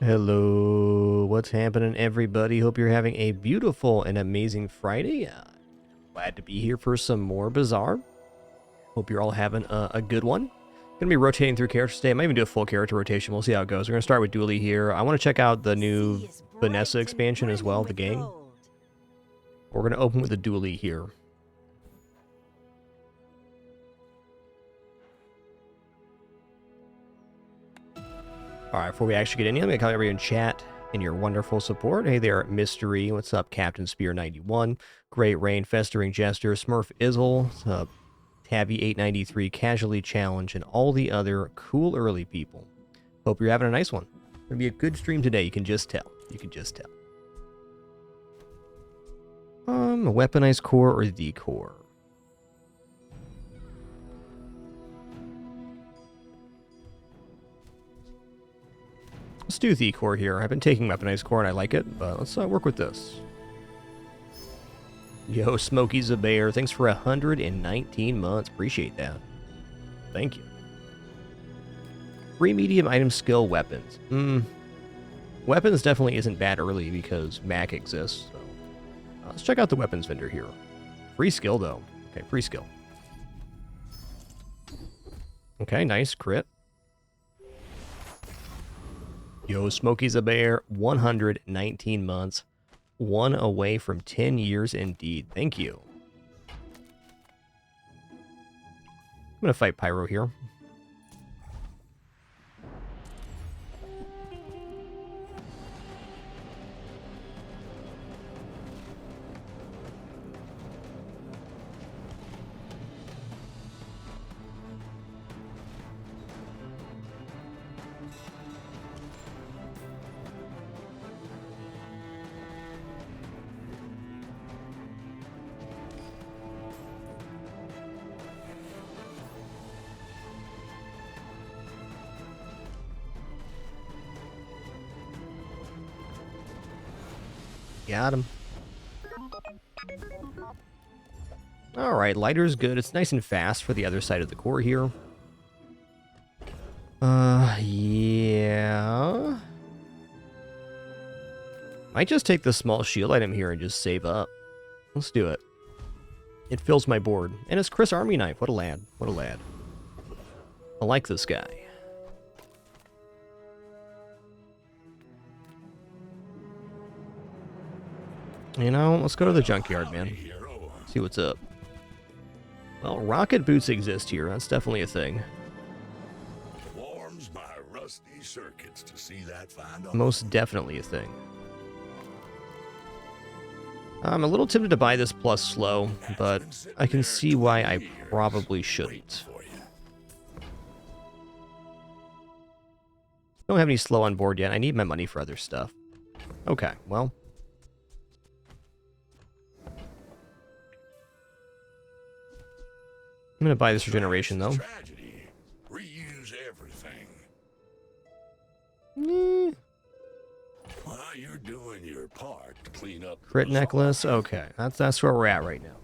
Hello, what's happening, everybody? Hope you're having a beautiful and amazing Friday. Glad to be here for some more Bazaar. Hope you're all having a good one. Gonna be rotating through characters today. I might even do a full character rotation. We'll see how it goes. We're gonna start with Dooley here. I want to check out the new Vanessa expansion as well, the gang. We're gonna open with the Dooley here. Alright, before we actually get in here, I'm going to call everyone in chat and your wonderful support. Hey there, Mystery. What's up, Captain Spear 91? Great Rain, Festering Jester, Smurf Izzle, what's up, Tabby 893, Casually Challenge, and all the other cool early people. Hope you're having a nice one. It's going to be a good stream today, you can just tell. You can just tell. A weaponized core or the core? Let's do the core here. I've been taking weaponized core and I like it, but let's work with this. Yo, Smokey's a bear. Thanks for 119 months. Appreciate that. Thank you. Free medium item skill weapons. Weapons definitely isn't bad early because Mac exists. So. Let's check out the weapons vendor here. Free skill though. Okay, free skill. Okay, nice crit. Yo, Smokey's a bear, 119 months, one away from 10 years indeed. Thank you. I'm going to fight Pyro here. Got him. Alright, lighter's good. It's nice and fast for the other side of the core here. Yeah. Might just take the small shield item here and just save up. Let's do it. It fills my board. And it's Chris Army Knife. What a lad. What a lad. I like this guy. You know, let's go to the junkyard, man. See what's up. Well, rocket boots exist here. That's definitely a thing. Warms my rusty circuits to see that find Most definitely a thing. I'm a little tempted to buy this plus slow, but I can see why I probably shouldn't. Don't have any slow on board yet. I need my money for other stuff. Okay, well. I'm gonna buy this regeneration though. Reuse everything. Well, you're doing your part to clean up. Crit necklace. Okay, that's where we're at right now.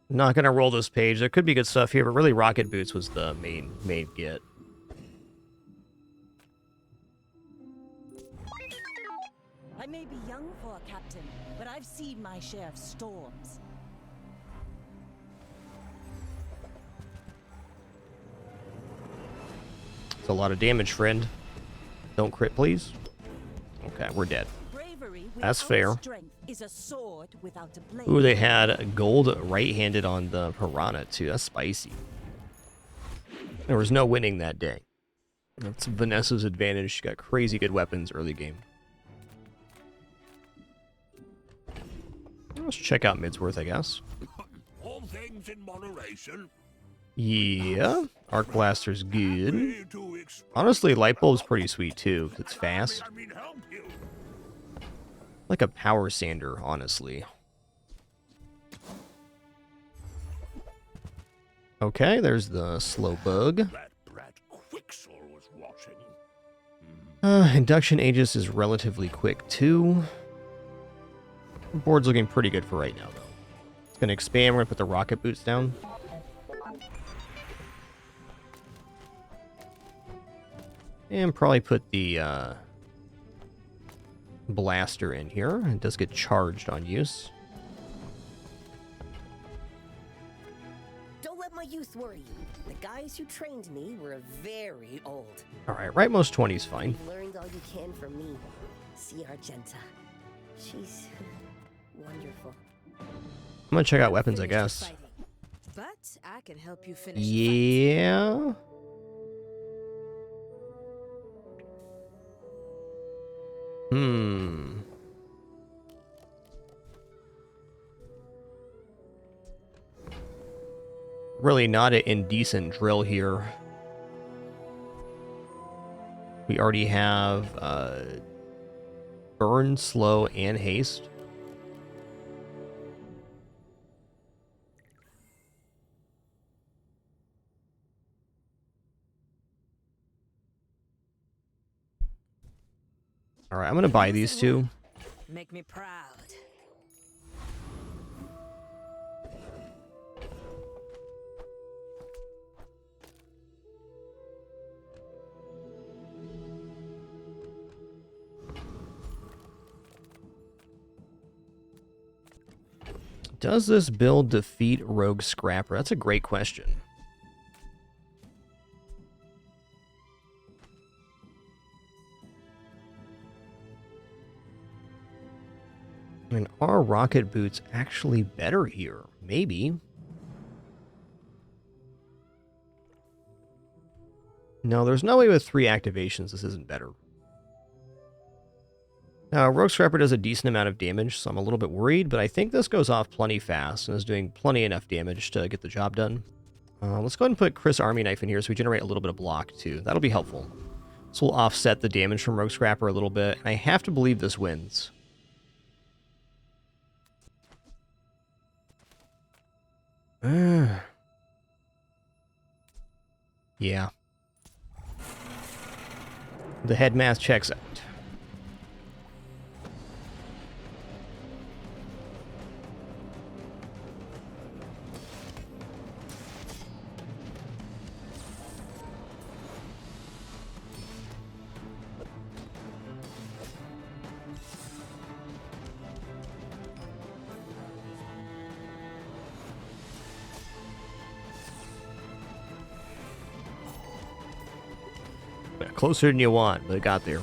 Not gonna roll this page. There could be good stuff here, but really, rocket boots was the main get. I may be young for a captain, but I've seen my share of storms. It's a lot of damage, friend. Don't crit, please. Okay, we're dead. That's fair. Ooh, they had gold right-handed on the Piranha, too. That's spicy. There was no winning that day. That's Vanessa's advantage. She got crazy good weapons early game. Let's check out Midsworth, I guess. All things in moderation. Yeah, Arc Blaster's good. Honestly, Light Bulb's pretty sweet too, 'cause it's fast. Like a power sander, honestly. Okay, there's the slow bug. Induction Aegis is relatively quick too. The board's looking pretty good for right now, though. It's gonna expand. We're gonna put the rocket boots down. And probably put the blaster in here. It does get charged on use. Don't let my youth worry you. The guys who trained me were very old. Alright, rightmost 20 is fine. You've learned all you can from me. See Argenta. She's wonderful. I'm gonna check out weapons, I guess. But I can help you finish Yeah. Really not an indecent drill here. We already have burn, slow, and haste. Alright, I'm gonna buy these two. Make me proud. Does this build defeat Rogue Scrapper? That's a great question. I mean, are rocket boots actually better here? Maybe. No, there's no way with 3 activations this isn't better. Now, Rogue Scrapper does a decent amount of damage, so I'm a little bit worried, but I think this goes off plenty fast and is doing plenty enough damage to get the job done. Let's go ahead and put Chris Army Knife in here so we generate a little bit of block, too. That'll be helpful. This will offset the damage from Rogue Scrapper a little bit, and I have to believe this wins. Yeah. The head math checks out. Closer than you want, but it got there.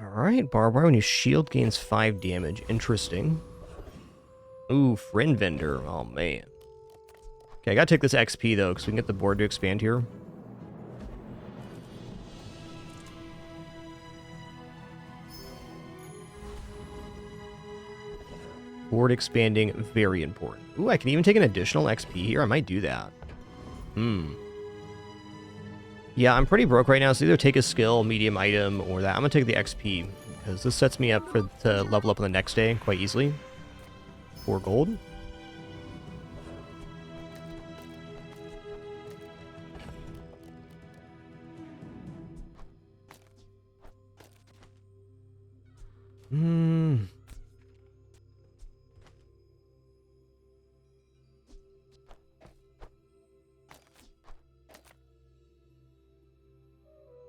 Alright, barbed wire when you shield gains 5 damage. Interesting. Ooh, friend vendor. Oh, man. Okay, I gotta take this XP, though, because we can get the board to expand here. Board expanding, very important. Ooh, I can even take an additional XP here. I might do that. Yeah, I'm pretty broke right now, so either take a skill, medium item, or that. I'm gonna take the XP, because this sets me up to level up on the next day quite easily. 4 gold.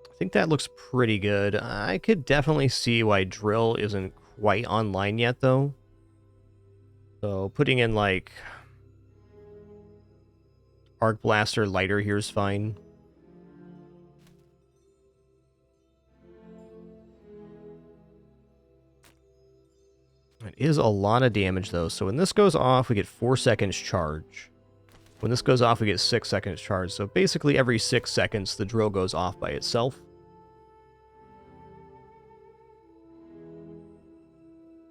I think that looks pretty good. I could definitely see why drill isn't quite online yet, though. So putting in, like, arc blaster lighter here is fine. It is a lot of damage, though. So when this goes off, we get 4 seconds charge. When this goes off, we get 6 seconds charge. So basically every 6 seconds, the drill goes off by itself.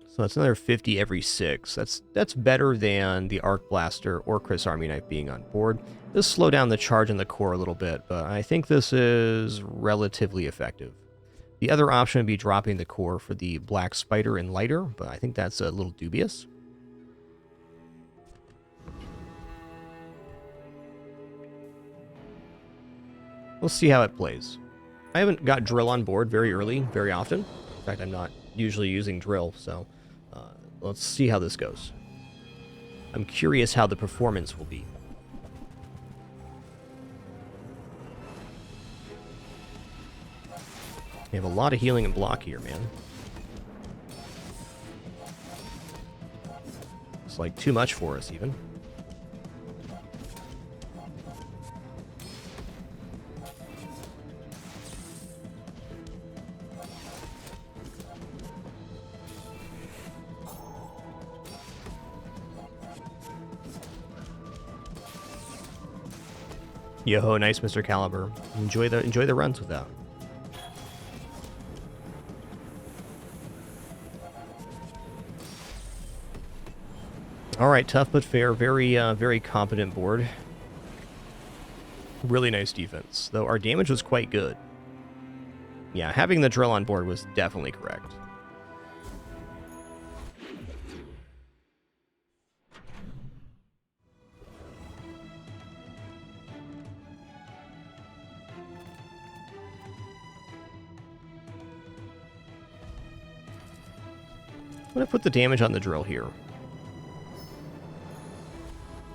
So that's another 50 every 6. That's better than the Arc Blaster or Chris Army Knife being on board. This slow down the charge in the core a little bit, but I think this is relatively effective. The other option would be dropping the core for the Black Spider and Lighter, but I think that's a little dubious. We'll see how it plays. I haven't got drill on board very early, very often. In fact, I'm not usually using drill, so let's see how this goes. I'm curious how the performance will be. We have a lot of healing and block here, man. It's like too much for us, even. Yo, nice, Mr. Caliber. Enjoy the runs with that. All right, tough but fair. Very competent board. Really nice defense, though our damage was quite good. Yeah, having the drill on board was definitely correct. I'm going to put the damage on the drill here.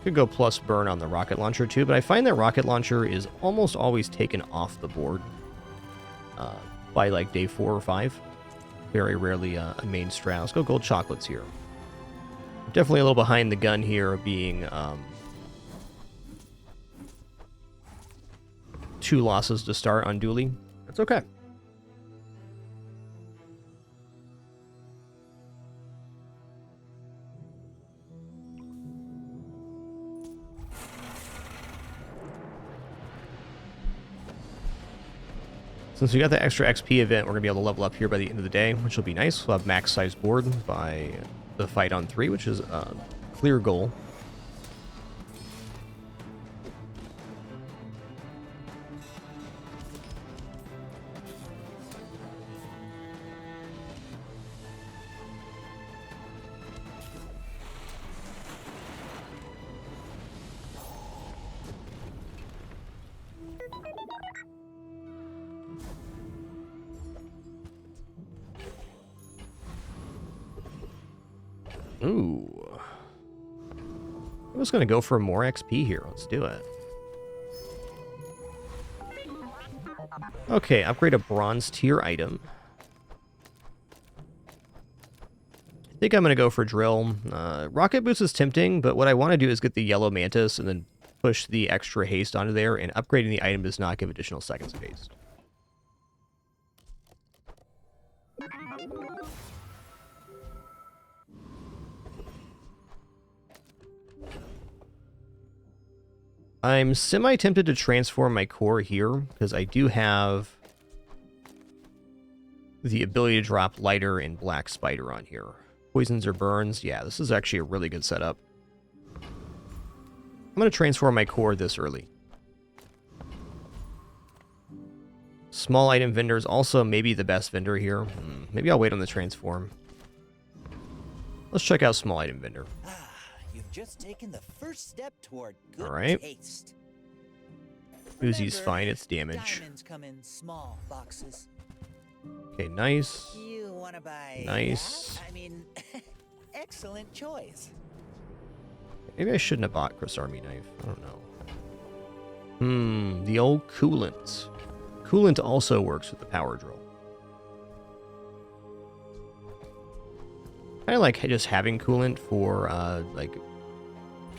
Could go plus burn on the rocket launcher too, but I find that rocket launcher is almost always taken off the board by like day 4 or 5. Very rarely a main strat. Let's go gold chocolates here. Definitely a little behind the gun here, being 2 losses to start on Dooley. That's okay. Since we got the extra XP event, we're going to be able to level up here by the end of the day, which will be nice. We'll have max size board by the fight on 3, which is a clear goal. Ooh. I was going to go for more XP here. Let's do it. Okay, upgrade a bronze tier item. I think I'm going to go for drill. Rocket boost is tempting, but what I want to do is get the yellow mantis and then push the extra haste onto there, and upgrading the item does not give additional seconds of haste. I'm semi-tempted to transform my core here, because I do have the ability to drop lighter and black spider on here. Poisons or burns. Yeah, this is actually a really good setup. I'm going to transform my core this early. Small item vendor is also maybe the best vendor here. Maybe I'll wait on the transform. Let's check out small item vendor. You've just taken the first step toward good All right. taste. Uzi's Remember, fine, it's damage. Diamonds come in small boxes. Okay, nice. You want to buy Nice. that? I mean, excellent choice. Maybe I shouldn't have bought Chris Army Knife. I don't know. The old coolant. Coolant also works with the power drill. I like just having coolant for like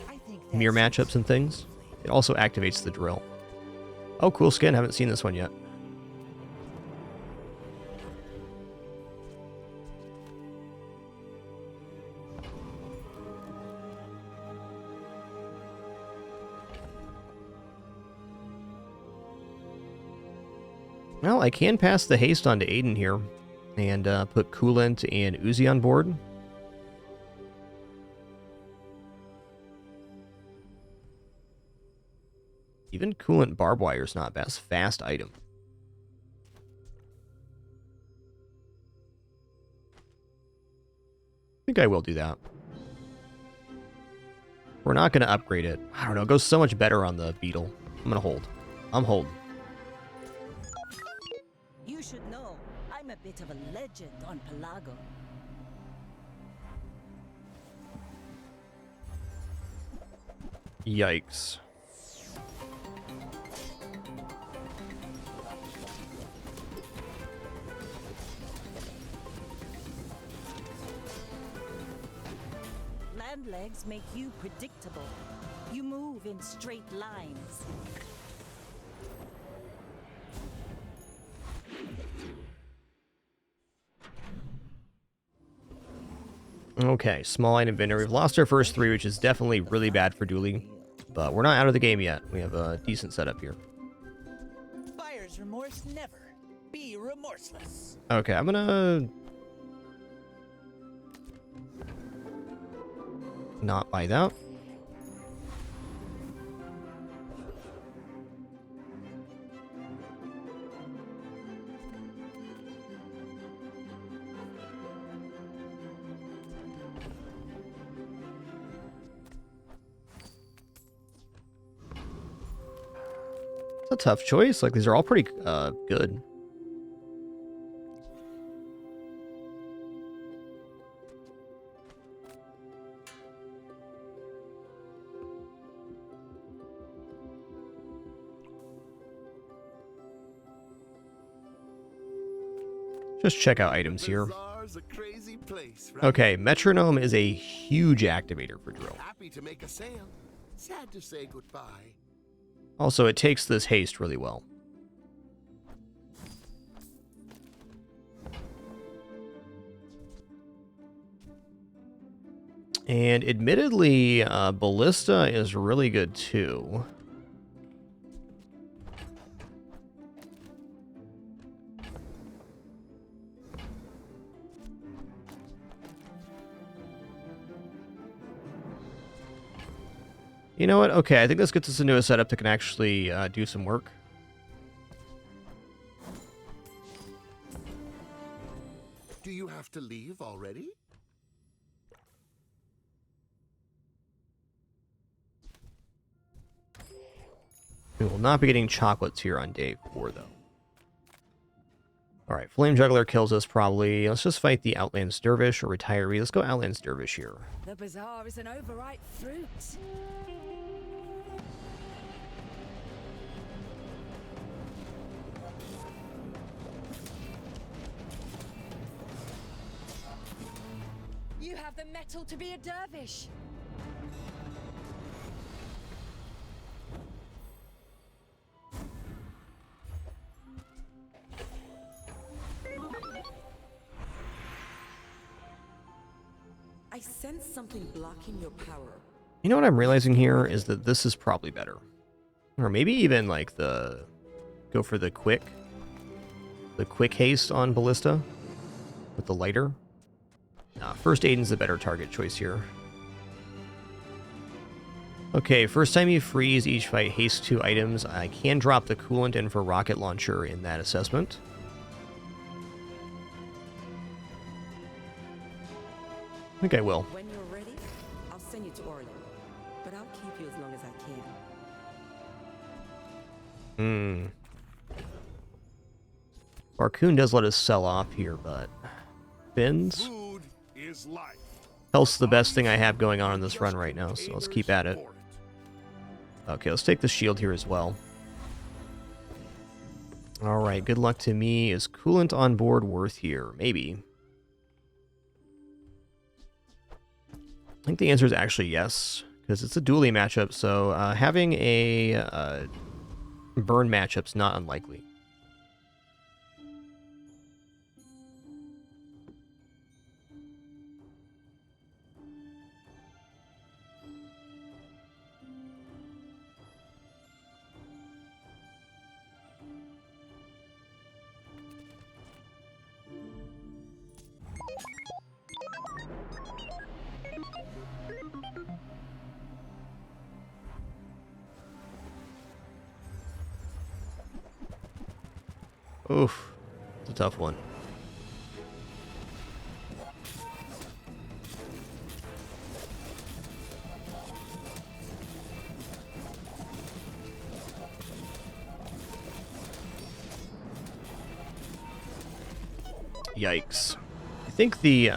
I think mirror that's matchups and things. It also activates the drill. Oh, cool skin. Haven't seen this one yet. Well, I can pass the haste on to Aiden here and put coolant and Uzi on board. Even coolant barbed wire is not best. Fast item. I think I will do that. We're not going to upgrade it. I don't know. It goes so much better on the beetle. I'm going to hold. I'm holding. bit of a legend on Pelago. Yikes. Land legs make you predictable. You move in straight lines. Okay, small item vendor. We've lost our first 3, which is definitely really bad for dueling. But we're not out of the game yet. We have a decent setup here. Buyer's remorse never. Be remorseless. Okay, I'm gonna not buy that. It's a tough choice. Like, these are all pretty good. Just check out items here. Bazaar's a crazy place, right? Okay, metronome is a huge activator for drill. Happy to make a sale. Sad to say goodbye. Also, it takes this haste really well. And admittedly, Ballista is really good too. You know what? Okay, I think this gets us into a setup that can actually do some work. Do you have to leave already? We will not be getting chocolates here on day 4, though. Alright, Flame Juggler kills us probably. Let's just fight the Outlands Dervish or Retiree. Let's go Outlands Dervish here. The bazaar is an overripe fruit. You have the metal to be a dervish. I sense something blocking your power. You know what I'm realizing here is that this is probably better. Or maybe even like go for the quick haste on Ballista with the lighter. Nah, first Aiden's the better target choice here. Okay, first time you freeze each fight haste 2 items. I can drop the coolant in for rocket launcher in that assessment. I think I will. When you're ready, I'll send you to Orion. But I'll keep you as long as I can. Barcoon does let us sell off here, but Fins? Food is life. Health's the best thing I have going on in this run right now, so let's keep at it. Okay, let's take the shield here as well. Alright, good luck to me. Is coolant on board worth here? Maybe. I think the answer is actually yes, because it's a dueling matchup, so having a burn matchup's not unlikely. Oof, it's a tough one. Yikes. I think the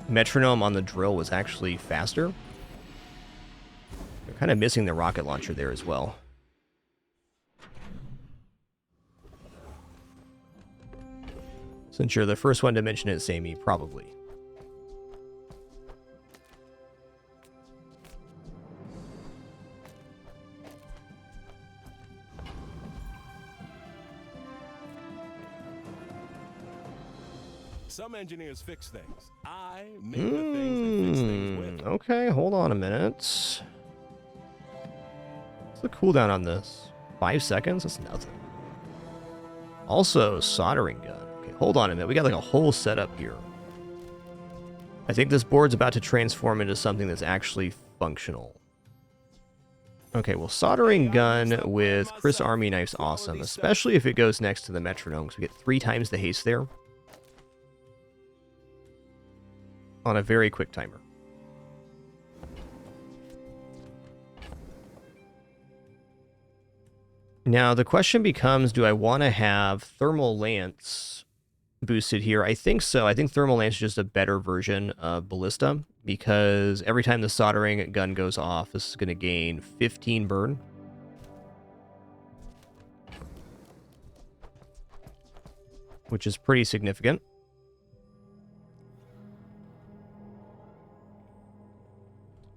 metronome on the drill was actually faster. They're kind of missing the rocket launcher there as well. Since you're the first one to mention it, Sammy, probably. Some engineers fix things. I make the things they fix things with. Okay, hold on a minute. What's the cooldown on this? 5 seconds? That's nothing. Also, soldering gun. Okay, hold on a minute. We got like a whole setup here. I think this board's about to transform into something that's actually functional. Okay, well, soldering gun with Chris Army Knife's awesome, especially if it goes next to the metronome, because we get 3 times the haste there. On a very quick timer. Now, the question becomes, do I want to have Thermal Lance boosted here? I think so. I think Thermal Lance is just a better version of Ballista, because every time the soldering gun goes off, this is going to gain 15 burn. Which is pretty significant.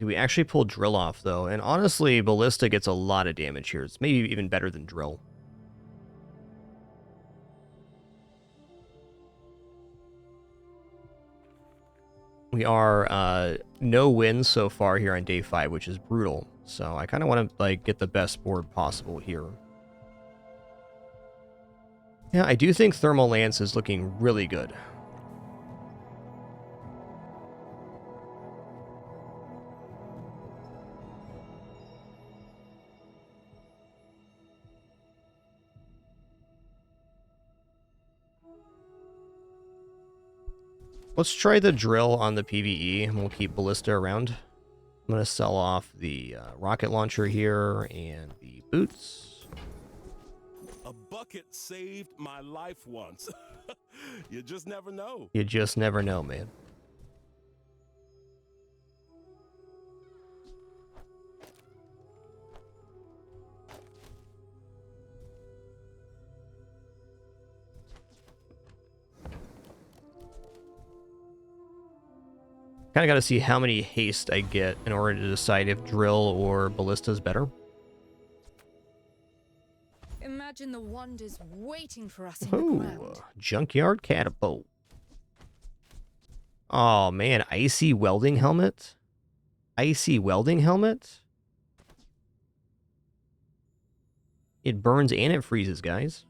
Do we actually pull Drill off, though? And honestly, Ballista gets a lot of damage here. It's maybe even better than Drill. We are no wins so far here on day 5, which is brutal. So I kind of want to like get the best board possible here. Yeah, I do think Thermal Lance is looking really good. Let's try the drill on the PvE, and we'll keep Ballista around. I'm going to sell off the rocket launcher here and the boots. A bucket saved my life once. You just never know. You just never know, man. Kind of got to see how many haste I get in order to decide if drill or ballista is better. Imagine the wonders waiting for us in the ground. Ooh, junkyard catapult. Oh man, icy welding helmet. Icy welding helmet. It burns and it freezes, guys.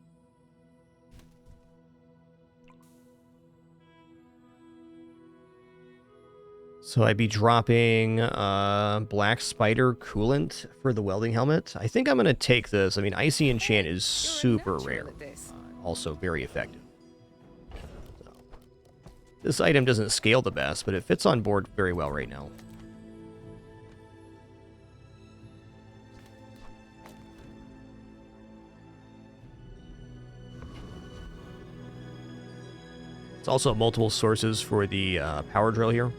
So I'd be dropping Black Spider Coolant for the welding helmet. I think I'm going to take this. I mean, Icy Enchant is super rare. Also very effective. So, this item doesn't scale the best, but it fits on board very well right now. It's also multiple sources for the power drill here.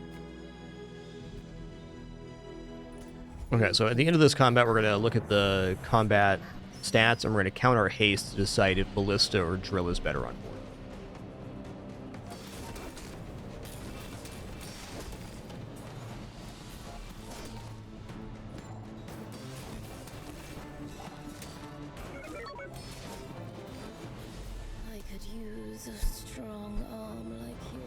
Okay, so at the end of this combat, we're going to look at the combat stats, and we're going to count our haste to decide if ballista or drill is better on board. I could use a strong arm like yours.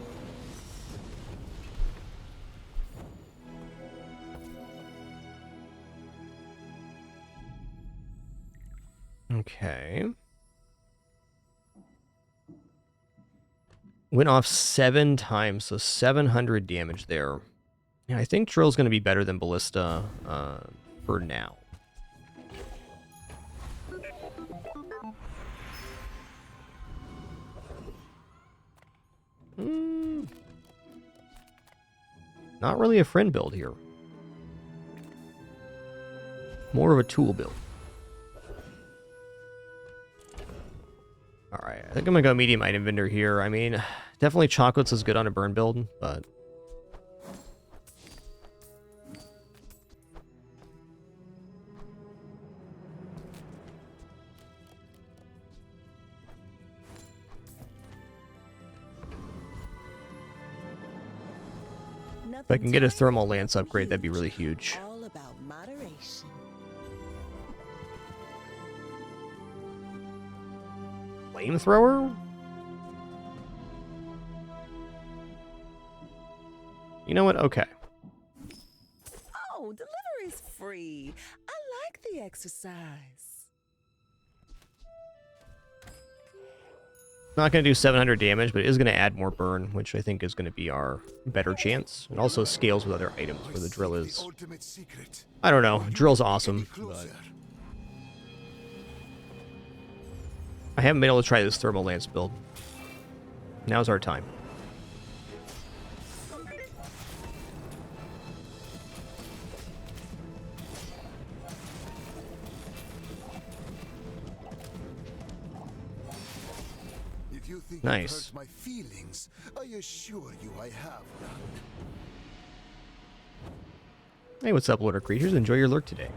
Okay. Went off 7 times, so 700 damage there. Yeah, I think Drill's going to be better than Ballista for now. Not really a friend build here. More of a tool build. Alright, I think I'm going to go medium item vendor here. I mean, Definitely chocolates is good on a burn build, but... If I can get a thermal lance upgrade, that'd be really huge. All about moderation. Flamethrower? You know what? Okay. Oh, delivery's free. I like the exercise. Not going to do 700 damage, but it is going to add more burn, which I think is going to be our better chance. It also scales with other items where the drill is. I don't know. Drill's awesome, but I haven't been able to try this thermal lance build. Now's our time. Nice. My feelings, I assure you I have none. Hey, what's up, Lord Creatures? Enjoy your lurk today.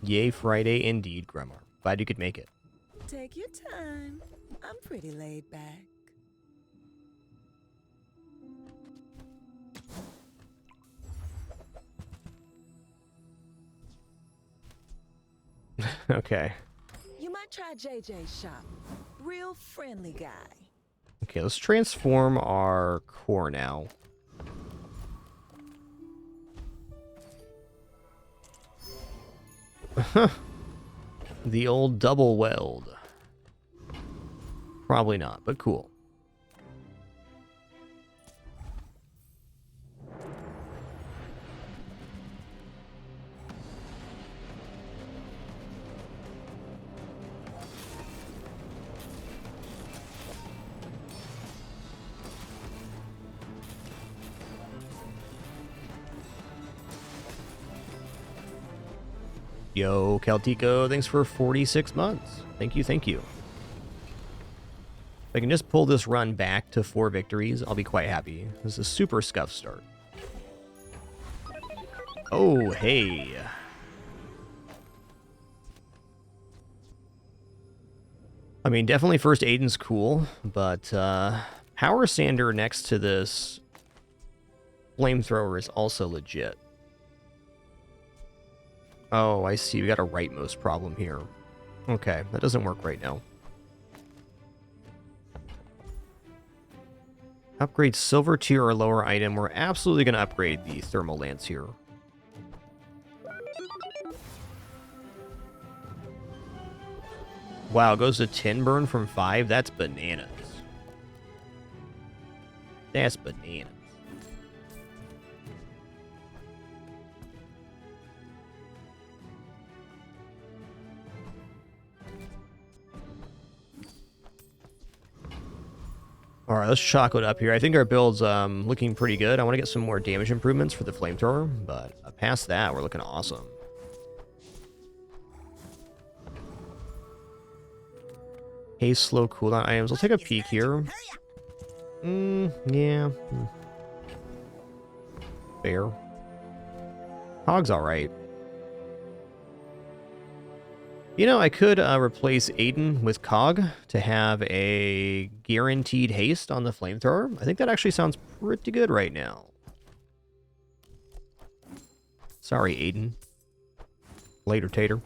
Yay, Friday indeed, Gremar. Glad you could make it. Take your time. I'm pretty laid back. Okay. You might try JJ's shop. Real friendly guy. Okay, let's transform our core now. The old double weld. Probably not, but cool. Yo, Caltico, thanks for 46 months. Thank you, thank you. If I can just pull this run back to 4 victories, I'll be quite happy. This is a super scuff start. Oh, hey. I mean, definitely first Aiden's cool, but Power Sander next to this Flamethrower is also legit. Oh, I see. We got a rightmost problem here. Okay, that doesn't work right now. Upgrade silver tier or lower item. We're absolutely going to upgrade the thermal lance here. Wow, it goes to 10 burn from 5? That's bananas. That's bananas. Alright, let's chocolate up here. I think our build's looking pretty good. I want to get some more damage improvements for the flamethrower, but past that, we're looking awesome. Haste slow cooldown items. I'll take a peek here. Yeah. Fair. Hog's alright. You know, I could replace Aiden with Cog to have a guaranteed haste on the flamethrower. I think that actually sounds pretty good right now. Sorry, Aiden. Later, Tater.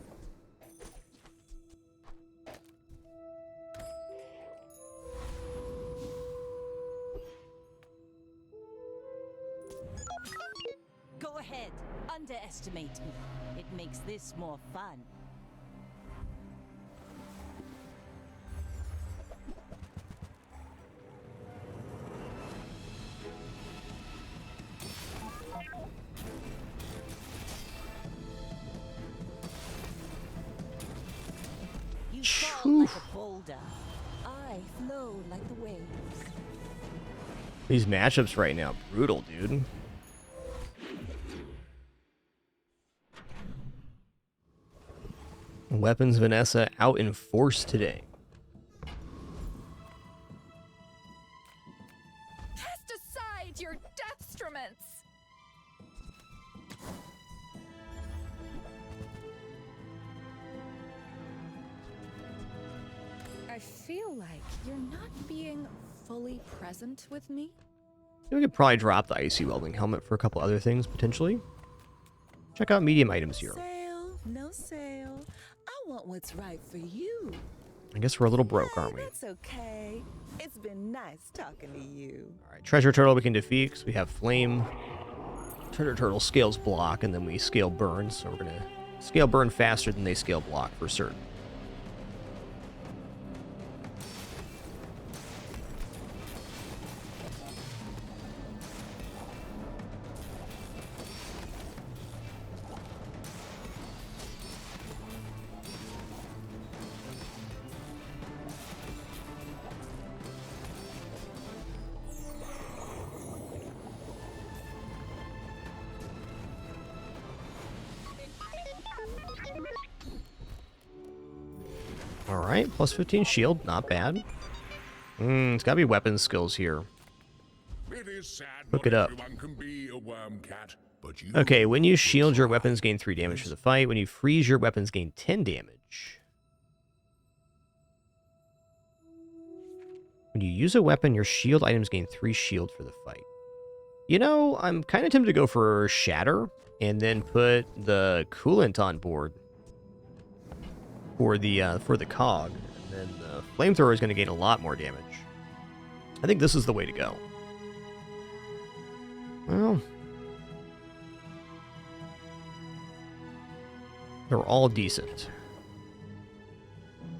Go ahead. Underestimate me. It makes this more fun. You fall like a boulder. I flow like the waves. These matchups right now, brutal, dude. Weapons Vanessa out in force today. Cast aside your deathstruments! I feel like you're not being fully present with me. We could probably drop the icy welding helmet for a couple other things, potentially. Check out medium items here. Sale, no sale. I want what's right for you. I guess we're a little broke, aren't we? That's okay. It's been nice talking to you. Alright, treasure turtle we can defeat because we have flame. Treasure turtle scales block, and then we scale burn, so we're going to scale burn faster than they scale block for certain. Alright, plus 15 shield, not bad. It's gotta be weapon skills here. It is sad Look not it up. everyone can be a worm cat, but you Okay, when you shield, your weapons gain 3 damage for the fight. When you freeze, your weapons gain 10 damage. When you use a weapon, your shield items gain 3 shield for the fight. You know, I'm kind of tempted to go for Shatter and then put the coolant on board for the cog. And then the flamethrower is going to gain a lot more damage. I think this is the way to go. Well, they're all decent.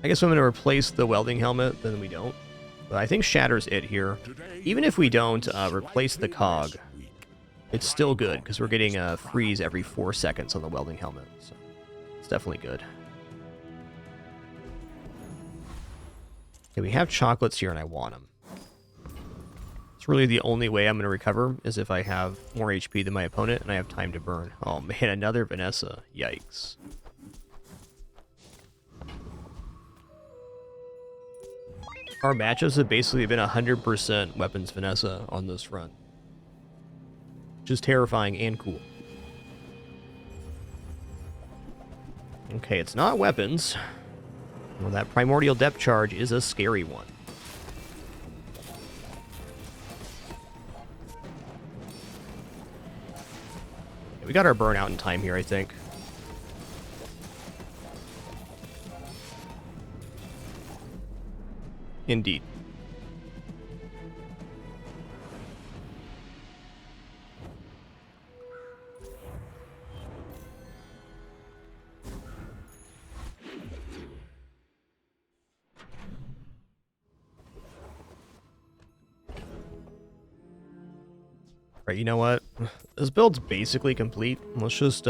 I guess I'm going to replace the welding helmet, then we don't. But I think Shatter's it here. Even if we don't replace the cog, it's still good, because we're getting a freeze every 4 seconds on the welding helmet. So it's definitely good. Okay, we have chocolates here, and I want them. It's really the only way I'm going to recover, is if I have more HP than my opponent, and I have time to burn. Oh man, another Vanessa. Yikes. Our matchups have basically been 100% weapons Vanessa on this front. Which is terrifying and cool. Okay, it's not weapons. Well, that primordial depth charge is a scary one. Yeah, we got our burnout in time here, I think. Indeed. Right, you know what? This build's basically complete. Let's just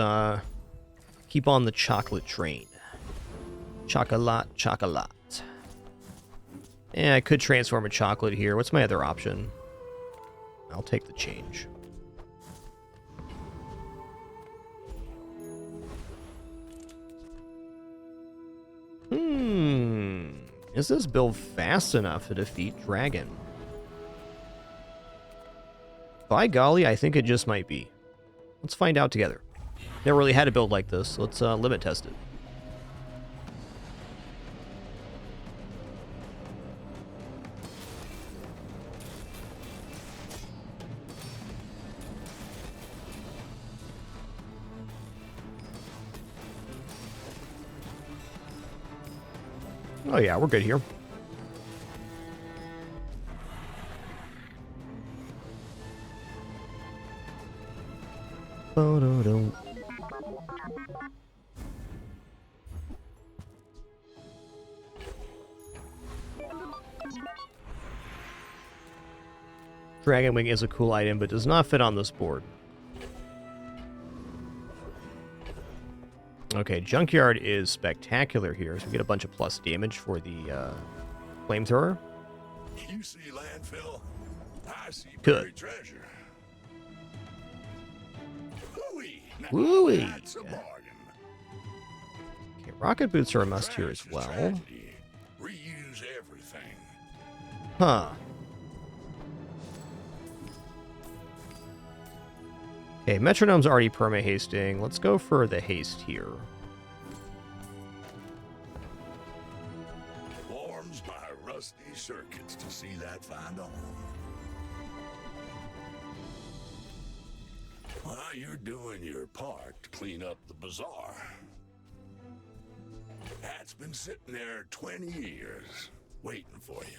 keep on the chocolate train. Chocolat, chocolat. Yeah, I could transform a chocolate here. What's my other option? I'll take the change. Is this build fast enough to defeat Dragon? By golly, I think it just might be. Let's find out together. Never really had a build like this. Let's limit test it. Oh yeah, we're good here. Ba-da-dum. Dragon Wing is a cool item, but does not fit on this board. Okay, Junkyard is spectacular here, so we get a bunch of plus damage for the flamethrower. You see landfill, I see Good. buried treasure. Woo-wee. Now Woo-wee. that's a bargain. Okay, Rocket boots are a must here as Trash is well. tragedy. Reuse everything. Huh. Okay, metronome's already perma-hasting. Let's go for the haste here. Warms my rusty circuits to see that find on. While you're doing your part to clean up the bazaar, that's been sitting there 20 years, waiting for you.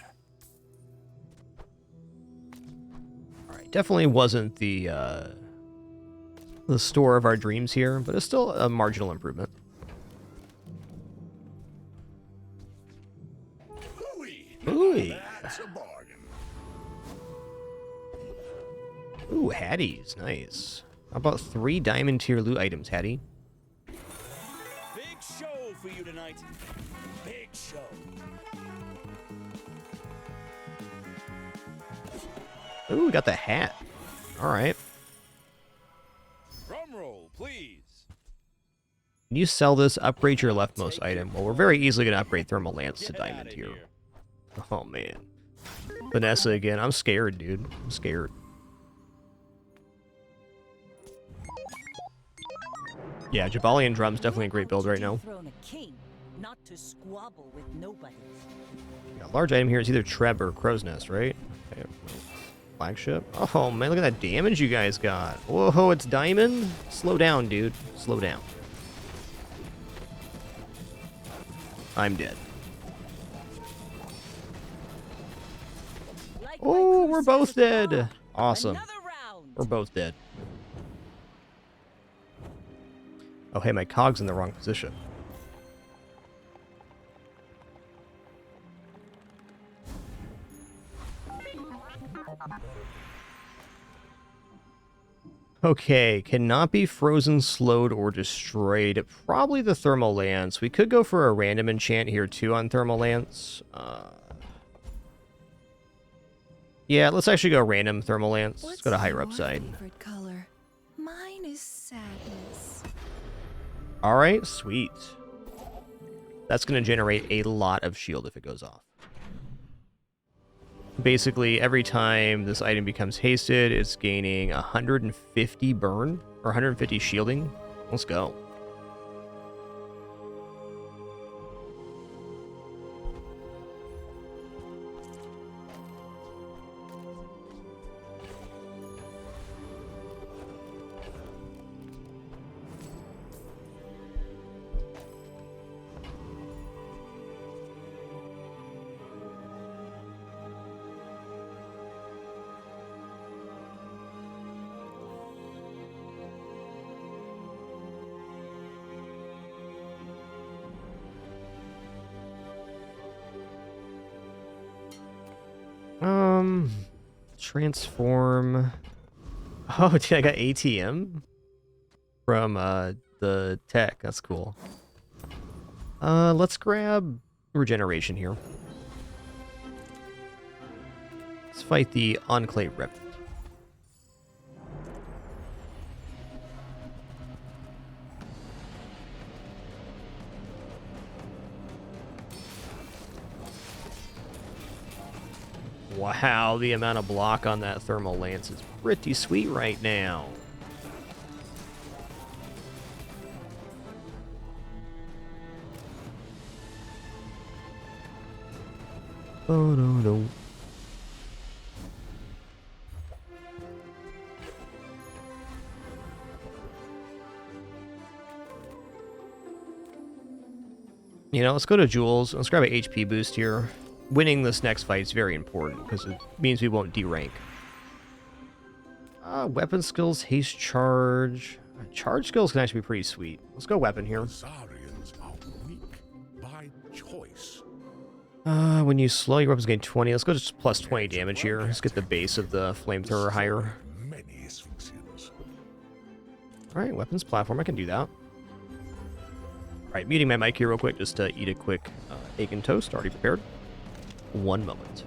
Alright, definitely wasn't the store of our dreams here, but it's still a marginal improvement. Ooh-wee. Ooh. That's a bargain. Ooh, Hattie's. Nice. How about 3 diamond tier loot items, Hattie? Big show for you tonight. Big show. Ooh, we got the hat. Alright. Drum roll, please. Can you sell this? Upgrade your leftmost item. Well, we're very easily going to upgrade Thermal Lance to Get diamond outta here. here. Oh, man. Vanessa again. I'm scared, dude. I'm scared. Yeah, Jaballian drum's definitely a great build right now. Dethrone a king, not to squabble with nobody. Yeah, large item here is either Treb or Crow's Nest, right? Okay. Flagship. Oh, man, look at that damage you guys got. Whoa, it's diamond? Slow down, dude. Slow down. I'm dead. Like Oh, my we're both crusaders dead. are. Awesome. Another round. We're both dead. Oh, hey, my cog's in the wrong position. Okay, cannot be frozen, slowed, or destroyed. Probably the Thermal Lance. We could go for a random enchant here, too, on Thermal Lance. Yeah, let's actually go random Thermal Lance. Let's go to higher upside. Favorite color? Mine is sadness. Alright, sweet. That's going to generate a lot of shield if it goes off. Basically, every time this item becomes hasted, it's gaining 150 burn, or 150 shielding. Let's go. Transform. Oh, dude, I got ATM from the tech. That's cool. Let's grab regeneration here. Let's fight the Enclave Rep. Wow, the amount of block on that Thermal Lance is pretty sweet right now. Oh, no. You know, let's go to Jules. Let's grab an HP boost here. Winning this next fight is very important because it means we won't derank. Weapon skills, haste charge. Charge skills can actually be pretty sweet. Let's go weapon here. Bazarians are weak by choice. When you slow, your weapons gain 20. Let's go just plus 20 damage here. Let's get the base of the flamethrower higher. Many Sphinxians. Alright, weapons platform. I can do that. Alright, muting my mic here real quick just to eat a quick egg and toast. Already prepared. One moment.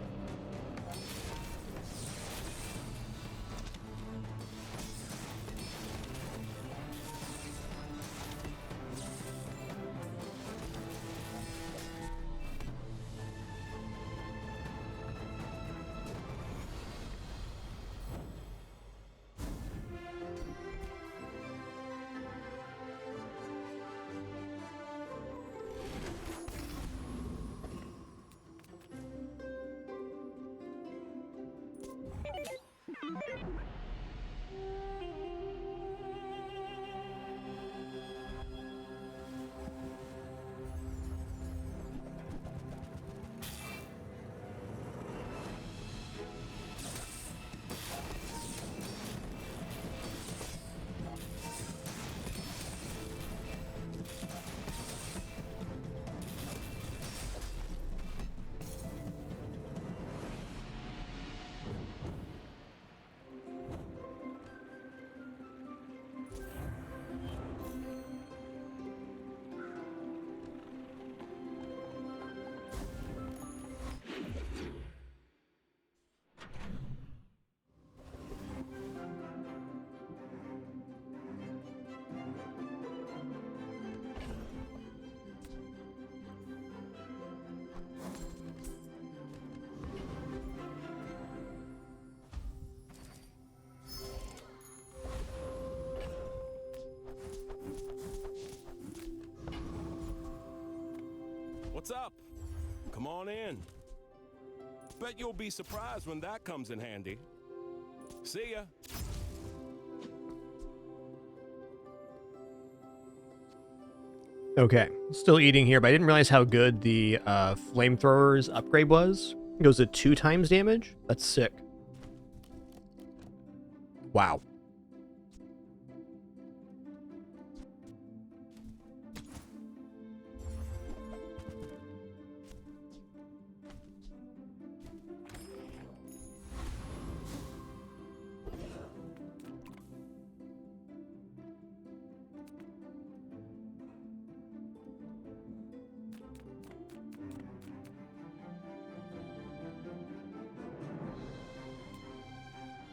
What's up? Come on in. Bet you'll be surprised when that comes in handy. See ya. Okay, still eating here, but I didn't realize how good the flamethrowers upgrade was. It goes to 2 times damage. That's sick. Wow.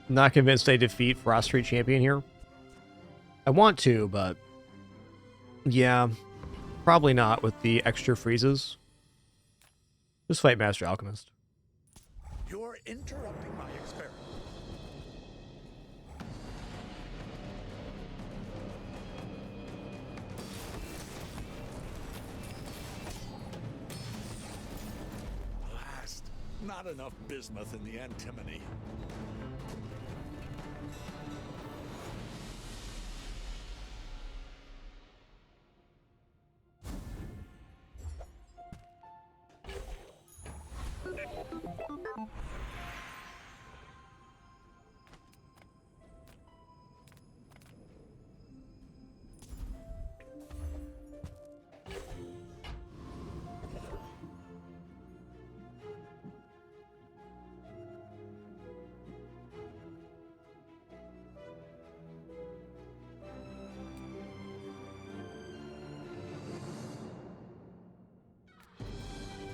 Not convinced I defeat Frost Street Champion here. I want to, but yeah, probably not with the extra freezes. Just fight Master Alchemist. You're interrupting my experiment. Last, not enough bismuth in the antimony.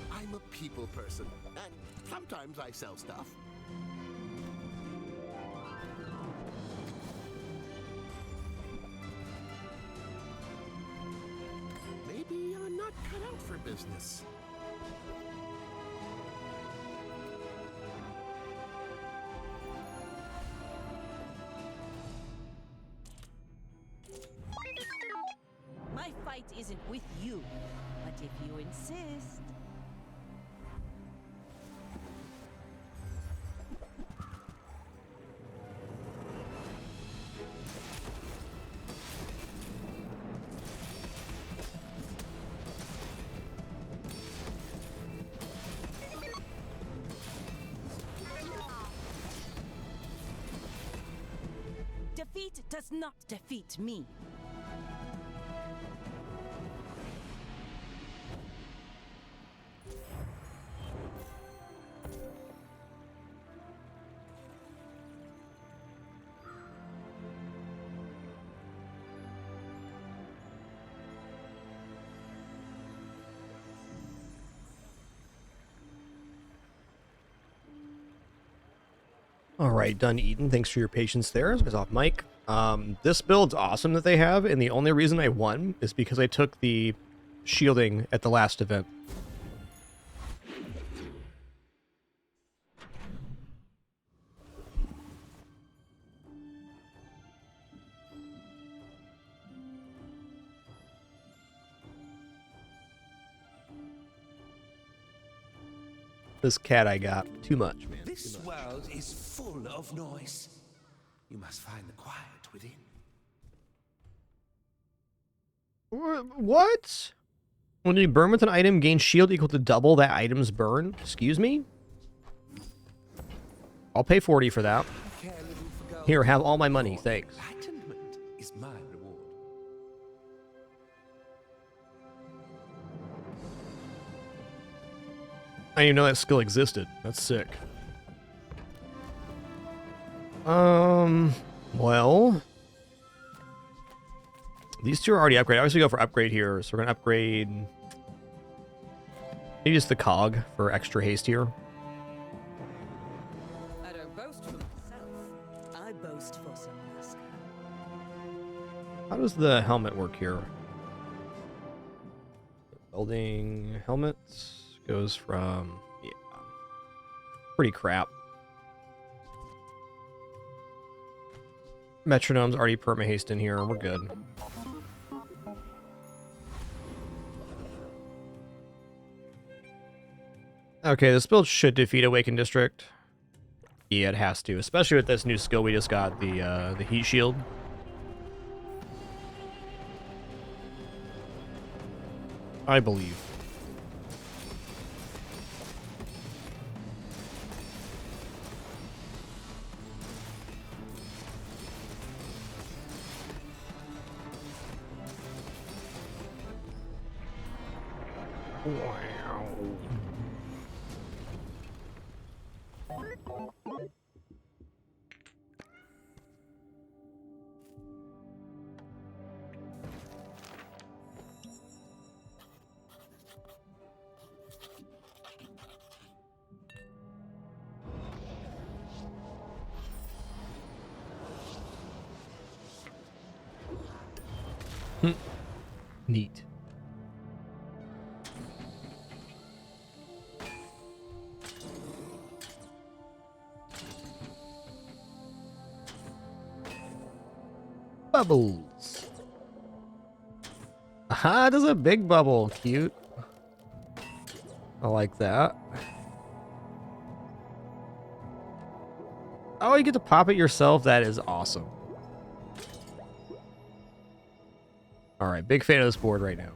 I'm a people person, and sometimes I sell stuff. Maybe I'm not cut out for business. My fight isn't with you, but if you insist. Defeat does not defeat me. All right, done eating. Thanks for your patience there. I was off mic. This build's awesome that they have, and the only reason I won is because I took the shielding at the last event. This cat I got, too much, man. This world is full of noise. You must find the quiet within. What? When you burn with an item, gain shield equal to double that item's burn? Excuse me? I'll pay 40 for that. Here, have all my money, thanks. Enlightenment is my reward. I didn't even know that skill existed. That's sick. Well, these two are already upgraded. I always go for upgrade here, so we're gonna upgrade maybe just the cog for extra haste here. I don't boast for myself. I boast for some Musk. How does the helmet work here? Building helmets goes from, yeah, pretty crap. Metronome's already perma-haste in here, and we're good. Okay, this build should defeat Awakened District. Yeah, it has to, especially with this new skill we just got, the heat shield. I believe. Wow. Neat. Bubbles. Aha, there's a big bubble. Cute. I like that. Oh, you get to pop it yourself? That is awesome. Alright, big fan of this board right now.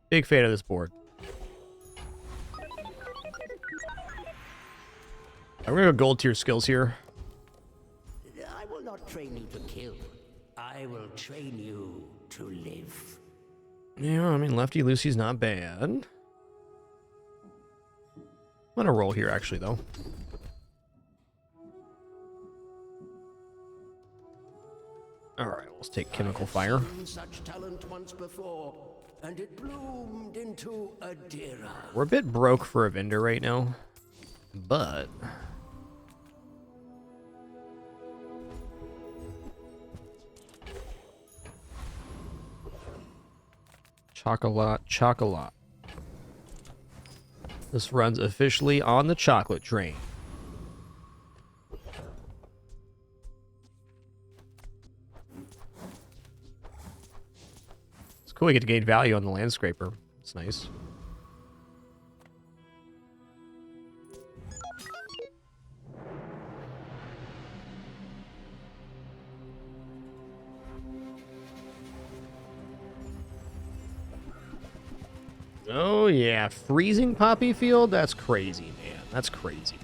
Big fan of this board. I'm gonna go gold tier skills here. I will not train you to kill. I will train you to live. Yeah, I mean, Lefty Lucy's not bad. I'm gonna roll here, actually, though. Alright, let's take Chemical Fire. Such talent once before, and it bloomed into a Dira. We're a bit broke for a vendor right now, but... Chocolat. This run's officially on the chocolate train. It's cool we get to gain value on the land scraper. It's nice. Oh yeah, freezing poppy field? That's crazy, man. That's crazy.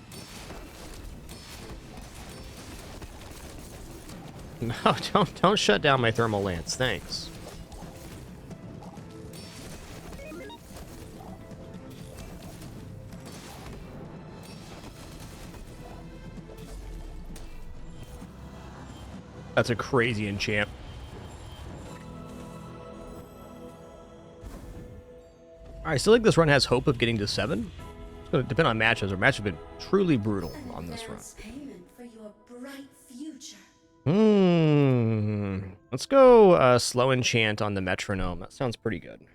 No, don't shut down my thermal lance, thanks. That's a crazy enchant. I still think this run has hope of getting to 7. It's going to depend on matches. Our matches have been truly brutal on this run. Payment for your bright future. Let's go slow enchant on the metronome. That sounds pretty good.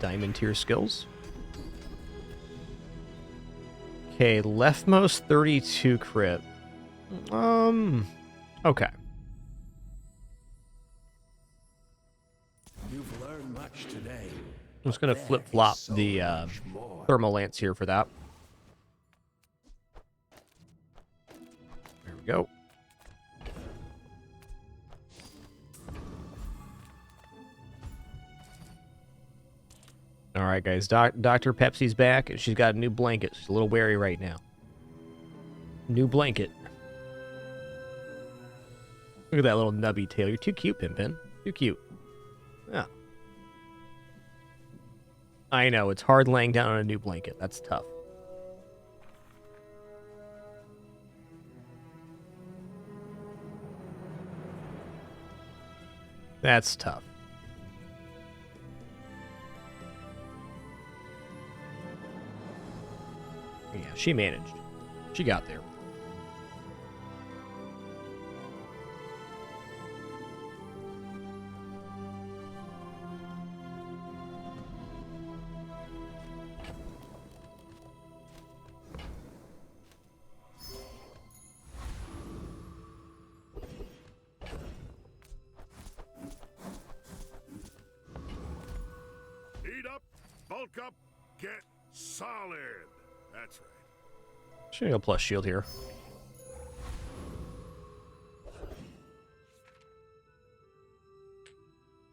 Diamond tier skills. Okay, leftmost 32 crit. Okay. much today. I'm just gonna flip-flop the thermal lance here for that. There we go. All right, guys. Dr. Pepsi's back, and she's got a new blanket. She's a little wary right now. New blanket. Look at that little nubby tail. You're too cute, Pimpin. Too cute. Yeah. I know. It's hard laying down on a new blanket. That's tough. That's tough. Yeah, she managed. She got there. Heat up, bulk up, get solid. That's right. She's gonna go plus shield here.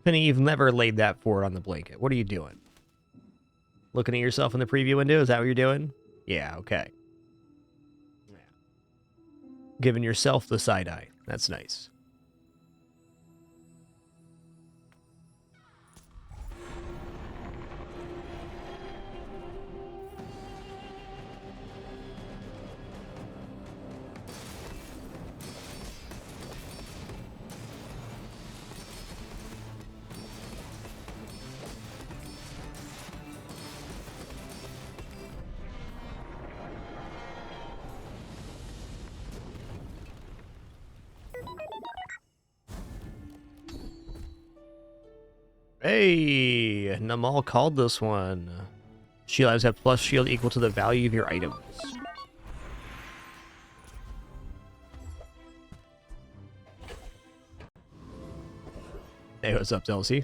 Penny, you've never laid that forward on the blanket. What are you doing? Looking at yourself in the preview window? Is that what you're doing? Yeah, okay. Yeah. Giving yourself the side eye. That's nice. Hey, Namal called this one. Shield items have plus shield equal to the value of your items. Hey, what's up, Delcy?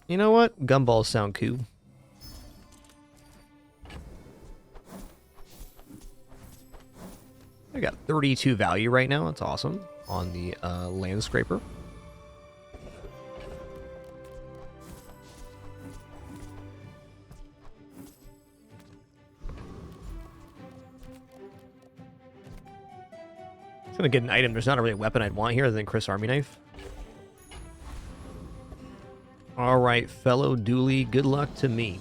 You know what? Gumballs sound cool. I got 32 value right now. That's awesome. On the land scraper. It's gonna get an item. There's not a really weapon I'd want here other than Chris Army Knife. Alright, fellow Dooley, good luck to me.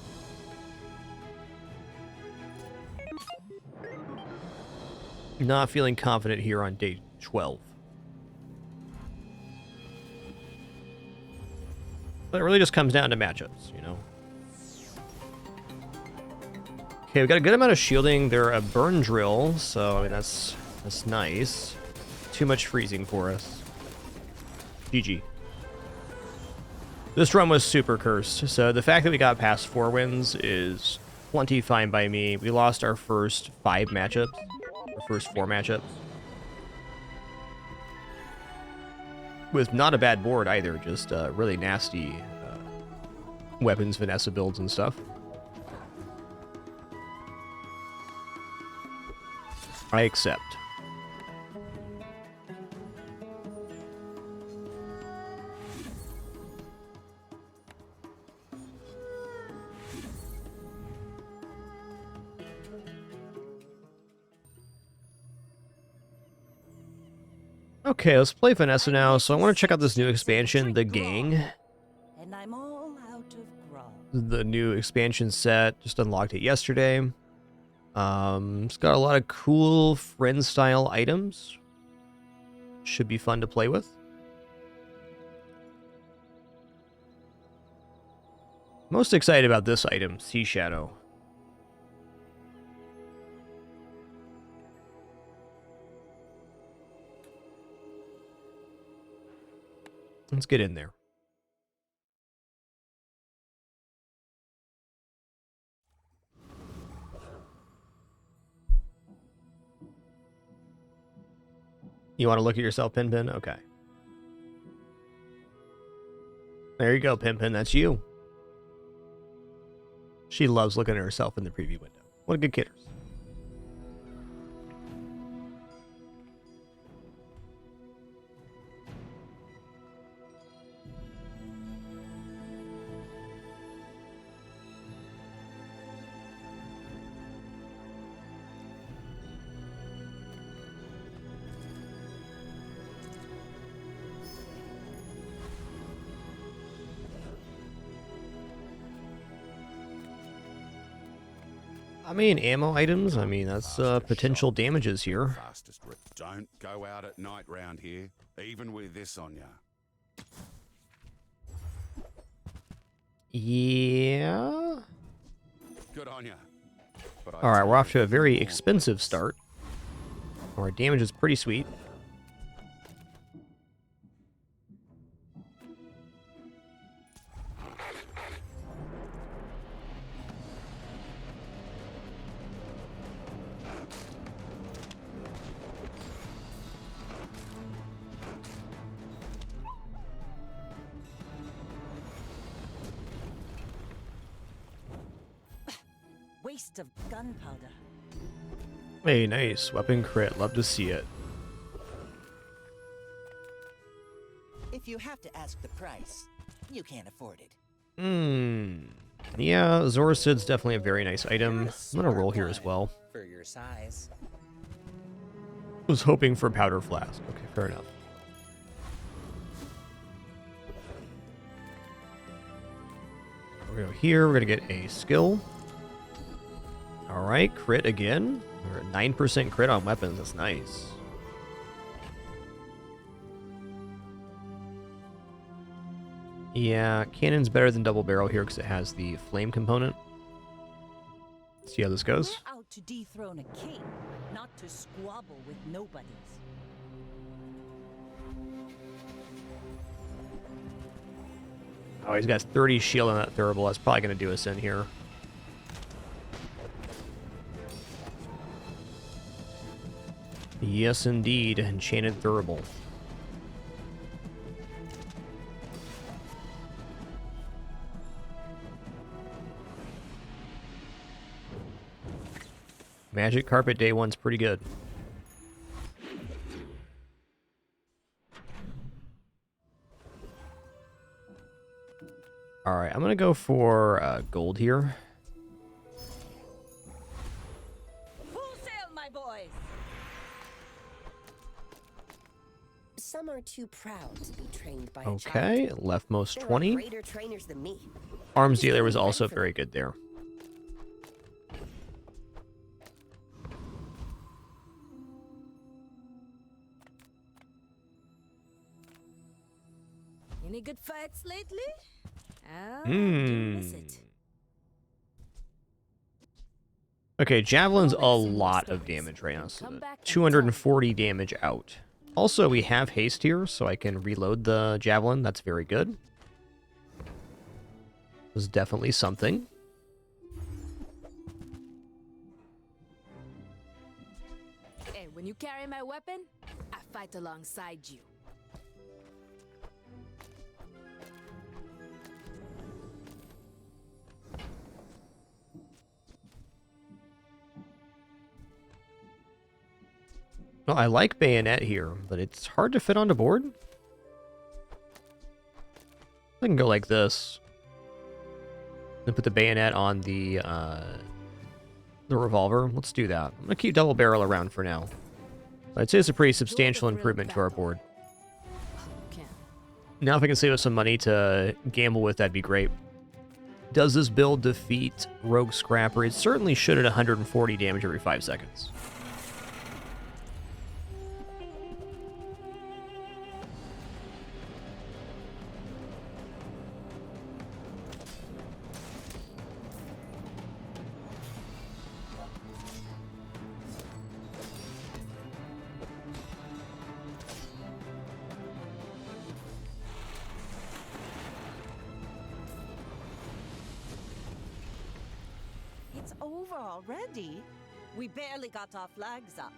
Not feeling confident here on day 12. But it really just comes down to matchups, you know? Okay, we got a good amount of shielding. They're a burn drill, so I mean that's nice. Too much freezing for us. GG. This run was super cursed, so the fact that we got past 4 wins is plenty fine by me. We lost our first 5 matchups. First 4 matchups. With not a bad board either, just really nasty weapons, Vanessa builds and stuff. I accept. Okay, let's play Vanessa now. So I want to check out this new expansion, The Gang. And I'm all out of grog. The new expansion set, just unlocked it yesterday. It's got a lot of cool friend-style items. Should be fun to play with. Most excited about this item, Sea Shadow. Let's get in there. You want to look at yourself, Pinpin? Okay. There you go, Pinpin. That's you. She loves looking at herself in the preview window. What a good kidder. I mean, ammo items, I mean, that's potential damages here. Fastest route. Don't go out at night round here, even with this on ya. Yeah. Good on ya. All right, we're off to a very expensive start. Our damage is pretty sweet. Waste of gunpowder. Hey, nice. Weapon crit. Love to see it. If you have to ask the price, you can't afford it. Yeah, Zorosid's definitely a very nice item. I'm gonna roll here as well. For your size. Was hoping for powder flask. Okay, fair enough. We're gonna go here. We're gonna get a skill. All right, crit again. We're at 9% crit on weapons. That's nice. Yeah, cannon's better than double barrel here because it has the flame component. See how this goes. We're out to dethrone a king, not to squabble with nobodies. Oh, he's got 30 shield on that thurible. That's probably going to do us in here. Yes, indeed. Enchanted thurible. Magic Carpet Day 1's pretty good. Alright, I'm going to go for gold here. Full sail, my boys! Some are too proud to be trained by a Okay, child. leftmost There are 20. greater trainers than me. Arms dealer was also very good there. Any good fights lately? I do miss it. Okay, Javelin's a I'll make some more lot of stories. damage right now. So Come back and 240 damage out. Also, we have haste here, so I can reload the Javelin. That's very good. This is definitely something. Hey, when you carry my weapon, I fight alongside you. Well, I like bayonet here, but it's hard to fit onto board. I can go like this. Then put the bayonet on the revolver. Let's do that. I'm gonna keep double barrel around for now. I'd say it's a pretty substantial improvement to our board. Okay. Now if I can save us some money to gamble with, that'd be great. Does this build defeat Rogue Scrapper? It certainly should at 140 damage every 5 seconds. It's over already. We barely got our flags up.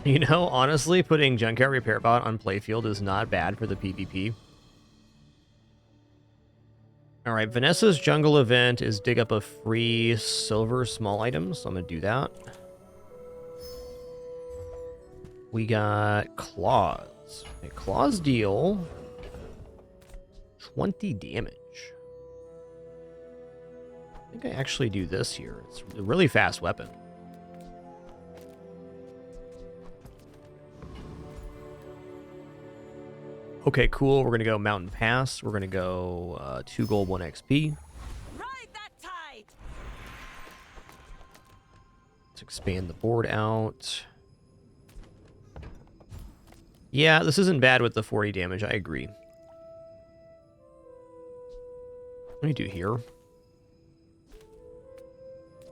You know, honestly, putting Junkyard Repair Bot on playfield is not bad for the PvP. Alright, Vanessa's jungle event is dig up a free silver small item, so I'm going to do that. We got claws. Okay, claws deal 20 damage. I think I actually do this here. It's a really fast weapon. Okay, cool. We're going to go Mountain Pass. We're going to go 2 gold, 1 XP. Ride that tide! Let's expand the board out. Yeah, this isn't bad with the 40 damage. I agree. What do we do here?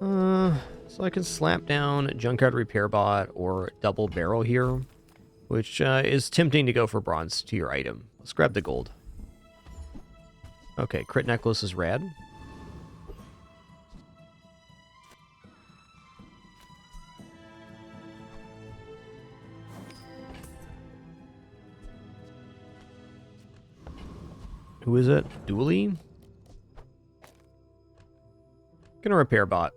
So I can slap down Junkyard Repair Bot or Double Barrel here, which is tempting to go for bronze to your item. Let's grab the gold. Okay, crit necklace is rad. Who is it? Dooley? Gonna repair bot.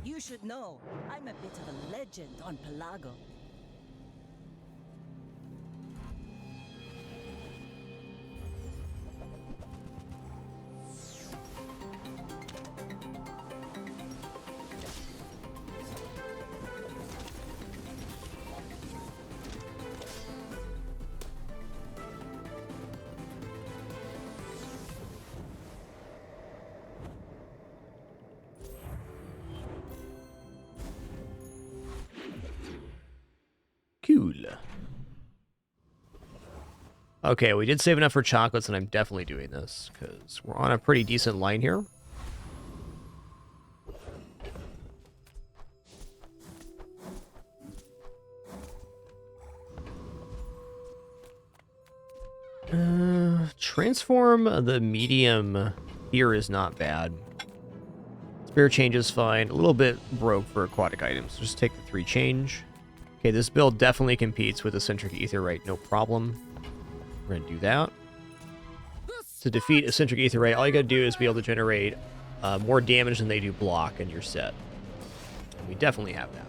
You should know, I'm a bit of a legend on Pelago. Cool. Okay, we did save enough for chocolates, and I'm definitely doing this, because we're on a pretty decent line here. Transform the medium here is not bad. Spare change is fine. A little bit broke for aquatic items. Just take the 3 change. Okay, this build definitely competes with Eccentric Aetheryte, no problem. We're going to do that. To defeat Eccentric Aetheryte, all you got to do is be able to generate more damage than they do block, and you're set. And we definitely have that.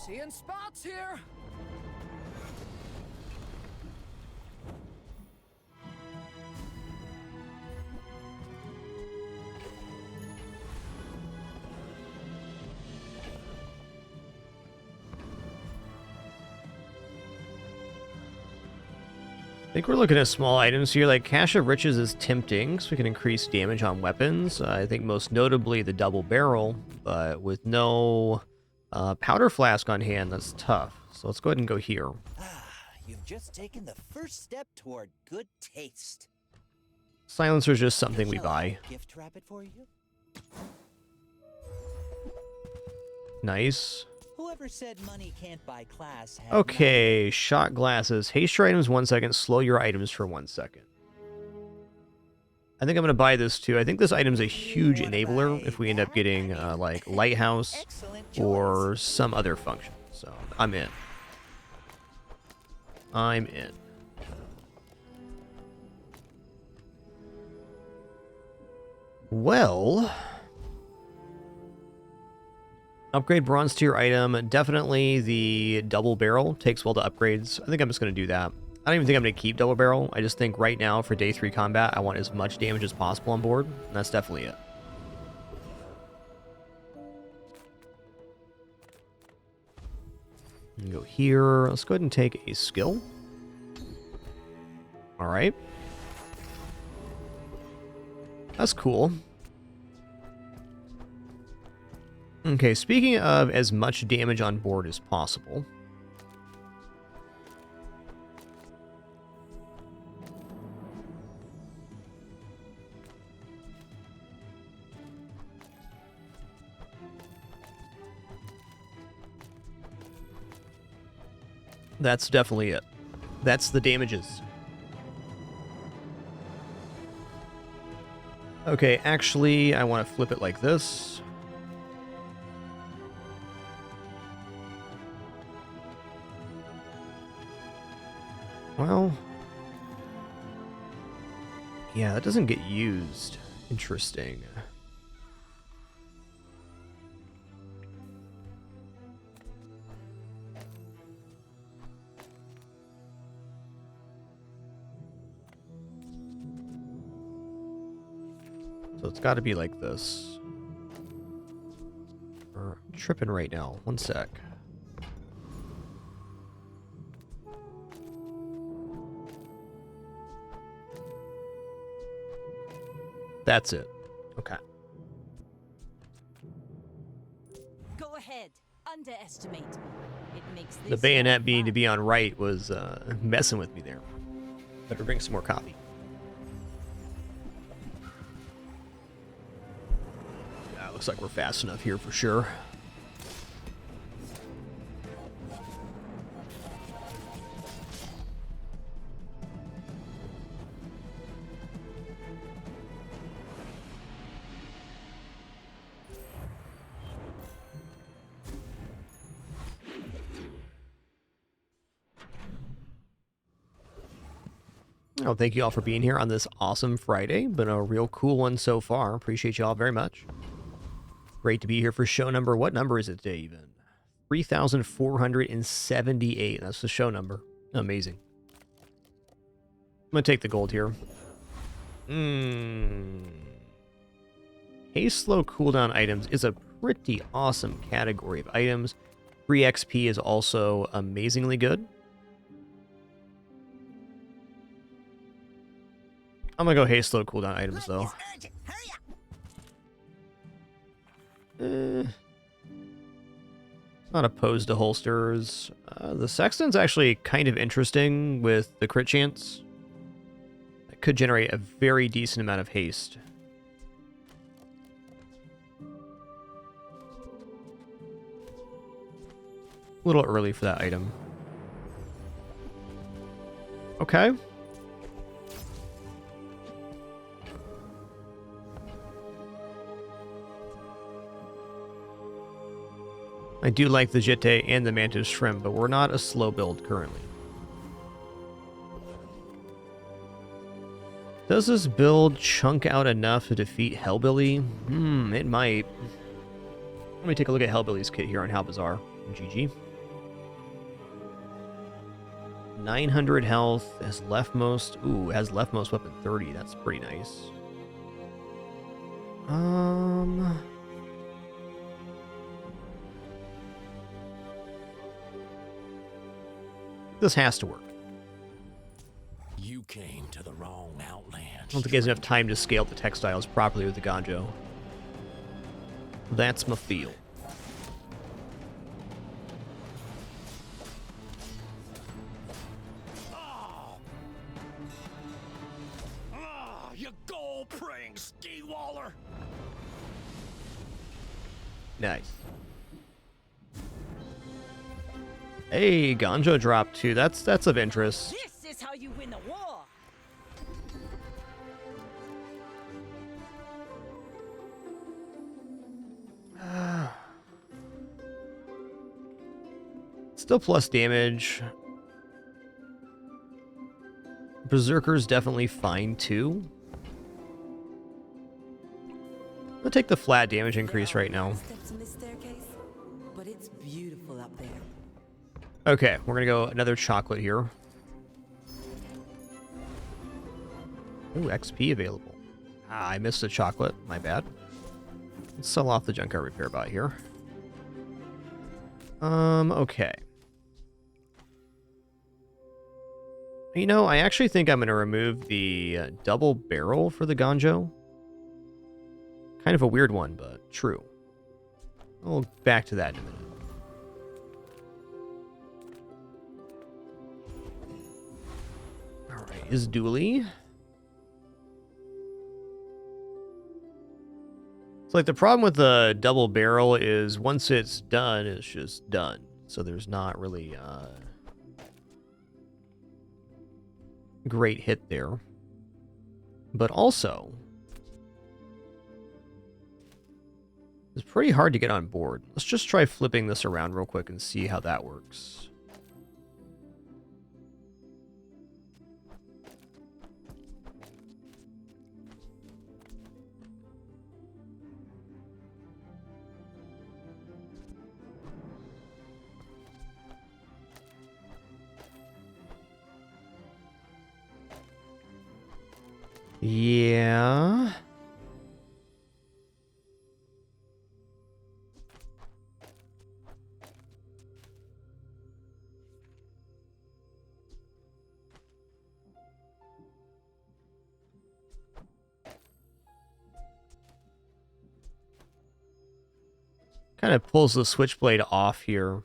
Seeing spots here. I think we're looking at small items here, like Cache of Riches is tempting, so we can increase damage on weapons. I think most notably the double barrel, but with no powder flask on hand, that's tough. So let's go ahead and go here. Ah, you've just taken the first step toward good taste. Silencer is just something we Shall buy. I gift wrap it for you? Nice. Whoever said money can't buy class had Okay, shot glasses. Haste your items 1 second, slow your items for 1 second. I think I'm going to buy this too. I think this item's a huge enabler if we end up getting like Lighthouse or some other function. So I'm in. I'm in. Well, upgrade bronze tier item. Definitely the double barrel takes well to upgrades. I think I'm just going to do that. I don't even think I'm going to keep double barrel. I just think right now for day 3 combat, I want as much damage as possible on board. And that's definitely it. Go here. Let's go ahead and take a skill. All right. That's cool. Okay, speaking of as much damage on board as possible. That's definitely it. That's the damages. Okay, actually, I want to flip it like this. Well, yeah, that doesn't get used. Interesting. So it's got to be like this. I'm tripping right now. One sec. That's it. Okay. Go ahead. Underestimate me. It makes The this bayonet more being to fun. be on right was messing with me there. Better bring some more coffee. Yeah, looks like we're fast enough here for sure. Oh, thank you all for being here on this awesome Friday. Been a real cool one so far. Appreciate you all very much. Great to be here for show number. What number is it today even? 3,478. That's the show number. Amazing. I'm going to take the gold here. Haste slow cooldown items is a pretty awesome category of items. Free XP is also amazingly good. I'm gonna go haste slow cooldown items though. Not opposed to holsters. The Sexton's actually kind of interesting with the crit chance. It could generate a very decent amount of haste. A little early for that item. Okay. I do like the Jete and the Mantis Shrimp, but we're not a slow build currently. Does this build chunk out enough to defeat Hellbilly? It might. Let me take a look at Hellbilly's kit here on How Bizarre. GG. 900 health, has leftmost. Ooh, has leftmost weapon 30. That's pretty nice. This has to work. You came to the wrong outland. I don't think he has enough time to scale the textiles properly with the Ganjo. That's my feel. You gold-praying ski-waller! Nice. Hey, Ganjo dropped too. That's of interest. This is how you win a war. Still plus damage. Berserker's definitely fine too. I'll take the flat damage increase right now. Steps in this staircase, but it's beautiful up there. Okay, we're gonna go another chocolate here. Ooh, XP available. Ah, I missed a chocolate. My bad. Let's sell off the junkyard repair bot here. Okay. You know, I actually think I'm gonna remove the double barrel for the Ganjo. Kind of a weird one, but true. We'll back to that in a minute. Alright, is Dooley. So like the problem with the double barrel is once it's done, it's just done. So there's not really great hit there. But also, it's pretty hard to get on board. Let's just try flipping this around real quick and see how that works. Yeah. Kind of pulls the switchblade off here.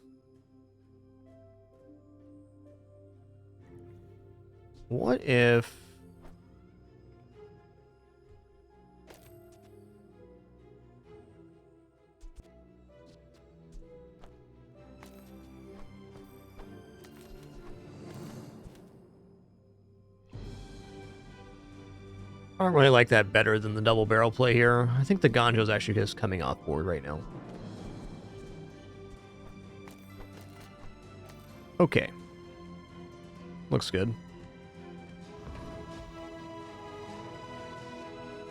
What if... I don't really like that better than the double barrel play here. I think the Ganjo's actually just coming off board right now. Okay. Looks good.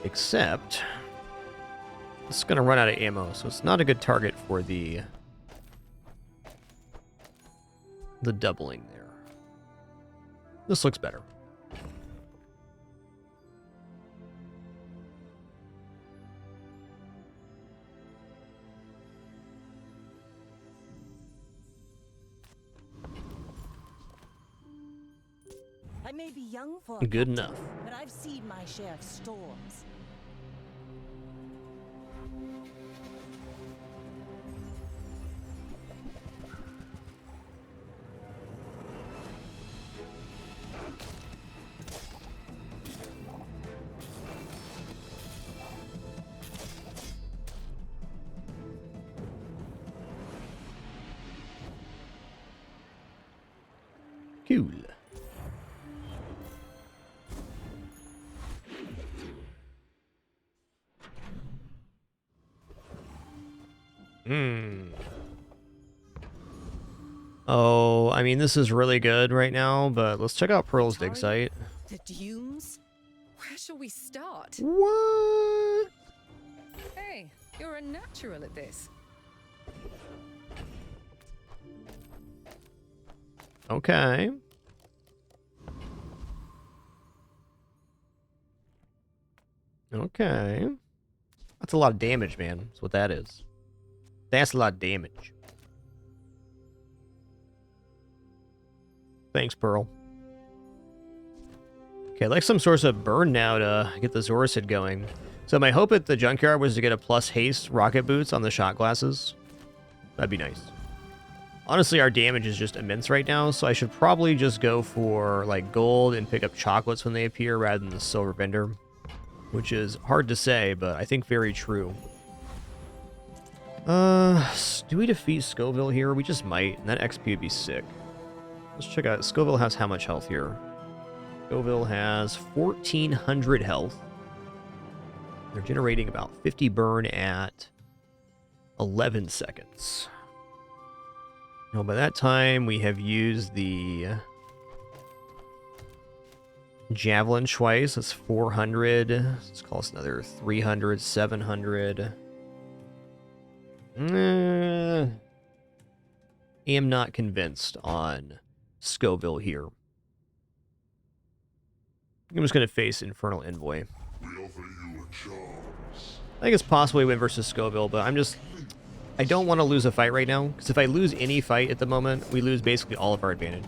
Except, it's going to run out of ammo, so it's not a good target for the doubling there. This looks better. I may be young for a Good captain, enough. but I've seen my share of storms. Cool. Oh, I mean, this is really good right now, but let's check out Pearl's dig site. The dunes? Where shall we start? What? Hey, you're a natural at this. Okay. Okay. That's a lot of damage, man. That's what that is. That's a lot of damage. Thanks, Pearl. Okay, I'd like some source of burn now to get the Zorcid going. So my hope at the junkyard was to get a plus haste rocket boots on the shot glasses. That'd be nice. Honestly, our damage is just immense right now, so I should probably just go for like gold and pick up chocolates when they appear rather than the silver vendor. Which is hard to say, but I think very true. Do we defeat Scoville here? We just might, and that XP would be sick. Let's check out. Scoville has how much health here? Scoville has 1,400 health. They're generating about 50 burn at 11 seconds. Now, by that time, we have used the Javelin twice. That's 400. Let's call us another 300, 700. Am not convinced on Scoville here. I'm just going to face Infernal Envoy. We offer you a chance. I think it's possible we win versus Scoville, but I don't want to lose a fight right now, because if I lose any fight at the moment, we lose basically all of our advantage.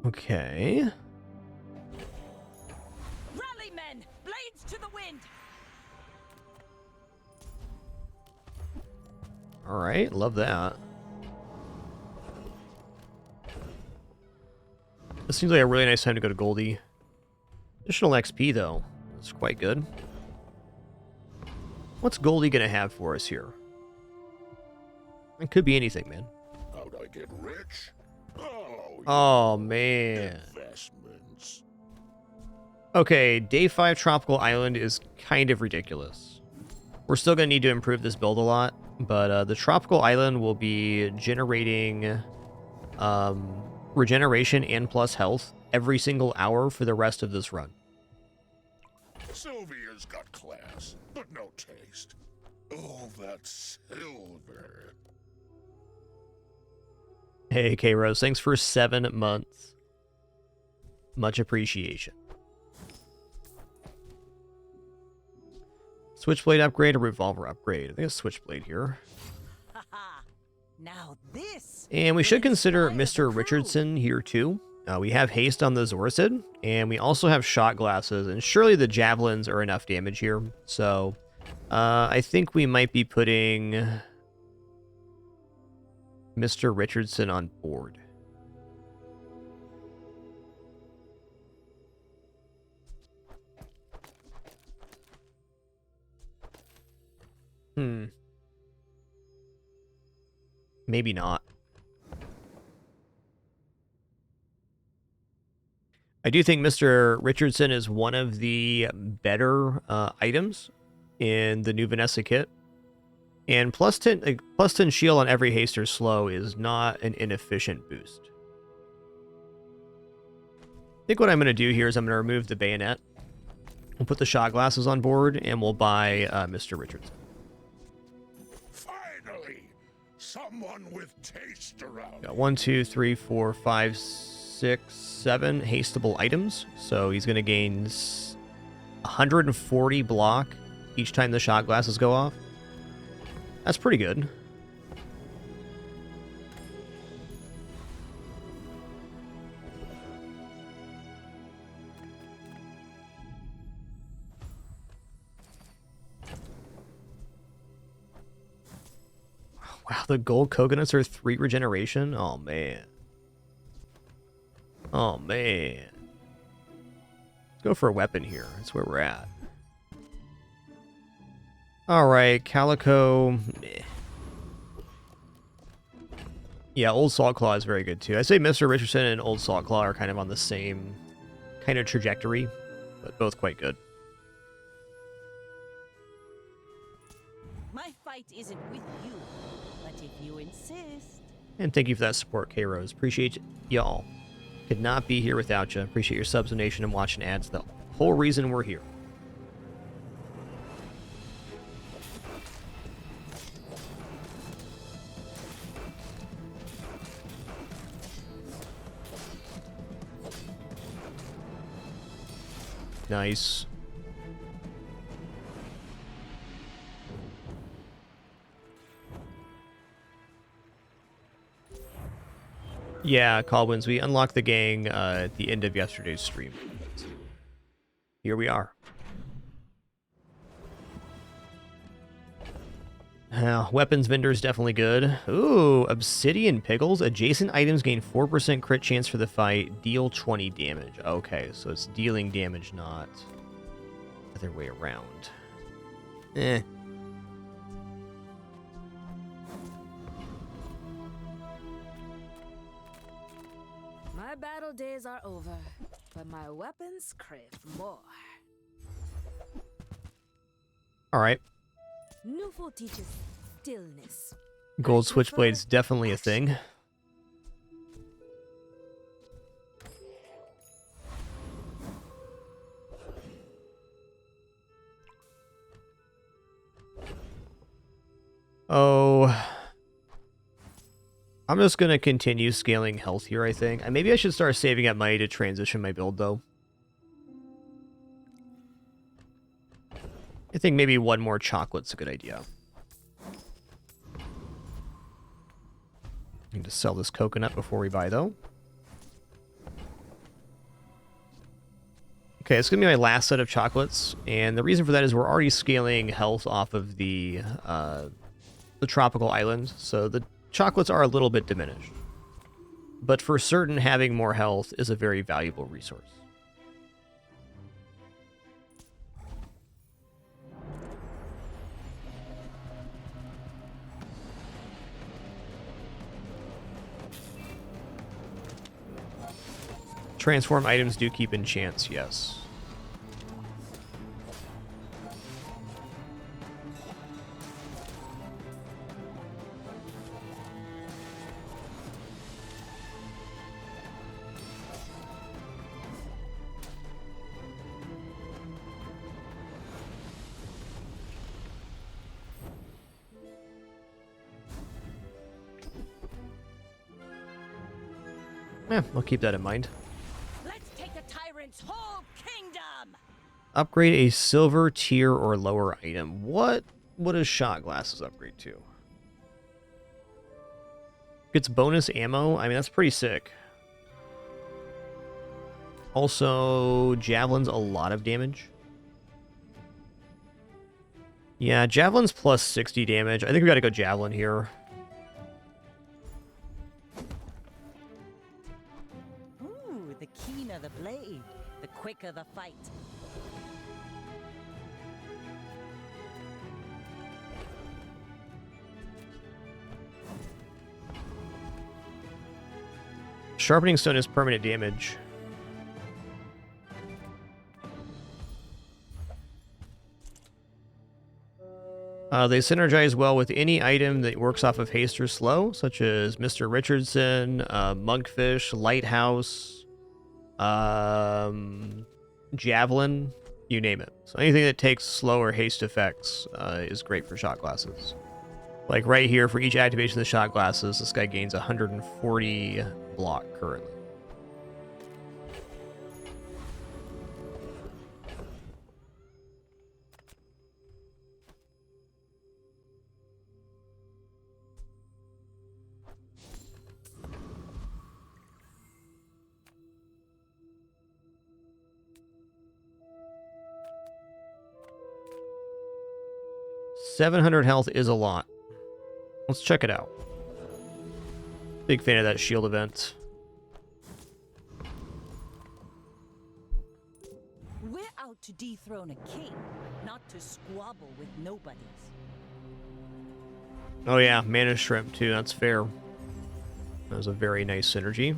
Okay. Rally, men! Blades to the wind! All right, love that. This seems like a really nice time to go to Goldie. Additional XP, though. That's quite good. What's Goldie gonna have for us here? It could be anything, man. How'd I get rich? Oh, man. Investments. Okay, day 5 Tropical Island is kind of ridiculous. We're still gonna need to improve this build a lot, but the Tropical Island will be generating regeneration and plus health every single hour for the rest of this run. Sylvia's got class, but no taste. Oh, that silver. Hey, K-Rose, thanks for 7 months. Much appreciation. Switchblade upgrade or revolver upgrade? I think it's Switchblade here. Now this. And we should will consider inspire the Mr. crew. Richardson here too. We have haste on the Zorcid, and we also have shot glasses, and surely the Javelins are enough damage here. So I think we might be putting Mr. Richardson on board. Maybe not. I do think Mr. Richardson is one of the better items in the new Vanessa kit. And plus 10 shield on every haste or slow is not an inefficient boost. I think what I'm going to do here is I'm going to remove the bayonet. We'll put the shot glasses on board, and we'll buy Mr. Richardson. Finally, someone with taste around. Got 1, 2, 3, 4, 5, 6, 7 hasteable items. So he's going to gain 140 block each time the shot glasses go off. That's pretty good. Wow, the gold coconuts are 3 regeneration? Oh, man. Oh, man. Let's go for a weapon here. That's where we're at. Alright, Calico. Meh. Yeah, Old Salt Claw is very good too. I say Mr. Richardson and Old Salt Claw are kind of on the same kind of trajectory, but both quite good. My fight isn't with you, but if you insist. And thank you for that support, K-Rose. Appreciate y'all. Could not be here without you. Appreciate your subs, donation, and watching ads. The whole reason we're here. Nice. Yeah, Caldwins, we unlocked the gang at the end of yesterday's stream. Here we are. Weapons vendor is definitely good. Ooh, Obsidian Pickles. Adjacent items gain 4% crit chance for the fight. Deal 20 damage. Okay, so it's dealing damage, not other way around. Eh. My battle days are over, but my weapons crave more. Alright. Newful teaches stillness. Gold Switchblade's definitely a thing. Oh, I'm just going to continue scaling health here, I think. And maybe I should start saving up money to transition my build, though. I think maybe one more chocolate's a good idea. Need to sell this coconut before we buy, though. Okay, it's going to be my last set of chocolates, and the reason for that is we're already scaling health off of the tropical island, so the chocolates are a little bit diminished. But for certain, having more health is a very valuable resource. Transform items do keep enchants, yes. Yeah, I'll keep that in mind. Let's take the tyrant's whole kingdom! Upgrade a silver tier or lower item. What does shot glasses upgrade to? Gets bonus ammo? I mean, that's pretty sick. Also, javelin's a lot of damage. Yeah, javelin's plus 60 damage. I think we gotta go javelin here. Ooh, the keener the blade, the quicker the fight. Sharpening stone is permanent damage. They synergize well with any item that works off of haste or slow, such as Mr. Richardson, Monkfish, Lighthouse, Javelin, you name it. So anything that takes slow or haste effects is great for shot glasses. Like right here, for each activation of the shot glasses, this guy gains 140 block currently. $700 health is a lot. Let's check it out. Big fan of that shield event. We're out to dethrone a king, not to squabble with nobodies. Oh yeah, mana shrimp too, that's fair. That was a very nice synergy.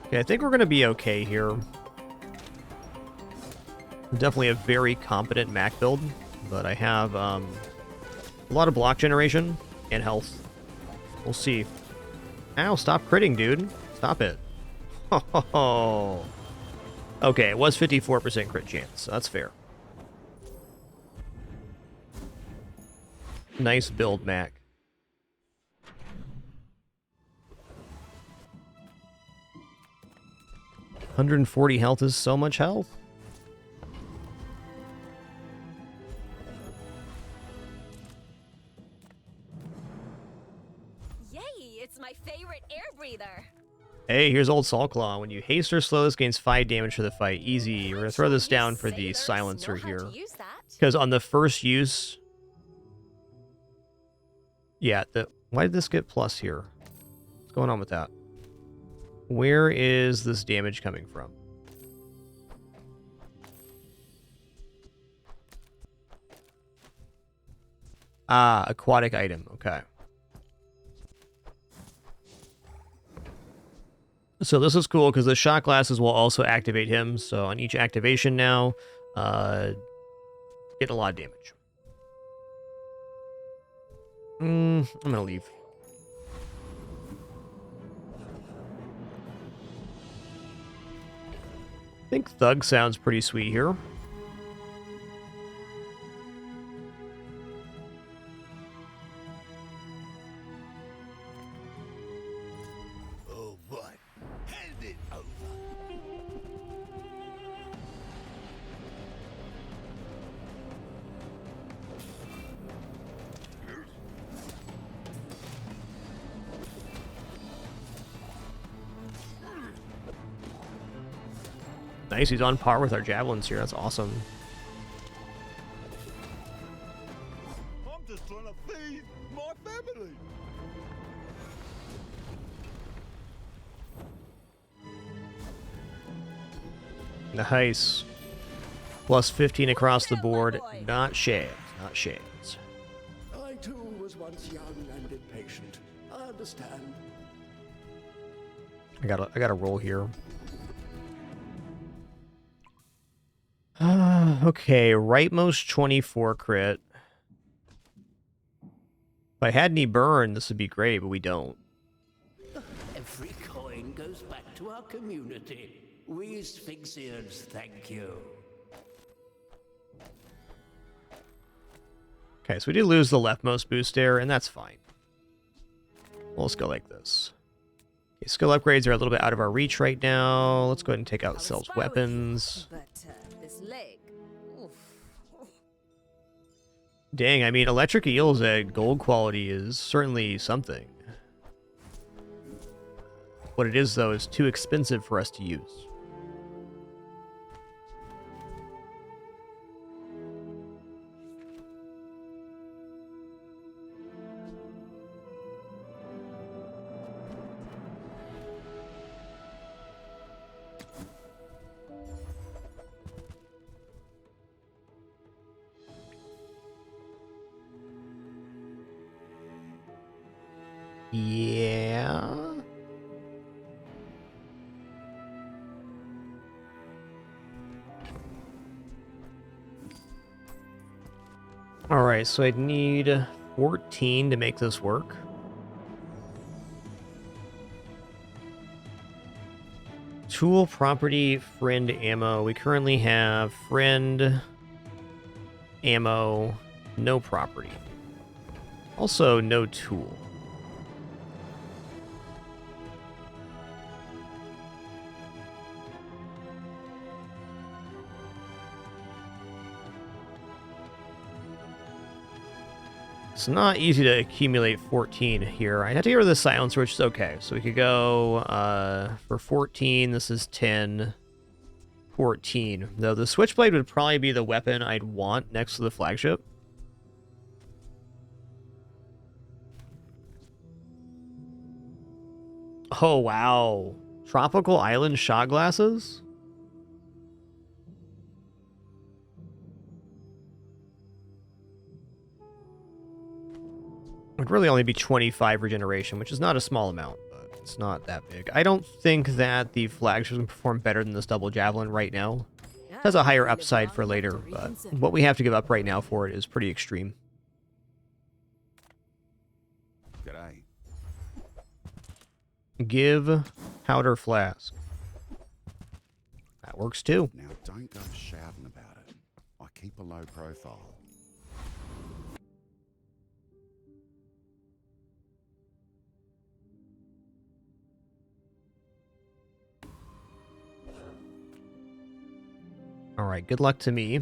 Okay, I think we're gonna be okay here. Definitely a very competent Mac build, but I have a lot of block generation and health. We'll see. Ow, stop critting, dude. Stop it. Oh. Okay, it was 54% crit chance, so that's fair. Nice build, Mac. $140 health is so much health. Yay, it's my favorite air breather. Hey, here's Old Saltclaw. When you haste or slow, this gains 5 damage for the fight. Easy. We're going to throw this down for the silencer here. Because on the first use... Yeah, why did this get plus here? What's going on with that? Where is this damage coming from? Ah, aquatic item. Okay. So this is cool because the shot glasses will also activate him. So on each activation now, get a lot of damage. I'm gonna leave. I think Thug sounds pretty sweet here. Oh boy, hand it over. Nice, he's on par with our Javelins here. That's awesome. I'm just trying to feed my family. Nice. Plus 15 across the board. Not shades. Not shades. I too was once young and impatient. I understand. I gotta roll here. Okay, rightmost 24 crit. If I had any burn, this would be great, but we don't. Every coin goes back to our community. We Sphinxians thank you. Okay, so we do lose the leftmost boost there, and that's fine. We'll just go like this. Okay, skill upgrades are a little bit out of our reach right now. Let's go ahead and take out Cell's weapons. But this leg. Oof. Dang, I mean, electric eels at gold quality is certainly something. What it is, though, is too expensive for us to use. Yeah. Alright, so I'd need 14 to make this work. Tool, property, friend, ammo. We currently have friend, ammo, no property. Also, no tool. It's not easy to accumulate 14 here. I'd have to get rid of the silencer, which is okay. So we could go for 14. This is 10. 14. Though the switchblade would probably be the weapon I'd want next to the flagship. Oh, wow. Tropical Island shot glasses? It would really only be 25 regeneration, which is not a small amount, but it's not that big. I don't think that the flagship can perform better than this double javelin right now. It has a higher upside for later, but what we have to give up right now for it is pretty extreme. G'day. Give powder flask. That works too. Now don't go shouting about it. I keep a low profile. All right, good luck to me.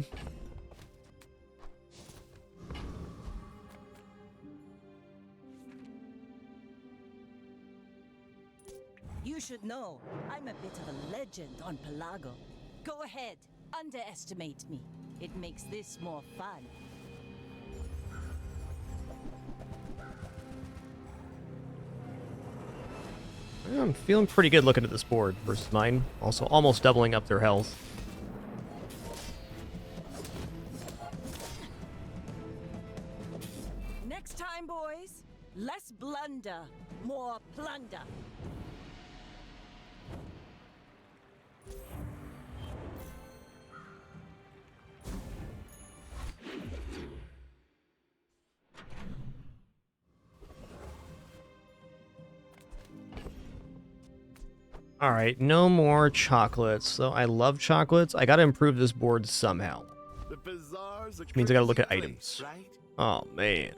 You should know, I'm a bit of a legend on Pelago. Go ahead, underestimate me. It makes this more fun. I'm feeling pretty good looking at this board versus mine. Also, almost doubling up their health. Next time, boys, less blunder, more plunder. All right, no more chocolates. So I love chocolates. I got to improve this board somehow. Which means I got to look at items. Oh, man.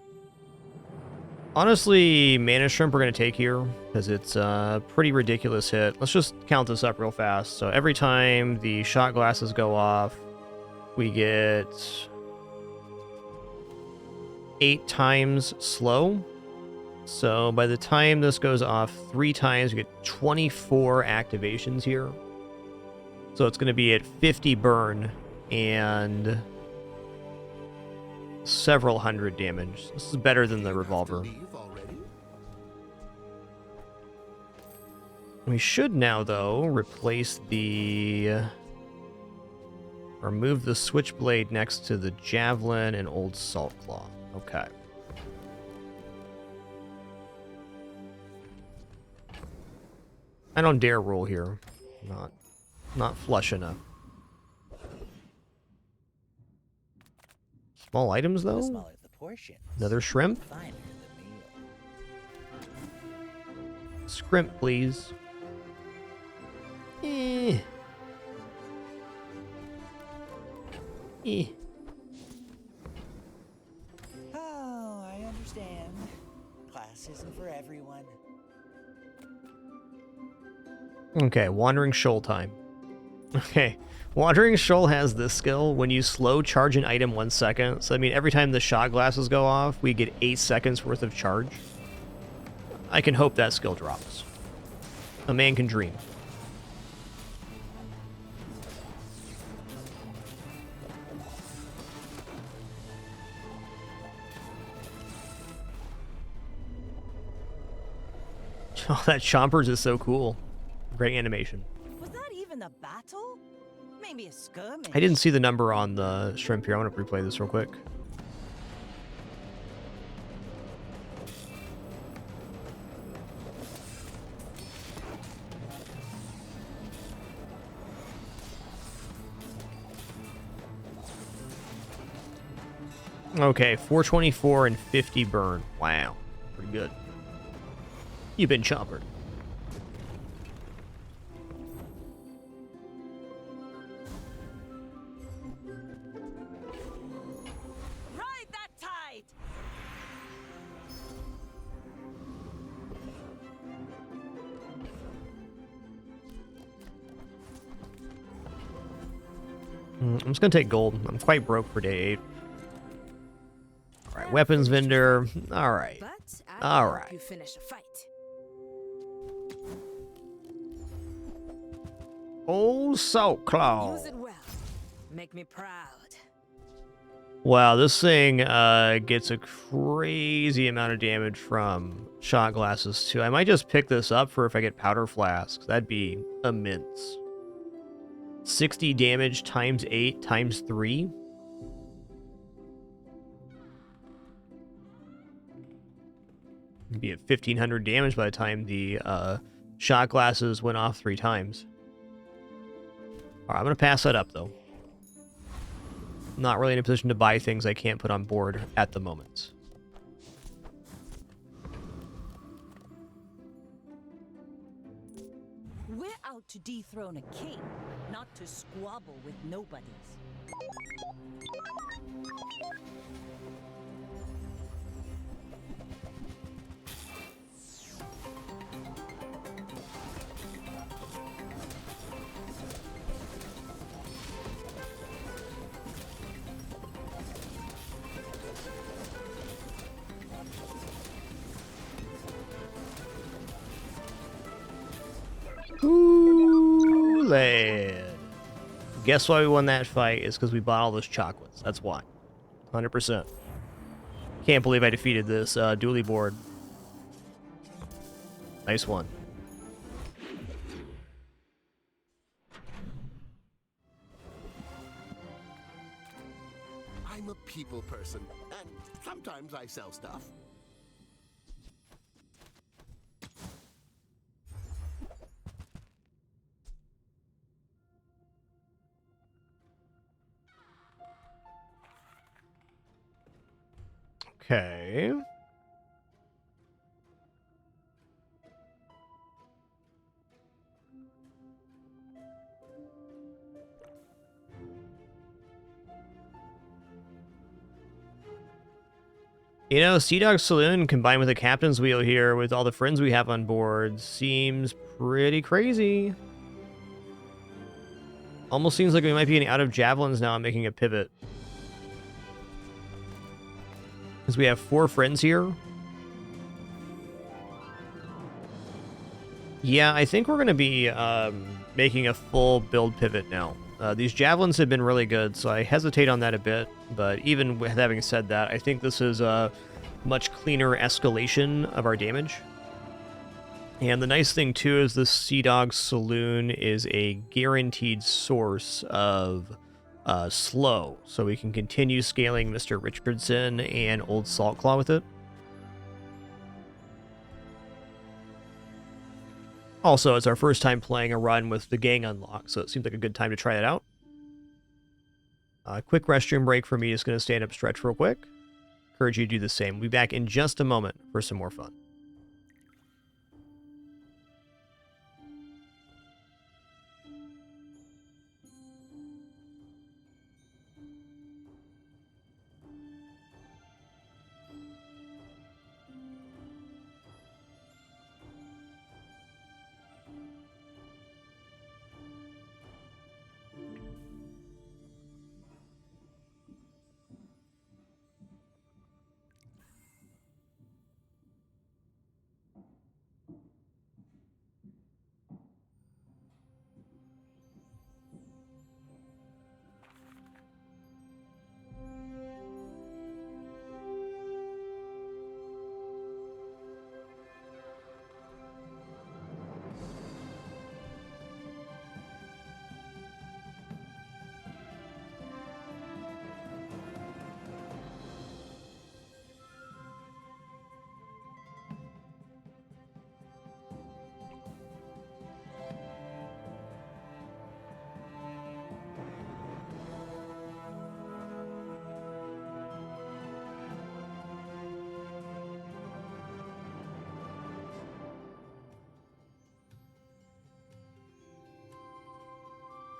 Honestly, Mana Shrimp we're going to take here because it's a pretty ridiculous hit. Let's just count this up real fast. So every time the shot glasses go off, we get 8 times slow. So by the time this goes off 3 times, we get 24 activations here. So it's going to be at 50 burn and several hundred damage. This is better than the revolver. We should now, though, replace the... or move the switchblade next to the javelin and old salt claw. Okay. I don't dare roll here. Not flush enough. Small items, The though? smaller the portion, Another shrimp? the finer the meal. Scrimp, please. Eh. Eh. Oh, I understand. Class isn't for everyone. Okay, Wandering Shoal time. Okay, Wandering Shoal has this skill when you slow charge an item 1 second. So, I mean, every time the shot glasses go off, we get 8 seconds worth of charge. I can hope that skill drops. A man can dream. Oh, that Chompers is so cool. Great animation. Was that even a battle? Maybe a skirmish. I didn't see the number on the shrimp here. I want to replay this real quick. Okay, 424 and 50 burn. Wow. Pretty good. You've been choppered. Ride that tide! I'm just gonna take gold. I'm quite broke for day 8. Alright, weapons vendor. Alright. But Alright. you finish a fight. Old Salt Claw. Use it well. Make me proud. Wow, this thing gets a crazy amount of damage from shot glasses too. I might just pick this up for if I get powder flasks. That'd be immense. 60 damage times 8 times 3. It'd be at 1500 damage by the time the shot glasses went off 3 times. Alright, I'm going to pass that up, though. Not really in a position to buy things I can't put on board at the moment. We're out to dethrone a king, not to squabble with nobodies. Kool-Aid. Guess why we won that fight is because we bought all those chocolates. That's why. 100%. Can't believe I defeated this dually board. Nice one. I'm a people person, and sometimes I sell stuff. Okay. You know, Sea Dog Saloon combined with the Captain's Wheel here with all the friends we have on board seems pretty crazy. Almost seems like we might be getting out of javelins now and making a pivot. Because we have 4 friends here. Yeah, I think we're going to be making a full build pivot now. These javelins have been really good, so I hesitate on that a bit. But even with having said that, I think this is a much cleaner escalation of our damage. And the nice thing too is the Sea Dog Saloon is a guaranteed source of slow, so we can continue scaling Mr. Richardson and Old Saltclaw with it. Also, it's our first time playing a run with the gang unlock, so it seems like a good time to try that out. Quick restroom break for me. Just going to stand up, stretch real quick. Encourage you to do the same. We'll be back in just a moment for some more fun.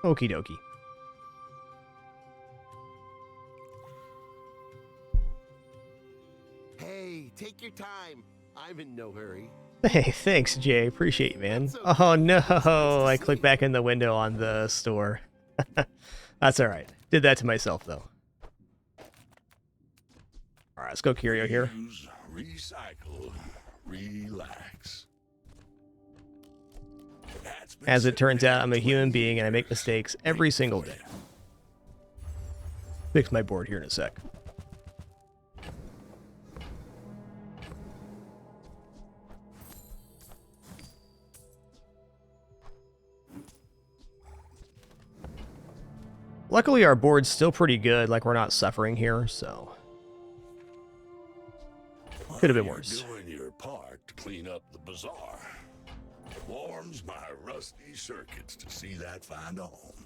Okie dokie. Hey, take your time. I'm in no hurry. Hey, thanks, Jay. Appreciate you, man. Oh, no. I clicked back in the window on the store. That's all right. Did that to myself, though. All right, let's go Curio here. Use, recycle, relax. As it turns out, I'm a human being and I make mistakes every single day. Fix my board here in a sec. Luckily, our board's still pretty good, like we're not suffering here, so... Could have been worse. Doing your part to clean up the bazaar. Warms my rusty circuits to see that find a home.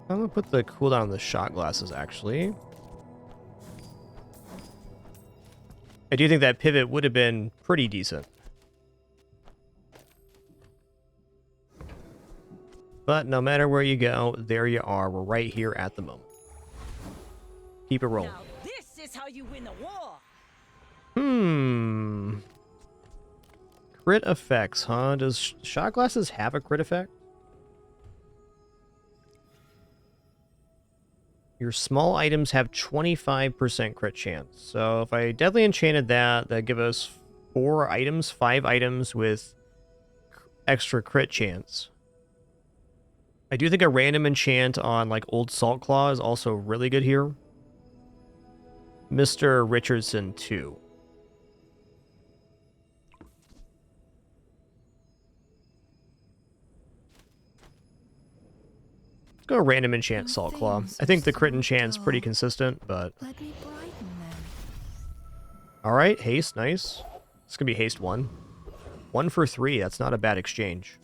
I'm gonna put the cooldown on the shot glasses, actually. I do think that pivot would have been pretty decent. But no matter where you go, there you are. We're right here at the moment. Keep it rolling. Now this is how you win a war. Crit effects, huh? Does shot glasses have a crit effect? Your small items have 25% crit chance. So if I deadly enchanted that, that'd give us 5 items with extra crit chance. I do think a random enchant on like Old Saltclaw is also really good here. Mr. Richardson 2. Let's go random enchant Saltclaw. I think the crit enchant's pretty consistent, but... Let me brighten them. Alright, haste, nice. It's gonna be haste 1. 1 for 3, that's not a bad exchange.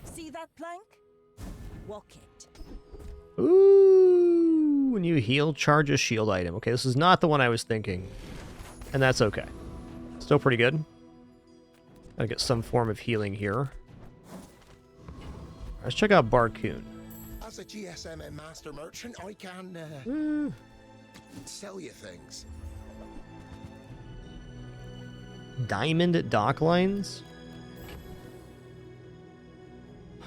See that plank? Walk it. Ooh, When you heal, charge a shield item. Okay, this is not the one I was thinking. And that's okay. Still pretty good. Gotta get some form of healing here. Let's check out Barcoon. As a GSM and master merchant, I can sell you things. Diamond dock lines?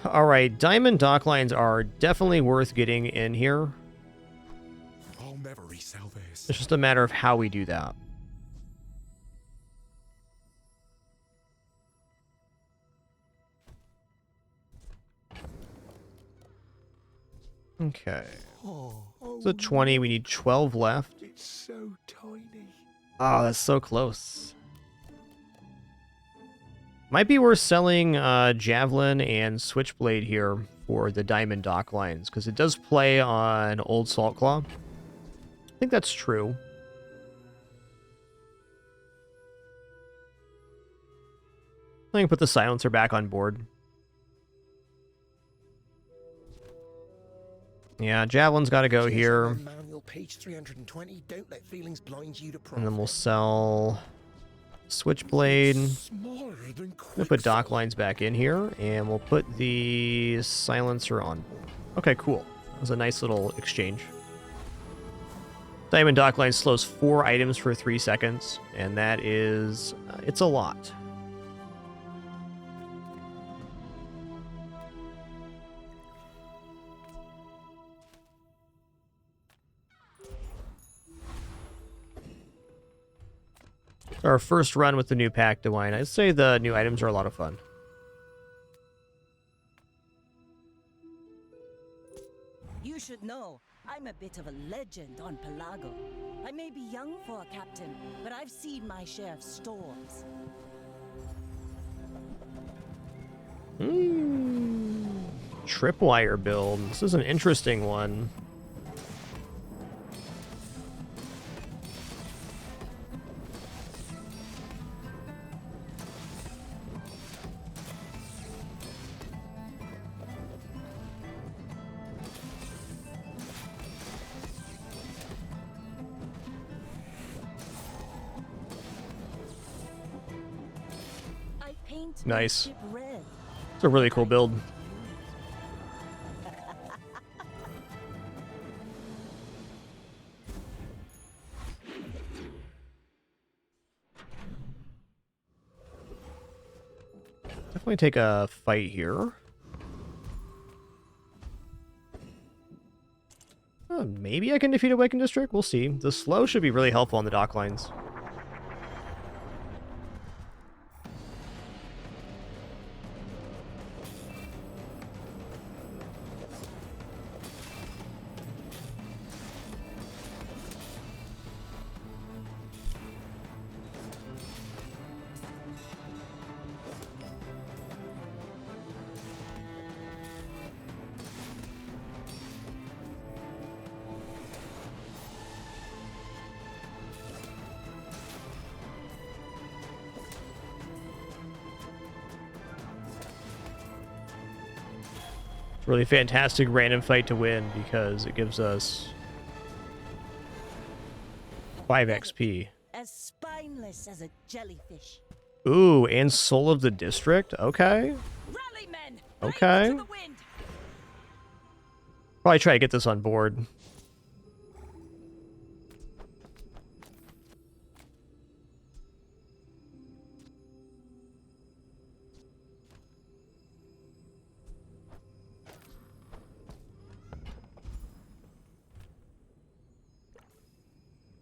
Alright, diamond dock lines are definitely worth getting in here. I'll never resell this. It's just a matter of how we do that. Okay. So 20, we need 12 left. It's so tiny. Oh, that's so close. Might be worth selling Javelin and Switchblade here for the Diamond Dock Lines, because it does play on Old Salt Claw. I think that's true. I can put the Silencer back on board. Yeah, Javelin's got to go here. Manual page 320. Don't let feelings blind you to profit. And then we'll sell Switchblade. We'll put dock lines back in here, and we'll put the Silencer on board. Okay, cool. That was a nice little exchange. Diamond dock line slows 4 items for 3 seconds, and that is... it's a lot. Our first run with the new pack Divine. I'd say the new items are a lot of fun. You should know, I'm a bit of a legend on Pelago. I may be young for a captain, but I've seen my share of storms. Tripwire build. This is an interesting one. Nice. It's a really cool build. Definitely take a fight here. Maybe I can defeat Awakened District? We'll see. The slow should be really helpful on the dock lines. Really fantastic random fight to win because it gives us 5 XP. As spineless as a jellyfish. Ooh, and Soul of the District? Okay. Rally, men! Okay. To the wind! Probably try to get this on board.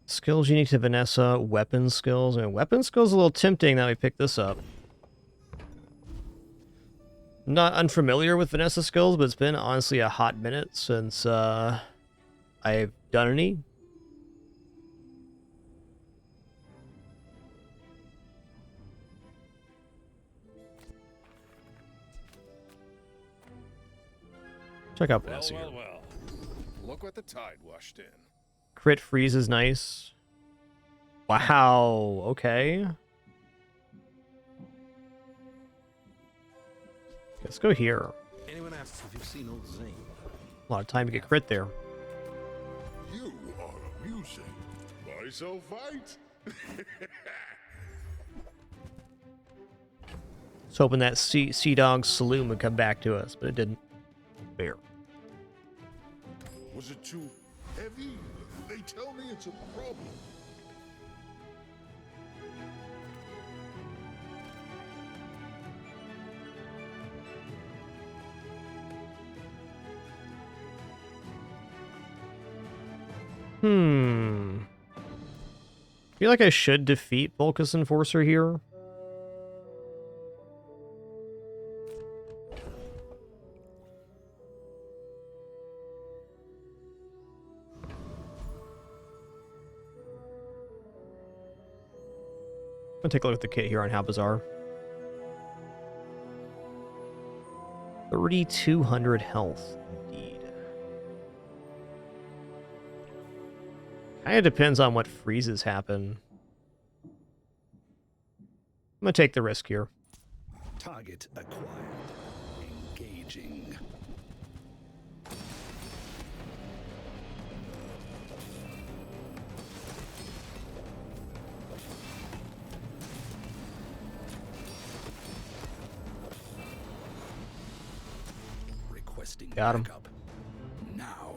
Skills unique to Vanessa, weapon skills. And weapon skills a little tempting that we picked this up. Not unfamiliar with Vanessa skills, but it's been honestly a hot minute since I've done any. Check out Vanessa here. Well. Look what the tide washed in. Crit freeze is nice. Wow, okay. Let's go here. Anyone asks if you've seen old Zane? A lot of time to get crit there. You Music. Why so fight? Was hoping that Sea Dog Saloon would come back to us, but it didn't. Fair. Was it too heavy? They tell me it's a problem. Feel like I should defeat Volcus Enforcer here. I'll take a look at the kit here on How Bizarre. 3,200 health, indeed. Kinda depends on what freezes happen. I'm gonna take the risk here. Target acquired. Engaging. Requesting Got him. backup. Now.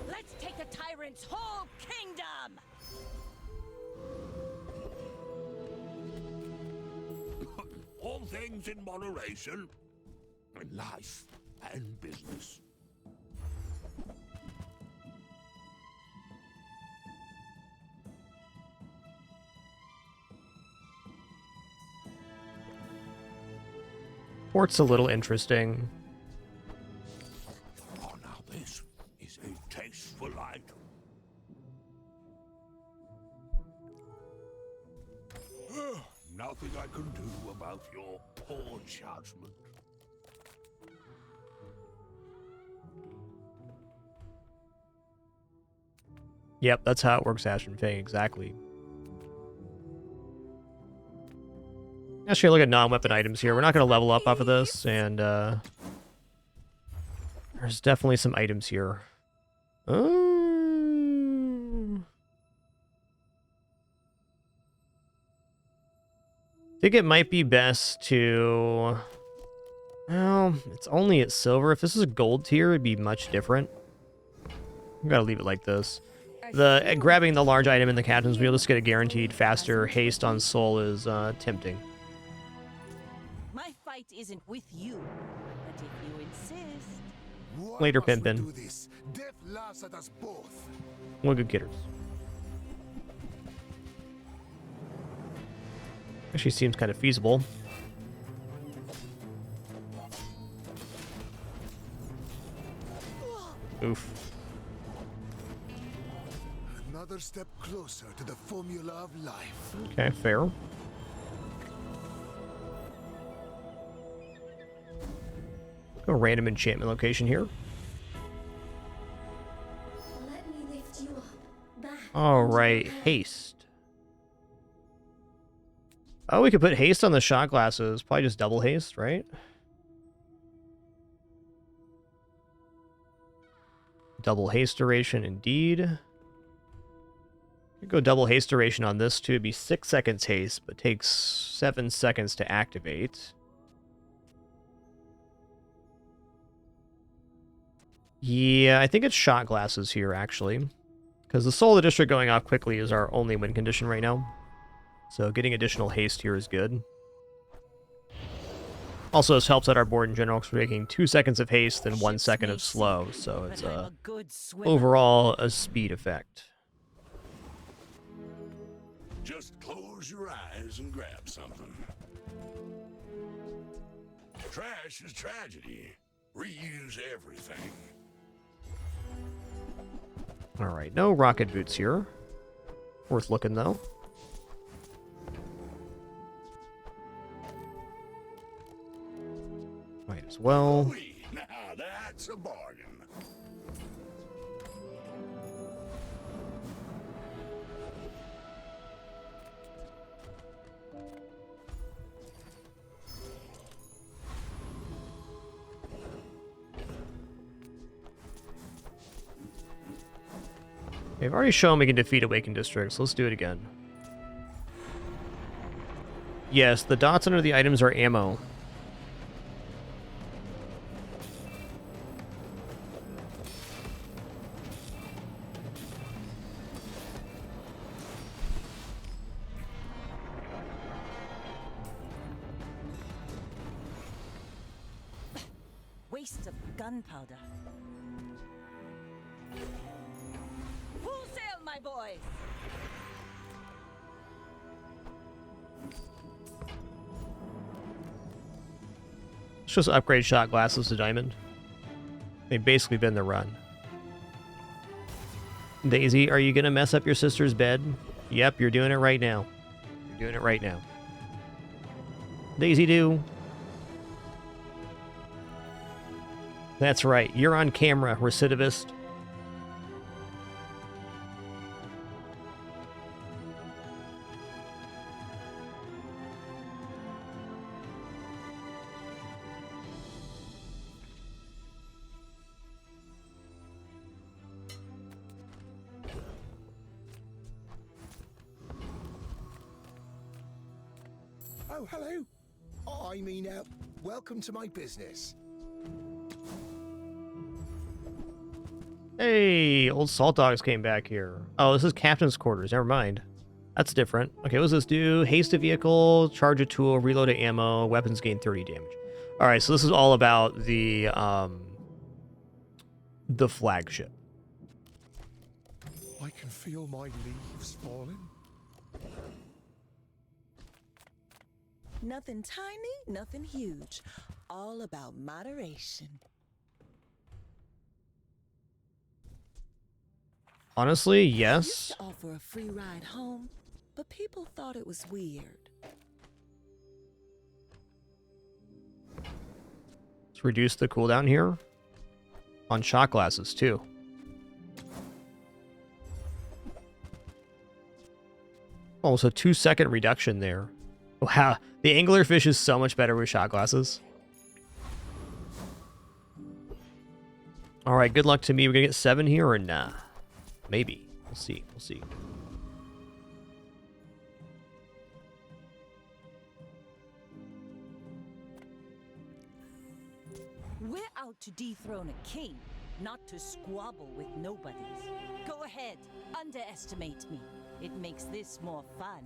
Let's take the tyrant's whole kingdom! All things in moderation. In life and business. Port's a little interesting. Oh, now this is a tasteful item. Nothing I can do about your poor judgment. Yep, that's how it works, Ashton Faye, exactly. Actually, look at non-weapon items here. We're not going to level up off of this, and there's definitely some items here. I think it might be best to... Well, it's only at silver. If this is a gold tier, it'd be much different. I'm going to leave it like this. Grabbing the large item in the captain's wheel, just get a guaranteed faster haste on soul is tempting. My fight isn't with you, but if you insist... Later, Pimpin. Death laughs at us both. One good getters. Actually seems kind of feasible. Oof. Another step closer to the formula of life. Okay, fair. Go random enchantment location here. Let me lift you up. Back. Alright, haste. Oh, we could put haste on the shot glasses. Probably just double haste, right? Double haste duration, indeed. Could go double haste duration on this too. It'd be 6 seconds haste, but takes 7 seconds to activate. Yeah, I think it's shot glasses here, actually. Because the Soul of the District going off quickly is our only win condition right now. So getting additional haste here is good. Also, this helps out our board in general because we're making 2 seconds of haste and 1 second of slow. So it's overall a speed effect. Just close your eyes and grab something. Trash is tragedy. Reuse everything. Alright, no rocket boots here. Worth looking, though. Might as well. Now that's a bargain. We've already shown we can defeat Awakened Districts. Let's do it again. Yes, the dots under the items are ammo. Waste of gunpowder. Full sail, my boys! Let's just upgrade shot glasses to diamond. They've basically been the run. Daisy, are you gonna mess up your sister's bed? Yep, you're doing it right now. You're doing it right now. Daisy do. That's right. You're on camera, recidivist. Oh, hello. I mean, welcome to my business. Hey, old Salt Dogs came back here. Oh, this is Captain's Quarters. Never mind. That's different. Okay, what does this do? Haste a vehicle, charge a tool, reload a ammo, weapons gain 30 damage. All right, so this is all about the flagship. I can feel my leaves falling. Nothing tiny, nothing huge. All about moderation. Honestly, Used yes. to offer a free ride home, but people thought it was weird. Let's reduce the cooldown here on shot glasses too. Almost a 2-second reduction there. Wow, the anglerfish is so much better with shot glasses. All right, good luck to me. We're gonna get 7 here or nah? Maybe. We'll see. We'll see. We're out to dethrone a king, not to squabble with nobodies. Go ahead, underestimate me. It makes this more fun.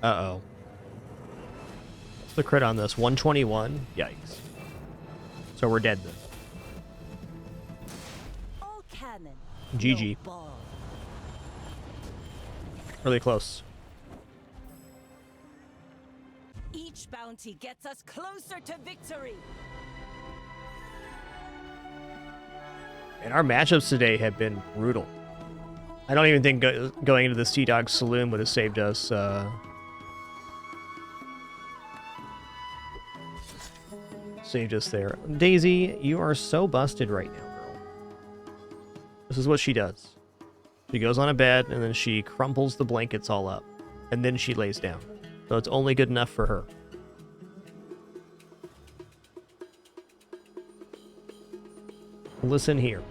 Uh-oh. What's the crit on this? 121? Yikes. So we're dead then. All cannon. GG. No ball. Really close. Each bounty gets us closer to victory. And our matchups today have been brutal. I don't even think going into the Sea Dog Saloon would have saved us. Saved us there. Daisy, you are so busted right now, girl. This is what she does. She goes on a bed, and then she crumples the blankets all up. And then she lays down. So it's only good enough for her. Listen here.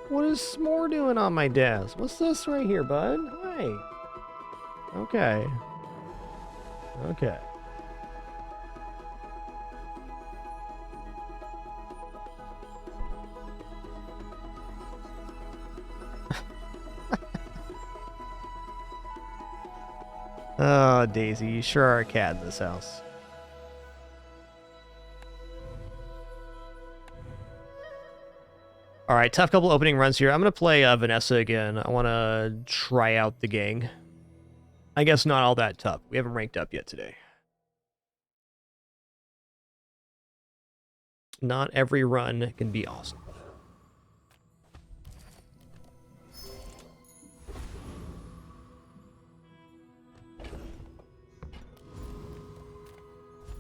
What is S'more doing on my desk? What's this right here, bud? Hi. Okay. Okay. Oh, Daisy, you sure are a cat in this house. All right, tough couple opening runs here. I'm going to play Vanessa again. I want to try out the gang. I guess not all that tough. We haven't ranked up yet today. Not every run can be awesome.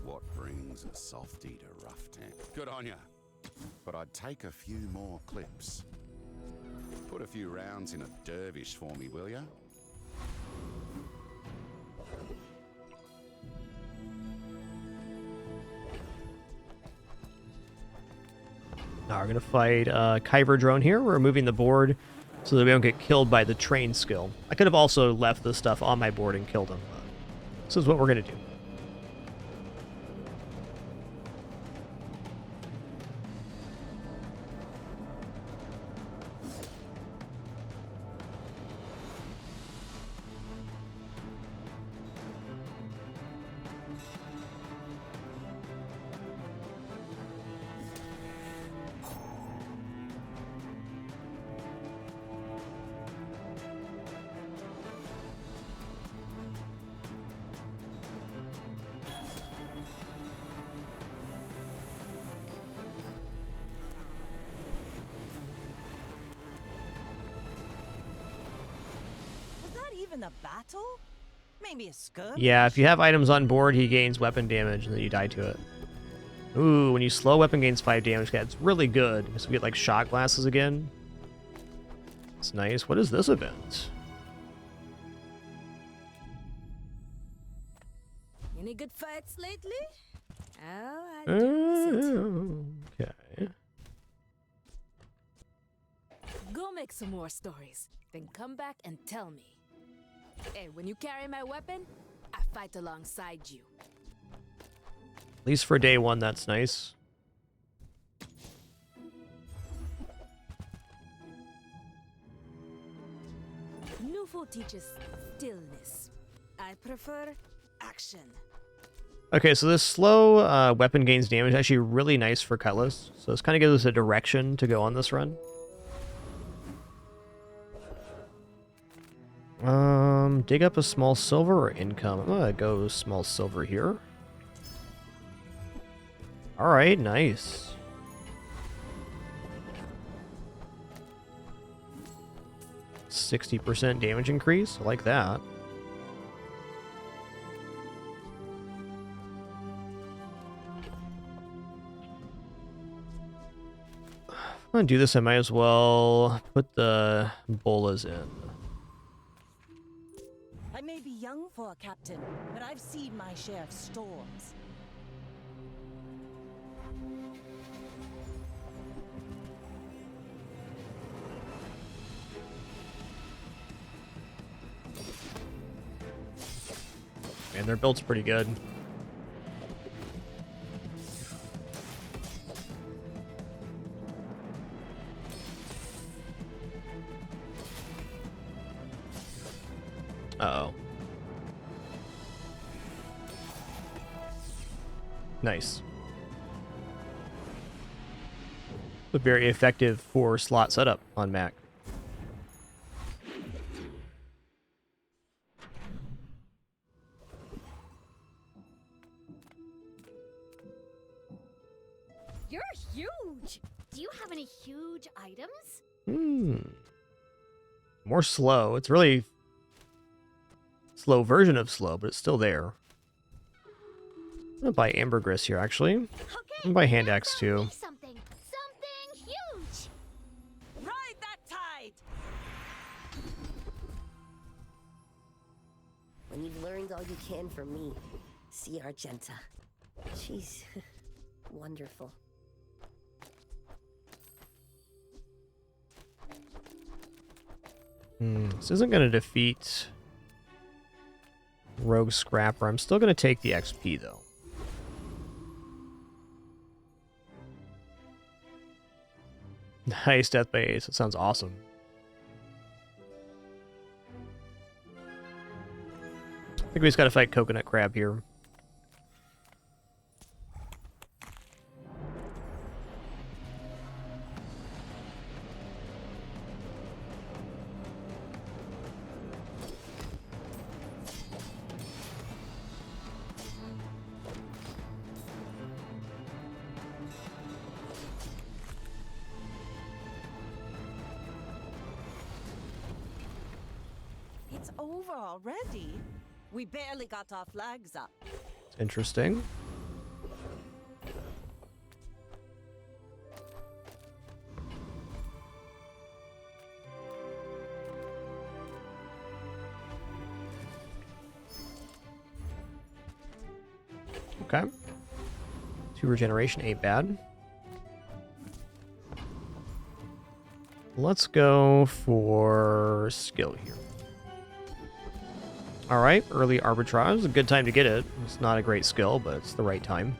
What brings a softy to rough town? Good on ya. But I'd take a few more clips. Put a few rounds in a dervish for me, will ya? Now we're going to fight Kyber drone here. We're moving the board so that we don't get killed by the train skill. I could have also left this stuff on my board and killed him. But this is what we're going to do. A battle? Maybe a skirmish? Yeah, if you have items on board, he gains weapon damage and then you die to it. Ooh, when you slow, weapon gains 5 damage. That's really good. So we get like shot glasses again. It's nice. What is this event? Any good fights lately? Oh, I do. Okay. Go make some more stories, then come back and tell me. Hey, when you carry my weapon, I fight alongside you. At least for day 1, that's nice. Nufo teaches stillness. I prefer action. Okay, so this slow weapon gains damage is actually really nice for Cutlass. So this kind of gives us a direction to go on this run. Dig up a small silver or income. I'm gonna go small silver here. Alright, nice. %60 damage increase. I like that. If I'm gonna do this, I might as well put the bolas in. I may be young for a captain, but I've seen my share of storms. Man, their build's pretty good. Uh-oh. Nice. A very effective 4-slot setup on Mac. You're huge! Do you have any huge items? More slow. It's really slow version of slow, but it's still there. I'm gonna buy ambergris here, actually. I'm gonna buy hand axe too. Something huge! Ride that tide! When you've learned all you can from me, see Argenta. She's wonderful. This isn't gonna defeat Rogue Scrapper. I'm still gonna take the XP though. Nice death by ace. That sounds awesome. I think we just gotta fight Coconut Crab here. It's over already. We barely got our flags up. Interesting. Okay. 2 regeneration ain't bad. Let's go for skill here. Alright, early arbitrage is a good time to get it. It's not a great skill, but it's the right time.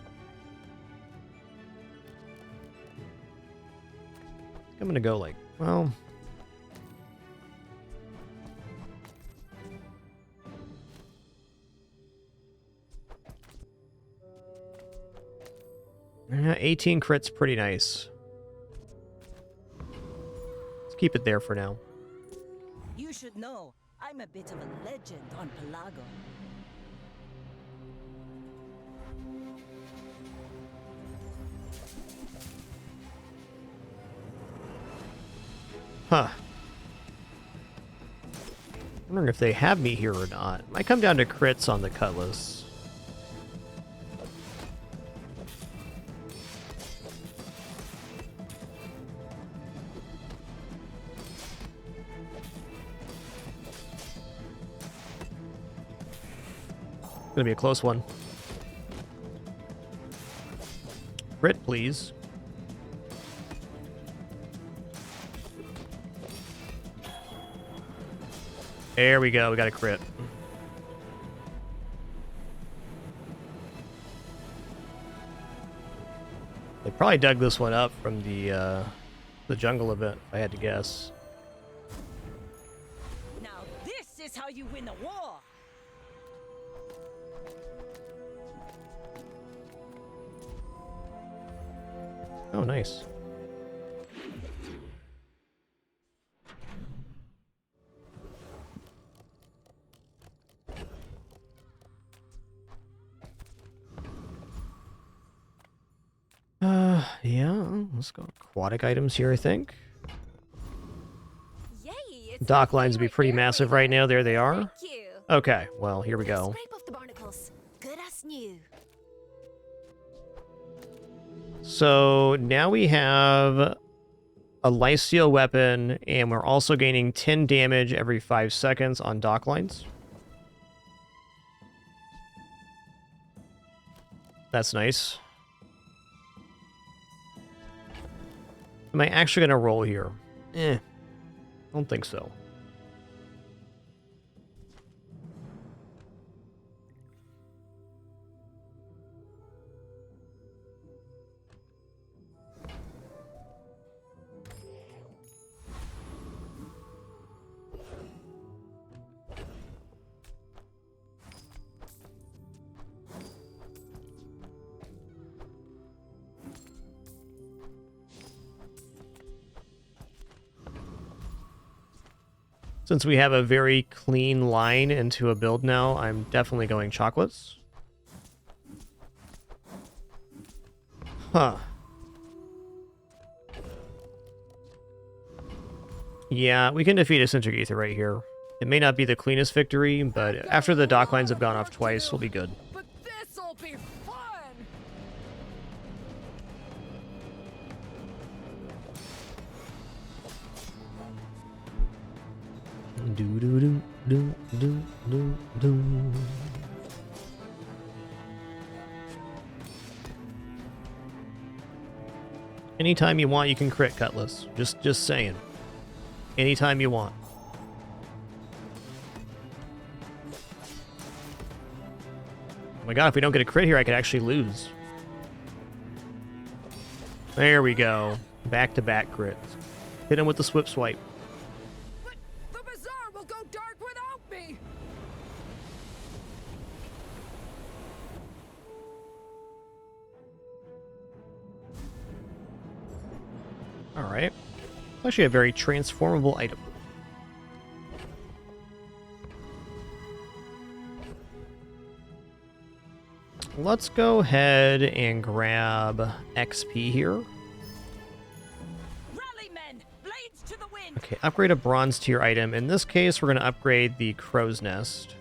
I'm gonna go like, well... Yeah, 18 crits, pretty nice. Let's keep it there for now. You should know, I'm a bit of a legend on Pelago. Huh. I'm wondering if they have me here or not. Might come down to crits on the Cutlass. Gonna be a close one. Crit, please. There we go, we got a crit. They probably dug this one up from the jungle event, if I had to guess. Now this is how you win a war! Oh, nice. Yeah, let's go aquatic items here, I think. Yay, Dock lines would be pretty massive right now. There they are. Thank you. Okay, well, here we go. Scrape off the barnacles. Good as new. So now we have a lifesteal weapon, and we're also gaining 10 damage every 5 seconds on dock lines. That's nice. Am I actually going to roll here? I don't think so. Since we have a very clean line into a build now, I'm definitely going chocolates. Huh. Yeah, we can defeat a Centric Ether right here. It may not be the cleanest victory, but after the dock lines have gone off twice, we'll be good. But this'll be fun! Do do do do do do do. Anytime you want, you can crit Cutlass. Just saying. Anytime you want. Oh my god, if we don't get a crit here, I could actually lose. There we go. Back-to-back crits. Hit him with the Swip Swipe. The bazaar will go dark without me! Alright. Actually a very transformable item. Let's go ahead and grab XP here. Rally men, blades to the wind. Okay, upgrade a bronze tier item. In this case, we're going to upgrade the Crow's Nest.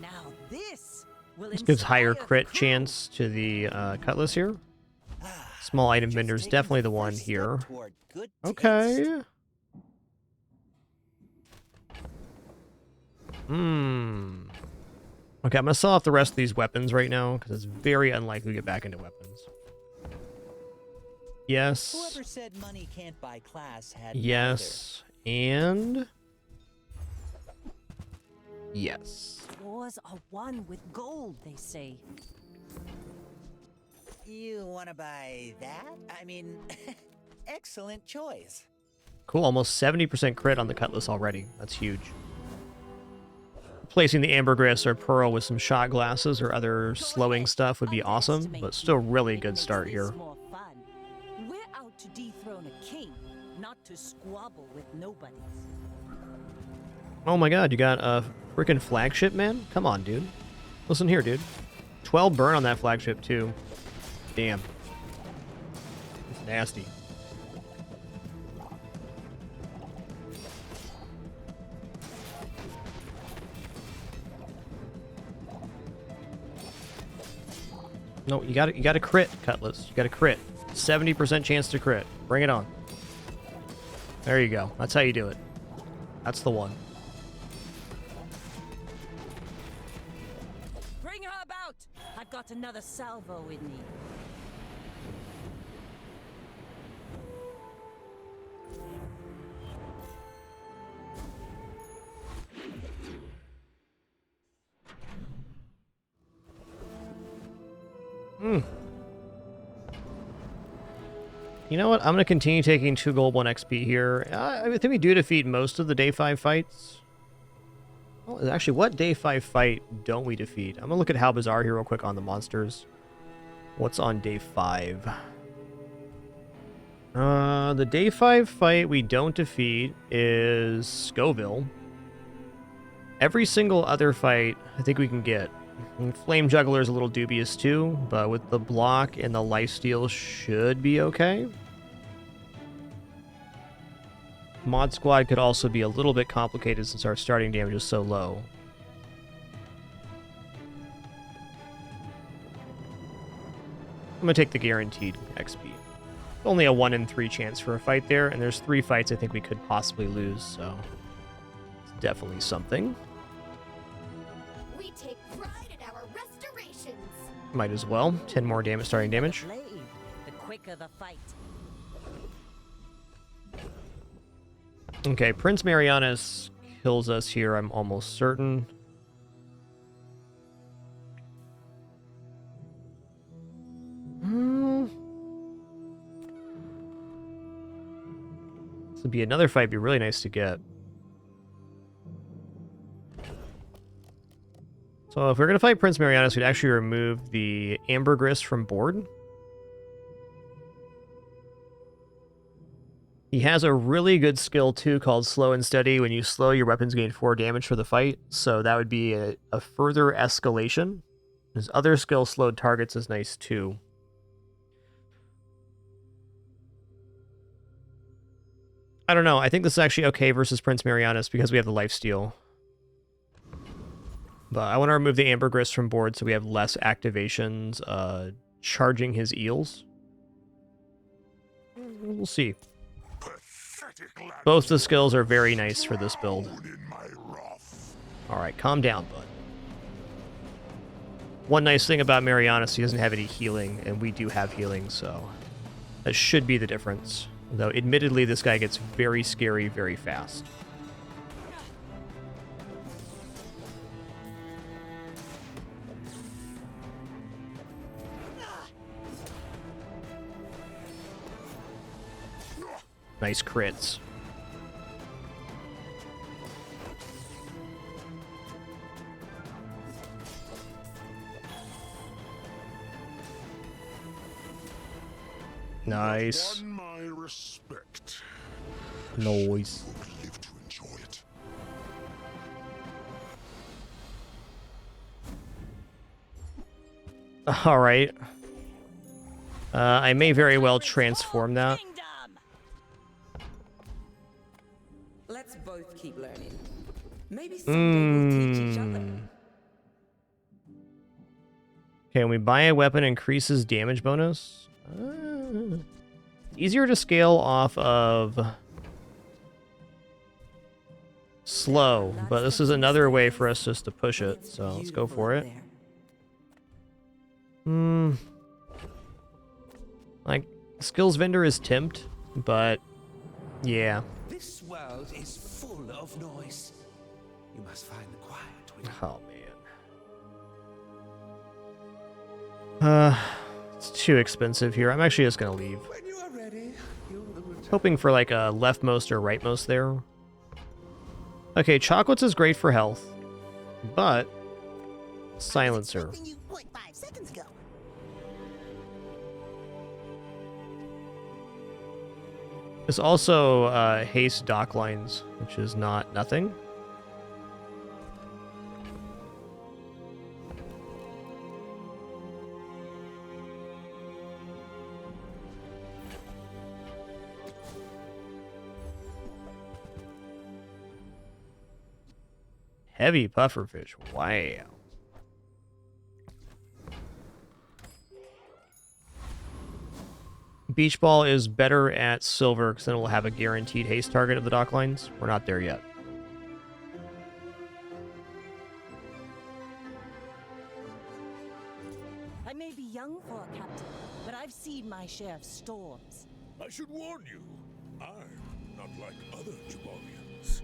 Now this will This gives higher inspire the crit crew. chance to the Cutlass here. Small item vendor is definitely the one here. Okay. Okay, I'm going to sell off the rest of these weapons right now, because it's very unlikely to get back into weapons. Yes. Whoever said money can't buy class had Yes. And... yes. Wars are won with gold, they say. You want to buy that? I mean, excellent choice. Cool, almost 70% crit on the Cutlass already. That's huge. Placing the Ambergris or Pearl with some shot glasses or other slowing stuff would be awesome, but still really good start here. More fun. We're out to dethrone a king, not to squabble with nobodies. Oh my god, you got a freaking flagship, man? Come on, dude. Listen here, dude. 12 burn on that flagship, too. Damn. It's nasty. No, you got to crit, Cutlass. You got to crit. 70% chance to crit. Bring it on. There you go. That's how you do it. That's the one. Bring her about! I've got another salvo in me. You know what? I'm going to continue taking 2 gold, 1 XP here. I think we do defeat most of the day 5 fights. Well, actually, what day 5 fight don't we defeat? I'm going to look at How Bizarre here real quick on the monsters. What's on day 5? The day 5 fight we don't defeat is Scoville. Every single other fight I think we can get. And Flame Juggler is a little dubious too, but with the block and the lifesteal should be okay. Mod Squad could also be a little bit complicated since our starting damage is so low. I'm going to take the guaranteed XP. Only a 1 in 3 chance for a fight there, and there's 3 fights I think we could possibly lose, so it's definitely something. We take pride in our restorations. Might as well. 10 more damage, starting damage. The quicker the fight. Okay, Prince Marianus kills us here, I'm almost certain. This would be another fight, be really nice to get. So if we're going to fight Prince Marianus, we'd actually remove the Ambergris from board. He has a really good skill too called Slow and Steady. When you slow, your weapons gain 4 damage for the fight, so that would be a further escalation. His other skill, Slowed Targets, is nice too. I don't know, I think this is actually okay versus Prince Marianus because we have the lifesteal. But I want to remove the Ambergris from board so we have less activations charging his eels. We'll see. Both the skills are very nice for this build. Alright, calm down, bud. One nice thing about Marianus, he doesn't have any healing, and we do have healing, so that should be the difference. Though, admittedly, this guy gets very scary very fast. Nice crits. Nice. Won my respect. Noise. Live to enjoy it. All right. I may very well transform that. Let's both keep learning. Maybe someday we'll teach each other. Okay, when we buy a weapon, increases damage bonus. Easier to scale off of slow, but this is another way for us just to push it, so let's go for it. Like, Skills vendor is Tempt, but yeah. This world is full of noise. You must find the quiet. Oh man. It's too expensive here. I'm actually just gonna leave. When you are ready, Hoping for like a leftmost or rightmost there. Okay, chocolates is great for health, but silencer. You, what, 5 seconds ago? There's also haste dock lines, which is nothing. Heavy pufferfish. Wow. Beach ball is better at silver because then it will have a guaranteed haste target of the dock lines. We're not there yet. I may be young for a captain, but I've seen my share of storms. I should warn you, I'm not like other Jaballians.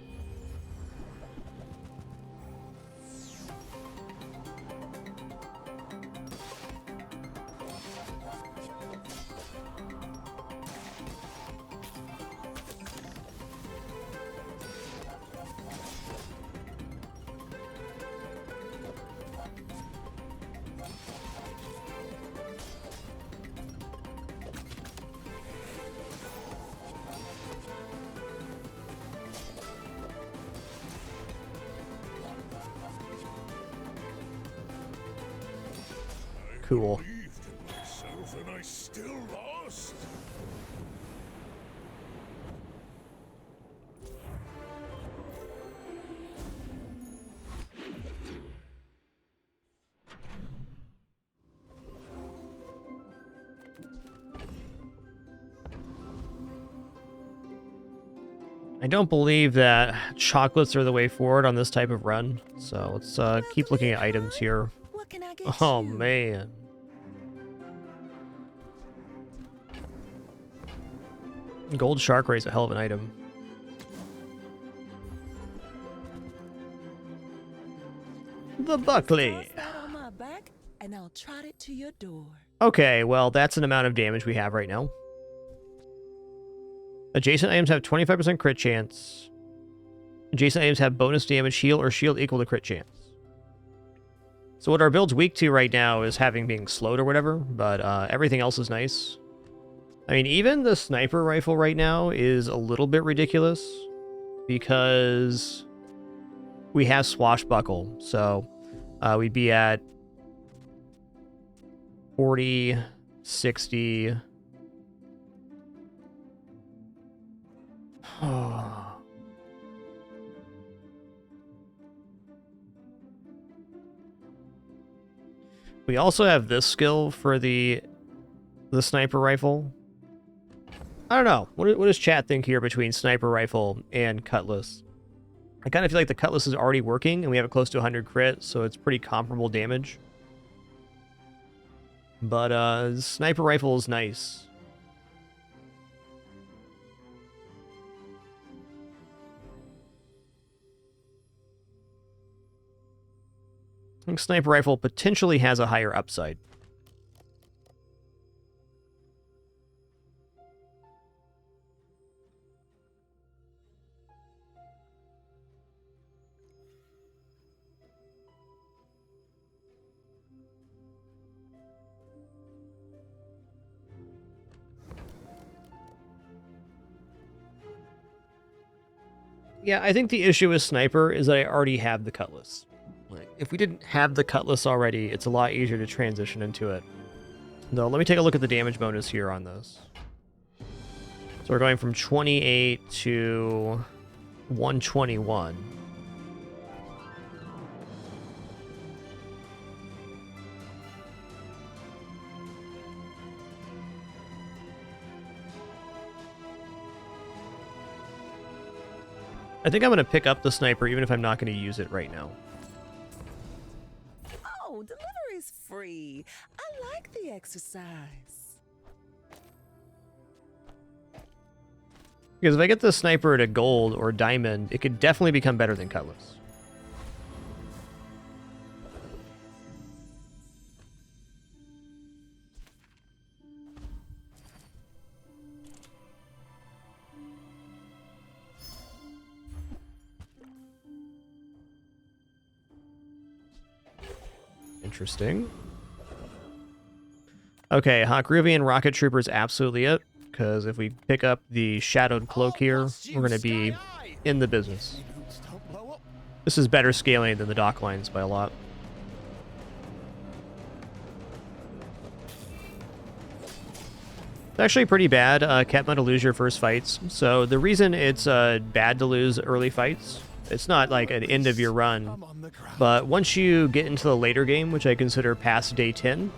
Cool. Believed in myself and I still lost. I don't believe that chocolates are the way forward on this type of run. So let's keep looking at items here. What can I get Oh you? man. Gold shark ray is a hell of an item. The Buckley. Toss that on my back, and I'll trot it to your door. Okay, well, that's an amount of damage we have right now. Adjacent items have 25% crit chance. Adjacent items have bonus damage, heal, or shield equal to crit chance. So what our build's weak to right now is having being slowed or whatever, but everything else is nice. I mean, even the sniper rifle right now is a little bit ridiculous because we have swashbuckle. So we'd be at 40, 60. We also have this skill for the sniper rifle. I don't know. What does chat think here between sniper rifle and cutlass? I kind of feel like the cutlass is already working, and we have it close to 100 crit, so it's pretty comparable damage. But sniper rifle is nice. I think sniper rifle potentially has a higher upside. Yeah, I think the issue with sniper is that I already have the cutlass. Like, if we didn't have the cutlass already, it's a lot easier to transition into it. Though, let me take a look at the damage bonus here on this. So we're going from 28 to 121. I think I'm going to pick up the sniper even if I'm not going to use it right now. Oh, delivery's free. I like the exercise. Because if I get the sniper at a gold or diamond, it could definitely become better than Cutlass. Interesting. Okay, Hawkruvian Rocket Trooper is absolutely it, because if we pick up the Shadowed Cloak here, we're going to be in the business. This is better scaling than the dock lines by a lot. It's actually pretty bad, Ketma, to lose your first fights. So the reason it's bad to lose early fights, it's not like an end of your run, but once you get into the later game, which I consider past day 10,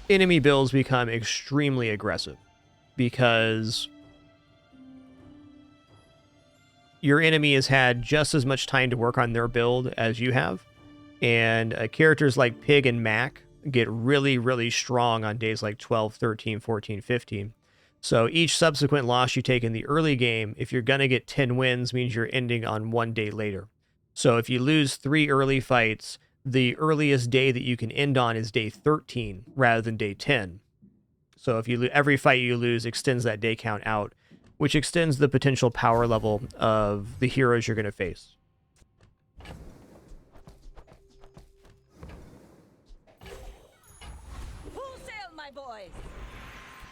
enemy builds become extremely aggressive because your enemy has had just as much time to work on their build as you have, and characters like Pig and Mac get really, really strong on days like 12, 13, 14, 15. So each subsequent loss you take in the early game, if you're going to get 10 wins, means you're ending on one day later. So if you lose 3 early fights, the earliest day that you can end on is day 13 rather than day 10. So if you every fight you lose extends that day count out, which extends the potential power level of the heroes you're going to face.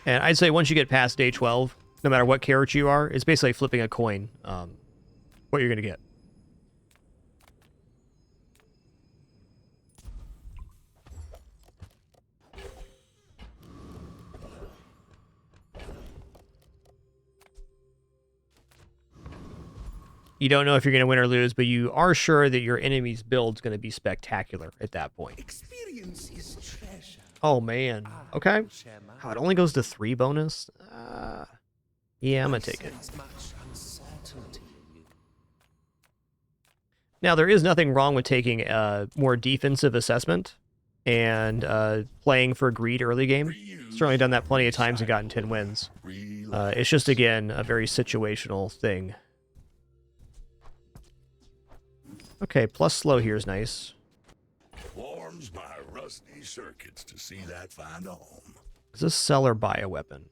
And I'd say once you get past day 12, no matter what character you are, it's basically flipping a coin, what you're going to get. You don't know if you're going to win or lose, but you are sure that your enemy's build's going to be spectacular at that point. Experience is treasure. Oh, man. Okay. Oh, it only goes to 3 bonus? Yeah, I'm going to take it. Now, there is nothing wrong with taking a more defensive assessment and playing for greed early game. Certainly done that plenty of times and gotten 10 wins. It's just, again, a very situational thing. Okay, plus slow here is nice. Warms my rusty circuits to see that find a home. Does this sell or buy a weapon?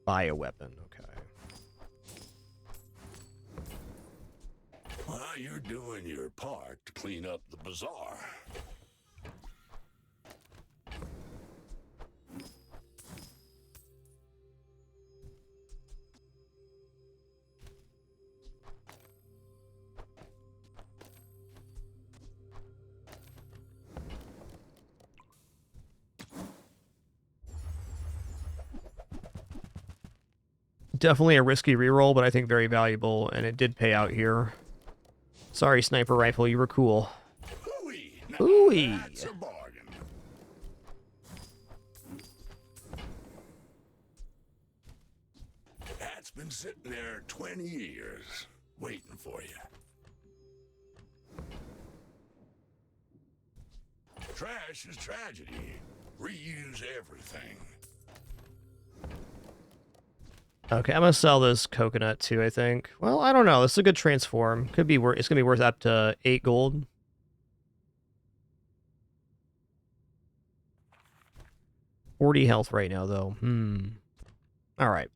Buy a weapon, okay. Well, you're doing your part to clean up the bazaar. Definitely a risky reroll, but I think very valuable, and it did pay out here. Sorry, sniper rifle, you were cool. Ooh-wee. That's a bargain. That's been sitting there 20 years, waiting for you. Trash is tragedy. Reuse everything. Okay, I'm gonna sell this coconut too, I think. Well, I don't know. This is a good transform. Could be worth. It's gonna be worth up to 8 gold. $40 health right now, though. All right.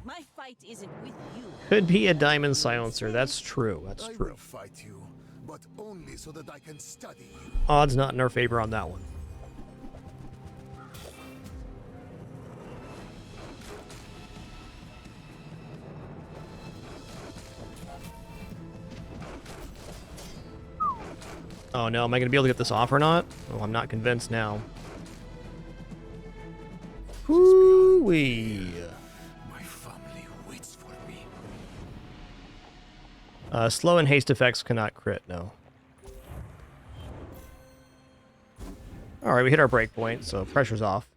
My fight isn't with you. Could be a diamond silencer. That's true. That's I true. will fight you, but only so that I can study you. Odds not in our favor on that one. Oh no, am I going to be able to get this off or not? Oh, I'm not convinced now. Whoo-wee. My family waits for me. Slow and haste effects cannot crit, no. Alright, we hit our breakpoint, so pressure's off.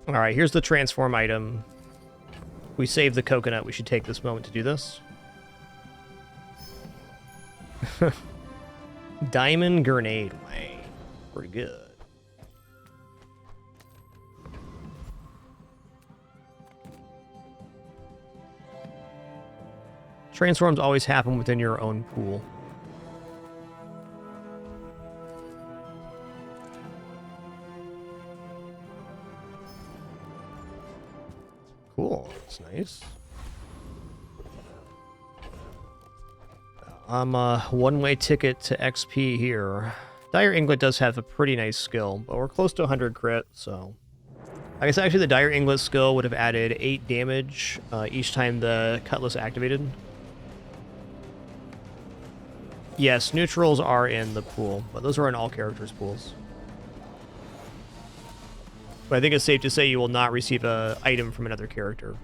Alright, here's the transform item. We saved the coconut. We should take this moment to do this. Diamond grenade. Wow. Pretty good. Transforms always happen within your own pool. Cool. That's nice. I'm a one-way ticket to XP here. Dire Inglet does have a pretty nice skill, but we're close to 100 crit, so... I guess actually the Dire Inglet skill would have added 8 damage each time the Cutlass activated. Yes, neutrals are in the pool, but those are in all characters' pools. But I think it's safe to say you will not receive an item from another character.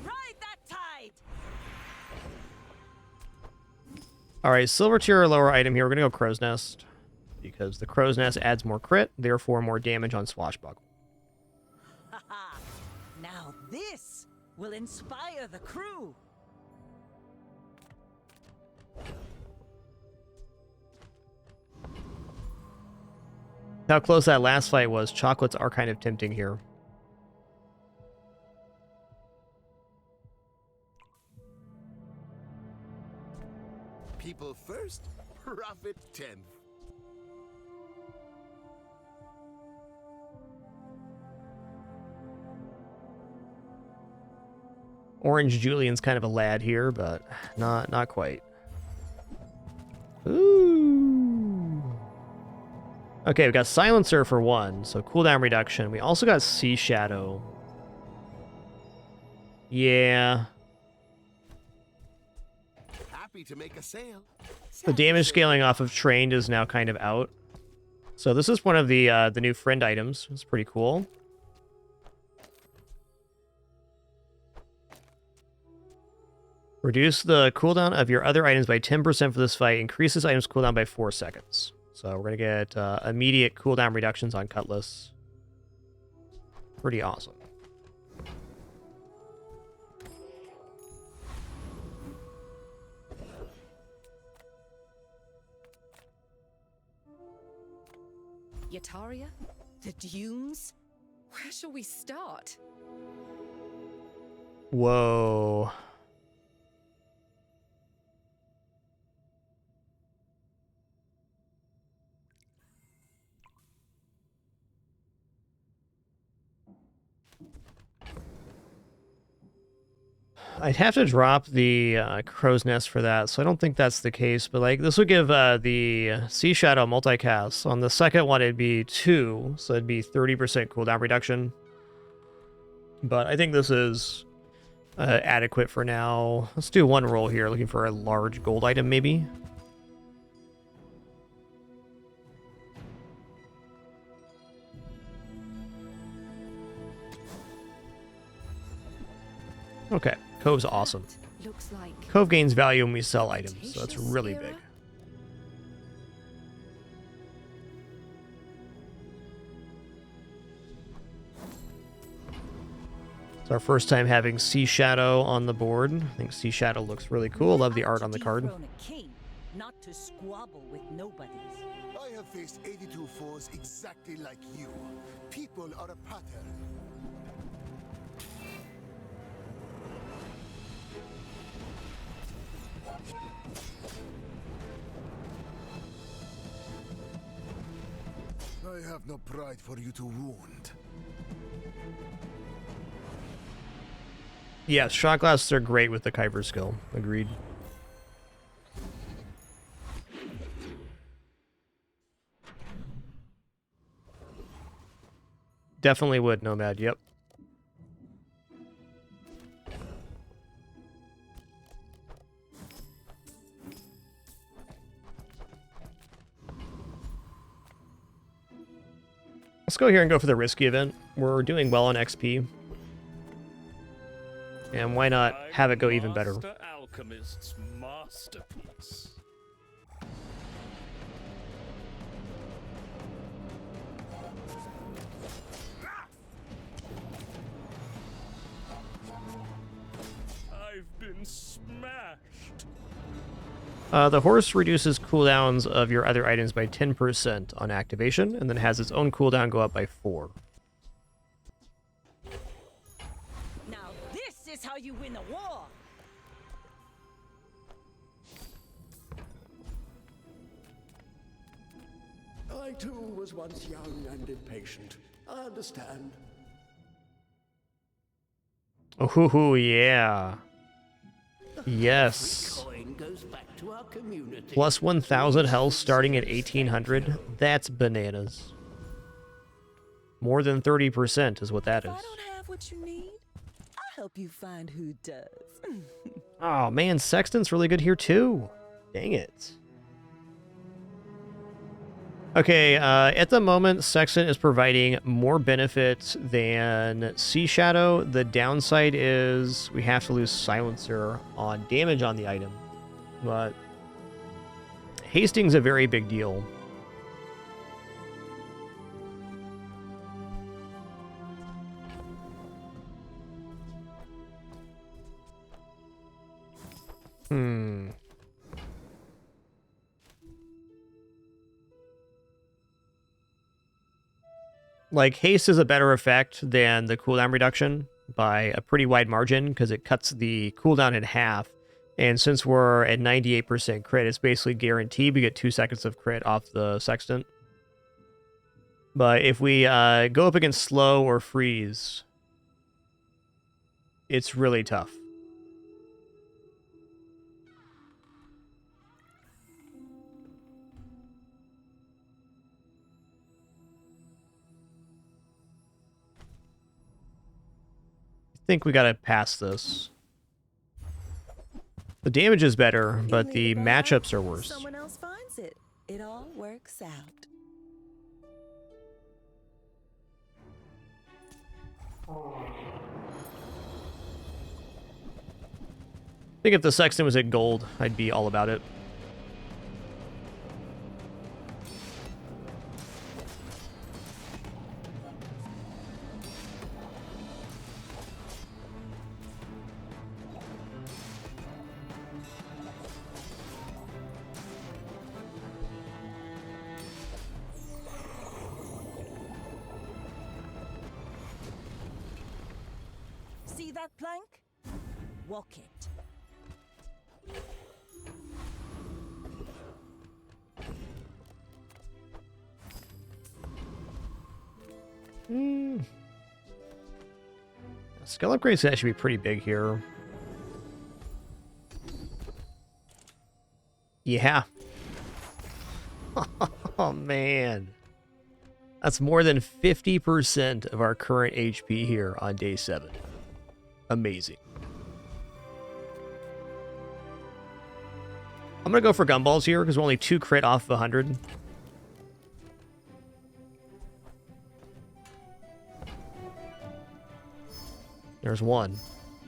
Ride that tide! Alright, silver tier or lower item here. We're going to go Crow's Nest. Because the Crow's Nest adds more crit, therefore more damage on Swashbuckle. Haha! Now this will inspire the crew. How close that last fight was. Chocolates are kind of tempting here. People first, profit 10th. Orange Julian's kind of a lad here, but not quite. Ooh. Okay, we got Silencer for 1, so cooldown reduction. We also got Sea Shadow. Yeah. Happy to make a sale. The damage scaling off of Trained is now kind of out. So this is one of the new friend items. It's pretty cool. Reduce the cooldown of your other items by 10% for this fight. Increases items cooldown by 4 seconds. So we're going to get immediate cooldown reductions on Cutlass. Pretty awesome. Yataria? The dunes? Where shall we start? Whoa. I'd have to drop the Crow's Nest for that, so I don't think that's the case. But like, this would give the Sea Shadow multicast. On the second one, it'd be 2, so it'd be 30% cooldown reduction. But I think this is adequate for now. Let's do one roll here, looking for a large gold item, maybe. Okay. Cove's awesome. Looks like Cove gains value when we sell items, so that's really big. It's our first time having Sea Shadow on the board. I think Sea Shadow looks really cool. Love the art on the card. Not to squabble with nobodies. I have faced 82 foes exactly like you. People are a pattern. I have no pride for you to wound. Yeah, shot glasses are great with the Kuiper skill. Agreed. Definitely would, Nomad, yep. Let's go here and go for the risky event. We're doing well on XP. And why not have it go even better? Master Alchemist's masterpiece. I've been smashed. The horse reduces cooldowns of your other items by 10% on activation, and then has its own cooldown go up by 4. Now this is how you win a war. I too was once young and impatient. I understand. Oh, yeah. Yes. Coin goes back to our community. Plus 1,000 health starting at 1,800. That's bananas. More than 30% is what that is. If I don't have what you need, I'll help you find who does. Oh, man, Sexton's really good here, too. Dang it. Okay, at the moment, Sexton is providing more benefits than Sea Shadow. The downside is we have to lose Silencer on damage on the item. But Hasting's a very big deal. Like, haste is a better effect than the cooldown reduction by a pretty wide margin because it cuts the cooldown in half. And since we're at 98% crit, it's basically guaranteed we get 2 seconds of crit off the Sextant. But if we go up against slow or freeze, it's really tough. I think we gotta pass this. The damage is better, but the matchups are worse. Someone else finds it. It all works out. I think if the Sexton was at gold, I'd be all about it. See that plank? Walk it. Skill upgrades should actually be pretty big here. Yeah. Oh, man. That's more than 50% of our current HP here on day 7. Amazing. I'm going to go for gumballs here because we're only 2 crit off of 100. There's one.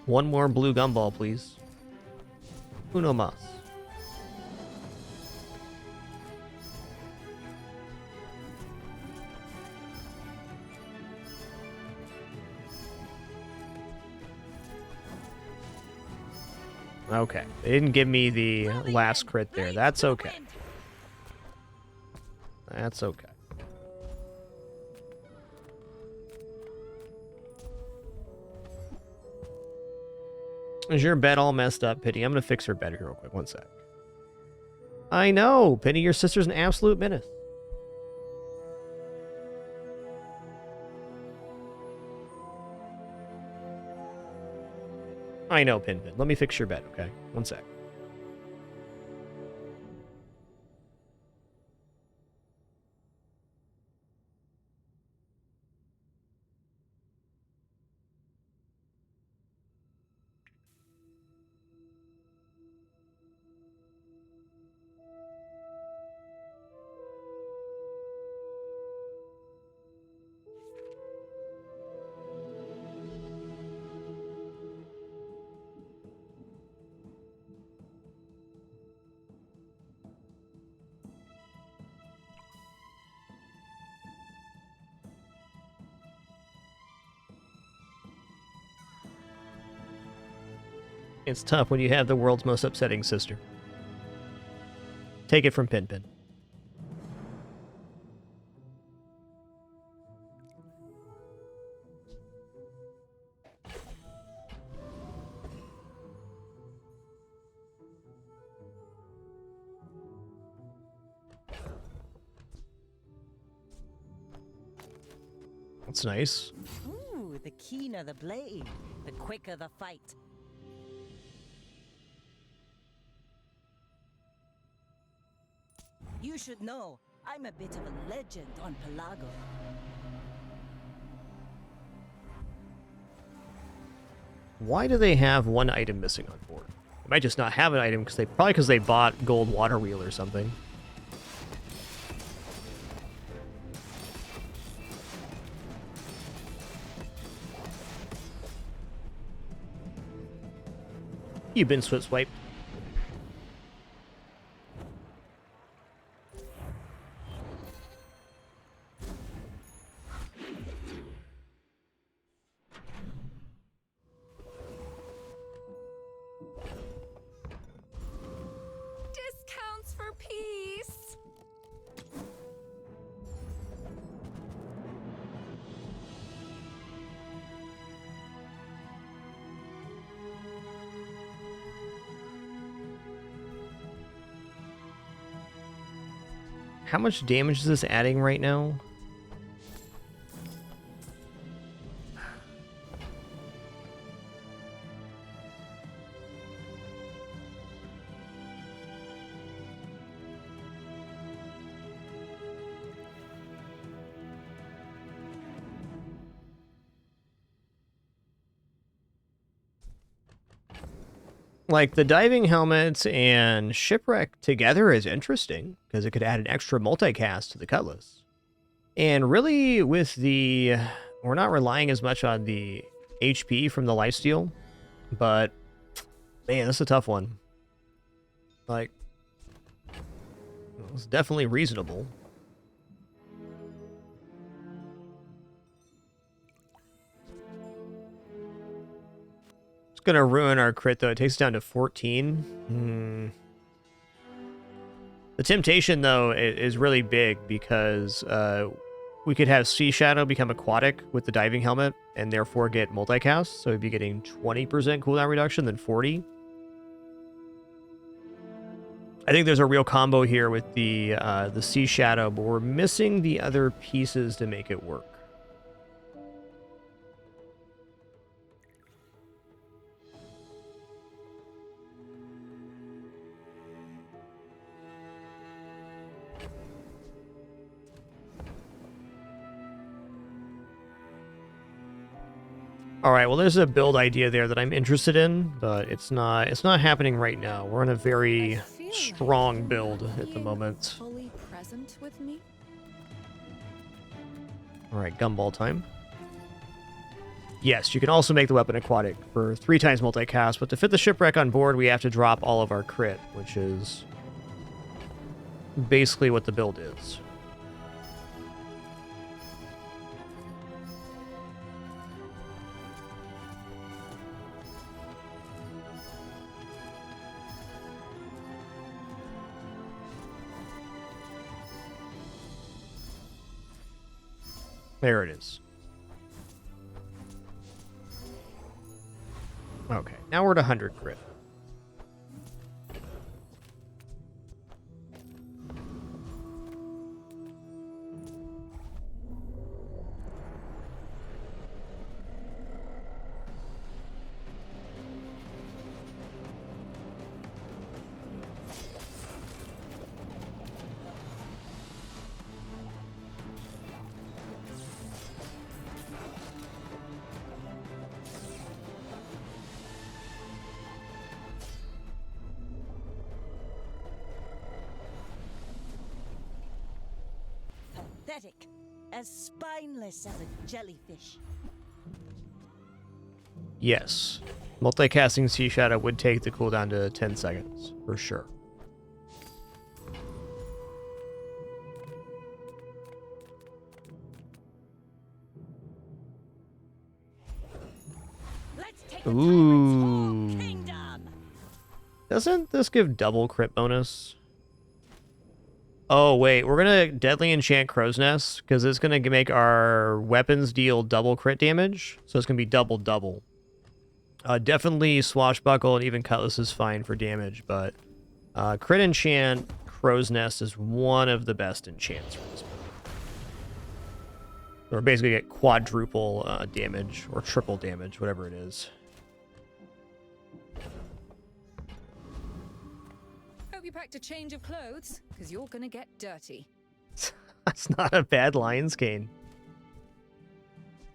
One more blue gumball, please. Uno mas. Okay. They didn't give me the last crit there. That's okay. That's okay. Is your bed all messed up, Penny? I'm going to fix her bed here real quick. One sec. I know, Penny. Your sister's an absolute menace. I know, Pinpin. Let me fix your bed, okay? One sec. It's tough when you have the world's most upsetting sister. Take it from Pin Pin. That's nice. Ooh, the keener the blade, the quicker the fight. You should know, I'm a bit of a legend on Pelago. Why do they have one item missing on board? They might just not have an item because they bought gold water wheel or something. You've been swip swiped. Discounts for peace. How much damage is this adding right now? Like, the diving helmet and shipwreck together is interesting, because it could add an extra multicast to the Cutlass. And really, with the... we're not relying as much on the HP from the lifesteal, but, man, that's a tough one. Like, it's definitely reasonable. Gonna ruin our crit though. It takes it down to 14. The temptation though is really big because we could have Sea Shadow become aquatic with the diving helmet and therefore get multicast, so we'd be getting 20% cooldown reduction than 40. I think there's a real combo here with the Sea Shadow, but we're missing the other pieces to make it work. All right, well, there's a build idea there that I'm interested in, but it's not happening right now. We're in a very strong build at the moment. Fully present with me. All right, gumball time. Yes, you can also make the weapon aquatic for 3 times multicast, but to fit the shipwreck on board, we have to drop all of our crit, which is basically what the build is. There it is. Okay, now we're at 100 crit. Pathetic. As spineless as a jellyfish. Yes. Multicasting Sea Shadow would take the cooldown to 10 seconds, for sure. Let's take a Ooh. kingdom. Doesn't this give double crit bonus? Oh, wait. We're going to deadly enchant Crow's Nest because it's going to make our weapons deal double crit damage. So it's going to be double. Definitely Swashbuckle and even Cutlass is fine for damage, but crit enchant Crow's Nest is one of the best enchants for this build. Or basically get quadruple damage or triple damage, whatever it is. Hope you packed a change of clothes, because you're gonna get dirty. That's not a bad Lion's Cane.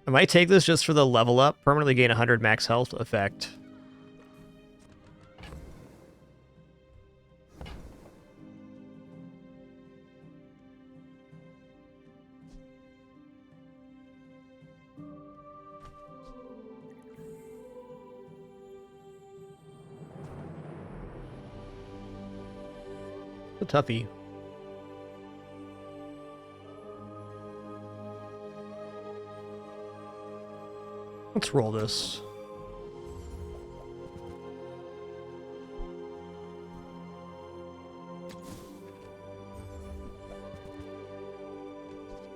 I might take this just for the level up. Permanently gain 100 max health effect. A toughie. Let's roll this.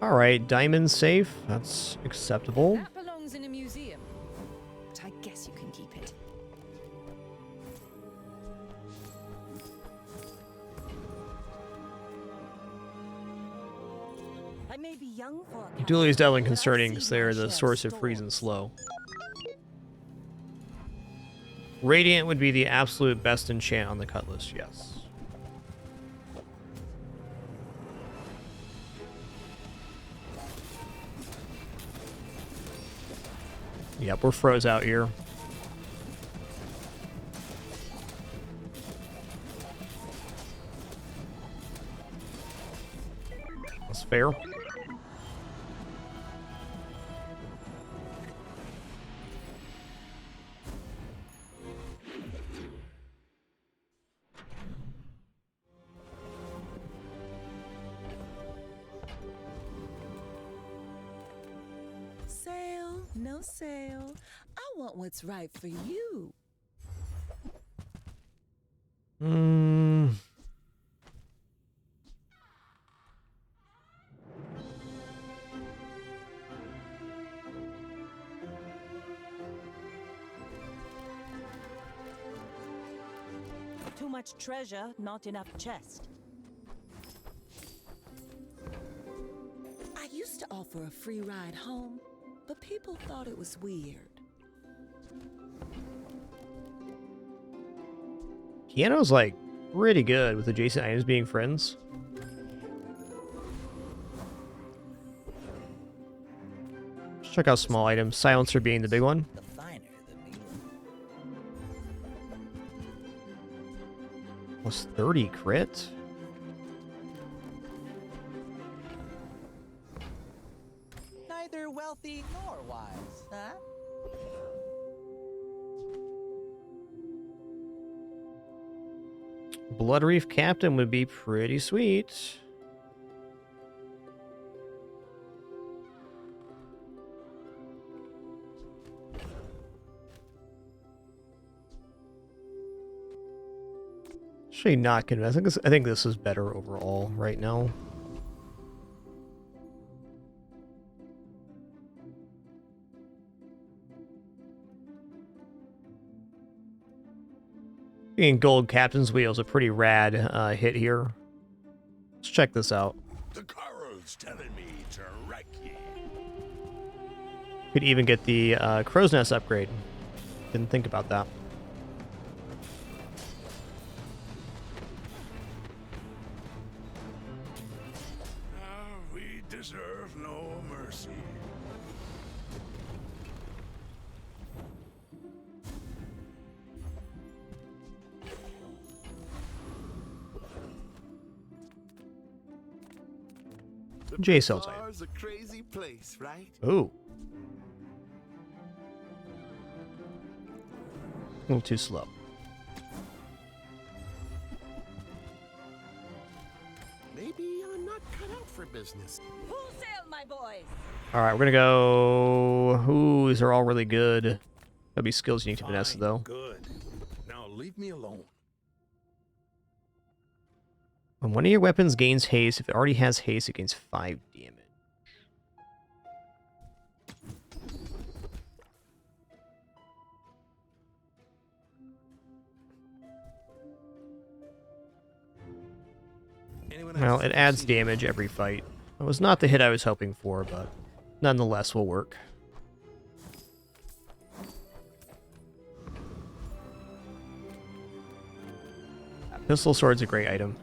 Alright, diamond safe. That's acceptable. That belongs in a museum, but I guess you can keep it. I may be young for a Dually is definitely concerning because they're the source of freeze and slow. Radiant would be the absolute best enchant on the Cutlass, yes. Yep, we're froze out here. That's fair. Sale, no sale. I want what's right for you. Too much treasure, not enough chest. I used to offer a free ride home, but people thought it was weird. Keanu's like pretty good with adjacent items being friends. Let's check out small items. Silencer being the big one. The finer the meal. Was 30 crit? Neither wealthy nor wise, huh? Blood Reef Captain would be pretty sweet. Actually not convinced. I think this is better overall right now. Being gold captain's wheel is a pretty rad hit here. Let's check this out. The Carol's telling me to wreck ye. Could even get the Crow's Nest upgrade. Didn't think about that. We deserve no mercy. J cells item. Bazaar's a crazy place, right? Ooh. A little too slow. Maybe I'm not cut out for business. Full sail, my boys! Alright, we're gonna go... Ooh, these are all really good. That'd be skills unique to Vanessa, though. Good. Now leave me alone. When one of your weapons gains haste, if it already has haste, it gains 5 damage. Well, it adds damage every fight. It was not the hit I was hoping for, but nonetheless will work. Pistol sword's a great item.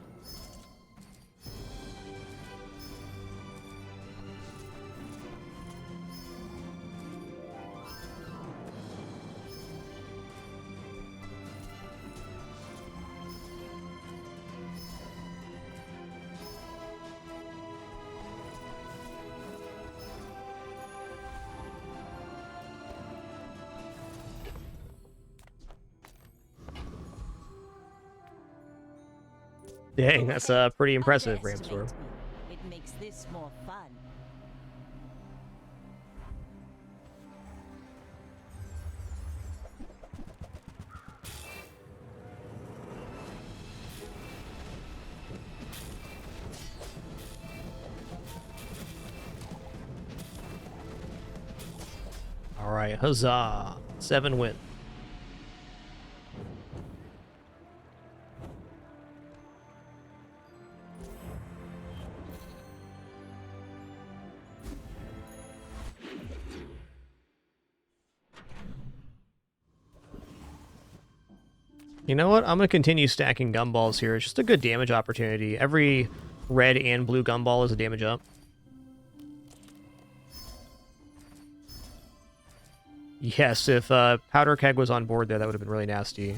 Dang, that's pretty impressive, Ramsor. It makes this more fun. All right, huzzah! 7 win. You know what? I'm going to continue stacking gumballs here. It's just a good damage opportunity. Every red and blue gumball is a damage up. Yes, if Powder Keg was on board there, that would have been really nasty.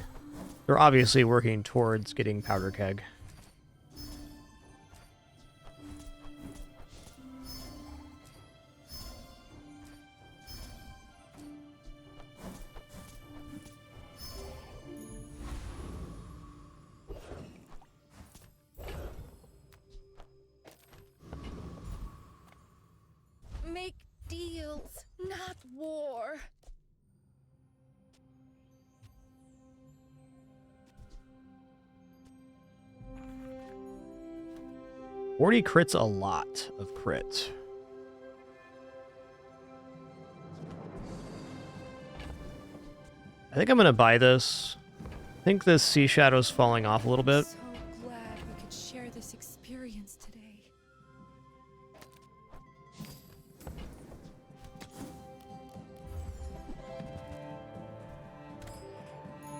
They're obviously working towards getting Powder Keg. Make deals, not war. 40 crits, a lot of crit. I think I'm going to buy this. I think this Sea Shadow's falling off a little bit. So glad we could share this experience today.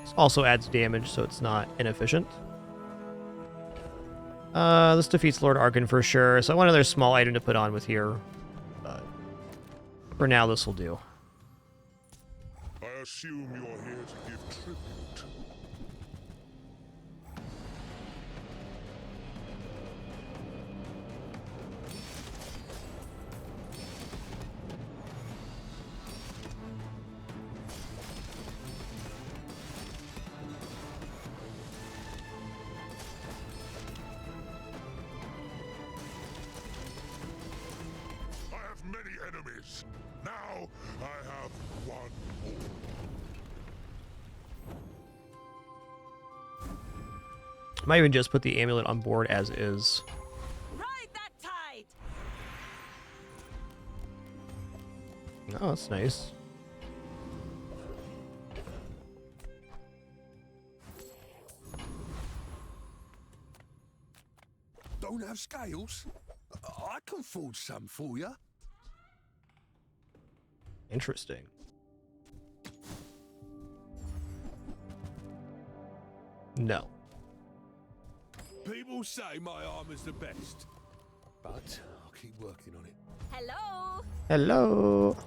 This also adds damage, so it's not inefficient. This defeats Lord Arkan for sure, so I want another small item to put on with here. But for now, this will do. I assume you're here to give tribute. I have many enemies. Now I have one more. I might even just put the amulet on board as is. Ride that tide! Oh, that's nice. Don't have scales? I can forge some for you. Interesting. No. People say my armor's the best, but I'll keep working on it. Hello? Hello.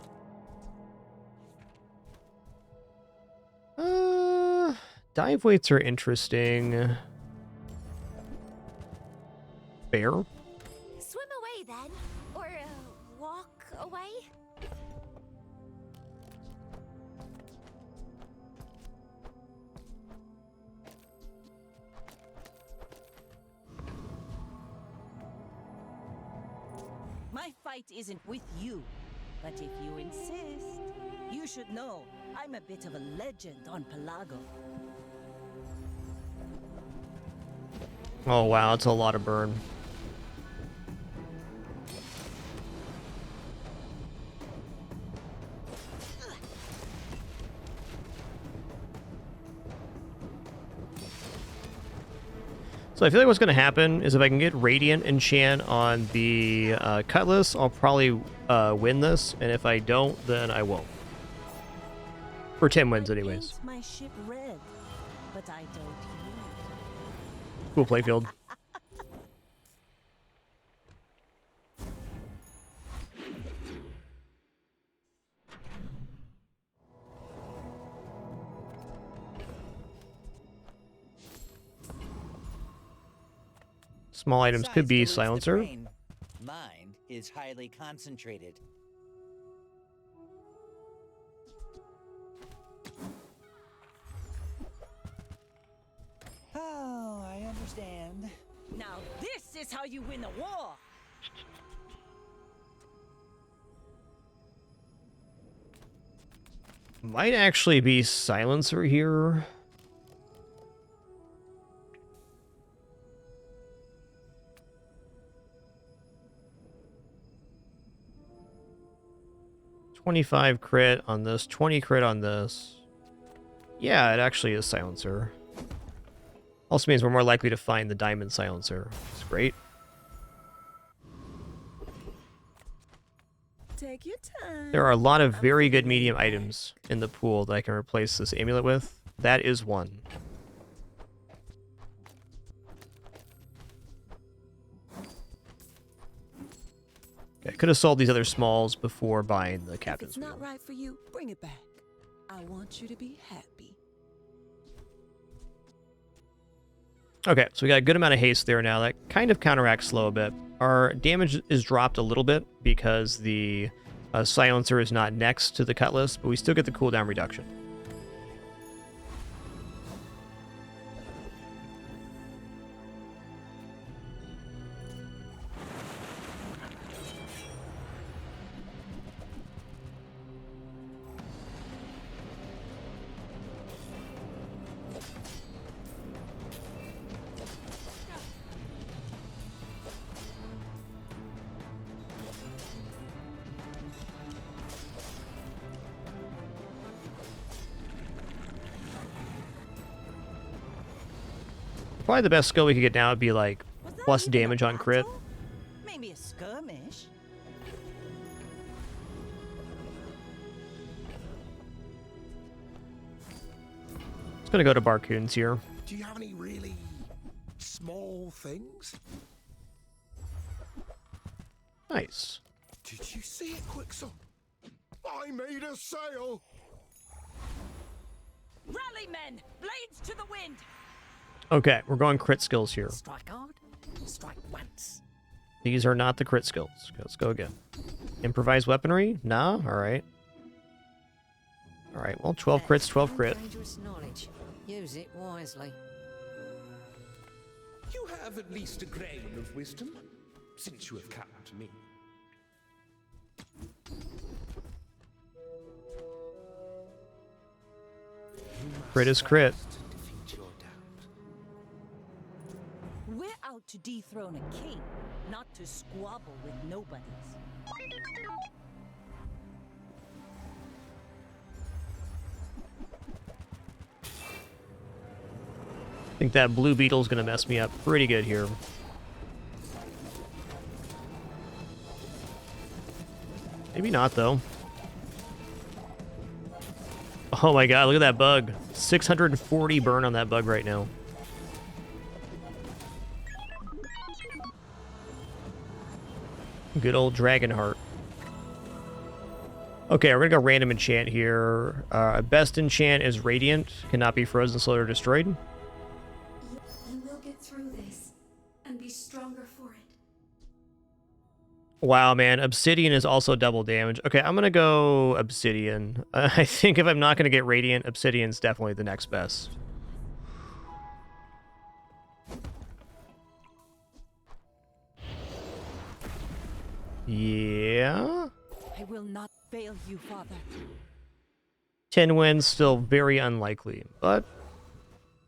Dive weights are interesting. Bear? Swim away then. Or walk away. My fight isn't with you, but if you insist, you should know I'm a bit of a legend on Pelago. Oh wow, that's a lot of burn. So I feel like what's going to happen is if I can get Radiant enchant on the Cutlass, I'll probably win this, and if I don't, then I won't. For 10 wins anyways. Paint my ship red, but I don't Cool playfield. Small items could be silencer. Mine is highly concentrated. Oh, I understand. Now this is how you win a war. Might actually be silencer here. $25 crit on this, 20 crit on this. Yeah, it actually is silencer. Also means we're more likely to find the diamond silencer. It's great. Take your time. There are a lot of very good medium items in the pool that I can replace this amulet with. That is one. Okay, I could have sold these other smalls before buying the captain's If it's wheel. not right for you, bring it back. I want you to be happy. Okay, so we got a good amount of haste there now. That kind of counteracts slow a bit. Our damage is dropped a little bit because the silencer is not next to the cutlass, but we still get the cooldown reduction. Probably the best skill we could get now would be like plus damage on crit. Maybe a skirmish. It's gonna go to Barcoons here. Do you have any really small things? Nice. Did you see it, Quicksilver? I made a sail! Rally, men! Blades to the wind! Okay, we're going crit skills here. Strike hard, strike once. These are not the crit skills. Let's go again. Improvised weaponry? Nah? Alright. Alright, well, 12 crits, 12 crit. Dangerous knowledge. Use it wisely. You have at least a grain of wisdom, since you have come to me. Crit is crit. We're out to dethrone a king, not to squabble with nobodies. I think that blue beetle's gonna mess me up pretty good here. Maybe not, though. Oh my god, look at that bug. 640 burn on that bug right now. Good old dragon heart. Okay, we're gonna go random enchant here. Best enchant is Radiant. Cannot be frozen, slowed, or destroyed. You will get through this and be stronger for it. Wow, man. Obsidian is also double damage. Okay, I'm gonna go Obsidian. I think if I'm not gonna get Radiant, Obsidian's definitely the next best. Yeah. I will not fail you, Father. 10 wins, still very unlikely, but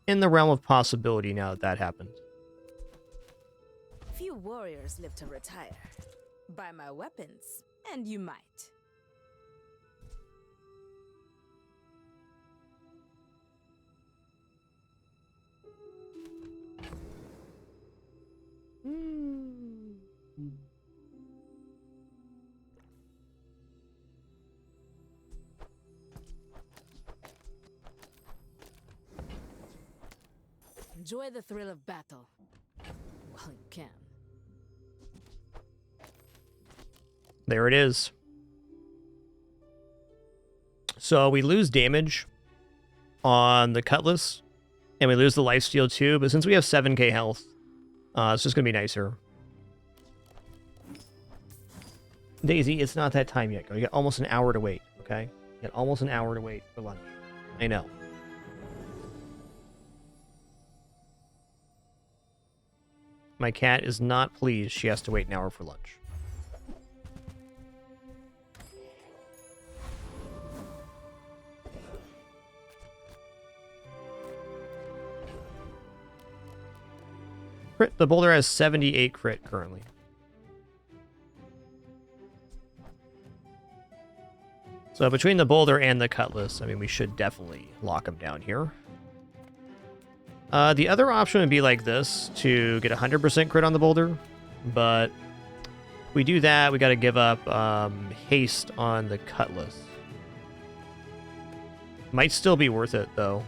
in the realm of possibility now that that happened. warriors live to retire. Buy my weapons, and you might. Enjoy the thrill of battle. While you can. There it is. So we lose damage on the Cutlass, and we lose the lifesteal too, but since we have 7k health, it's just going to be nicer. Daisy, it's not that time yet. You got almost an hour to wait, okay? You got almost an hour to wait for lunch. I know. My cat is not pleased she has to wait an hour for lunch. Crit. The boulder has 78 crit currently. So between the boulder and the Cutlass, I mean, we should definitely lock him down here. The other option would be like this, to get 100% crit on the boulder, but if we do that, we got to give up haste on the Cutlass. Might still be worth it, though.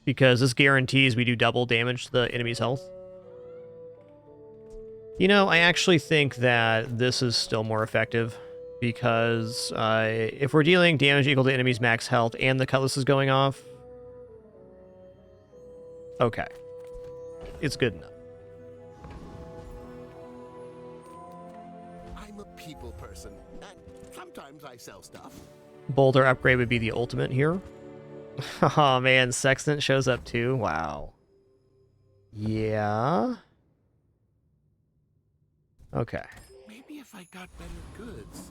Because this guarantees we do double damage to the enemy's health. You know, I actually think that this is still more effective. Because if we're dealing damage equal to enemy's max health and the Cutlass is going off... Okay. It's good enough. I'm a people person, and sometimes I sell stuff. Boulder upgrade would be the ultimate here. Oh man, Sextant shows up too? Wow. Yeah. Okay. Maybe if I got better goods.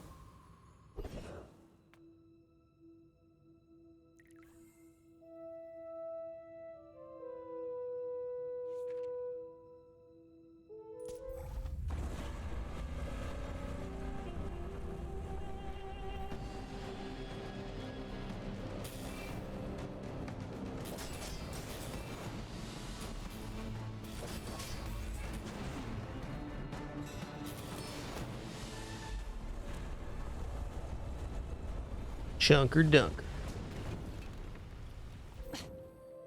Chunker Dunker.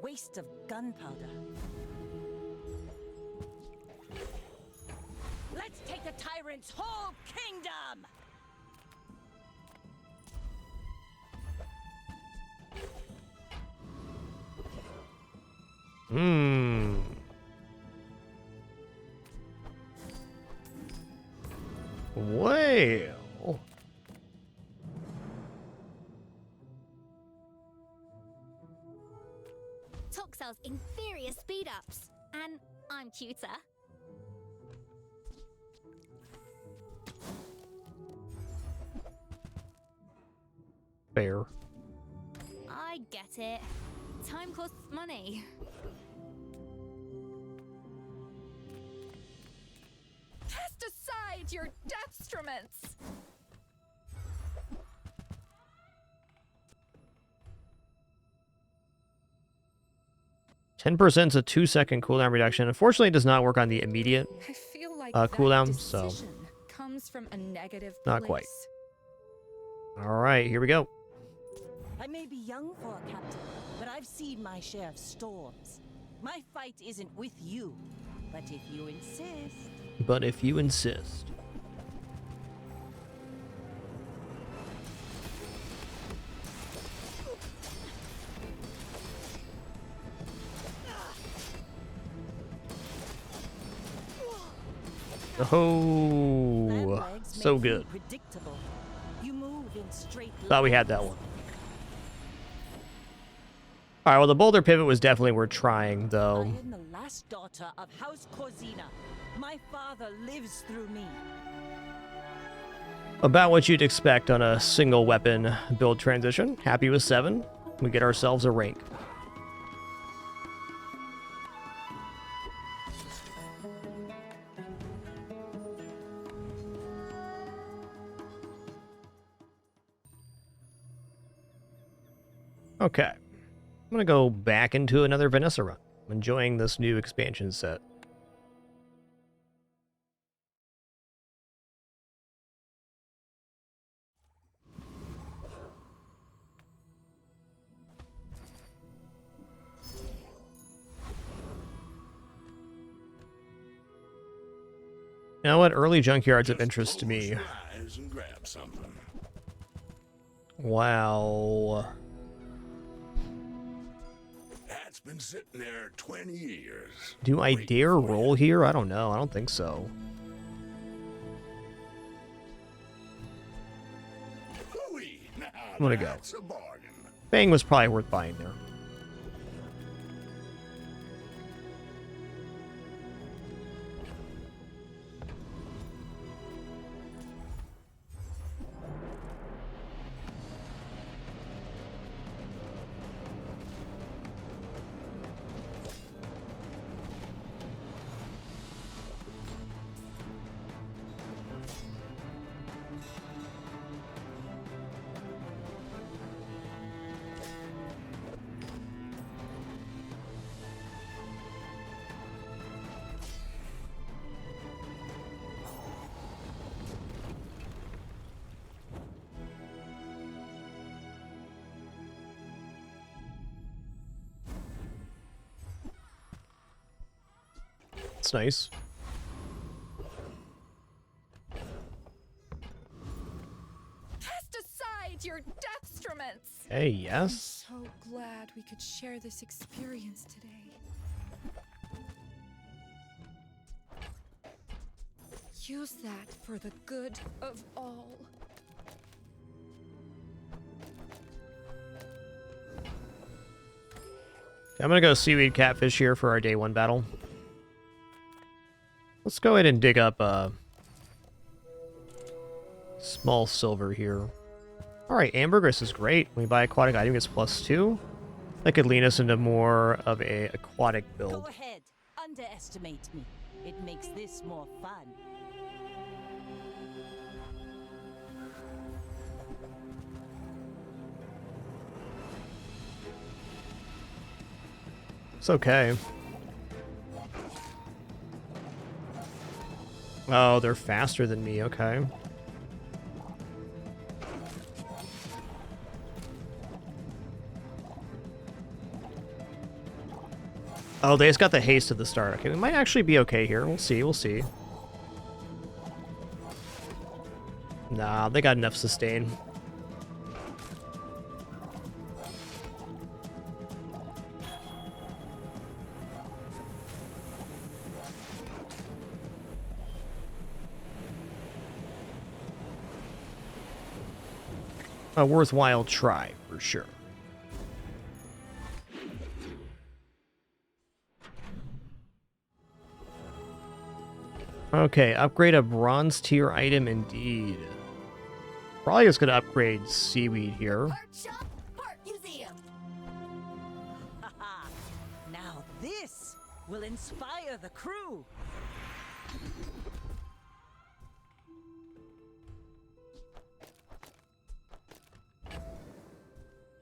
Waste of gunpowder. Let's take the tyrant's whole kingdom! Well. Toxel's inferior speed ups, and I'm cuter. Fair. I get it. Time costs money. Cast aside your deathstruments! 10% is a 2-second cooldown reduction. Unfortunately, it does not work on the immediate I feel like cooldown, so comes from a negative not quite. All right, here we go. I may be young for a captain, but I've seen my share of storms. My fight isn't with you, but if you insist. But if you insist. Oh, so good. You move in straight Thought we had that one. All right, well, the boulder pivot was definitely worth trying, though. I am the last daughter of House Corzina. My father lives through me. About what you'd expect on a single weapon build transition. Happy with 7. We get ourselves a rank. Okay. I'm going to go back into another Vanessa run. I'm enjoying this new expansion set. You know what? Early junkyard's of interest to me. And grab something. Wow. That's been sitting there 20 years. Do I dare roll here? I don't know. I don't think so. I'm gonna go. Bang was probably worth buying there. It's nice. Cast aside your detriments. Hey, yes. I'm so glad we could share this experience today. Use that for the good of all. I'm gonna go seaweed catfish here for our day 1 battle. Let's go ahead and dig up small silver here. Alright, ambergris is great. When we buy aquatic item, it gets +2. That could lean us into more of a aquatic build. Go ahead. Underestimate me. It makes this more fun. It's okay. Oh, they're faster than me, okay. Oh, they just got the haste at the start. Okay, we might actually be okay here. We'll see, we'll see. Nah, they got enough sustain. A worthwhile try, for sure. Okay, upgrade a bronze tier item indeed. Probably just gonna upgrade seaweed here. Now this will inspire the crew.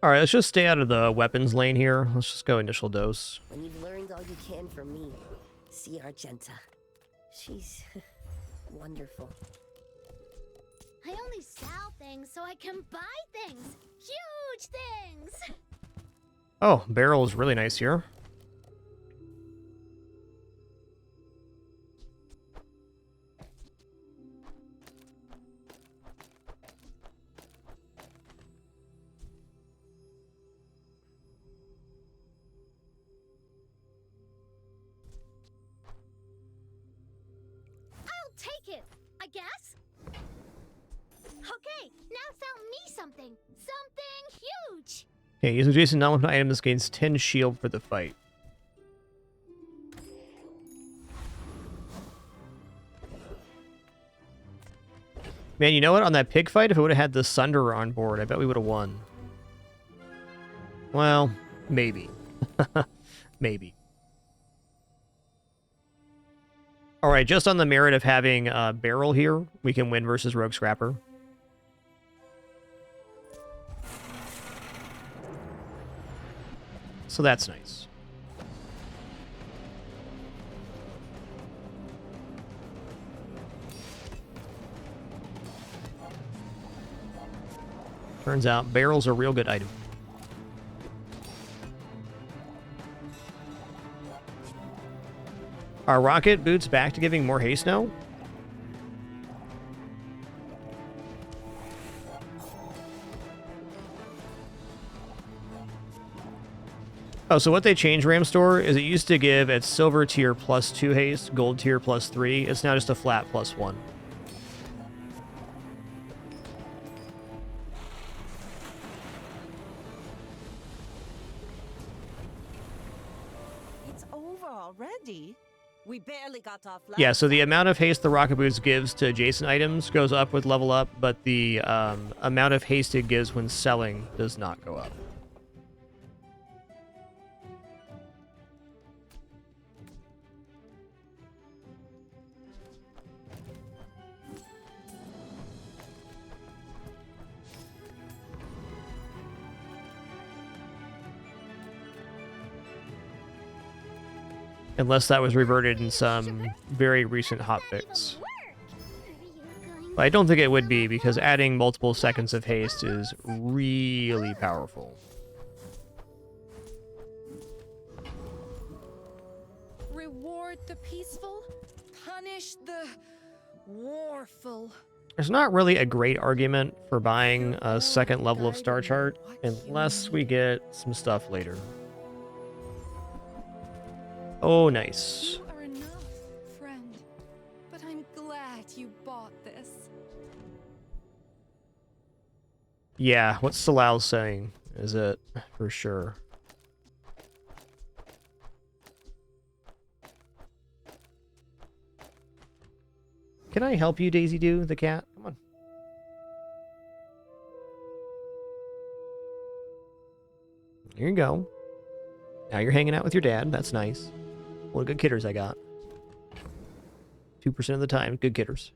Alright, let's just stay out of the weapons lane here. Let's just go initial dose. When you've learned all you can from me, see Argenta. She's wonderful. I only sell things so I can buy things. Huge things. Oh, barrel is really nice here. Take it, I guess. Okay, now sell me something. Something huge. Okay, using adjacent non-weapon items gains 10 shield for the fight. Man, you know what? On that pig fight, if it would have had the Sunderer on board, I bet we would have won. Well, maybe. Maybe. Alright, just on the merit of having a barrel here, we can win versus Rogue Scrapper. So that's nice. Turns out barrels are a real good item. Are rocket boots back to giving more haste now? Oh, so what they changed, Ramstore, is it used to give at silver tier +2 haste, gold tier +3. It's now just a flat +1. It's over already. We barely got off last. Yeah, so the amount of haste the rocket boots gives to adjacent items goes up with level up, but the amount of haste it gives when selling does not go up. Unless that was reverted in some very recent hotfix. But I don't think it would be, because adding multiple seconds of haste is really powerful. Reward the peaceful, punish the warful. There's not really a great argument for buying a second level of Star Chart, unless we get some stuff later. Oh, nice. You are enough, friend. But I'm glad you bought this. Yeah, what Salal's saying is it, for sure. Can I help you, Daisy Doo, the cat? Come on. Here you go. Now you're hanging out with your dad. That's nice. What good kidders I got. 2% of the time, good kidders.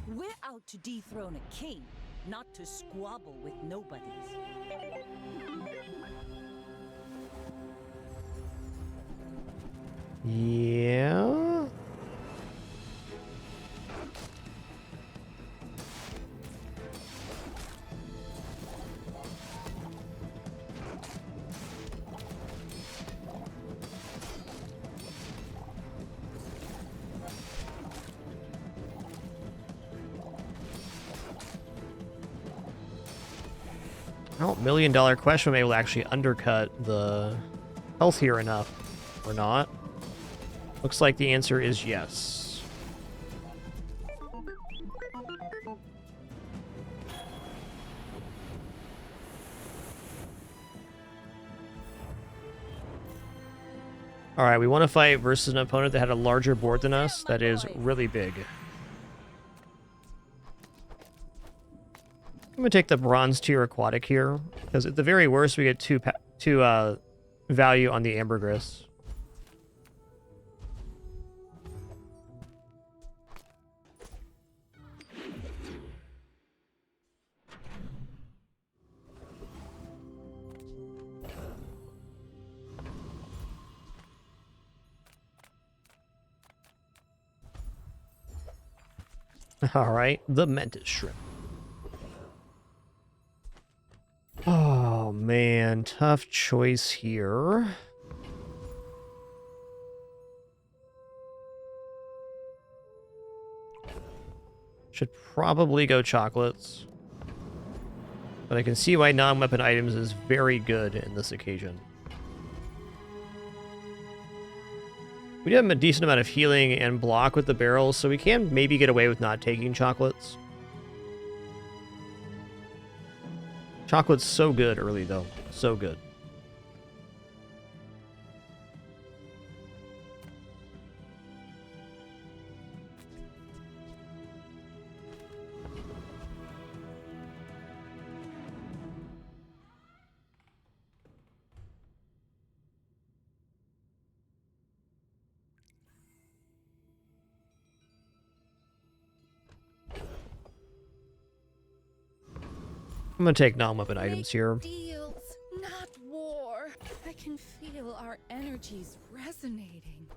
We're out to dethrone a king, not to squabble with nobodies. Yeah. Oh, $1 million question. Maybe we'll actually undercut the health here enough, or not. Looks like the answer is yes. Alright, we want to fight versus an opponent that had a larger board than us. That is really big. I'm going to take the bronze tier aquatic here, because at the very worst we get two value on the ambergris. Alright, the Mentis Shrimp. Oh, man. Tough choice here. Should probably go chocolates. But I can see why non-weapon items is very good in this occasion. We do have a decent amount of healing and block with the barrels, so we can maybe get away with not taking chocolates. Chocolate's so good early, though. So good. I'm gonna take non-weapon items here. Deals, not war. I can feel our energies resonating.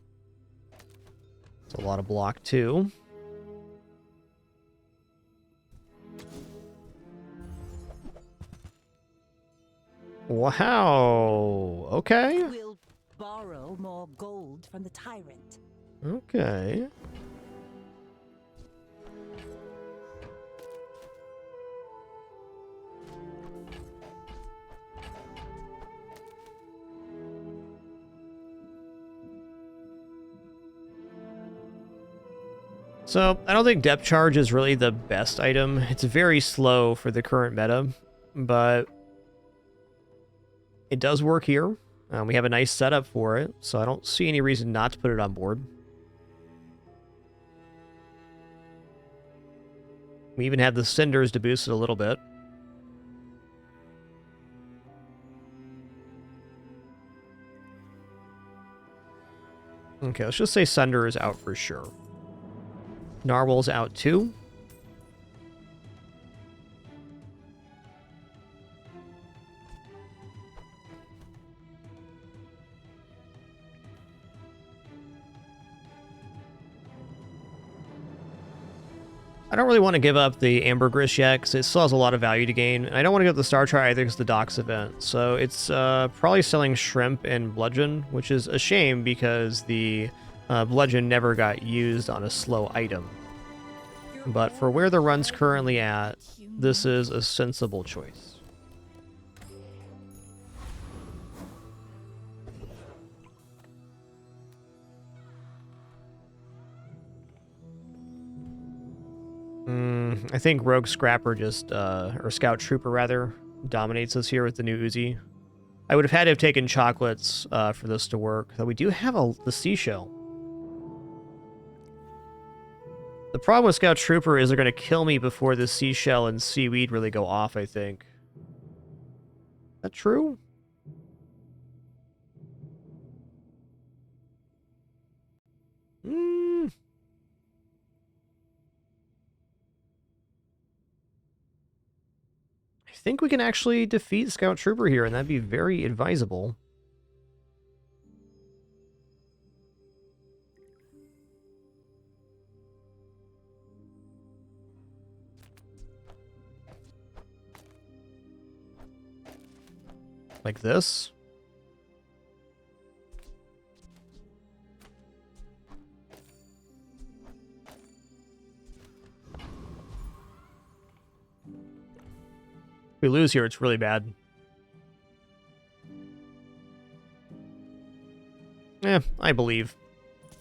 It's a lot of block too. Wow. Okay. We'll borrow more gold from the tyrant. Okay. So, I don't think depth charge is really the best item. It's very slow for the current meta, but it does work here. We have a nice setup for it, so I don't see any reason not to put it on board. We even have the cinders to boost it a little bit. Okay, let's just say Sunder is out for sure. Narwhal's out too. I don't really want to give up the Ambergris yet, because it still has a lot of value to gain. And I don't want to give up the Star Tri either, because the Docks event. So it's probably selling Shrimp and Bludgeon, which is a shame, because the Bludgeon never got used on a slow item. But for where the run's currently at, this is a sensible choice. I think Rogue Scrapper just, or Scout Trooper rather, dominates us here with the new Uzi. I would have had to have taken chocolates for this to work, though we do have the seashell. The problem with Scout Trooper is they're going to kill me before the seashell and seaweed really go off, I think. Is that true? I think we can actually defeat Scout Trooper here, and that'd be very advisable. Like this. If we lose here, it's really bad. I believe.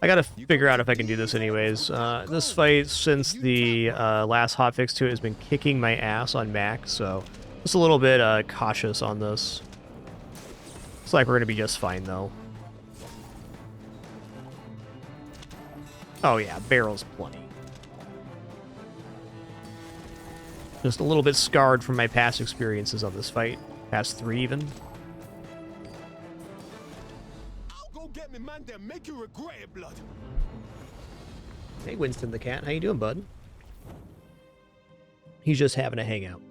I gotta figure out if I can do this anyways. This fight, since the last hotfix to it, has been kicking my ass on Mac, so just a little bit cautious on this. Looks like we're gonna be just fine, though. Oh yeah, barrels plenty. Just a little bit scarred from my past experiences on this fight. Past 3 even. I'll go get me man there, make you regret it, blood. Hey Winston the cat, how you doing, bud? He's just having a hangout.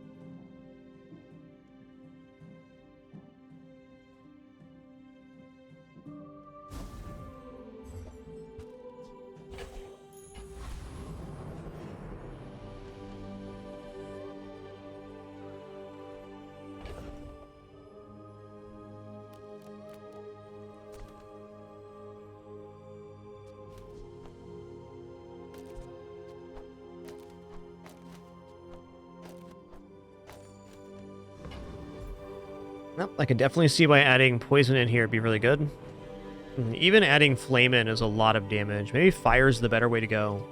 Well, I can definitely see why adding poison in here would be really good. Even adding flame in is a lot of damage. Maybe fire's the better way to go.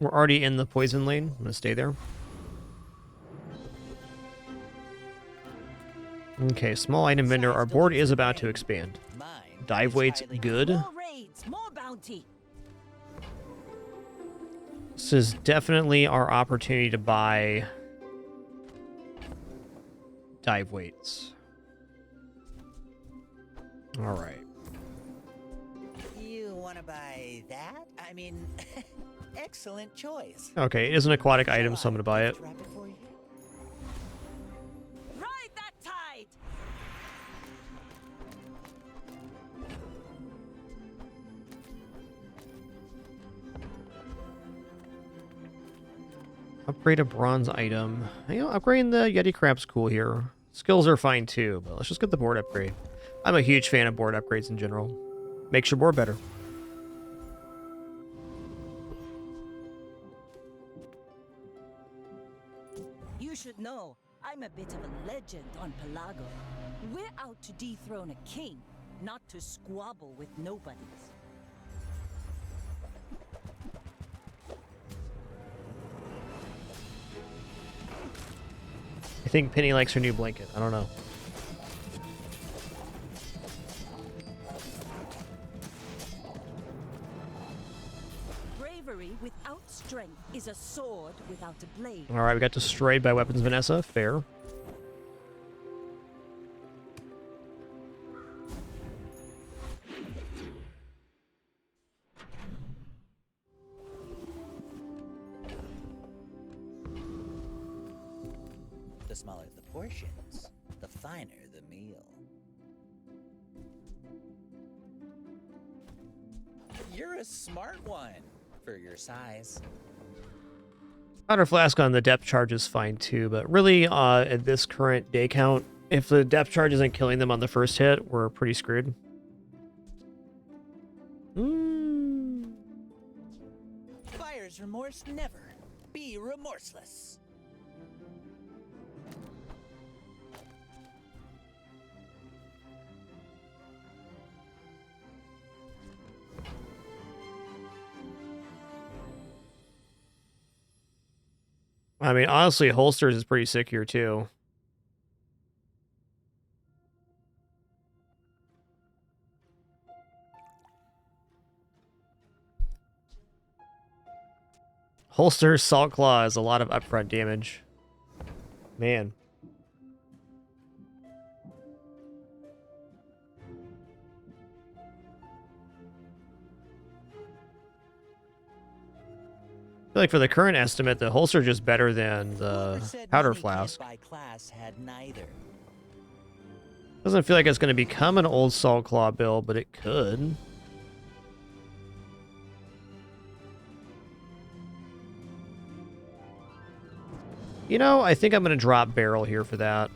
We're already in the poison lane. I'm gonna stay there. Okay, small item vendor. Our board is about to expand. Dive weight's good. More raids, more bounty. This is definitely our opportunity to buy dive weights. All right. You want to buy that? I mean, excellent choice. Okay, it is an aquatic item, so I'm gonna buy it. Wrap it for you? Ride that tide. Upgrade a bronze item. You know, upgrading the Yeti crab's cool here. Skills are fine too, but let's just get the board upgrade. I'm a huge fan of board upgrades in general. Makes your board better. You should know, I'm a bit of a legend on Pelago. We're out to dethrone a king, not to squabble with nobodies. I think Penny likes her new blanket. I don't know. Bravery without strength is a sword without a blade. All right, we got destroyed by weapons, Vanessa. Fair. The smaller the portions, the finer the meal. You're a smart one for your size. Powder flask on the depth charge is fine too, but really, at this current day count, if the depth charge isn't killing them on the first hit, we're pretty screwed. Buyer's remorse never. Be remorseless. I mean, honestly, holsters is pretty sick here too. Holster, Salt Claw is a lot of upfront damage. Man. I feel like for the current estimate, the holster just better than the powder flask. By class had neither. Doesn't feel like it's going to become an old Salt Claw build, but it could. You know, I think I'm going to drop barrel here for that.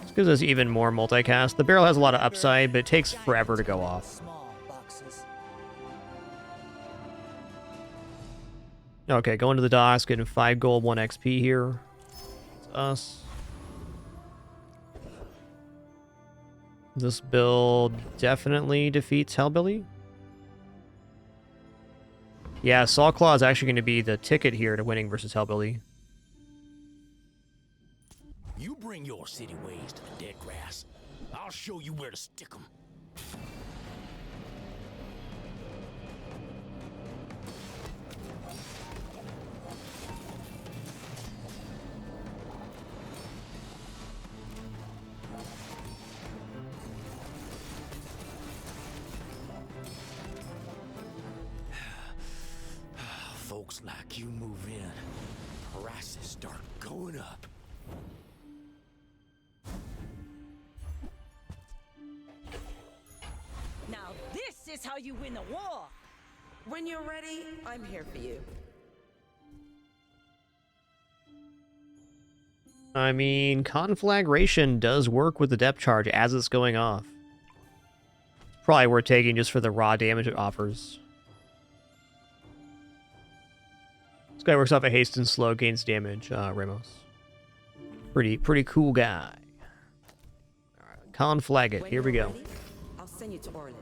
This gives us even more multicast. The barrel has a lot of upside, but it takes forever to go off. Okay, going to the docks, getting 5 gold, 1 XP here. It's us. This build definitely defeats Hellbilly. Yeah, Salt Claw is actually going to be the ticket here to winning versus Hellbilly. You bring your city ways to the dead grass. I'll show you where to stick 'em. Folks like you move in, prices start going up. Now this is how you win a war. When you're ready, I'm here for you. I mean, Conflagration does work with the depth charge as it's going off. It's probably worth taking just for the raw damage it offers. This guy works off a haste and slow, gains damage, Ramos. Pretty cool guy. Alright, Conflag it. Here we go. Ready, I'll send you to Orlin,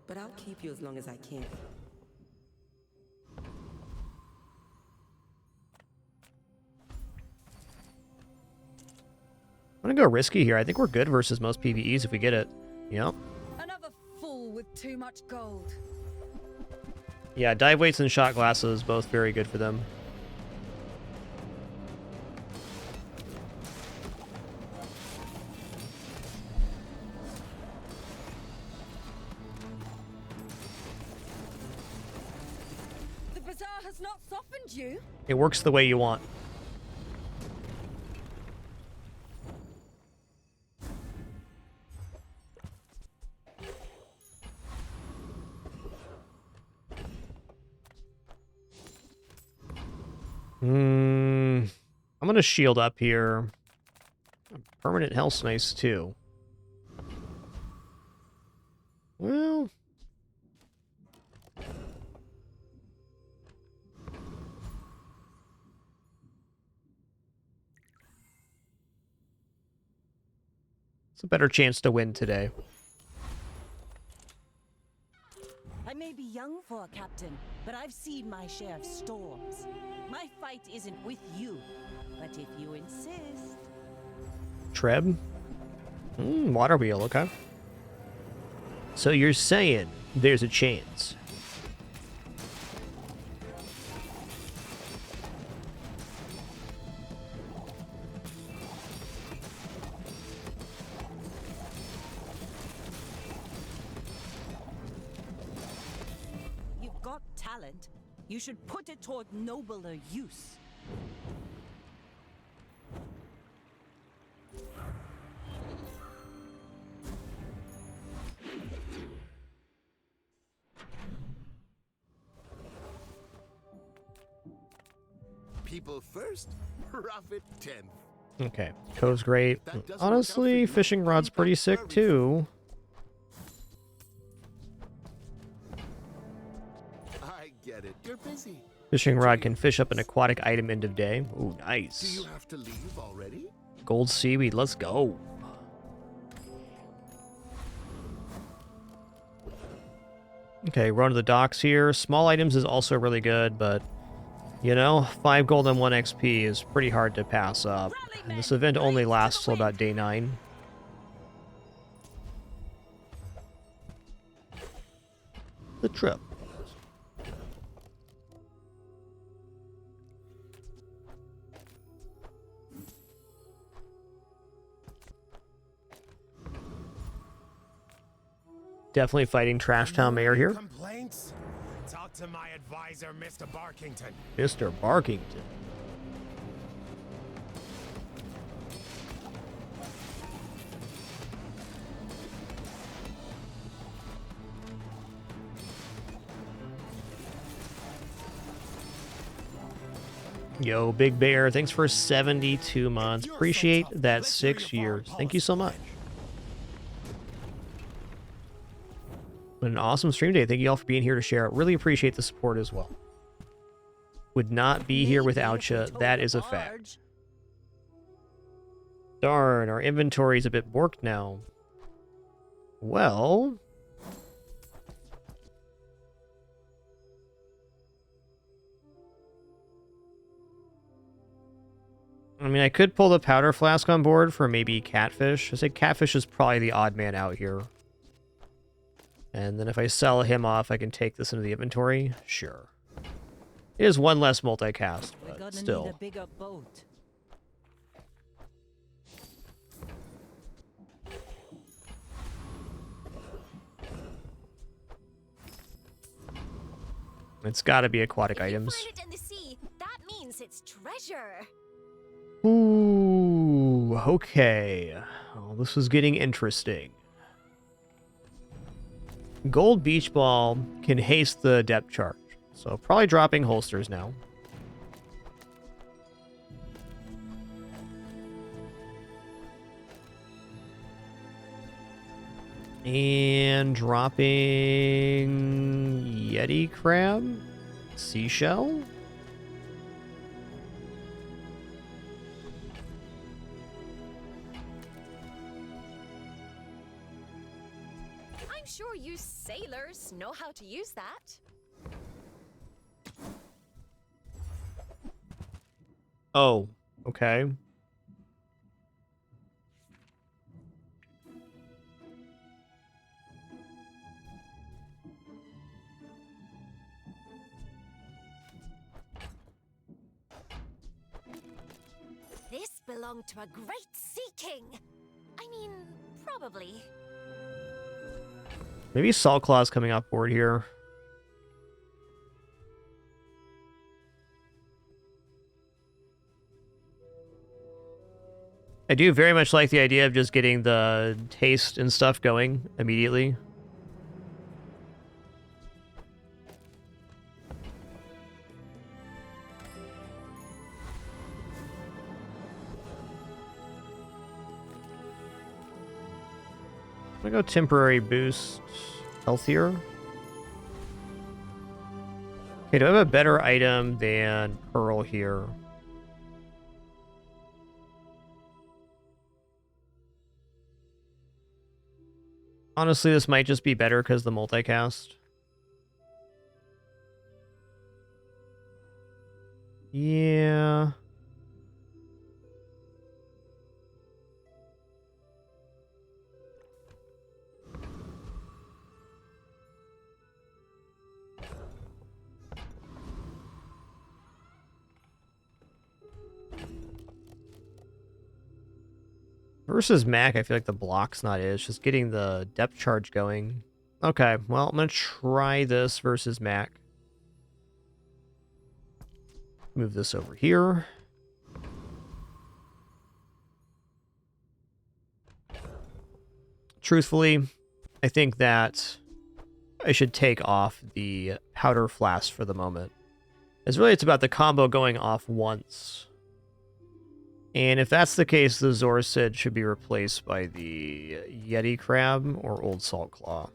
but I'll keep you as long as I can. I'm gonna go risky here. I think we're good versus most PvEs if we get it. Yep. Another fool with too much gold. Yeah, dive weights and shot glasses, both very good for them. The bazaar has not softened you. It works the way you want. I'm gonna shield up here. Permanent health's nice too. Well, it's a better chance to win today. I may be young for a captain, but I've seen my share of storms. My fight isn't with you, but if you insist... Treb? Water wheel, okay. So you're saying there's a chance. You've got talent. You should put it toward nobler use. People first, profit 10th. Okay, code's great. Honestly, fishing rod's pretty sick too. I get it. You're busy. Fishing rod can fish up an aquatic item end of day. Ooh, nice. Do you have to leave already? Gold seaweed, let's go. Okay, run to the docks here. Small items is also really good, but you know, 5 gold and 1 XP is pretty hard to pass up. And this event only lasts till about day 9. The trip. Definitely fighting Trash Town Mayor here. Complaints? Talk to my advisor, Mr. Barkington. Mr. Barkington. Yo, Big Bear, thanks for 72 months. Appreciate that 6 years. Thank you so much. What an awesome stream day. Thank you all for being here to share it. Really appreciate the support as well. Would not be here without you. That is a fact. Darn, our inventory is a bit borked now. Well... I mean, I could pull the powder flask on board for maybe catfish. I say catfish is probably the odd man out here. And then if I sell him off, I can take this into the inventory. Sure. It is one less multicast, but still. Need a bigger boat. It's got to be aquatic items. Find it in the sea. That means it's treasure. Ooh, okay. Well, this is getting interesting. Gold beach ball can haste the depth charge, so probably dropping holsters now. And dropping Yeti crab, seashell. I'm sure you sailors know how to use that. Oh, okay. belong to a great sea king. I mean, probably. Maybe Salt Claw's coming off board here. I do very much like the idea of just getting the taste and stuff going immediately. I'm gonna go temporary boost healthier. Okay, do I have a better item than Pearl here? Honestly, this might just be better because the multicast. Yeah. Versus Mac, I feel like the block's not it. It's just getting the depth charge going. Okay, well, I'm going to try this versus Mac. Move this over here. Truthfully, I think that I should take off the powder flask for the moment. It's about the combo going off once. And if that's the case, the Zorcid should be replaced by the Yeti Crab or Old Salt Claw.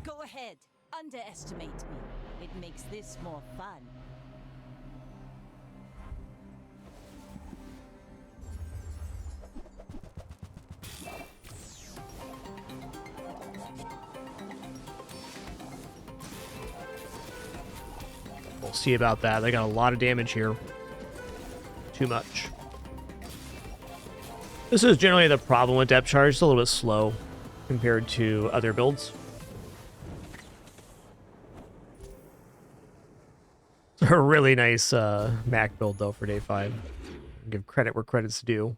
Go ahead, underestimate me. It makes this more fun. We'll see about that. They got a lot of damage here. Too much. This is generally the problem with depth charge. It's a little bit slow compared to other builds. It's a really nice Mac build, though, for day 5. Give credit where credit's due.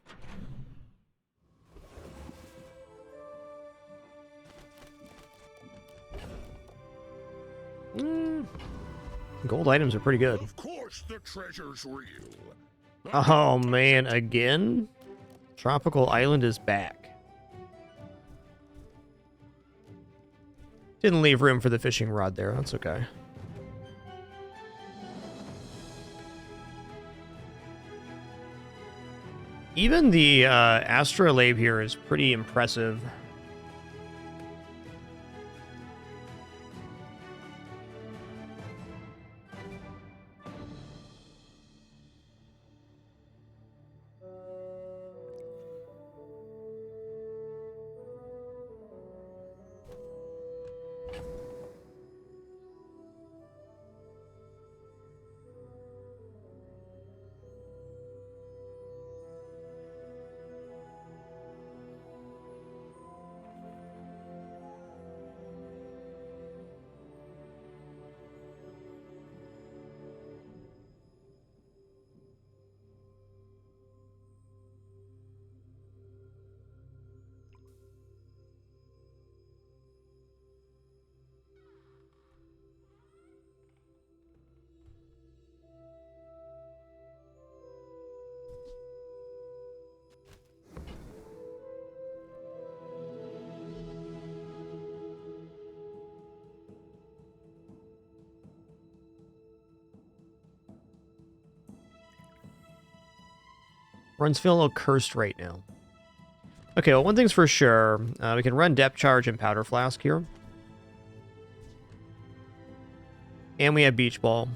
Gold items are pretty good. Of course the treasure's real. Oh man, again? Tropical Island is back. Didn't leave room for the fishing rod there, that's okay. Even the astrolabe here is pretty impressive. Run's feeling a little cursed right now. Okay, well, one thing's for sure. We can run Depth Charge and Powder Flask here. And we have Beach Ball.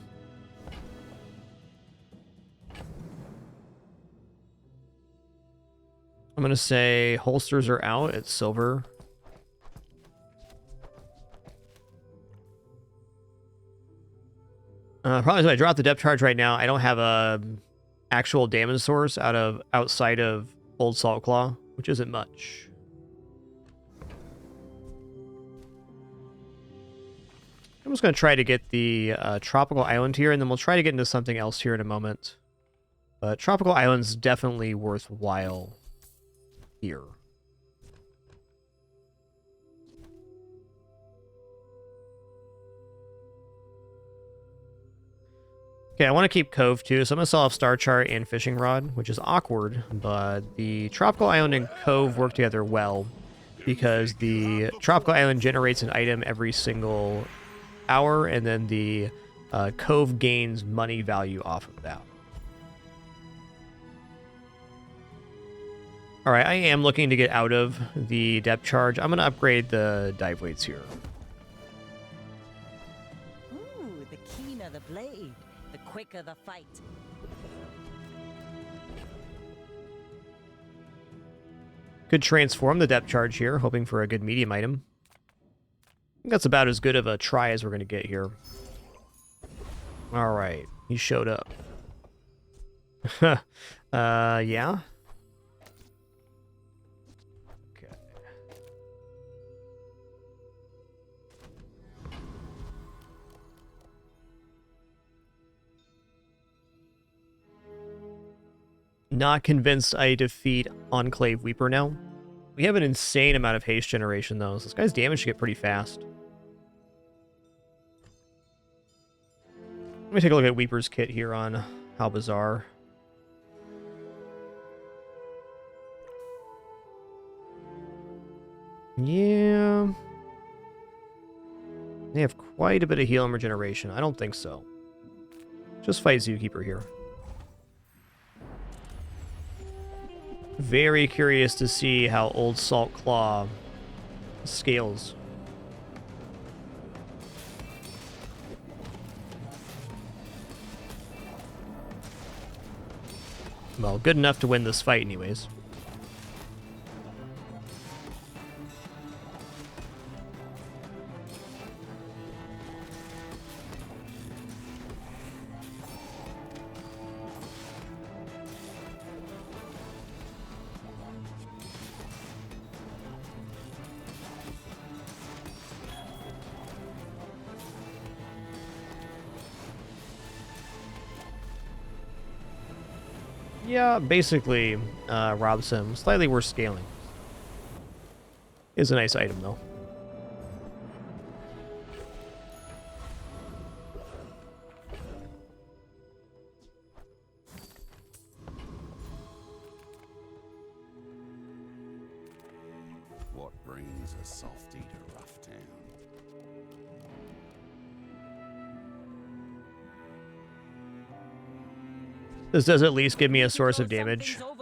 I'm going to say holsters are out at silver. Probably if I drop the Depth Charge right now, I don't have a actual damage source outside of Old Salt Claw, which isn't much. I'm just going to try to get the tropical island here, and then we'll try to get into something else here in a moment. But tropical island's definitely worthwhile here. Okay, I want to keep Cove too, so I'm going to sell off Star Chart and Fishing Rod, which is awkward, but the Tropical Island and Cove work together well, because the Tropical Island generates an item every single hour, and then the Cove gains money value off of that. Alright, I am looking to get out of the depth charge. I'm going to upgrade the dive weights here. Ooh, the keener the blade, the quicker the fight. Could transform the depth charge here, hoping for a good medium item. I think that's about as good of a try as we're going to get here. Alright, he showed up. Yeah? Okay. Not convinced I defeat Enclave Weeper now. We have an insane amount of haste generation, though, so this guy's damage should get pretty fast. Let me take a look at Weeper's kit here on How Bizarre. Yeah. They have quite a bit of heal and regeneration. I don't think so. Just fight Zookeeper here. Very curious to see how Old Salt Claw scales. Well, good enough to win this fight anyways. Yeah, basically robs him. Slightly worse scaling. Is a nice item, though. What brings a softy to Rough Town? This does at least give me a source of damage. Don't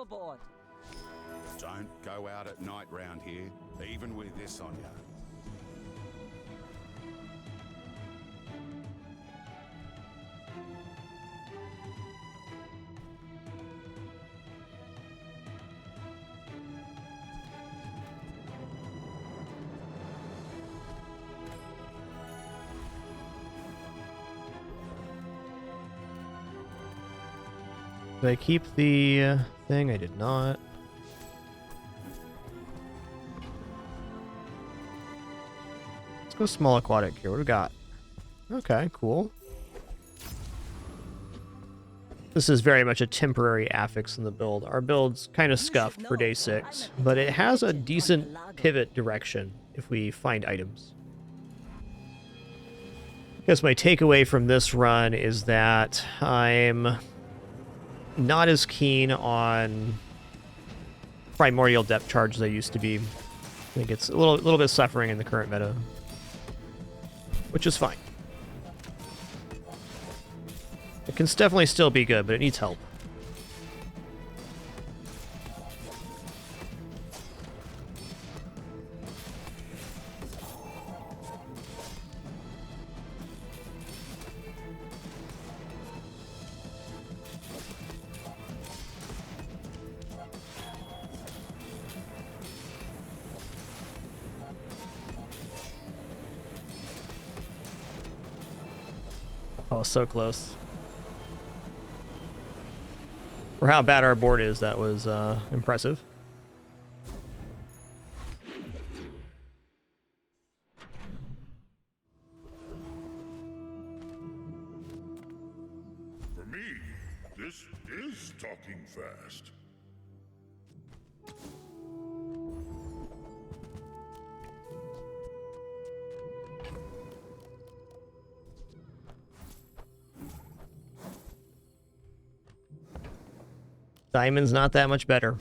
go out at night round here, even with this on you. Did I keep the thing? I did not. Let's go small aquatic here. What do we got? Okay, cool. This is very much a temporary affix in the build. Our build's kind of scuffed for day 6, but it has a decent pivot direction if we find items. I guess my takeaway from this run is that I'm not as keen on primordial depth charge as I used to be. I think it's a little bit suffering in the current meta, which is fine. It can definitely still be good, but it needs help. Oh, so close. For how bad our board is, that was impressive. talking fast. Diamond's not that much better.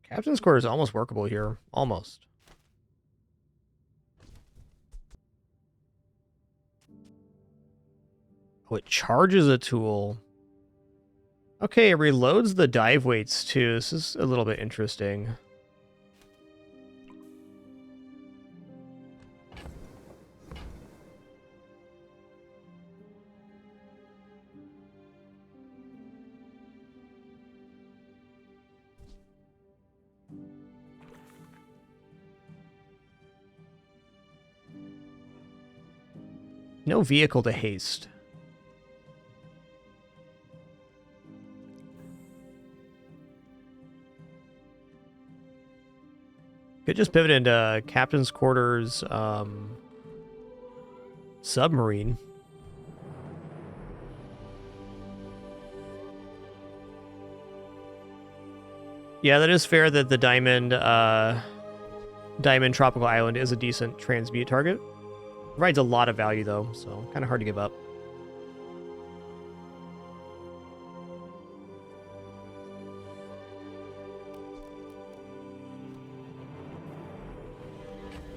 Captain's quarters is almost workable here. Almost. Oh, it charges a tool. Okay, it reloads the dive weights too. This is a little bit interesting. No vehicle to haste. Could just pivot into Captain's Quarters submarine. Yeah, that is fair that the Diamond Tropical Island is a decent transmute target. Provides a lot of value though, so kind of hard to give up.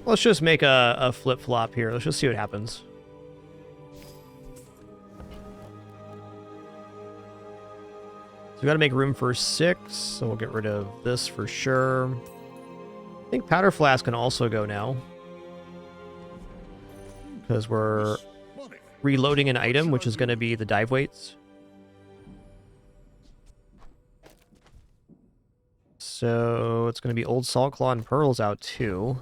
Let's just make a flip-flop here. Let's just see what happens. So we got to make room for 6, so we'll get rid of this for sure. I think Powder Flask can also go now, because we're reloading an item, which is going to be the dive weights. So it's going to be Old Salt Claw and Pearls out too.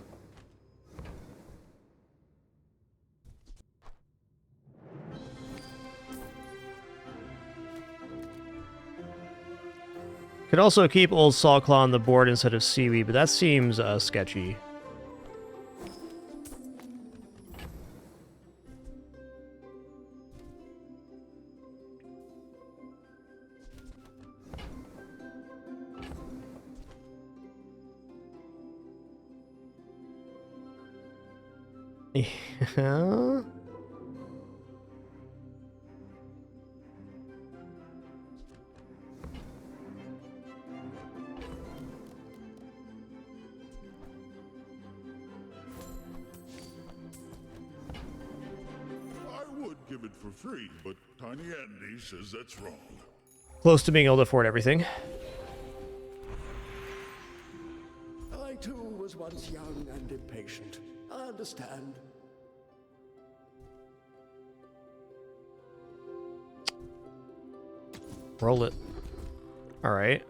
Could also keep Old Salt Claw on the board instead of Seaweed, but that seems sketchy. Yeah. I would give it for free, but Tiny Andy says that's wrong. Close to being able to afford everything. I too was once young and impatient. I understand. Roll it. All right.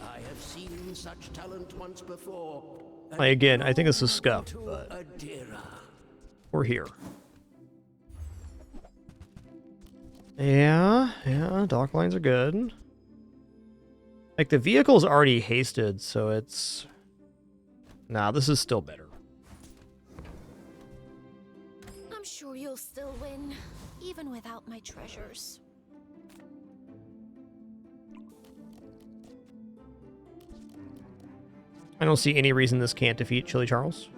I have seen such talent once before. Again, I think this is scuffed, but we're here. Yeah, dock lines are good. Like, the vehicle's already hasted, so it's... Nah, this is still better. I'm sure you'll still win, even without my treasures. I don't see any reason this can't defeat Chili Charles.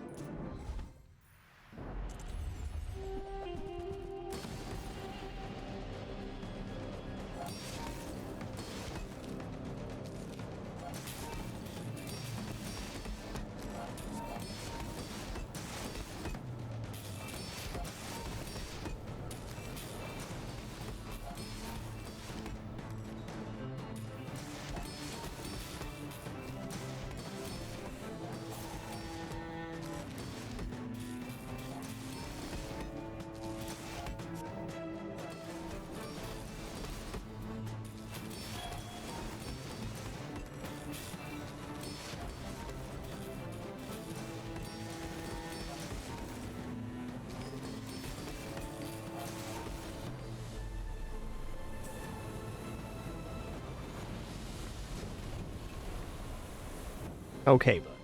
Okay, but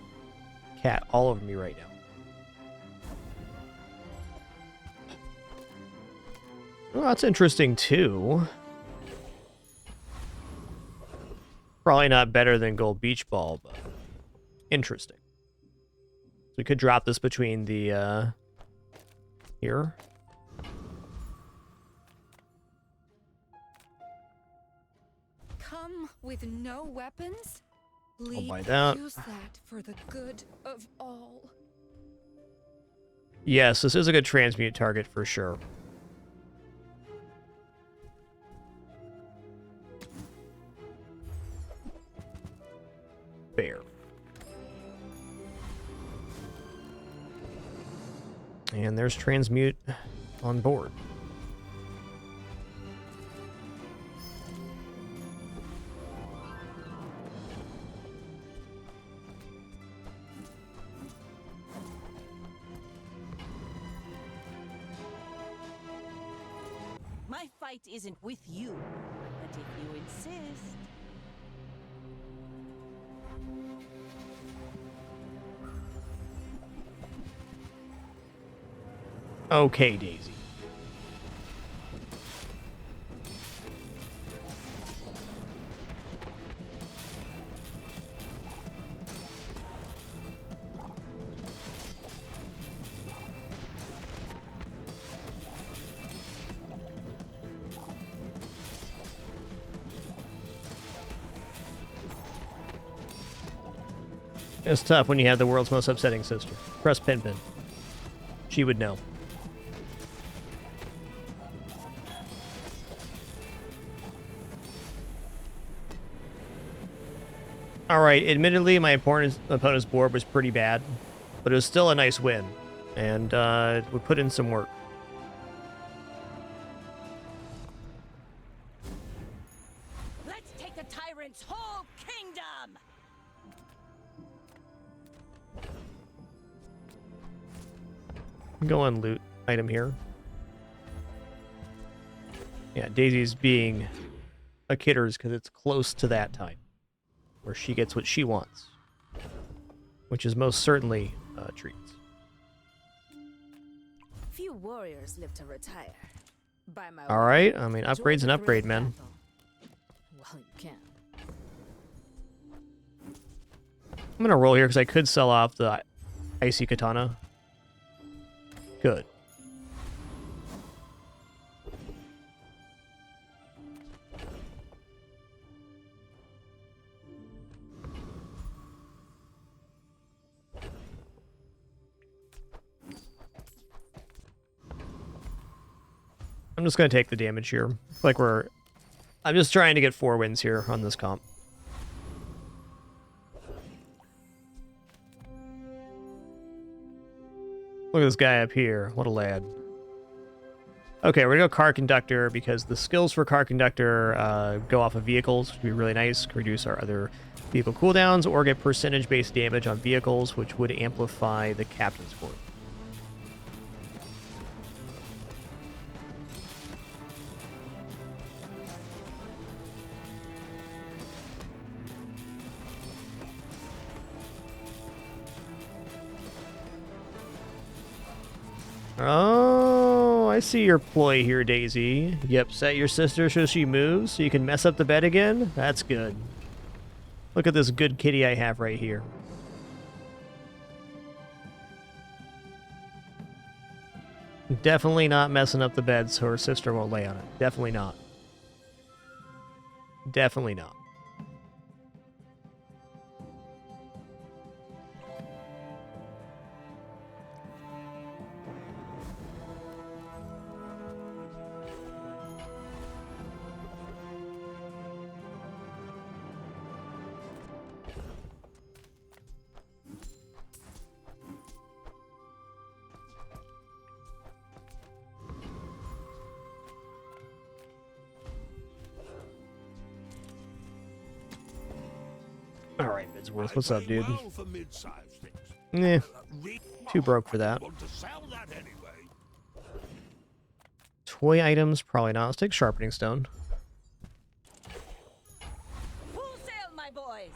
cat all over me right now. Well, that's interesting too. Probably not better than Gold Beach Ball, but interesting. So we could drop this between the here. Come with no weapons? I'll buy that. Use that for the good of all. Yes, this is a good transmute target for sure. Fair. And there's transmute on board. My fight isn't with you, but if you insist. Okay, Daisy. It's tough when you have the world's most upsetting sister. Press Pin. She would know. Alright, admittedly, my opponent's board was pretty bad, but it was still a nice win, and we put in some work. Let's take the tyrant's whole kingdom! Go on loot item here. Yeah, Daisy's being a kidders because it's close to that time where she gets what she wants, which is most certainly treats. Few warriors live to retire. By my All right, I mean, upgrade's an upgrade, man. Well, you can. I'm gonna roll here because I could sell off the icy katana. Good. I'm just going to take the damage here. Like I'm just trying to get 4 wins here on this comp. Look at this guy up here. What a lad. Okay, we're going to go Car Conductor because the skills for Car Conductor go off of vehicles, which would be really nice. Can reduce our other vehicle cooldowns or get percentage-based damage on vehicles, which would amplify the captain's score. Oh, I see your ploy here, Daisy. You upset your sister so she moves so you can mess up the bed again? That's good. Look at this good kitty I have right here. Definitely not messing up the bed so her sister won't lay on it. Definitely not. Definitely not. Alright, Midsworth, what's up, dude? Eh, too broke for that. Toy items, probably not. Let's take Sharpening Stone. Full sail, my boys!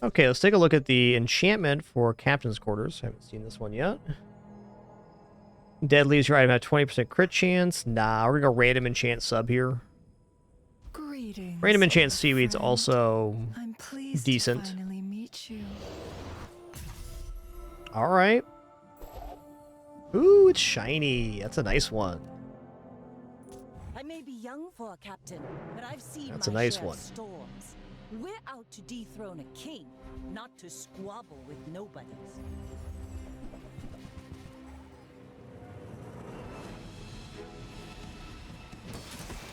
Okay, let's take a look at the enchantment for Captain's Quarters. I haven't seen this one yet. Dead leaves your item at 20% crit chance. Nah, we're gonna go random enchant sub here. Greetings, Random enchant old seaweed's friend. also I'm pleased decent. to finally meet you. All right. Ooh, it's shiny. That's a nice one. I may be young for a captain, but I've seen That's a my nice share one. of storms. We're out to dethrone a king, not to squabble with nobodies.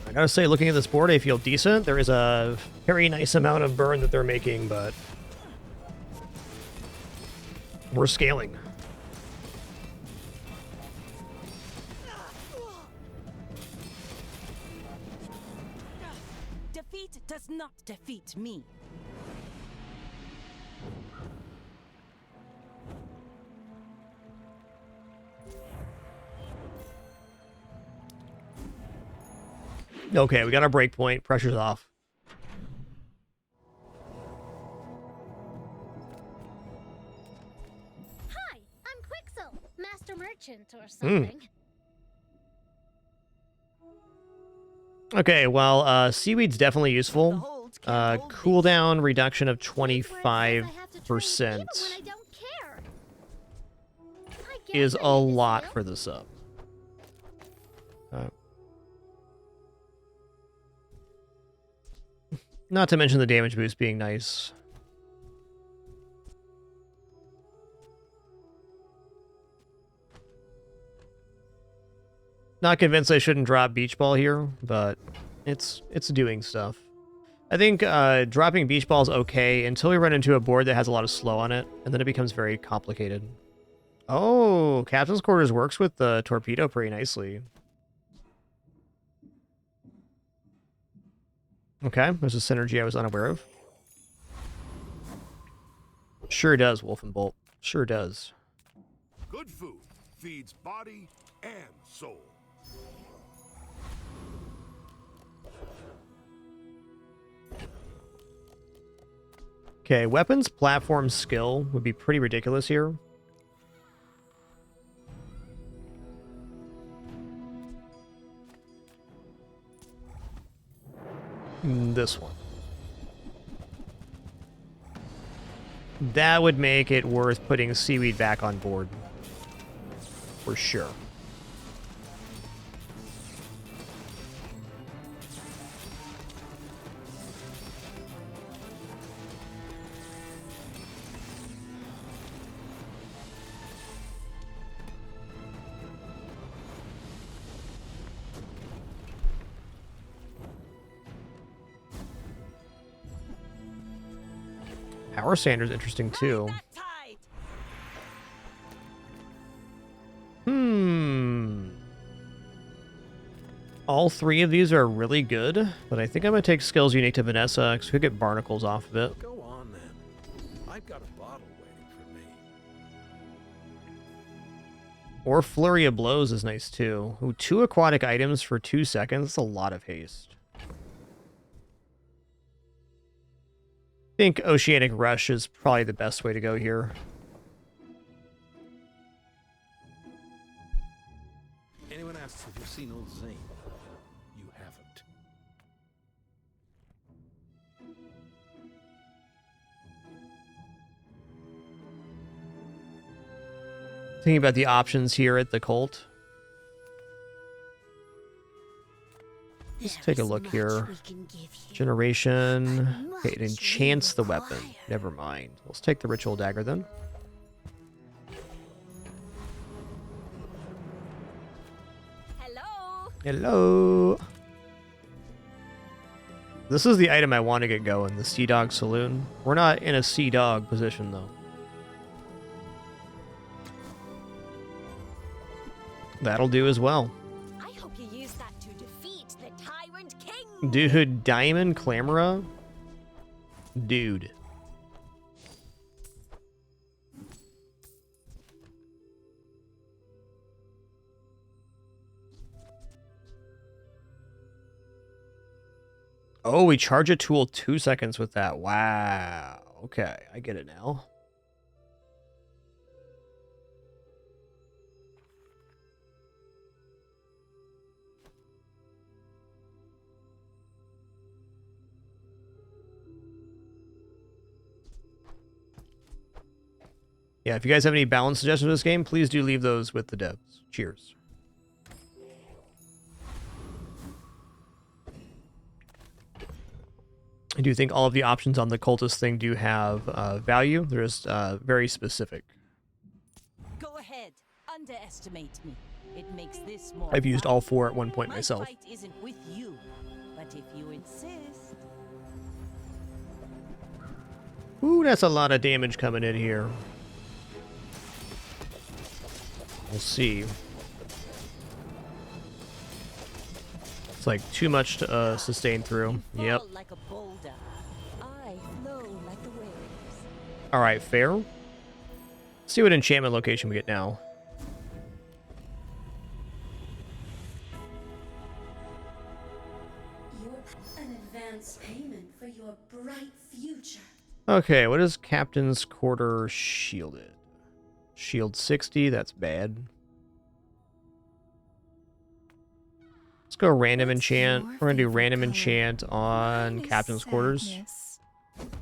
I gotta say, looking at this board, I feel decent. There is a very nice amount of burn that they're making, but we're scaling. Defeat does not defeat me. Okay, we got our break point. Pressure's off. Hi, I'm Quixel, Master Merchant or something. Okay, well, seaweed's definitely useful. Cooldown reduction of 25% is a lot for the sub. Not to mention the damage boost being nice. Not convinced I shouldn't drop Beach Ball here, but it's doing stuff. I think dropping Beach Ball is okay until we run into a board that has a lot of slow on it, and then it becomes very complicated. Oh, Captain's Quarters works with the Torpedo pretty nicely. Okay, there's a synergy I was unaware of. Sure does, Wolf and Bolt. Sure does. Good food feeds body and soul. Okay, weapons platform skill would be pretty ridiculous here. This one. That would make it worth putting Seaweed back on board. For sure. Power Sander's interesting too. All three of these are really good, but I think I'm going to take skills unique to Vanessa because we could get barnacles off of it. Go on then. I've got a bottle waiting for me. Or Flurry of Blows is nice too. Ooh, 2 aquatic items for 2 seconds. That's a lot of haste. I think Oceanic Rush is probably the best way to go here. Anyone asks if you've seen old Zane? You haven't. Thinking about the options here at the Colt. Let's take a look here. Generation. Okay, it enchants the weapon. Never mind. Let's take the Ritual Dagger then. Hello. This is the item I want to get going, the Sea Dog Saloon. We're not in a Sea Dog position though. That'll do as well. I hope you use that to defeat the Tyrant King. Dude, Diamond Clamora? Dude. Oh, we charge a tool 2 seconds with that. Wow. okay. I get it now. Yeah, if you guys have any balance suggestions for this game, please do leave those with the devs. Cheers. I do think all of the options on the cultist thing do have value. They're just very specific. Go ahead, underestimate me. It makes this more I've used fun. all 4 at one point My myself. fight isn't with you, but if you insist. Ooh, that's a lot of damage coming in here. We'll see. It's like too much to sustain through. Yep. Like a boulder. I flow like the waves. All right, fair. Let's see what enchantment location we get now. An advance payment for your bright future. Okay, what is Captain's Quarter shielded? Shield 60, that's bad. Let's go random enchant. We're gonna do random enchant on Captain's Quarters.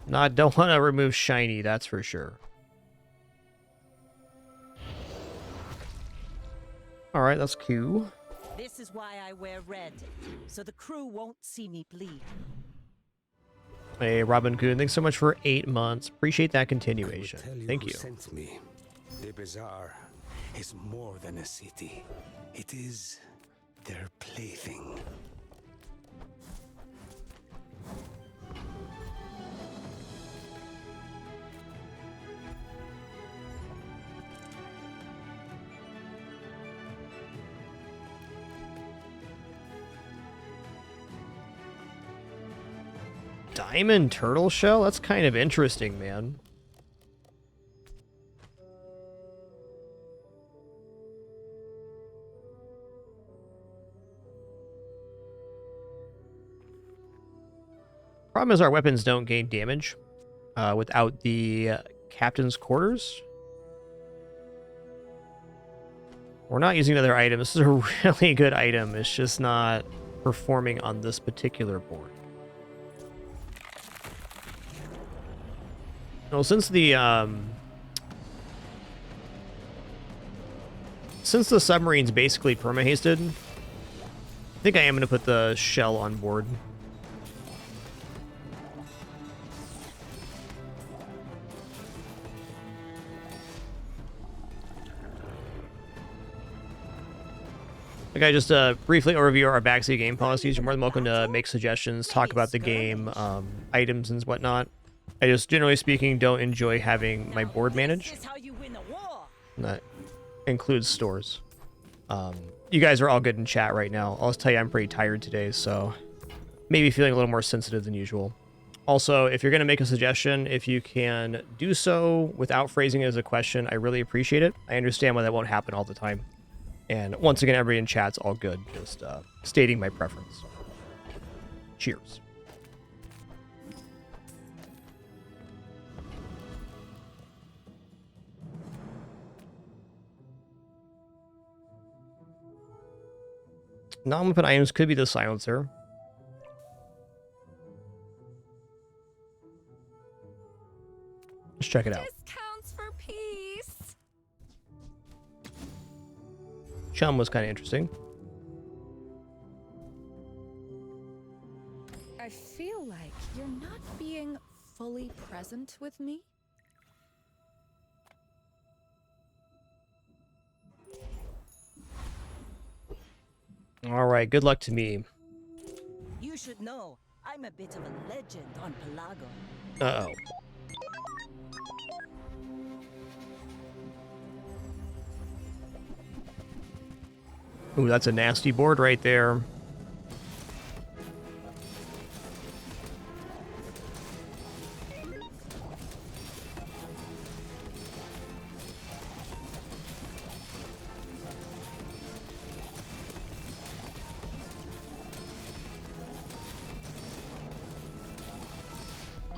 Don't want to remove shiny, that's for sure. Alright, that's cool. This is why I wear red, so the crew won't see me bleed. Hey, Robin Coon, thanks so much for 8 months. Appreciate that continuation. Thank who you. Sent me. The bazaar is more than a city. It is their plaything. Diamond turtle shell? That's kind of interesting, man. Problem is our weapons don't gain damage without the captain's quarters. We're not using another item. This is a really good item. It's just not performing on this particular board. Well, since the submarine's basically perma-hasted, I think I am going to put the shell on board. Okay, just briefly overview our backseat game policies. You're more than welcome to make suggestions, talk about the game, items and whatnot. I just, generally speaking, don't enjoy having my board managed. And that includes stores. You guys are all good in chat right now. I'll just tell you I'm pretty tired today, so maybe feeling a little more sensitive than usual. Also, if you're going to make a suggestion, if you can do so without phrasing it as a question, I really appreciate it. I understand why that won't happen all the time. And once again, everybody in chat's all good. Just stating my preference. Cheers. Non-weapon items could be the silencer. Let's check it out. Discounts for peace. Chum was kind of interesting. I feel like you're not being fully present with me. All right, good luck to me. You should know, I'm a bit of a legend on Pelago. Uh-oh. Ooh, that's a nasty board right there.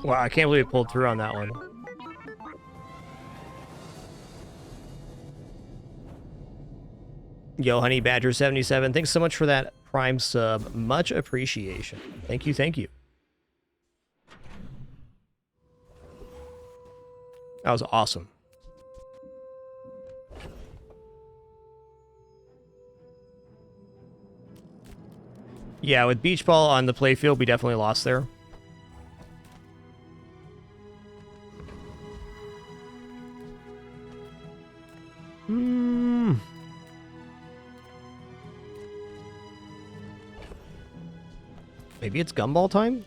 Wow, I can't believe it pulled through on that one. Yo, Honey Badger 77, thanks so much for that Prime sub. Much appreciation. Thank you, thank you. That was awesome. Yeah, with beach ball on the playfield, we definitely lost there. Maybe it's gumball time?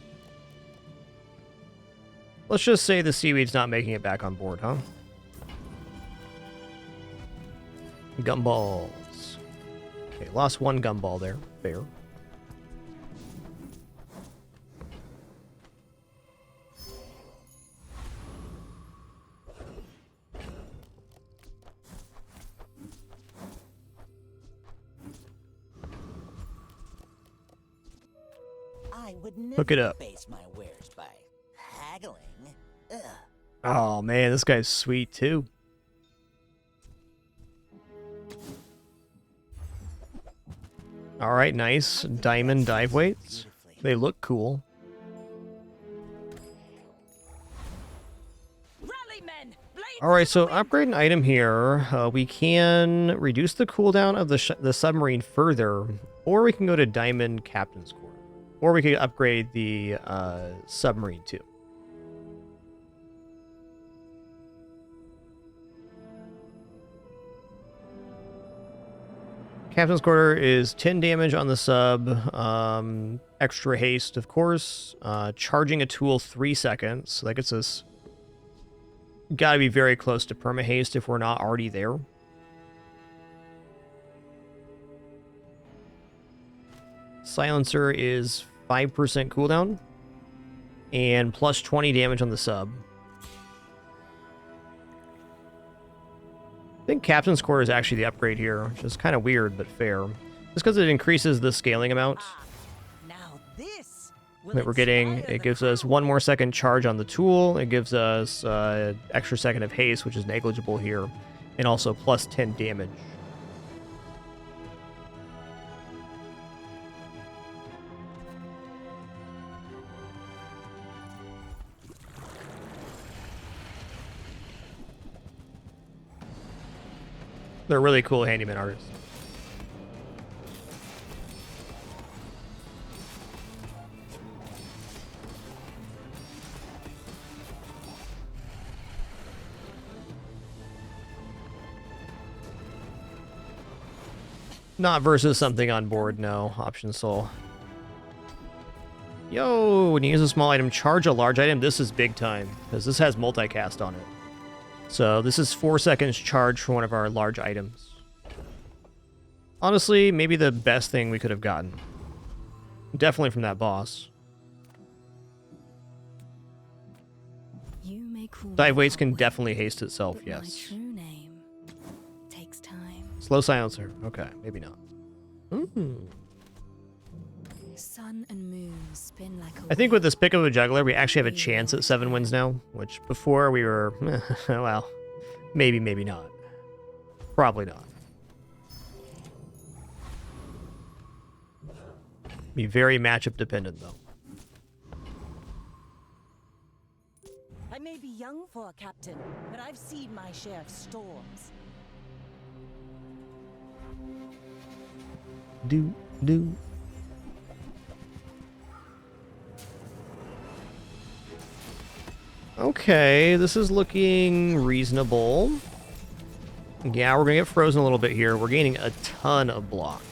Let's just say the seaweed's not making it back on board, huh? Gumballs. Okay, lost one gumball there. Fair. I would never Hook it up. base my wares by haggling. Ugh. Oh man, this guy's sweet too. All right, nice. Diamond dive weights. They look cool. All right, so upgrade an item here. We can reduce the cooldown of the submarine further, or we can go to Diamond Captain's Quarter, or we could upgrade the submarine too. Captain's Quarter is 10 damage on the sub, extra haste, of course, charging a tool 3 seconds, so that gets us, gotta be very close to perma haste if we're not already there. Silencer is 5% cooldown, and plus 20 damage on the sub. I think Captain's Quarter is actually the upgrade here, which is kind of weird, but fair. Just because it increases the scaling amount that we're getting. It gives us 1 more second charge on the tool. It gives us extra second of haste, which is negligible here, and also plus 10 damage. They're really cool handyman artists. Not versus something on board, no. Option soul. Yo, when you use a small item, charge a large item. This is big time, because this has multicast on it. So this is 4 seconds charge for one of our large items. Honestly, maybe the best thing we could have gotten. Definitely from that boss. Dive weights can definitely haste itself, yes. Takes time. Slow silencer. Okay, maybe not. Sun and moon spin like a I think with this pick of a juggler, we actually have a chance at 7 wins now, which before we were, well, maybe, maybe not. Probably not. Be very matchup dependent, though. I may be young for a captain, but I've seen my share of storms. Do. Okay, this is looking reasonable. Yeah, we're gonna get frozen a little bit here. We're gaining a ton of block.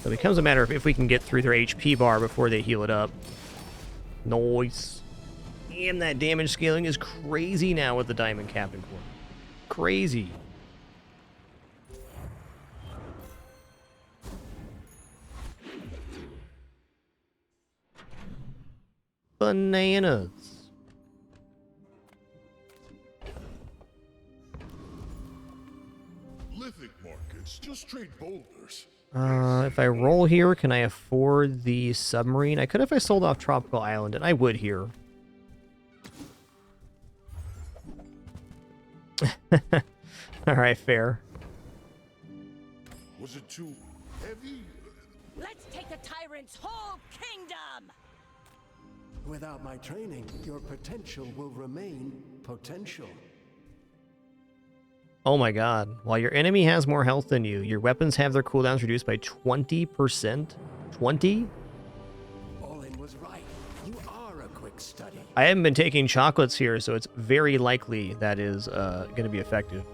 So it becomes a matter of if we can get through their HP bar before they heal it up. Nice. Damn, that damage scaling is crazy now with the Diamond Captain Core. Crazy. Bananas. Lithic markets just trade boulders. If I roll here, can I afford the submarine? I could if I sold off Tropical Island, and I would here. Alright, fair. Was it too heavy? Let's take the tyrant's whole kingdom! Without my training, your potential will remain potential. Oh my god. While your enemy has more health than you, your weapons have their cooldowns reduced by 20%? 20? Olin was right. You are a quick study. I haven't been taking chocolates here, so it's very likely that is going to be effective.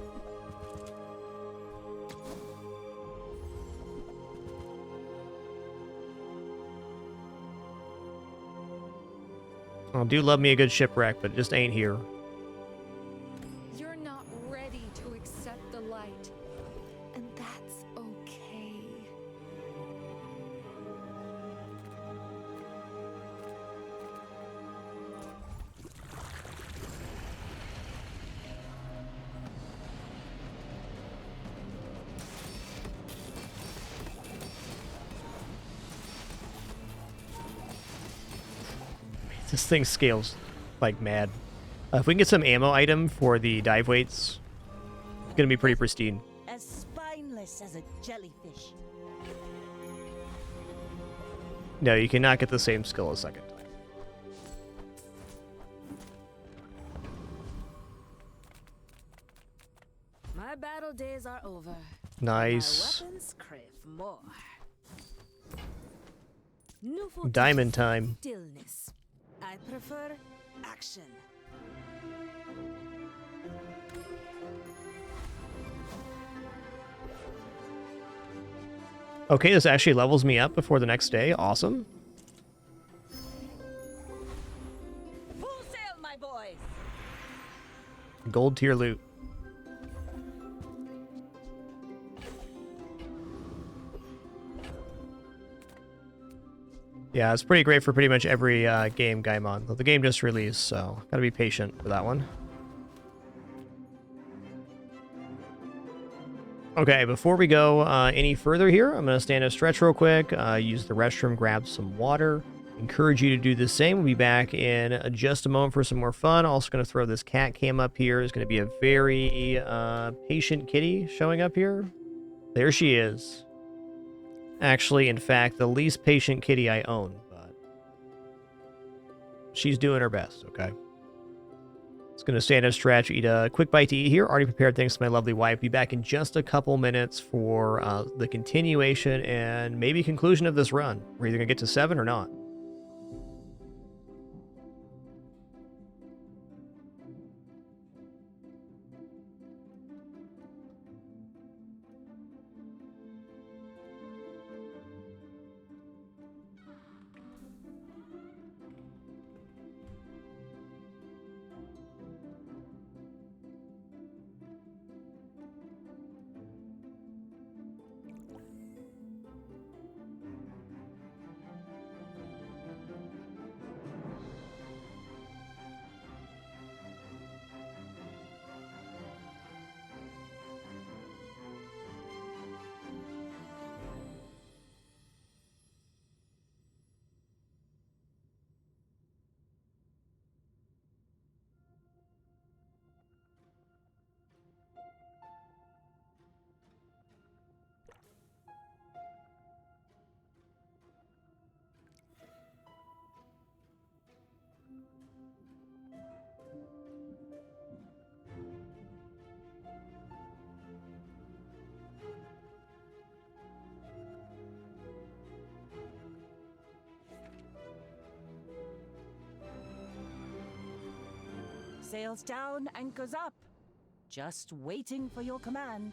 I do love me a good shipwreck, but it just ain't here. You're not ready to accept the light, and that's okay. This thing scales like mad. If we can get some ammo item for the dive weights, it's going to be pretty pristine. As spineless as a jellyfish. No, you cannot get the same skill a second time. My battle days are over. Nice. My weapons crave more. Diamond time. Stillness. I prefer action. Okay, this actually levels me up before the next day. Awesome. Full sail, my boys! Gold tier loot. Yeah, it's pretty great for pretty much every game Gaimon. The game just released, so gotta be patient for that one. Okay, before we go any further here, I'm going to stand and stretch real quick, use the restroom, grab some water. Encourage you to do the same. We'll be back in just a moment for some more fun. Also going to throw this cat cam up here. There's going to be a very patient kitty showing up here. There she is. Actually, in fact, the least patient kitty I own, but she's doing her best, okay? It's going to stand and stretch, eat a quick bite to eat here. Already prepared thanks to my lovely wife. Be back in just a couple minutes for the continuation and maybe conclusion of this run. We're either going to get to 7 or not. Sails down, anchors up. Just waiting for your command.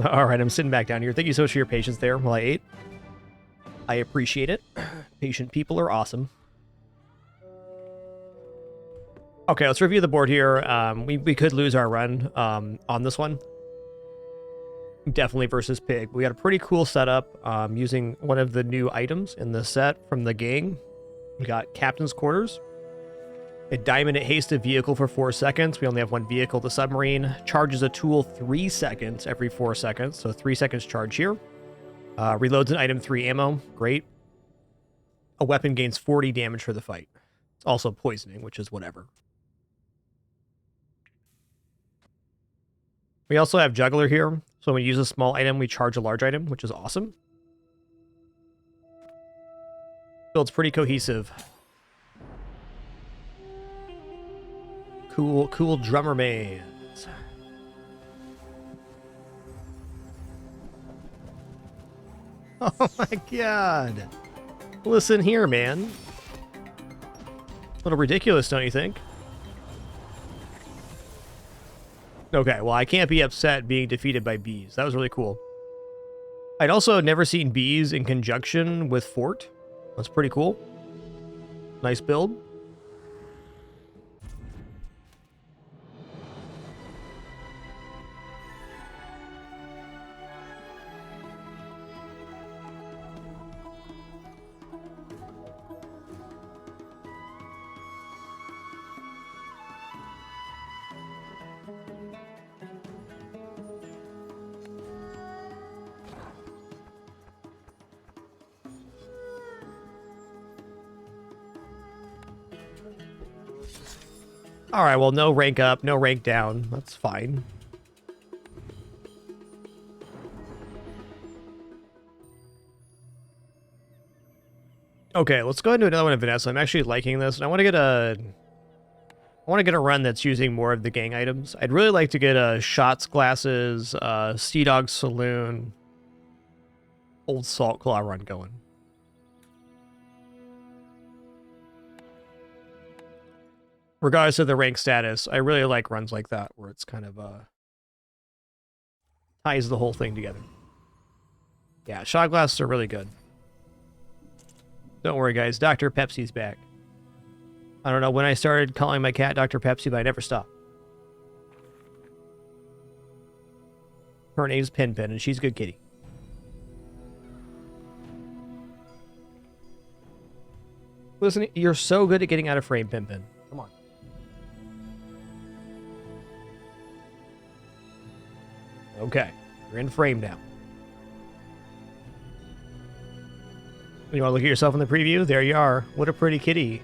All right, I'm sitting back down here. Thank you so much for your patience there while I ate. I appreciate it. Patient people are awesome. Okay, let's review the board here. We could lose our run on this one. Definitely versus Pig. We got a pretty cool setup using one of the new items in the set from the gang. We got Captain's Quarters. A diamond, it hastes a vehicle for 4 seconds. We only have one vehicle, the submarine. Charges a tool 3 seconds every 4 seconds. So 3 seconds charge here. Reloads an item 3 ammo. Great. A weapon gains 40 damage for the fight. It's also poisoning, which is whatever. We also have Juggler here. So when we use a small item, we charge a large item, which is awesome. Build's pretty cohesive. Cool drummer mans. Oh my god. Listen here, man. A little ridiculous, don't you think? Okay, well, I can't be upset being defeated by bees. That was really cool. I'd also never seen bees in conjunction with Fort. That's pretty cool. Nice build. Alright, well, no rank up, no rank down. That's fine. Okay, let's go ahead and do another one of Vanessa. I'm actually liking this, and I want to get a run that's using more of the gang items. I'd really like to get a shots glasses, Sea Dog Saloon, Old Salt Claw run going. Regardless of the rank status, I really like runs like that, where it's kind of, ties the whole thing together. Yeah, shot glasses are really good. Don't worry, guys. Dr. Pepsi's back. I don't know when I started calling my cat Dr. Pepsi, but I never stopped. Her name's Pin Pin, and she's a good kitty. Listen, you're so good at getting out of frame, Pin Pin. Come on. Okay, you're in frame now. You want to look at yourself in the preview? There you are. What a pretty kitty.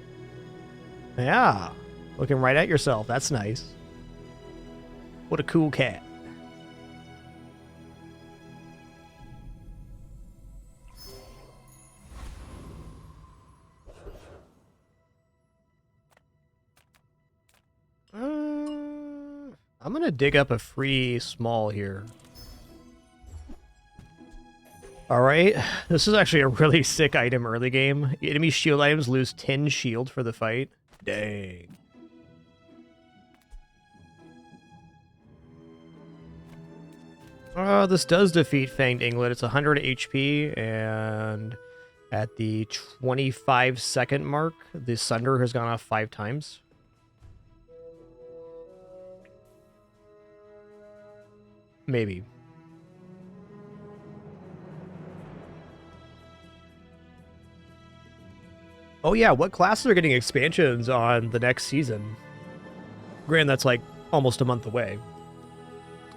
Yeah, looking right at yourself. That's nice. What a cool cat. I'm gonna dig up a free small here. Alright, this is actually a really sick item early game. Enemy shield items lose 10 shield for the fight. Dang. This does defeat Fanged Inglet. It's 100 HP, and at the 25-second mark, the Sunder has gone off 5 times. Maybe. Oh yeah, what classes are getting expansions on the next season? Granted, that's like almost a month away.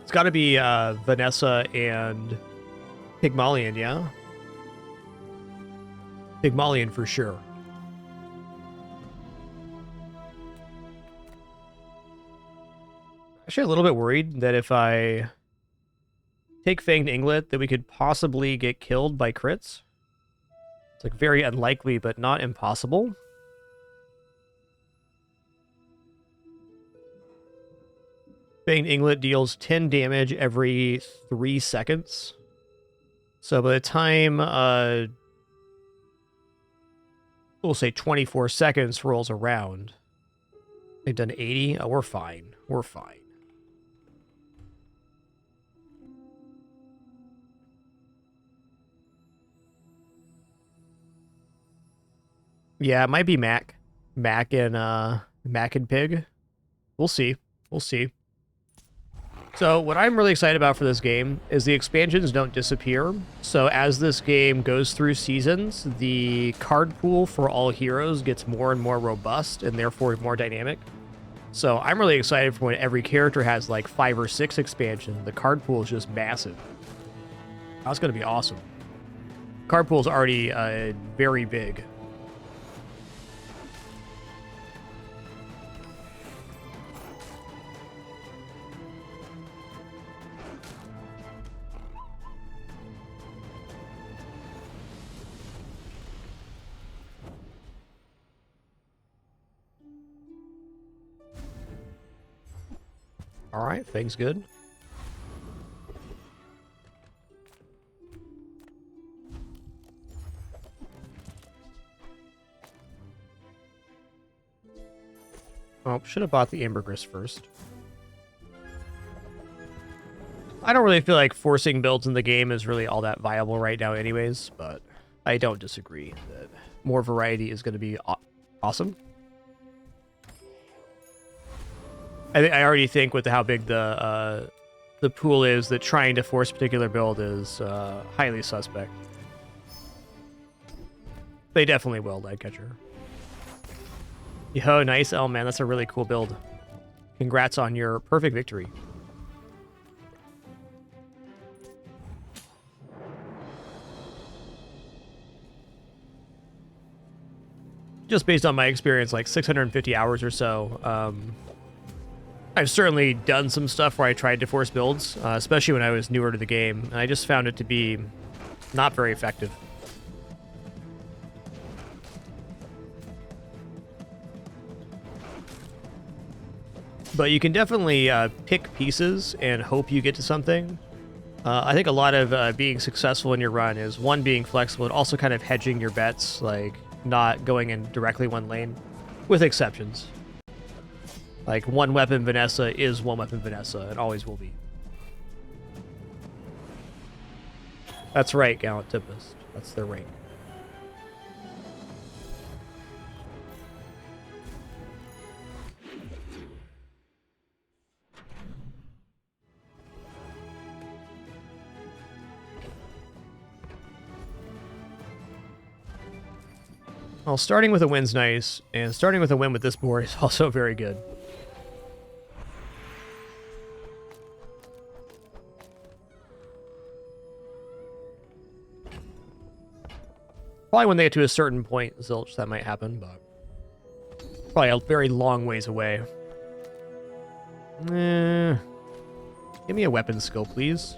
It's got to be Vanessa and Pygmalion, yeah? Pygmalion for sure. Actually, a little bit worried that if I take Fanged Inglet, that we could possibly get killed by crits. It's like very unlikely, but not impossible. Fanged Inglet deals 10 damage every 3 seconds. So by the time, we'll say 24 seconds rolls around, they've done 80. Oh, we're fine. We're fine. Yeah, it might be Mac. Mac and Pig. We'll see. We'll see. So what I'm really excited about for this game is the expansions don't disappear. So as this game goes through seasons, the card pool for all heroes gets more and more robust and therefore more dynamic. So I'm really excited for when every character has like 5 or 6 expansions. The card pool is just massive. That's going to be awesome. Card pool is already very big. All right, things good. Oh, should have bought the ambergris first. I don't really feel like forcing builds in the game is really all that viable right now anyways, but I don't disagree that more variety is going to be awesome. I already think with how big the pool is that trying to force a particular build is highly suspect. They definitely will, Lightcatcher. Yo, nice. Oh man, that's a really cool build. Congrats on your perfect victory. Just based on my experience, like 650 hours or so, I've certainly done some stuff where I tried to force builds, especially when I was newer to the game, and I just found it to be not very effective. But you can definitely pick pieces and hope you get to something. I think a lot of being successful in your run is, one, being flexible, and also kind of hedging your bets, like not going in directly one lane, with exceptions. Like, one weapon Vanessa is one weapon Vanessa. It always will be. That's right, Gallant Tempest. That's their rank. Well, starting with a win's nice, and starting with a win with this board is also very good. Probably when they get to a certain point, Zilch, that might happen, but probably a very long ways away. Give me a weapon skill, please.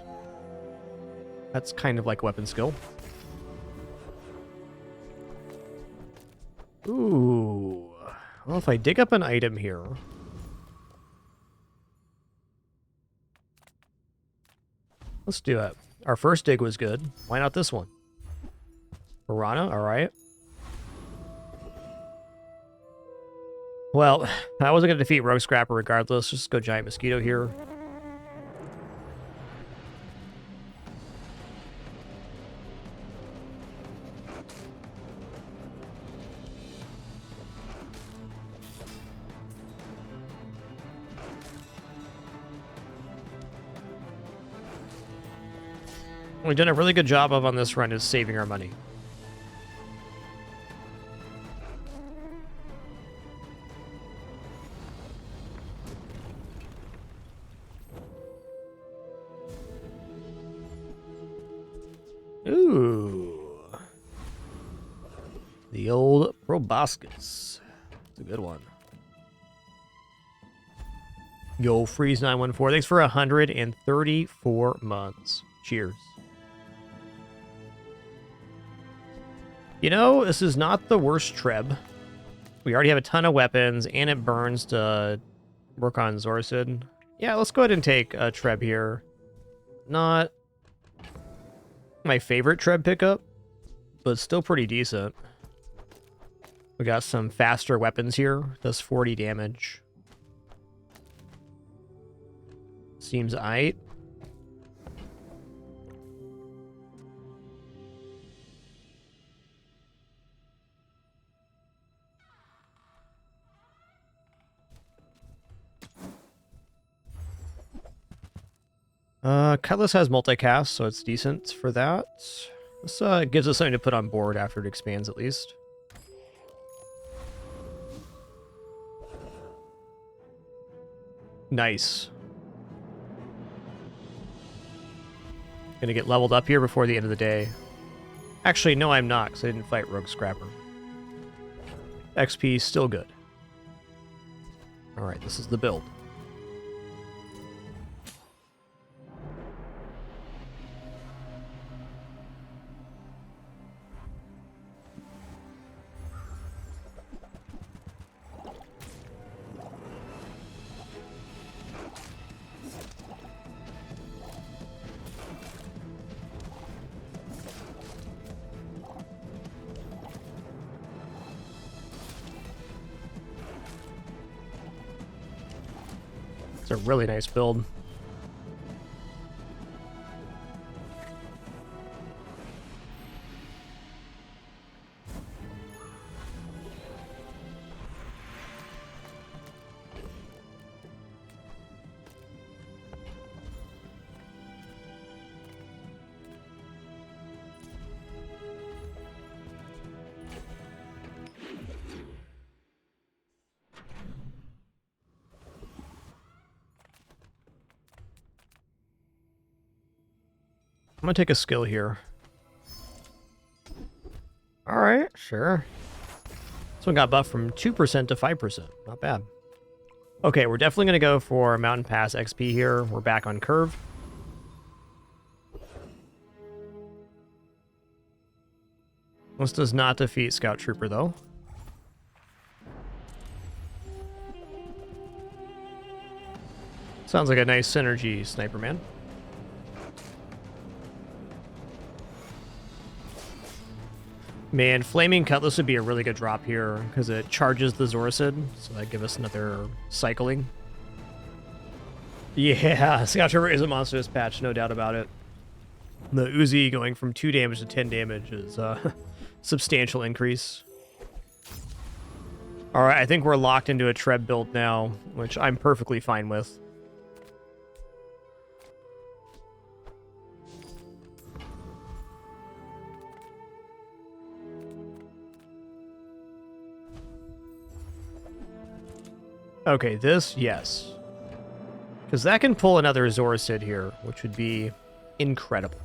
That's kind of like weapon skill. Ooh. Well, if I dig up an item here... Let's do it. Our first dig was good. Why not this one? Piranha, alright. Well, I wasn't going to defeat Rogue Scrapper regardless. Just go Giant Mosquito here. What we've done a really good job of on this run is saving our money. Ooh. The old proboscis. It's a good one. Yo, Freeze914. Thanks for 134 months. Cheers. You know, this is not the worst Treb. We already have a ton of weapons, and it burns to work on Zorcid. Yeah, let's go ahead and take a Treb here. Not my favorite Treb pickup, but still pretty decent. We got some faster weapons here. Does 40 damage. Seems aight. Cutlass has multicast, so it's decent for that. This gives us something to put on board after it expands, at least. Nice. Gonna get leveled up here before the end of the day. Actually, no, I'm not, because I didn't fight Rogue Scrapper. XP still good. Alright, this is the build. It's a really nice build. I'm gonna take a skill here. Alright, sure. This one got buffed from 2% to 5%. Not bad. Okay, we're definitely gonna go for Mountain Pass XP here. We're back on curve. This does not defeat Scout Trooper, though. Sounds like a nice synergy, Sniper Man. Man, Flaming Cutlass would be a really good drop here, because it charges the Zoricid, so that'd give us another cycling. Yeah, Scout Trooper is a monster this patch, no doubt about it. The Uzi going from 2 damage to 10 damage is a substantial increase. Alright, I think we're locked into a Treb build now, which I'm perfectly fine with. Okay, this, yes. Because that can pull another Zoricid here, which would be incredible.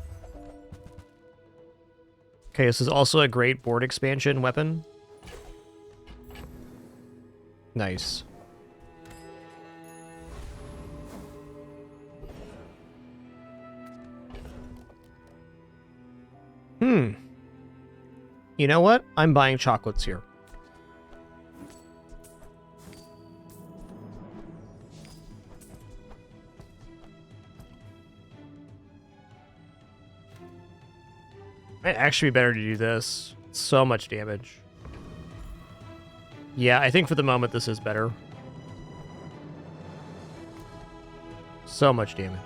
Okay, this is also a great board expansion weapon. Nice. You know what? I'm buying chocolates here. Might actually be better to do this. So much damage. Yeah, I think for the moment this is better. So much damage.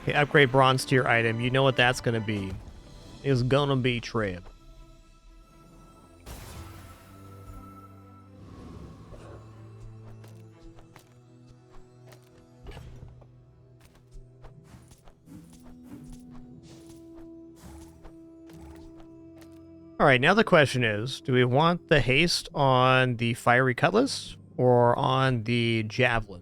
Okay, upgrade bronze tier item. You know what that's gonna be. It's gonna be Treb. Alright, now the question is, do we want the haste on the Fiery Cutlass or on the Javelin?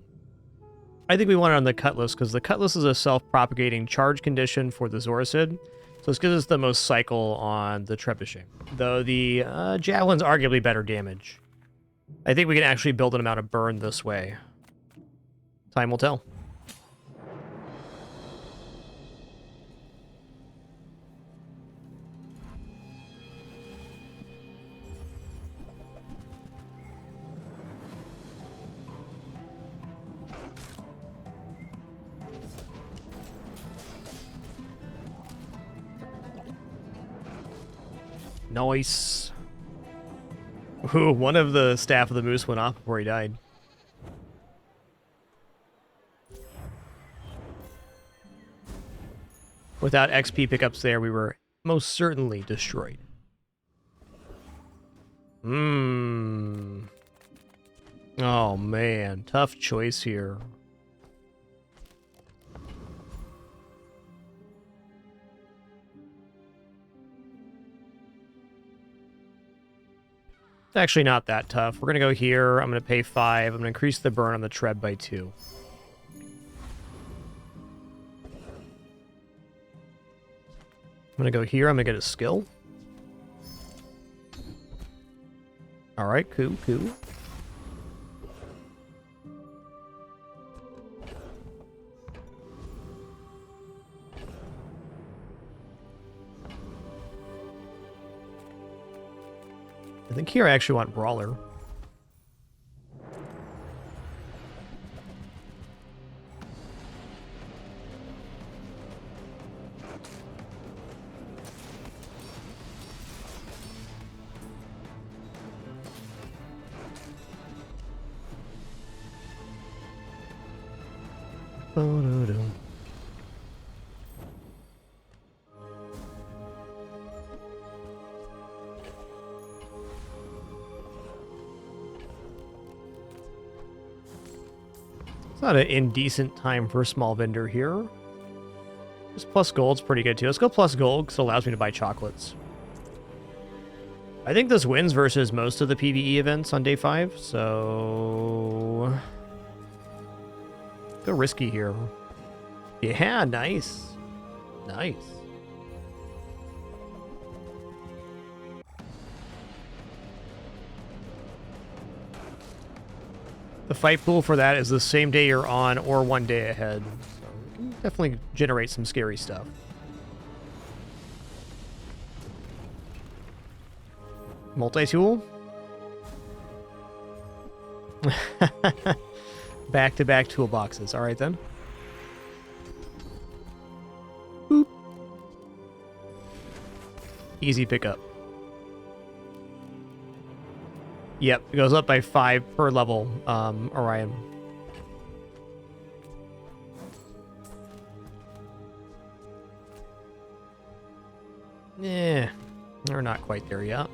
I think we want it on the Cutlass, because the Cutlass is a self-propagating charge condition for the Zoricid, so this gives us the most cycle on the Trebuchet. Though the Javelin's arguably better damage. I think we can actually build an amount of burn this way. Time will tell. Nice. Ooh, one of the Staff of the Moose went off before he died. Without XP pickups there, we were most certainly destroyed. Oh man, tough choice here. It's actually not that tough. We're gonna go here. I'm gonna pay 5. I'm gonna increase the burn on the tread by 2. I'm gonna go here. I'm gonna get a skill. All right, cool. I think here I actually want Brawler. It's not an indecent time for a small vendor here. Just plus gold's pretty good too. Let's go plus gold because it allows me to buy chocolates. I think this wins versus most of the PvE events on day 5, so... Go risky here. Yeah, nice. Nice. The fight pool for that is the same day you're on or one day ahead. So you can definitely generate some scary stuff. Multi-tool? Back-to-back toolboxes. All right, then. Boop. Easy pickup. Yep, it goes up by 5 per level, Orion. Yeah, we're not quite there yet.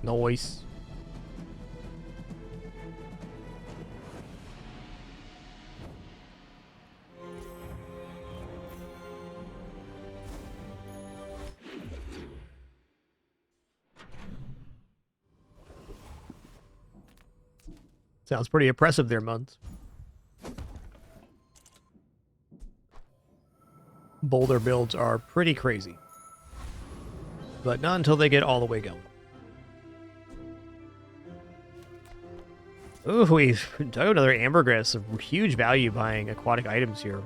Noise. Sounds pretty oppressive there, Muns. Boulder builds are pretty crazy. But not until they get all the way going. Ooh, we've dug another ambergris. A huge value buying aquatic items here.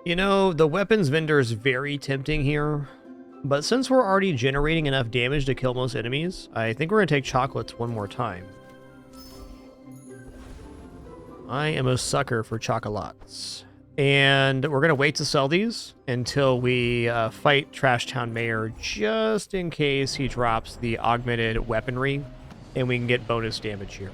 You know, the weapons vendor is very tempting here. But since we're already generating enough damage to kill most enemies, I think we're going to take chocolates one more time. I am a sucker for chocolates. And we're going to wait to sell these until we fight Trash Town Mayor, just in case he drops the augmented weaponry, and we can get bonus damage here.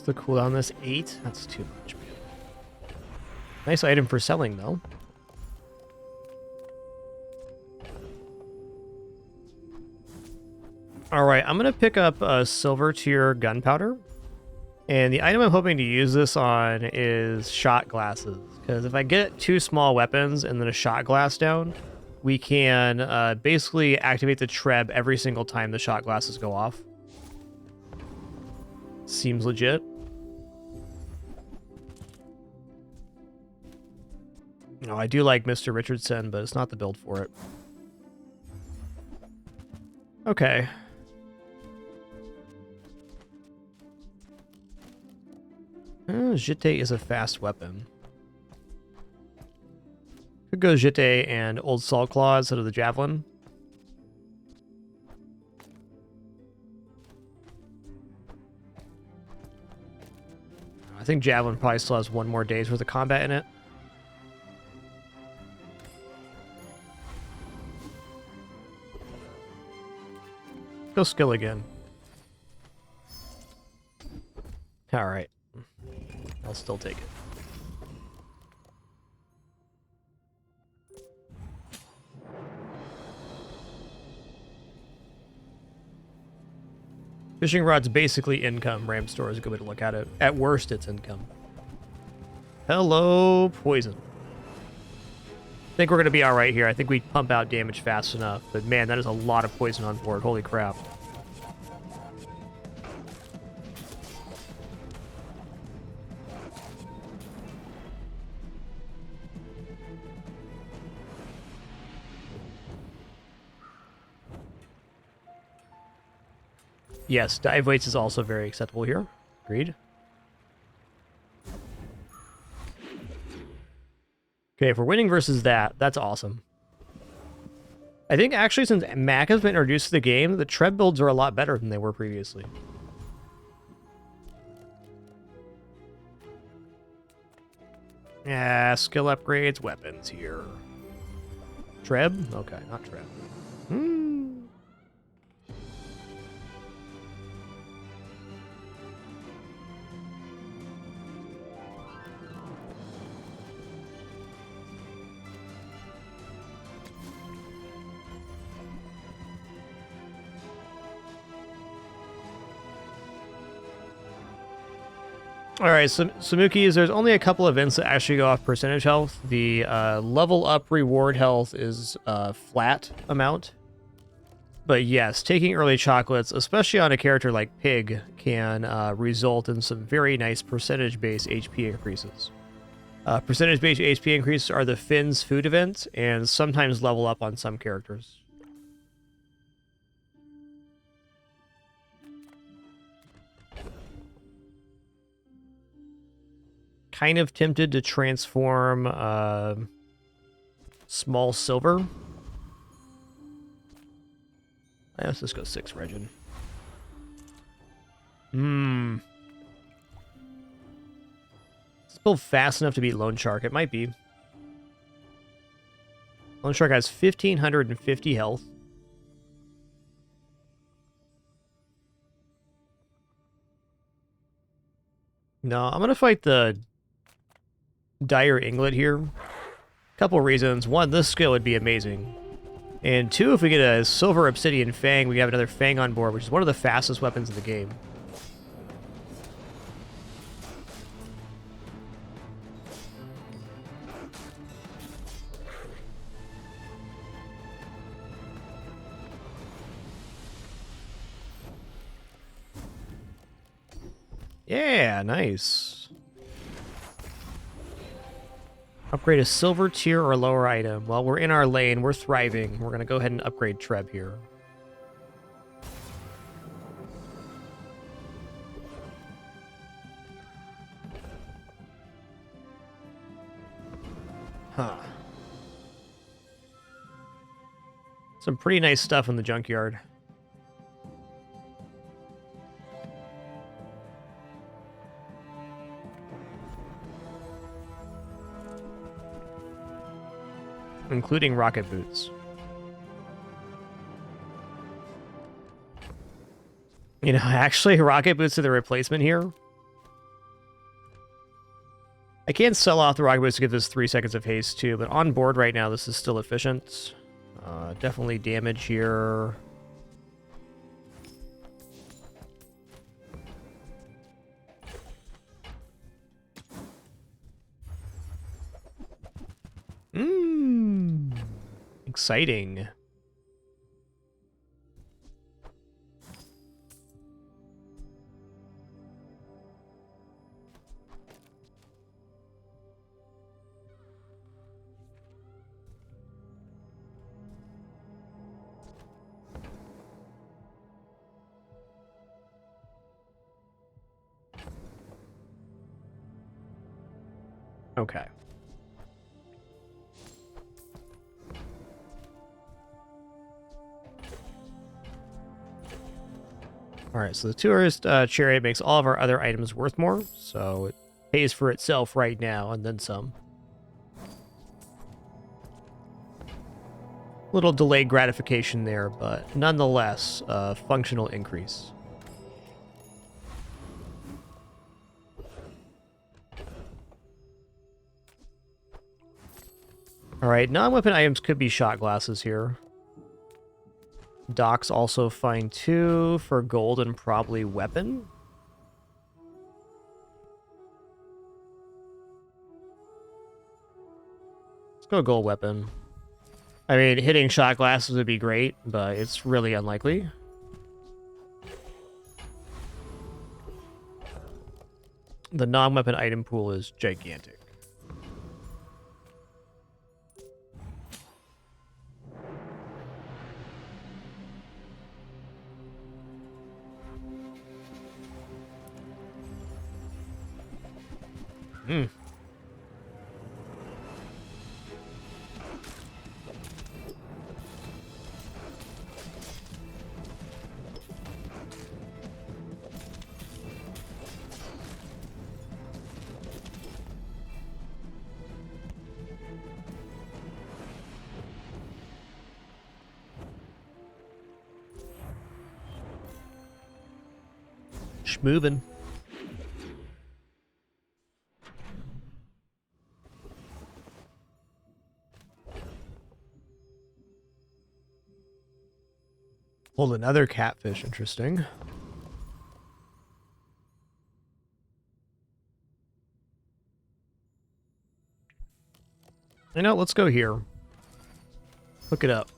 The cooldown this 8? That's too much, man. Nice item for selling, though. Alright, I'm going to pick up a silver tier gunpowder. And the item I'm hoping to use this on is shot glasses. Because if I get 2 small weapons and then a shot glass down, we can basically activate the Treb every single time the shot glasses go off. Seems legit. No, I do like Mr. Richardson, but it's not the build for it. Okay. Jete is a fast weapon. Could go Jete and Old Salt Claw instead of the Javelin. I think Javelin probably still has one more day's worth of combat in it. Go skill again. Alright. I'll still take it. Fishing rod's basically income. Ram store is a good way to look at it. At worst, it's income. Hello, poison. I think we're going to be alright here. I think we pump out damage fast enough. But man, that is a lot of poison on board. Holy crap. Yes, dive weights is also very acceptable here. Agreed. Okay, if we're winning versus that, that's awesome. I think actually since Mac has been introduced to the game, the Treb builds are a lot better than they were previously. Yeah, skill upgrades, weapons here. Treb? Okay, not Treb. Alright, so Samukis, there's only a couple events that actually go off percentage health. The level up reward health is flat amount. But yes, taking early chocolates, especially on a character like Pig, can result in some very nice percentage-based HP increases. Percentage-based HP increases are the Finn's food event, and sometimes level up on some characters. Kind of tempted to transform Small Silver. Let's just go 6 Regin. It's build fast enough to beat Lone Shark. It might be. Lone Shark has 1,550 health. No, I'm gonna fight the Dire Inglet here. Couple reasons. One, this skill would be amazing. And two, if we get a Silver Obsidian Fang, we have another Fang on board, which is one of the fastest weapons in the game. Yeah, nice. Upgrade a silver tier or lower item. Well, we're in our lane. We're thriving. We're going to go ahead and upgrade Treb here. Huh. Some pretty nice stuff in the junkyard. Including rocket boots. You know, actually, rocket boots are the replacement here. I can't sell off the rocket boots to give this 3 seconds of haste too, but on board right now, this is still efficient. Definitely damage here. Exciting. Okay. Alright, so the tourist chariot makes all of our other items worth more, so it pays for itself right now, and then some. Little delayed gratification there, but nonetheless, functional increase. Alright, non-weapon items could be shot glasses here. Doc's also fine too for gold and probably weapon. Let's go gold weapon. I mean, hitting shot glasses would be great, but it's really unlikely. The non-weapon item pool is gigantic. Hmm. Schmoovin'. Hold another catfish, interesting. You know, let's go here. Hook it up.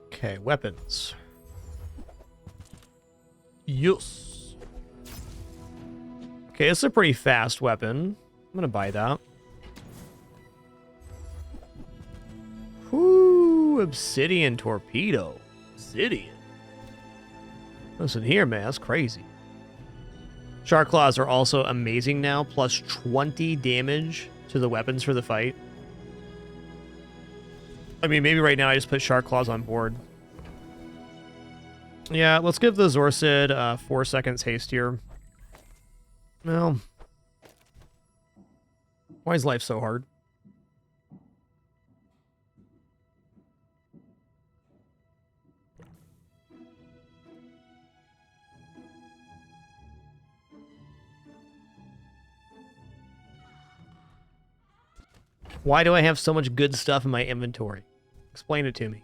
Okay, weapons. Yes. Okay, it's a pretty fast weapon. I'm gonna buy that. Whoo, obsidian torpedo. Obsidian. Listen here, man, that's crazy. Shark claws are also amazing now, plus 20 damage to the weapons for the fight. I mean, maybe right now I just put shark claws on board. Yeah, let's give the Zorsid 4 seconds haste here. Well, why is life so hard? Why do I have so much good stuff in my inventory? Explain it to me.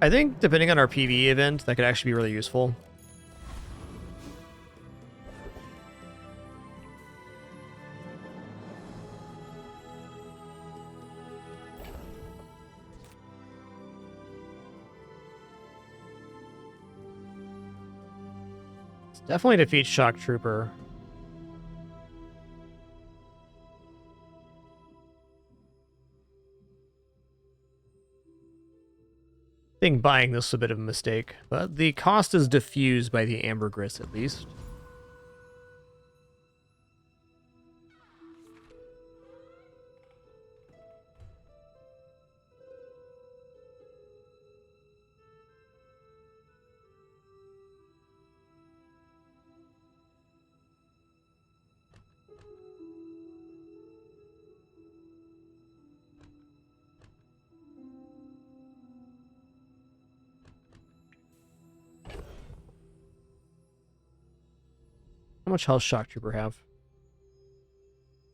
I think, depending on our PvE event, that could actually be really useful. Definitely defeats Shock Trooper. I think buying this is a bit of a mistake, but the cost is diffused by the ambergris at least. How much health Shock Trooper have?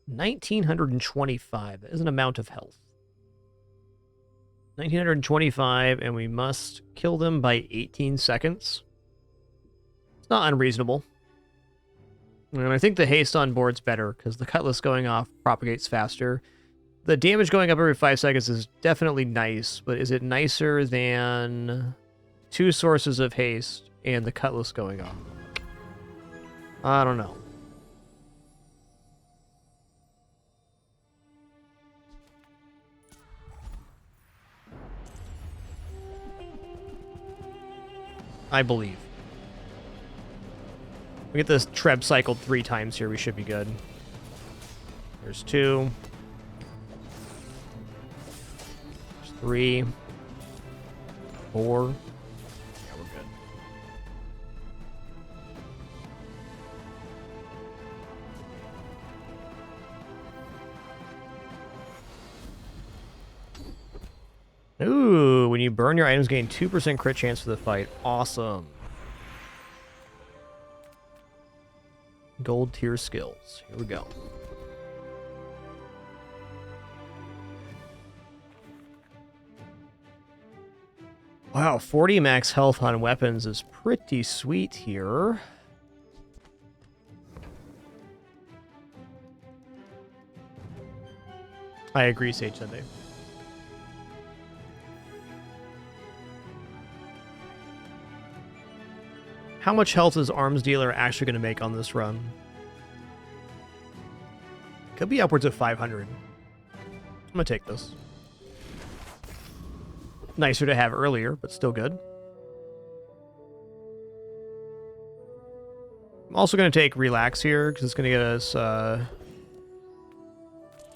1925. That is an amount of health. 1925, and we must kill them by 18 seconds. It's not unreasonable. And I think the haste on board's better, because the cutlass going off propagates faster. The damage going up every 5 seconds is definitely nice, but is it nicer than 2 sources of haste and the cutlass going off? I don't know. I believe. We get this Treb cycled 3 times here, we should be good. There's 2. There's 3. 4. Yeah, we're good. Ooh, when you burn your items, gain 2% crit chance for the fight. Awesome. Gold tier skills. Here we go. Wow, 40 max health on weapons is pretty sweet here. I agree, Sage Sunday. How much health is Arms Dealer actually going to make on this run? Could be upwards of 500. I'm going to take this. Nicer to have earlier, but still good. I'm also going to take Relax here, because it's going to get us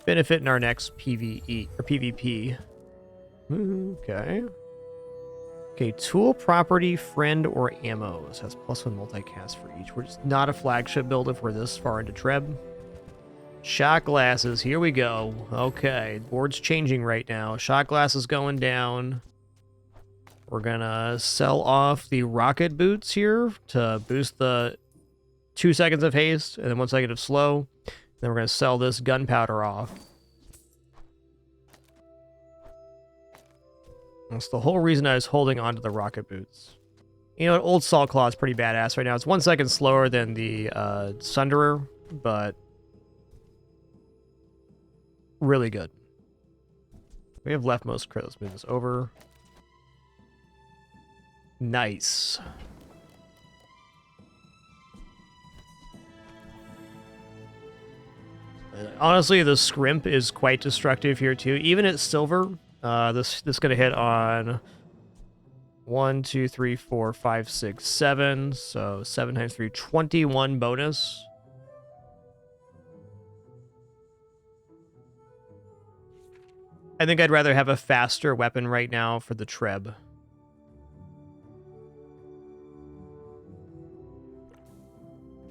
benefit in our next PvE, or PvP. Okay. Okay, tool, property, friend, or ammo. So that's +1 multicast for each. We're just not a flagship build if we're this far into Treb. Shot glasses, here we go. Okay, board's changing right now. Shot glasses going down. We're gonna sell off the rocket boots here to boost the 2 seconds of haste, and then 1 second of slow. Then we're gonna sell this gunpowder off. That's the whole reason I was holding on to the rocket boots. You know, Old Salt Claw is pretty badass right now. It's 1 second slower than the Sunderer, but really good. We have leftmost crit. Let's move this over. Nice. Honestly, the scrimp is quite destructive here too. Even at silver, this gonna hit on 1, 2, 3, 4, 5, 6, 7. So 7 times 3, 21 bonus. I think I'd rather have a faster weapon right now for the Treb.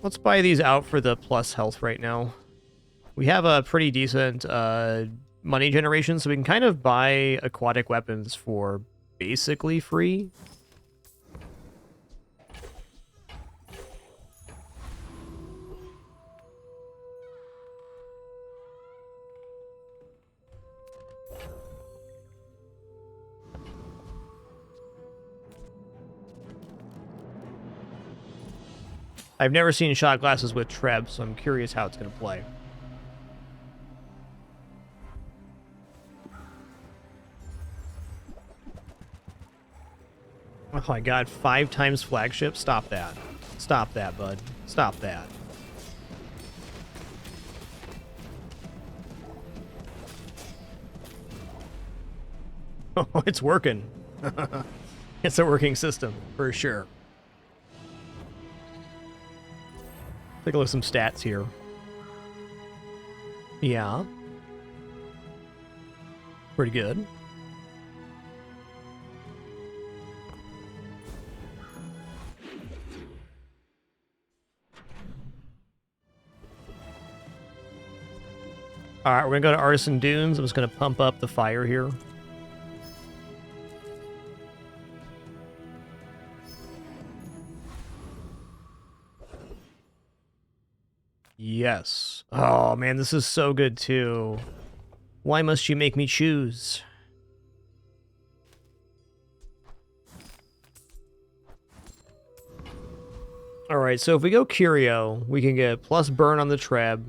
Let's buy these out for the plus health right now. We have a pretty decent money generation, so we can kind of buy aquatic weapons for basically free. I've never seen shot glasses with Treb, so I'm curious how it's going to play. Oh my god, 5 times flagship? Stop that. Stop that, bud. Stop that. Oh, it's working. It's a working system, for sure. Take a look at some stats here. Yeah. Pretty good. Alright, we're gonna go to Artisan Dunes. I'm just gonna pump up the fire here. Yes. Oh, man, this is so good, too. Why must you make me choose? Alright, so if we go Curio, we can get plus burn on the Treb,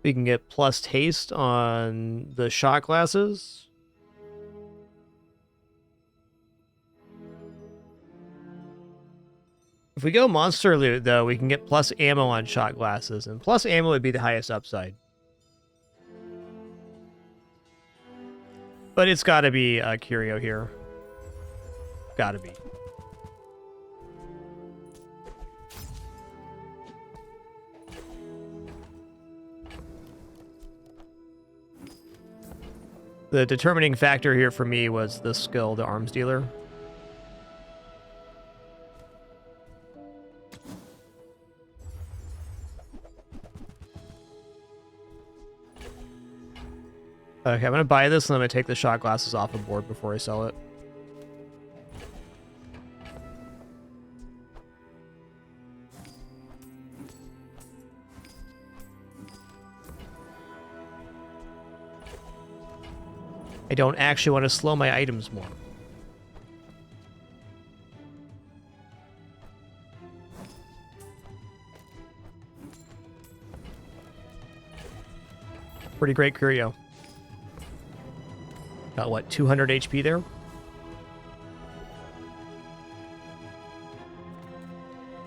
We can get plus haste on the shot glasses. If we go monster loot, though, we can get plus ammo on shot glasses, and plus ammo would be the highest upside. But it's got to be Curio here. Got to be. The determining factor here for me was the skill, the arms dealer. Okay, I'm going to buy this and I'm going to take the shot glasses off the board before I sell it. I don't actually want to slow my items more. Pretty great curio. Got what, 200 HP there?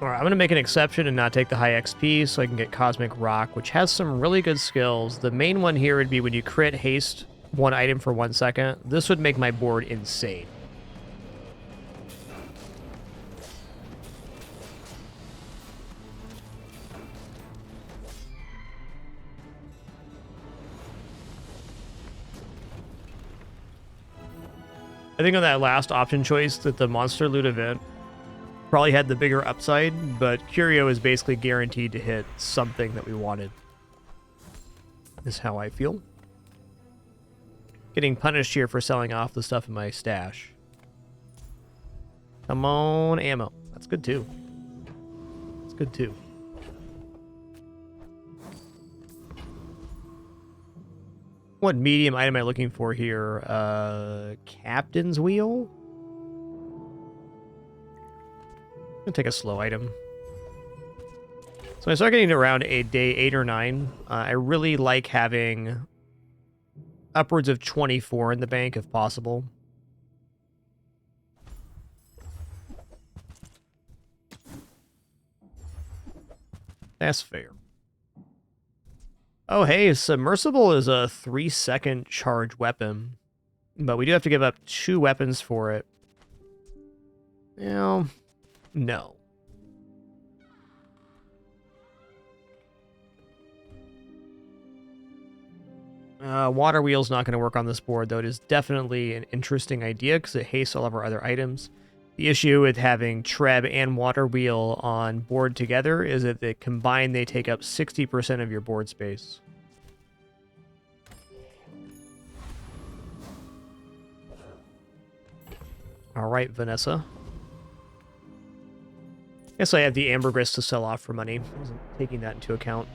Alright, I'm going to make an exception and not take the high XP so I can get Cosmic Rock, which has some really good skills. The main one here would be when you crit haste one item for 1 second. This would make my board insane. I think on that last option choice that the monster loot event probably had the bigger upside, but Curio is basically guaranteed to hit something that we wanted. Is how I feel. Getting punished here for selling off the stuff in my stash. Come on, ammo. That's good too. That's good too. What medium item am I looking for here? Captain's Wheel? I'm gonna take a slow item. So when I start getting to around day 8 or 9, I really like having upwards of 24 in the bank if possible. That's fair. Oh, hey, Submersible is a 3-second charge weapon, but we do have to give up 2 weapons for it. Well, no. Water Wheel's not going to work on this board, though. It is definitely an interesting idea because it hastes all of our other items. The issue with having Treb and Water Wheel on board together is that combined they take up 60% of your board space. Alright, Vanessa. Guess I have the ambergris to sell off for money. I wasn't taking that into account.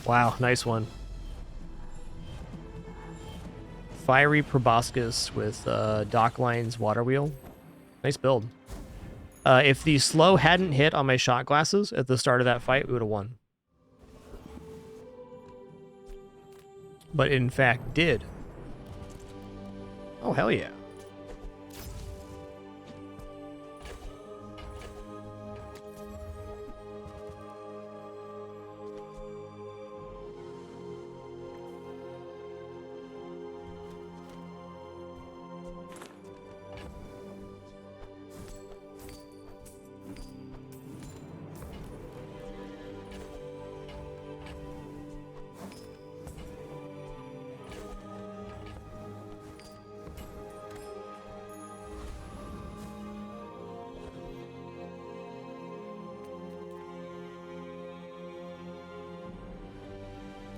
Wow, nice one. Fiery Proboscis with Dockline's Water Wheel. Nice build. If the slow hadn't hit on my shot glasses at the start of that fight, we would have won. But in fact did. Oh, hell yeah.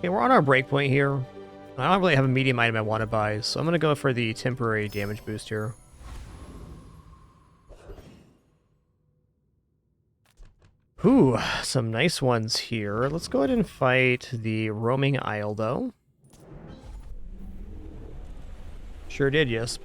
Okay, we're on our breakpoint here. I don't really have a medium item I want to buy, so I'm going to go for the temporary damage boost here. Whew, some nice ones here. Let's go ahead and fight the roaming isle, though. Sure did, yes.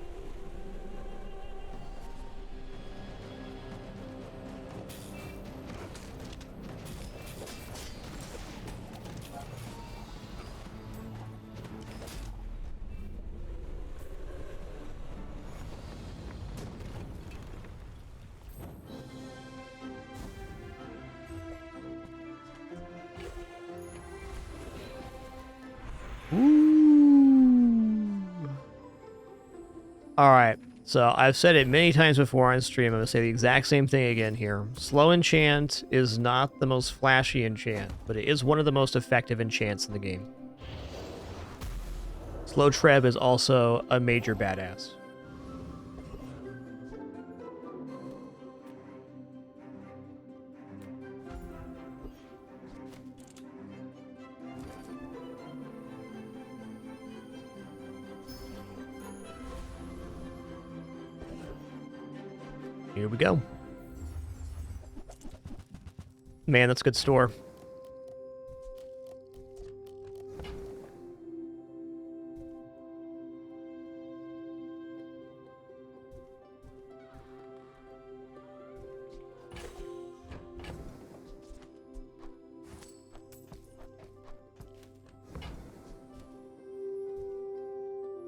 Alright, so I've said it many times before on stream. I'm going to say the exact same thing again here. Slow enchant is not the most flashy enchant, but it is one of the most effective enchants in the game. Slow Treb is also a major badass. Here we go. Man, that's a good store.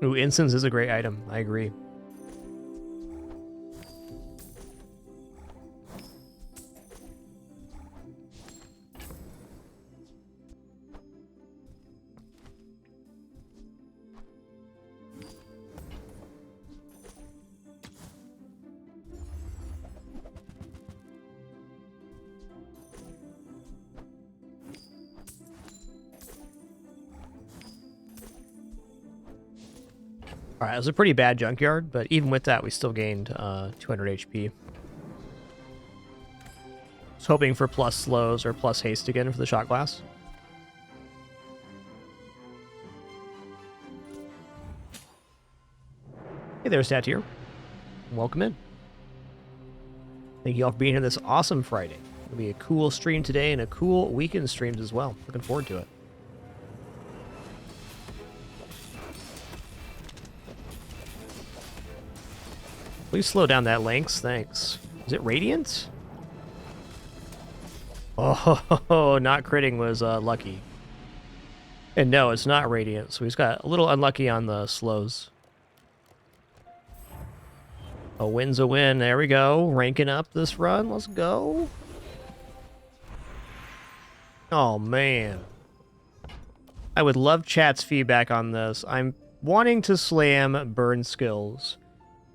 Ooh, incense is a great item. I agree. Alright, it was a pretty bad junkyard, but even with that, we still gained 200 HP. I was hoping for plus slows or plus haste again for the shot glass. Hey there, Satyr. Welcome in. Thank you all for being here this awesome Friday. It'll be a cool stream today and a cool weekend streams as well. Looking forward to it. Please slow down that Lynx, thanks. Is it Radiant? Oh, not critting was lucky. And no, it's not Radiant, so he's got a little unlucky on the slows. A win's a win, there we go. Ranking up this run, let's go. Oh, man. I would love chat's feedback on this. I'm wanting to slam burn skills.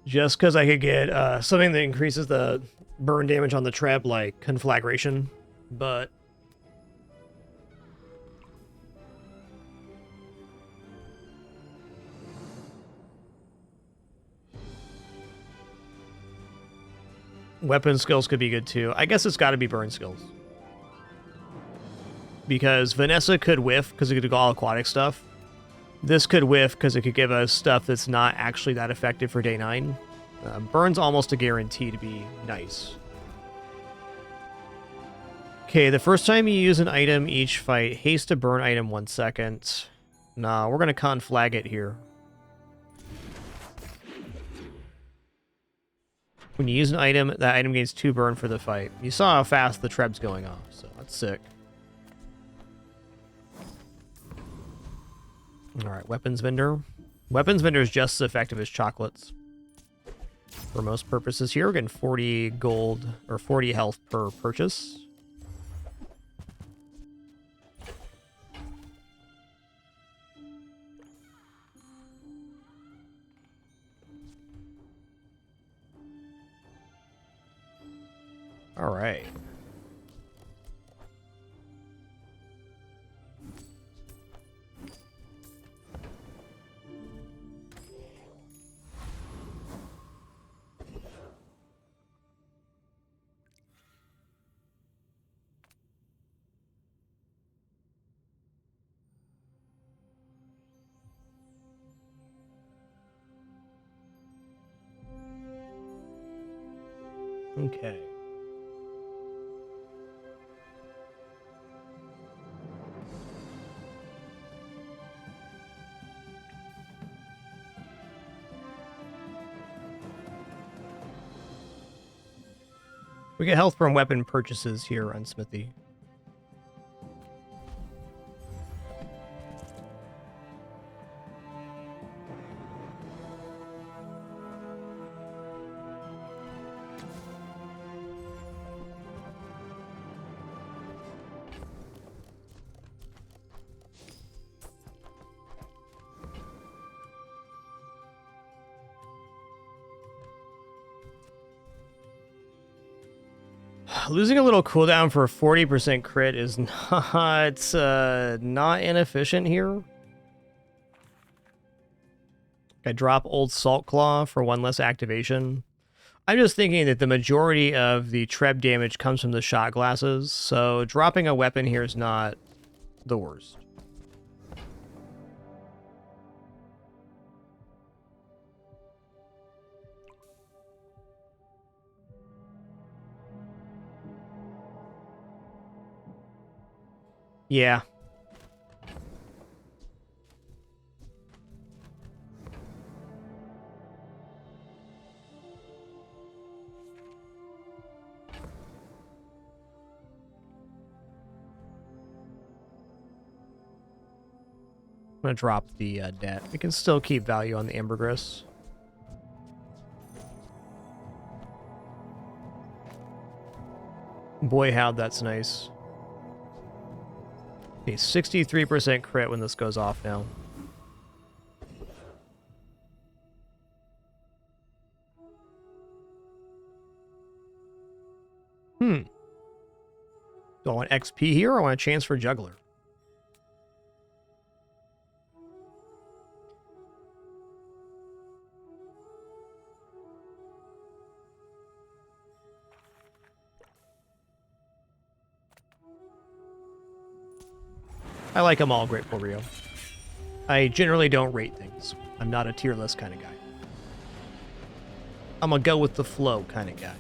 Just because I could get something that increases the burn damage on the treb, like Conflagration, but... weapon skills could be good too. I guess it's got to be burn skills. Because Vanessa could whiff because it could do all aquatic stuff. This could whiff because it could give us stuff that's not actually that effective for day 9. Burn's almost a guarantee to be nice. Okay, the first time you use an item each fight, haste to burn item 1 second. Nah, we're going to conflag it here. When you use an item, that item gains 2 burn for the fight. You saw how fast the treb's going off, so that's sick. Alright, weapons vendor. Weapons vendor is just as effective as chocolates. For most purposes here, we're getting 40 gold, or 40 health per purchase. Alright. Okay. We get health from weapon purchases here on Smithy. Losing a little cooldown for a 40% crit is not inefficient here. I drop Old Salt Claw for one less activation. I'm just thinking that the majority of the Treb damage comes from the shot glasses, so dropping a weapon here is not the worst. Yeah. I'm gonna drop the debt. We can still keep value on the ambergris. Boy, how'd that's nice. Okay, 63% crit when this goes off now. Do I want XP here or I want a chance for Juggler? I like them all, Grateful Rio. I generally don't rate things. I'm not a tier list kind of guy. I'm a go with the flow kind of guy.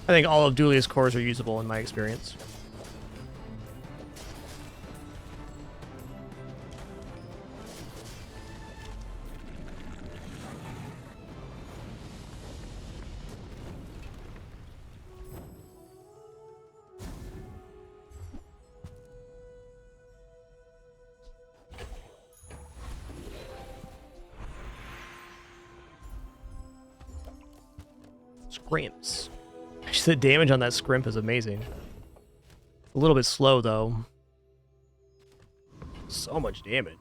I think all of Dulia's cores are usable in my experience. Scrimps. Just the damage on that scrimp is amazing. A little bit slow, though. So much damage.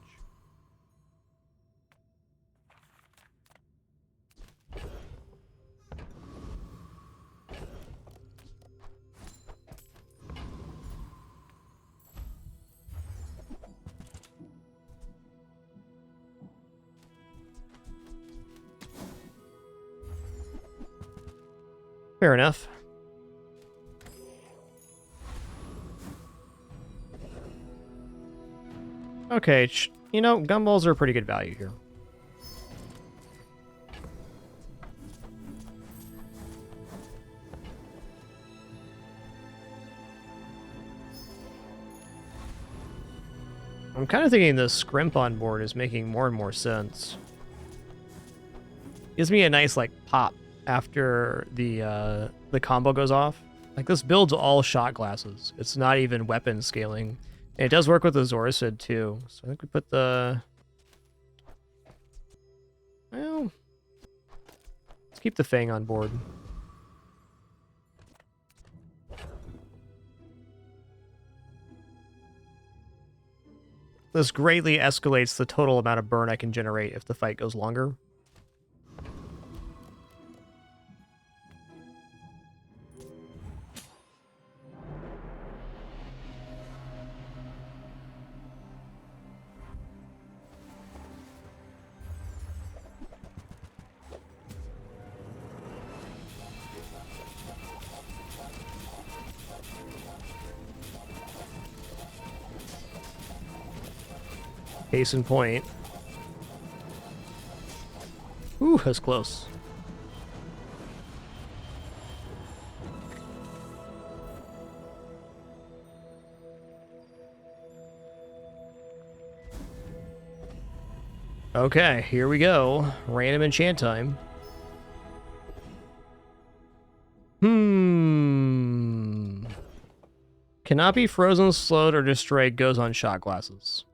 Fair enough. Okay, you know, gumballs are a pretty good value here. I'm kind of thinking the scrimp on board is making more and more sense. Gives me a nice, like, pop after the combo goes off. Like, this builds all shot glasses. It's not even weapon scaling. And it does work with the Zorasid, too. So I think we put the... Well... Let's keep the Fang on board. This greatly escalates the total amount of burn I can generate if the fight goes longer. Case in point. Ooh, that's close. Okay, here we go. Random enchant time. Cannot be frozen, slowed, or destroyed. Goes on shot glasses.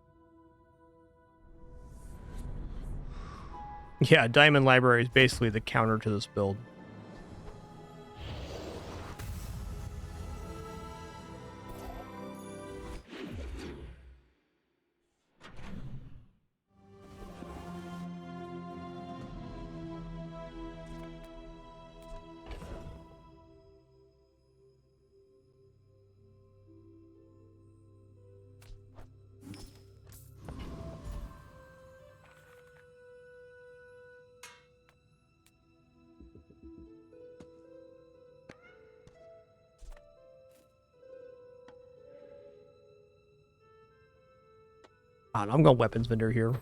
Yeah, Diamond Library is basically the counter to this build. I'm going weapons vendor here.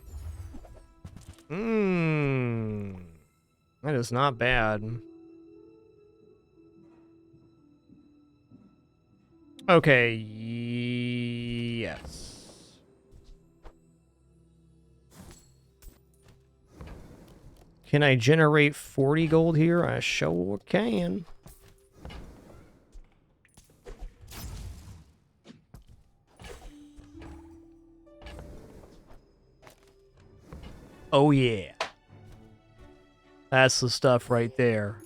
That is not bad. Okay, yes. Can I generate 40 gold here? I sure can. Oh yeah. That's the stuff right there.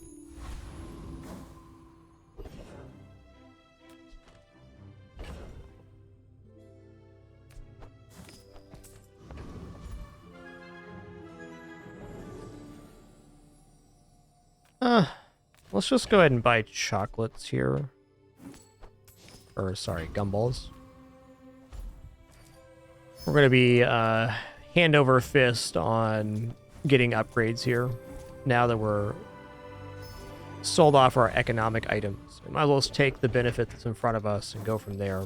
Let's just go ahead and buy chocolates here. Or, sorry, gumballs. We're going to be hand over fist on getting upgrades here. Now that we're sold off our economic items. We might as well just take the benefit that's in front of us and go from there.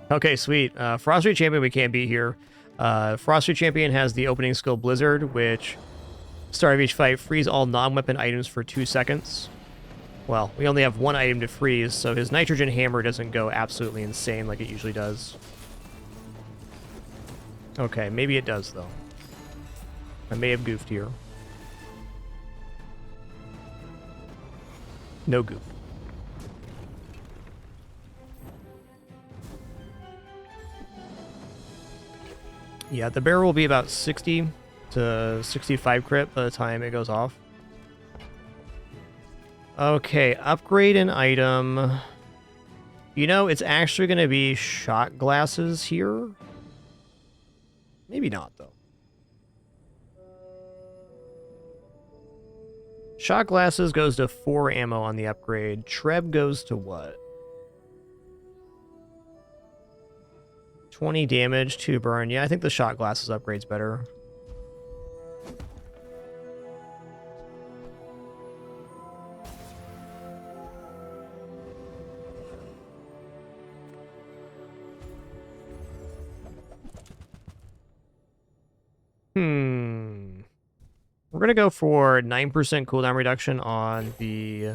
Okay, sweet. Frosty Champion we can't beat here. Frosty Champion has the opening skill Blizzard, which... Start of each fight, freeze all non-weapon items for 2 seconds. Well, we only have one item to freeze, so his nitrogen hammer doesn't go absolutely insane like it usually does. Okay, maybe it does, though. I may have goofed here. No goof. Yeah, the barrel will be about 60 to 65 crit by the time it goes off. Okay, upgrade an item. You know, it's actually going to be shot glasses here. Maybe not, though. Shot glasses goes to 4 ammo on the upgrade. Treb goes to what? 20 damage, 2 burn. Yeah, I think the shot glasses upgrade's better. We're going to go for 9% cooldown reduction on the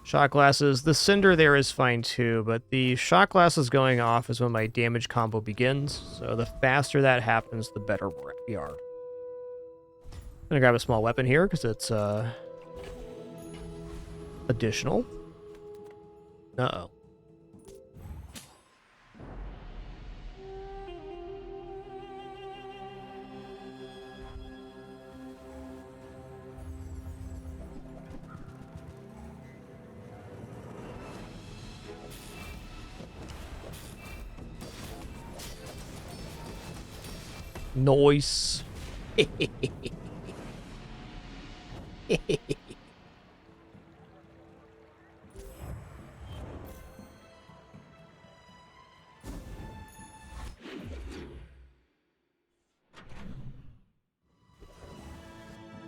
shot glasses. The cinder there is fine too, but the shot glasses going off is when my damage combo begins. So the faster that happens, the better we are. I'm going to grab a small weapon here because it's additional. Uh-oh. Nice.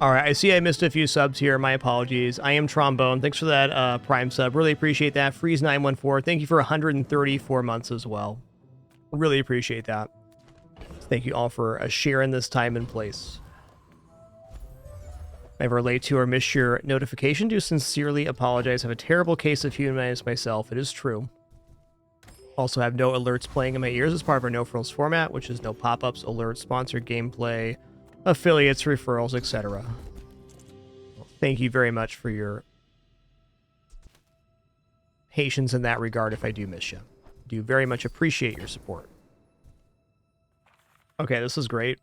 Alright, I see I missed a few subs here. My apologies. I am Trombone. Thanks for that Prime sub. Really appreciate that. Freeze914. Thank you for 134 months as well. Really appreciate that. Thank you all for sharing this time and place. If I relate to or miss your notification, do sincerely apologize. I have a terrible case of humanitis myself. It is true. Also have no alerts playing in my ears as part of our no frills format, which is no pop-ups, alerts, sponsored gameplay, affiliates, referrals, etc. Well, thank you very much for your patience in that regard if I do miss you. Do very much appreciate your support. Okay, this is great.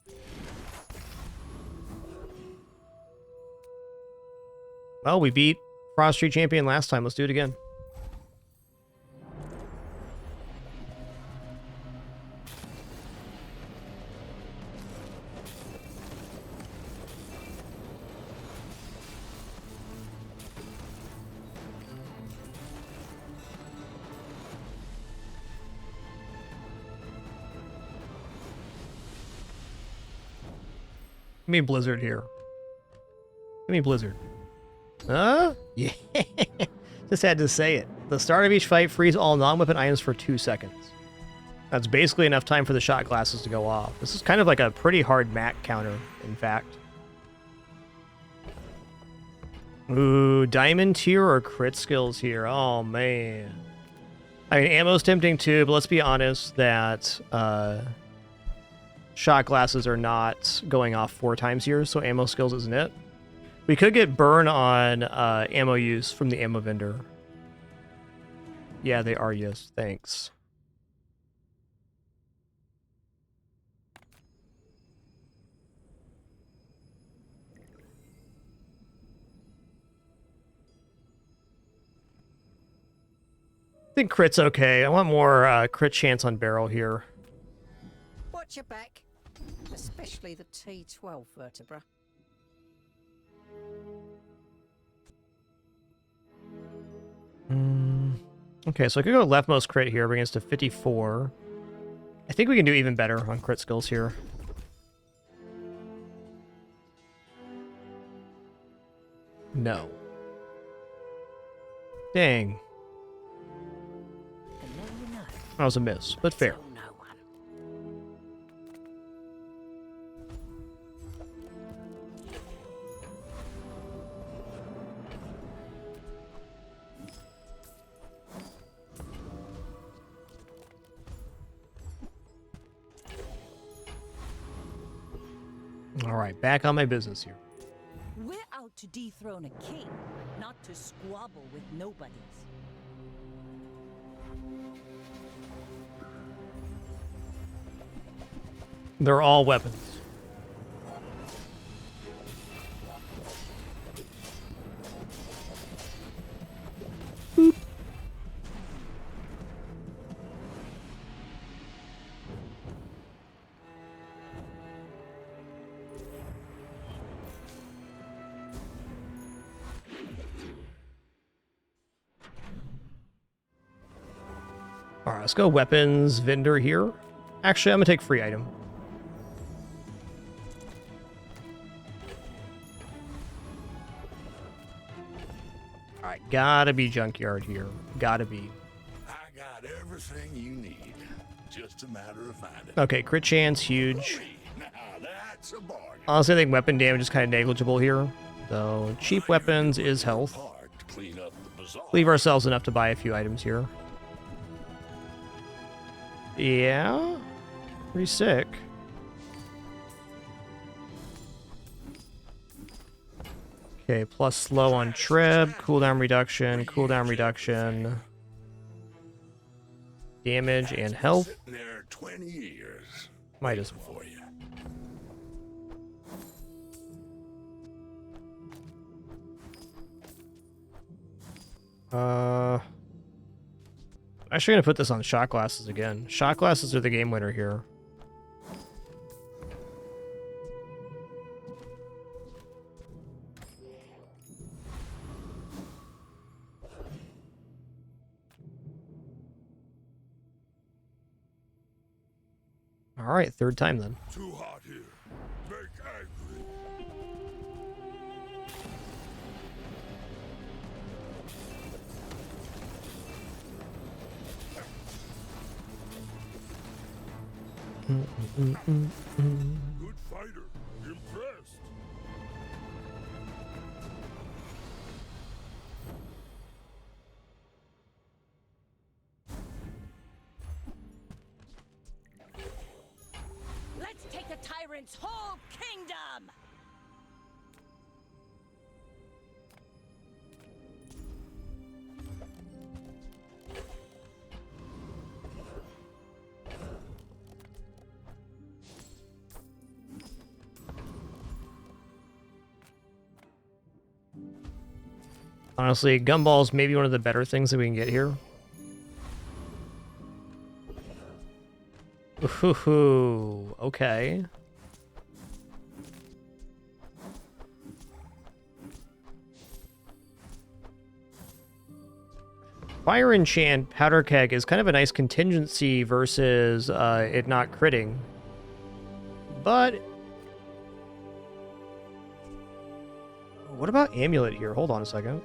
Well, we beat Frost Street Champion last time. Let's do it again. Give me Blizzard here. Give me Blizzard. Huh? Yeah. Just had to say it. The start of each fight frees all non-weapon items for 2 seconds. That's basically enough time for the shot glasses to go off. This is kind of like a pretty hard MAC counter, in fact. Ooh, diamond tier or crit skills here. Oh, man. I mean, ammo's tempting too, but let's be honest that shot glasses are not going off 4 times here, so ammo skills isn't it. We could get burn on ammo use from the ammo vendor. Yeah, they are, yes. Thanks. I think crit's okay. I want more crit chance on barrel here. Watch your back, especially the T12 vertebra. Okay, so I could go leftmost crit here, bring us to 54. I think we can do even better on crit skills here. No. Dang. That was a miss, but fair. All right, back on my business here. We're out to dethrone a king, not to squabble with nobodies. They're all weapons. Boop. All right, let's go weapons vendor here. Actually, I'm gonna take free item. Alright, gotta be junkyard here. Gotta be. I got everything you need. Just a matter of finding. Okay, crit chance, huge. Now that's a bargain. Honestly, I think weapon damage is kind of negligible here. Though, cheap weapons is health. Leave ourselves enough to buy a few items here. Yeah? Pretty sick. Okay, plus slow on Treb, cooldown reduction, damage and health. There 20 years. Might as well. Actually gonna put this on shot glasses again. Shot glasses are the game winner here. All right, third time then. Too hot here. Make angry. Good fighter. Impressed. Let's take the tyrant's whole kingdom! Honestly, Gumball's maybe one of the better things that we can get here. Ooh, okay. Fire Enchant Powder Keg is kind of a nice contingency versus it not critting. But what about Amulet here? Hold on a second.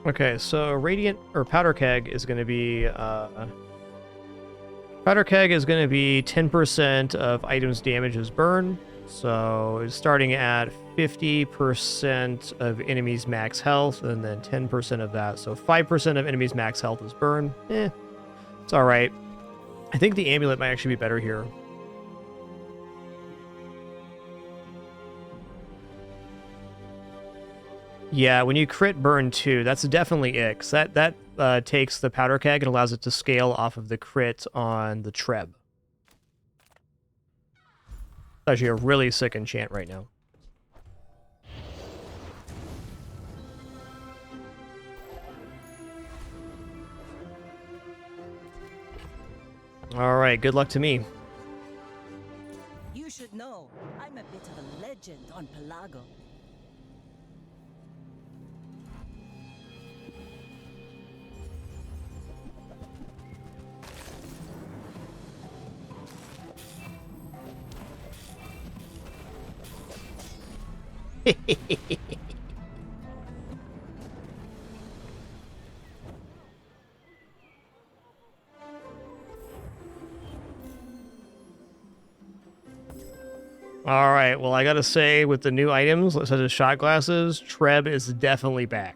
Okay, so Radiant or Powder Keg is going to be Powder Keg is going to be 10% of items damage is burn. So it's starting at 50% of enemies max health and then 10% of that. So 5% of enemies max health is burn. It's all right. I think the amulet might actually be better here. Yeah, when you crit burn 2, that's definitely it. 'Cause that takes the Powder Keg and allows it to scale off of the crit on the Treb. Actually a really sick enchant right now. Alright, good luck to me. You should know, I'm a bit of a legend on Pelago. Alright, well I gotta say, with the new items, such as shot glasses, Treb is definitely back.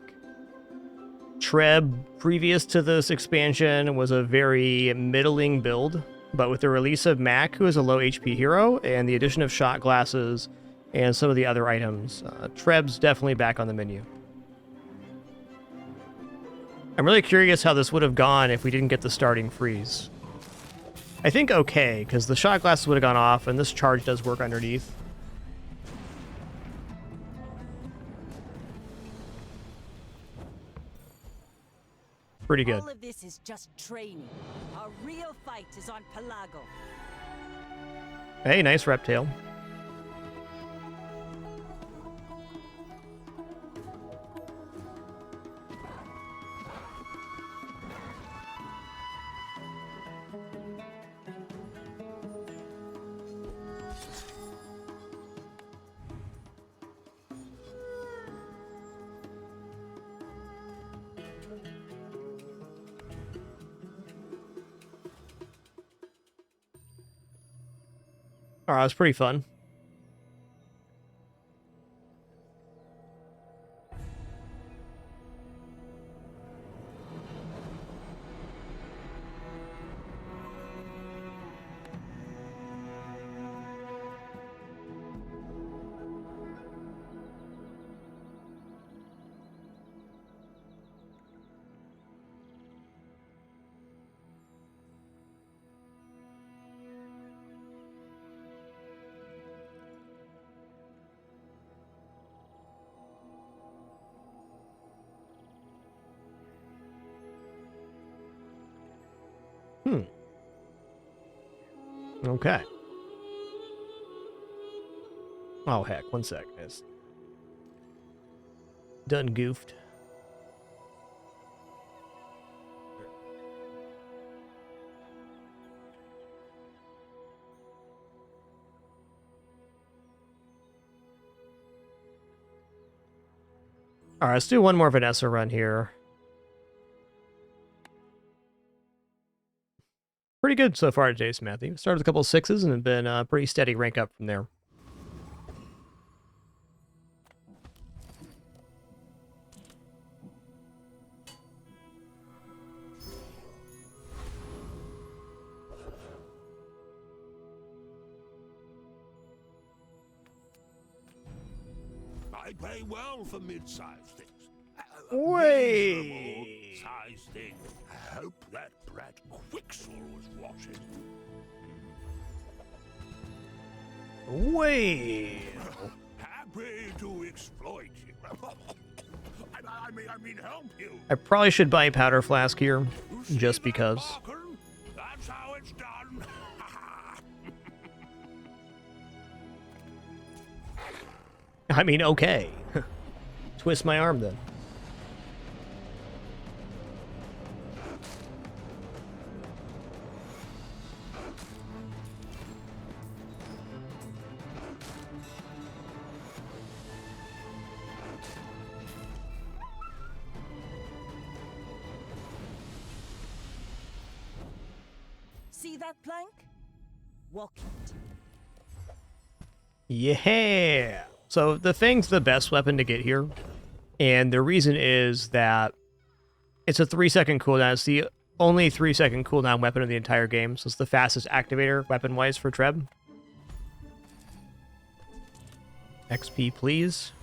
Treb, previous to this expansion, was a very middling build, but with the release of Mac, who is a low HP hero, and the addition of shot glasses and some of the other items, Treb's definitely back on the menu. I'm really curious how this would have gone if we didn't get the starting freeze. I think okay, because the shot glasses would have gone off, and this charge does work underneath. Pretty good. All of this is just training. Our real fight is on Pelago. Hey, nice reptile. Alright, it was pretty fun. Okay. Oh, heck. One sec. It's done goofed. Alright, let's do one more Vanessa run here. Pretty good so far today, Matthew. Started with a couple of 6s and have been a pretty steady rank up from there. I pay well for mid-sized things. Wait. Size thing. I hope that brat Quicksil was watching. Whale. Happy to exploit you. I mean, help you. I probably should buy a powder flask here, just because. That's how it's done. I mean, okay. Twist my arm then. See that plank? Walk it. Yeah. So the Fang's the best weapon to get here. And the reason is that it's a 3-second cooldown. It's the only 3-second cooldown weapon of the entire game. So it's the fastest activator weapon-wise for Treb. XP, please.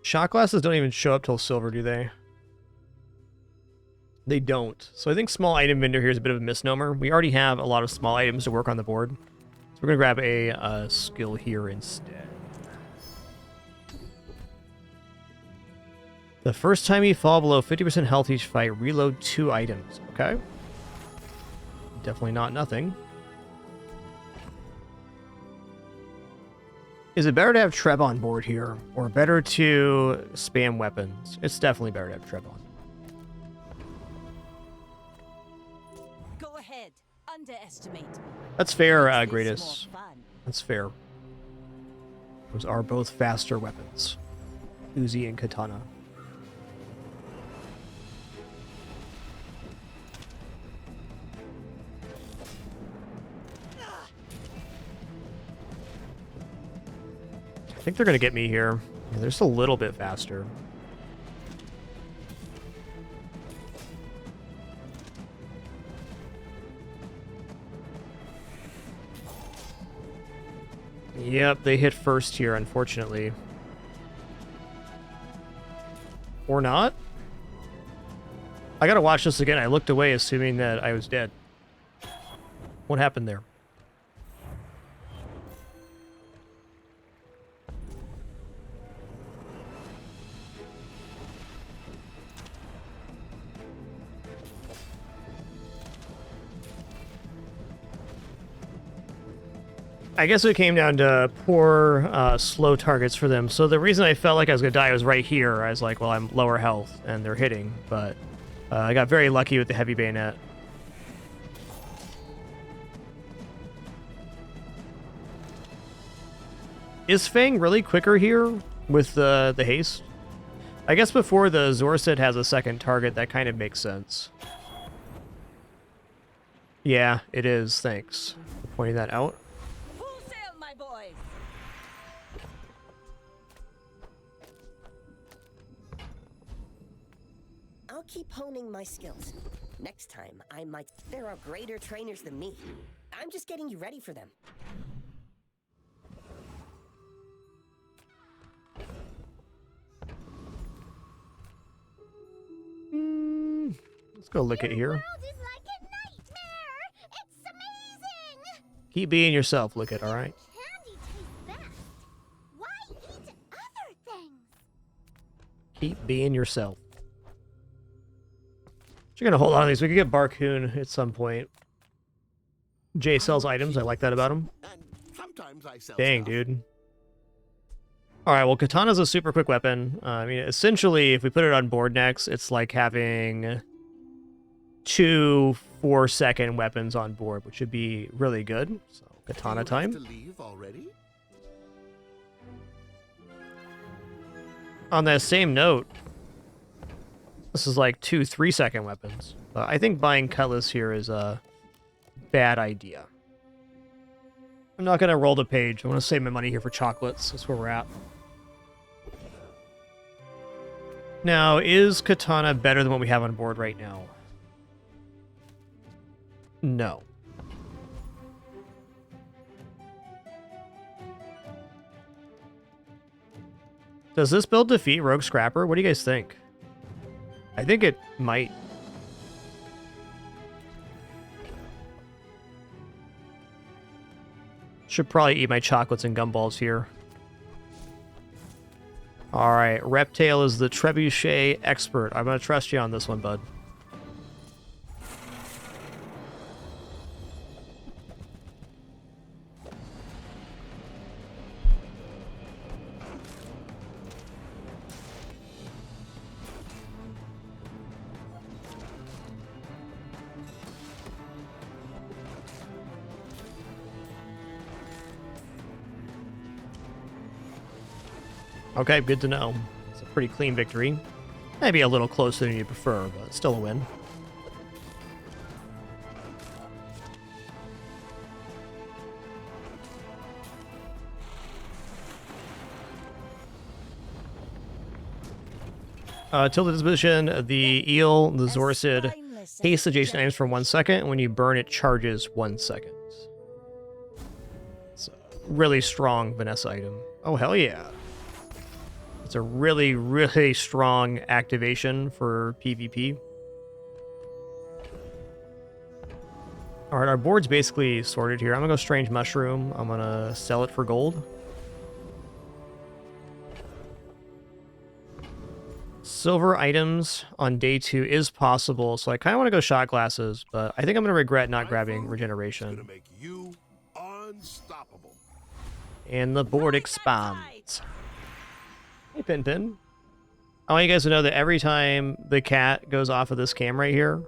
Shot glasses don't even show up till silver, do they? They don't. So I think small item vendor here is a bit of a misnomer. We already have a lot of small items to work on the board. So we're going to grab a skill here instead. The first time you fall below 50% health each fight, reload 2 items. Okay. Definitely not nothing. Is it better to have Treb on board here, or better to spam weapons? It's definitely better to have Treb on. Go ahead. Underestimate me. That's fair, Greatest. That's fair. Those are both faster weapons. Uzi and Katana. I think they're going to get me here. Yeah, they're just a little bit faster. Yep, they hit first here, unfortunately. Or not? I gotta watch this again. I looked away assuming that I was dead. What happened there? I guess it came down to poor, slow targets for them. So the reason I felt like I was going to die was right here. I was like, well, I'm lower health, and they're hitting. But I got very lucky with the heavy bayonet. Is Fang really quicker here with the haste? I guess before the Zorset has a second target, that kind of makes sense. Yeah, it is. Thanks for pointing that out. I'll keep honing my skills. Next time, I might... There are greater trainers than me. I'm just getting you ready for them. Let's go look at here. World is like a nightmare. It's amazing. Keep being yourself, look at, all right? Candy tastes best. Why eat other things? Keep being yourself. You're gonna hold on to these. We could get Barcoon at some point. Jay sells items. I like that about him. Sometimes I sell Dang, stuff. dude. Alright, well, Katana's a super quick weapon. I mean, essentially, if we put it on board next, it's like having 2 4-second weapons on board, which would be really good. So, Katana time. To leave already? On that same note, this is like 2 3-second weapons. I think buying Cutlass here is a bad idea. I'm not going to roll the page. I want to save my money here for chocolates. That's where we're at. Now, is Katana better than what we have on board right now? No. Does this build defeat Rogue Scrapper? What do you guys think? I think it might. Should probably eat my chocolates and gumballs here. Alright, Reptile is the trebuchet expert. I'm going to trust you on this one, bud. Okay, good to know. It's a pretty clean victory. Maybe a little closer than you prefer, but still a win. Till the disposition, the eel, the Zorcid, haste adjacent items for 1 second. When you burn, it charges 1 second. It's a really strong Vanessa item. Oh, hell yeah. It's a really, really strong activation for PvP. Alright, our board's basically sorted here. I'm gonna go Strange Mushroom. I'm gonna sell it for gold. Silver items on day 2 is possible, so I kind of want to go Shot Glasses, but I think I'm going to regret not grabbing Regeneration. Gonna make you unstoppable. And the board expands. Hey, Pin Pin. I want you guys to know that every time the cat goes off of this cam right here,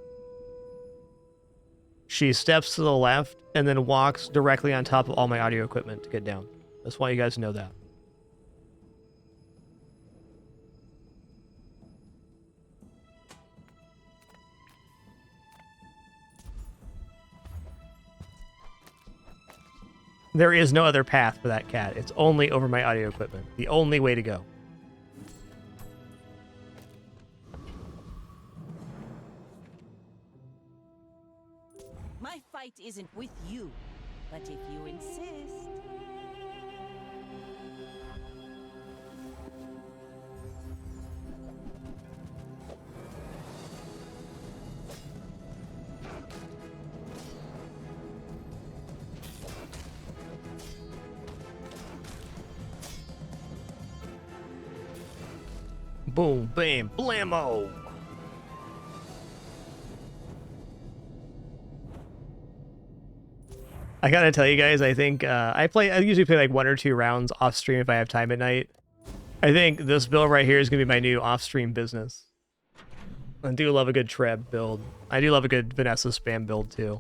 she steps to the left and then walks directly on top of all my audio equipment to get down. I just want you guys to know that. There is no other path for that cat. It's only over my audio equipment. The only way to go. My fight isn't with you, but if you insist. Boom, bam, blammo! I gotta tell you guys, I think I usually play like 1 or 2 rounds off stream if I have time at night. I think this build right here is gonna be my new off-stream business. I do love a good Treb build. I do love a good Vanessa spam build too.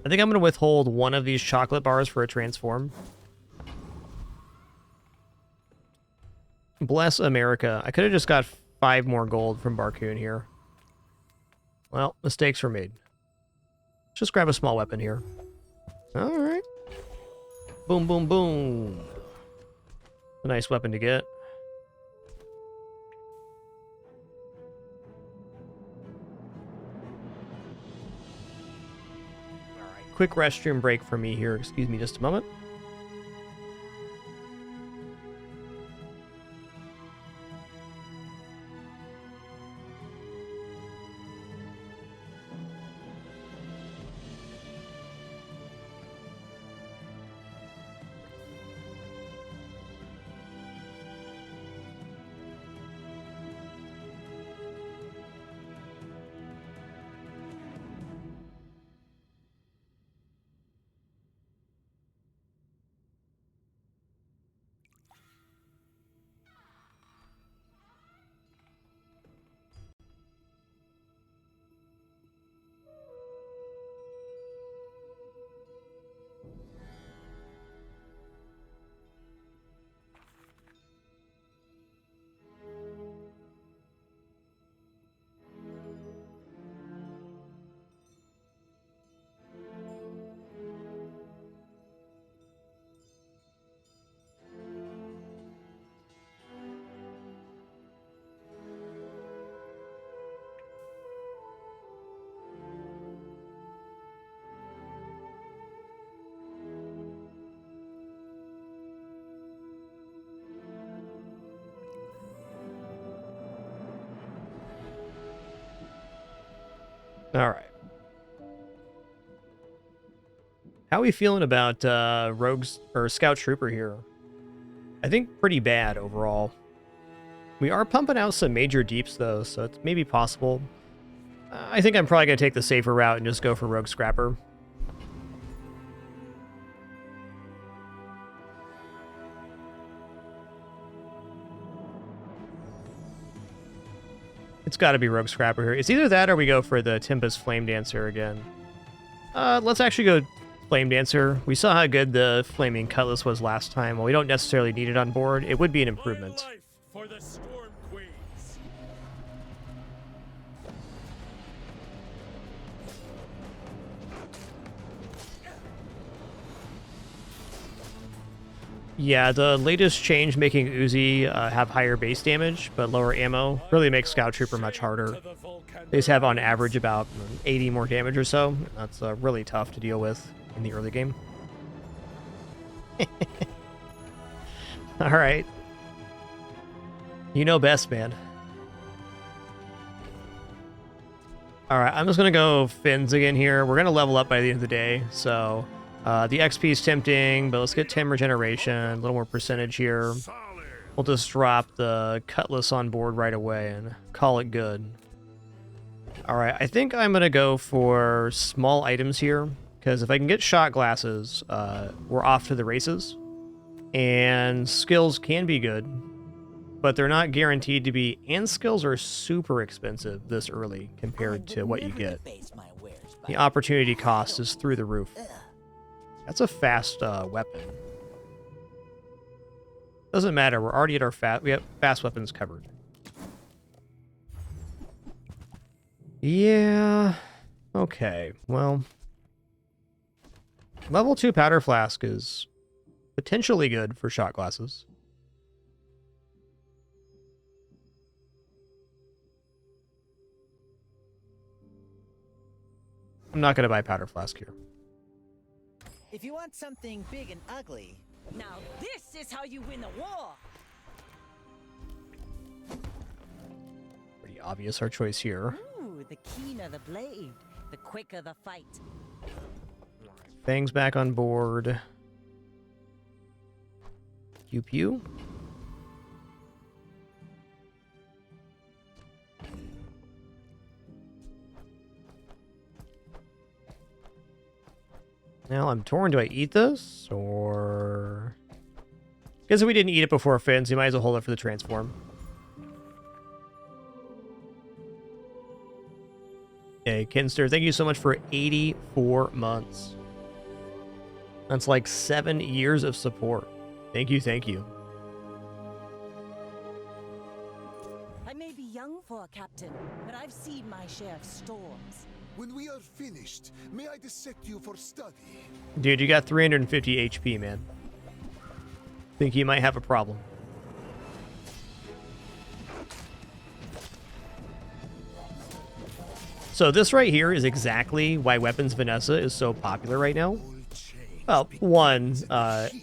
I think I'm going to withhold one of these chocolate bars for a transform. Bless America. I could have just got 5 more gold from Barcoon here. Well, mistakes were made. Just grab a small weapon here. Alright. Boom, boom, boom. A nice weapon to get. Quick restroom break for me here. Excuse me just a moment. All right. How are we feeling about rogues or scout trooper here? I think pretty bad overall. We are pumping out some major deeps though, so it's maybe possible. I think I'm probably gonna take the safer route and just go for rogue scrapper. It's got to be rogue scrapper here. It's either that or we go for the Tempest Flame Dancer again. Let's actually go Flame Dancer. We saw how good the Flaming Cutlass was last time. While we don't necessarily need it on board, it would be an improvement. For the Storm Queens. Yeah, the latest change making Uzi have higher base damage, but lower ammo really makes Scout Trooper much harder. They just have on average about 80 more damage or so. That's really tough to deal with in the early game. Alright. You know best, man. Alright, I'm just going to go Fins again here. We're going to level up by the end of the day, so... the XP is tempting, but let's get 10 regeneration, a little more percentage here. We'll just drop the Cutlass on board right away and call it good. Alright, I think I'm going to go for small items here, because if I can get shot glasses, we're off to the races. And skills can be good, but they're not guaranteed to be, and skills are super expensive this early compared to what you get. The opportunity cost is through the roof. That's a fast weapon. Doesn't matter. We're already at our we have fast weapons covered. Yeah. Okay. Well, level 2 powder flask is potentially good for shot glasses. I'm not going to buy powder flask here. If you want something big and ugly... Now this is how you win a war! Pretty obvious our choice here. Ooh, the keener the blade, the quicker the fight. Fangs back on board. Pew pew. Now I'm torn. Do I eat this? Or... Because if we didn't eat it before Fins, we might as well hold it for the transform. Okay, Kinster, thank you so much for 84 months. That's like 7 years of support. Thank you, thank you. I may be young for a captain, but I've seen my share of storms. When we are finished, may I dissect you for study? Dude, you got 350 HP, man. Think you might have a problem. So this right here is exactly why Weapons Vanessa is so popular right now. Well, one,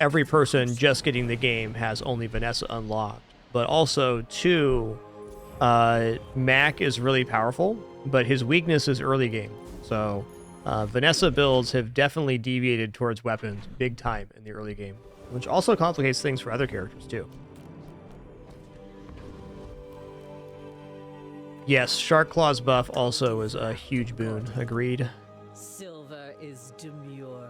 every person just getting the game has only Vanessa unlocked. But also, two, Mac is really powerful, but his weakness is early game. So Vanessa builds have definitely deviated towards weapons big time in the early game, which also complicates things for other characters too. Yes, Shark Claw's buff also is a huge boon. Agreed. Silver is demure.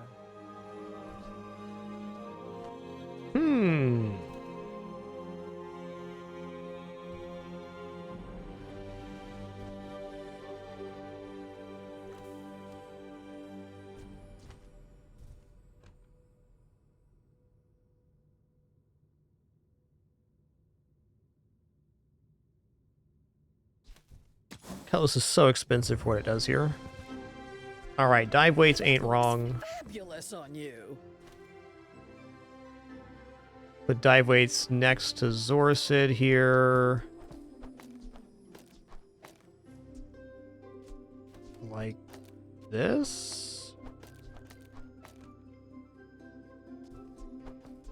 Cutlass is so expensive for what it does here. Alright, dive weights ain't wrong. Fabulous on you. Put dive weights next to Zorcid here. Like this?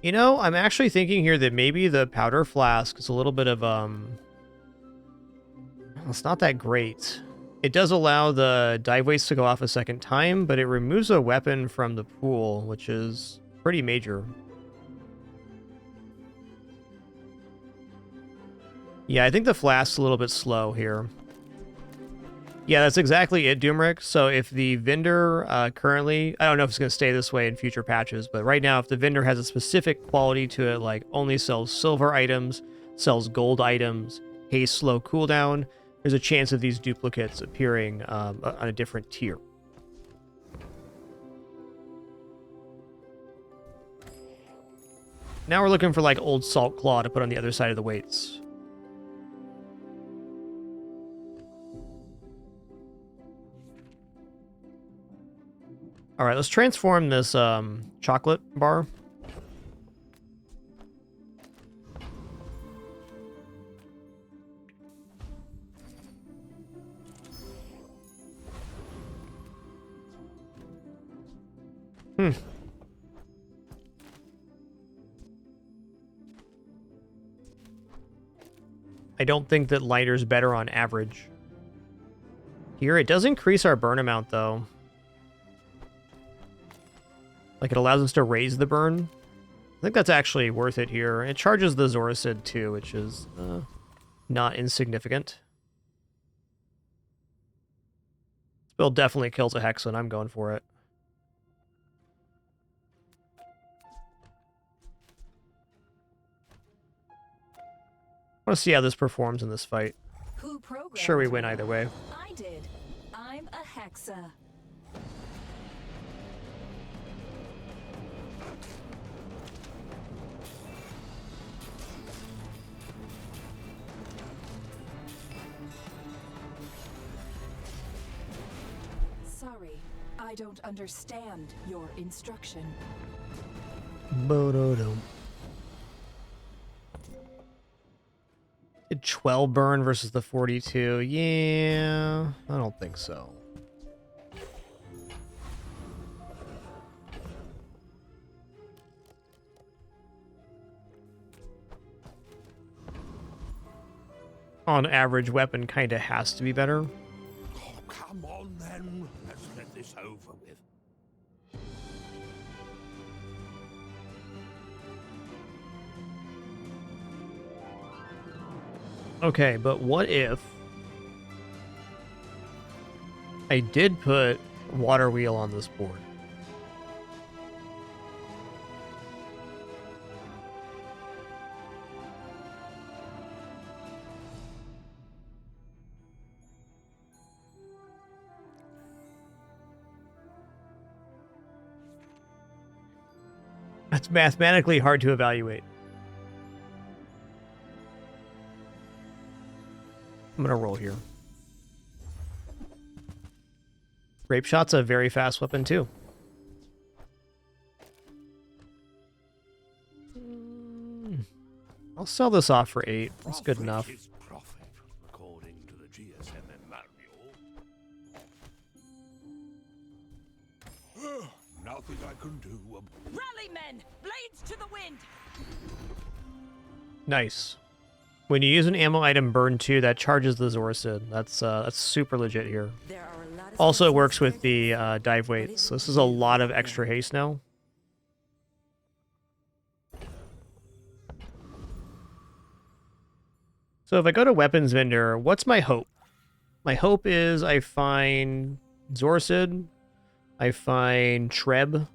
You know, I'm actually thinking here that maybe the powder flask is a little bit of, it's not that great. It does allow the dive weights to go off a second time, but it removes a weapon from the pool, which is pretty major. Yeah, I think the flask's a little bit slow here. Yeah, that's exactly it, Doomrick. So if the vendor currently, I don't know if it's going to stay this way in future patches, but right now, if the vendor has a specific quality to it, like only sells silver items, sells gold items, haste slow cooldown, there's a chance of these duplicates appearing on a different tier. Now we're looking for like old salt claw to put on the other side of the weights. All right, let's transform this chocolate bar. I don't think that lighter's better on average. Here, it does increase our burn amount, though. Like, it allows us to raise the burn. I think that's actually worth it here. It charges the Zoracid, too, which is not insignificant. This build definitely kills a Hexen. I'm going for it. I want to see how this performs in this fight. Who programmed Sure, we win either way. I did. I'm a Hexa. Sorry, I don't understand your instruction. Bo-do-do. Did 12 burn versus the 42? Yeah, I don't think so. On average, weapon kind of has to be better. Oh, come on then. Let's get this over with. Okay, but what if I did put water wheel on this board? That's mathematically hard to evaluate. I'm gonna roll here. Grape Shot's a very fast weapon too. I'll sell this off for 8. That's good enough. Profit, according to the GSMM manual. Nothing I can do. Rally, men! Blades to the wind! Nice. When you use an ammo item burn 2, that charges the Zoracid. That's super legit here. Also, it works with the dive weights. So this is a lot of extra haste now. So if I go to weapons vendor, what's my hope? My hope is I find Zoracid, I find Treb.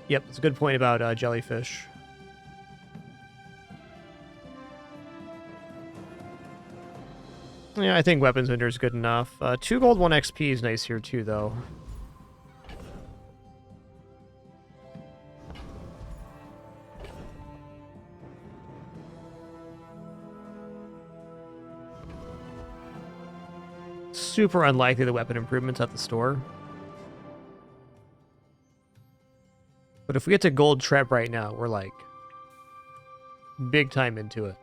Yep, that's a good point about jellyfish. Yeah, I think weapons vendor is good enough. 2 gold, 1 XP is nice here too, though. Super unlikely the weapon improvements at the store. But if we get to gold trap right now, we're like big time into it.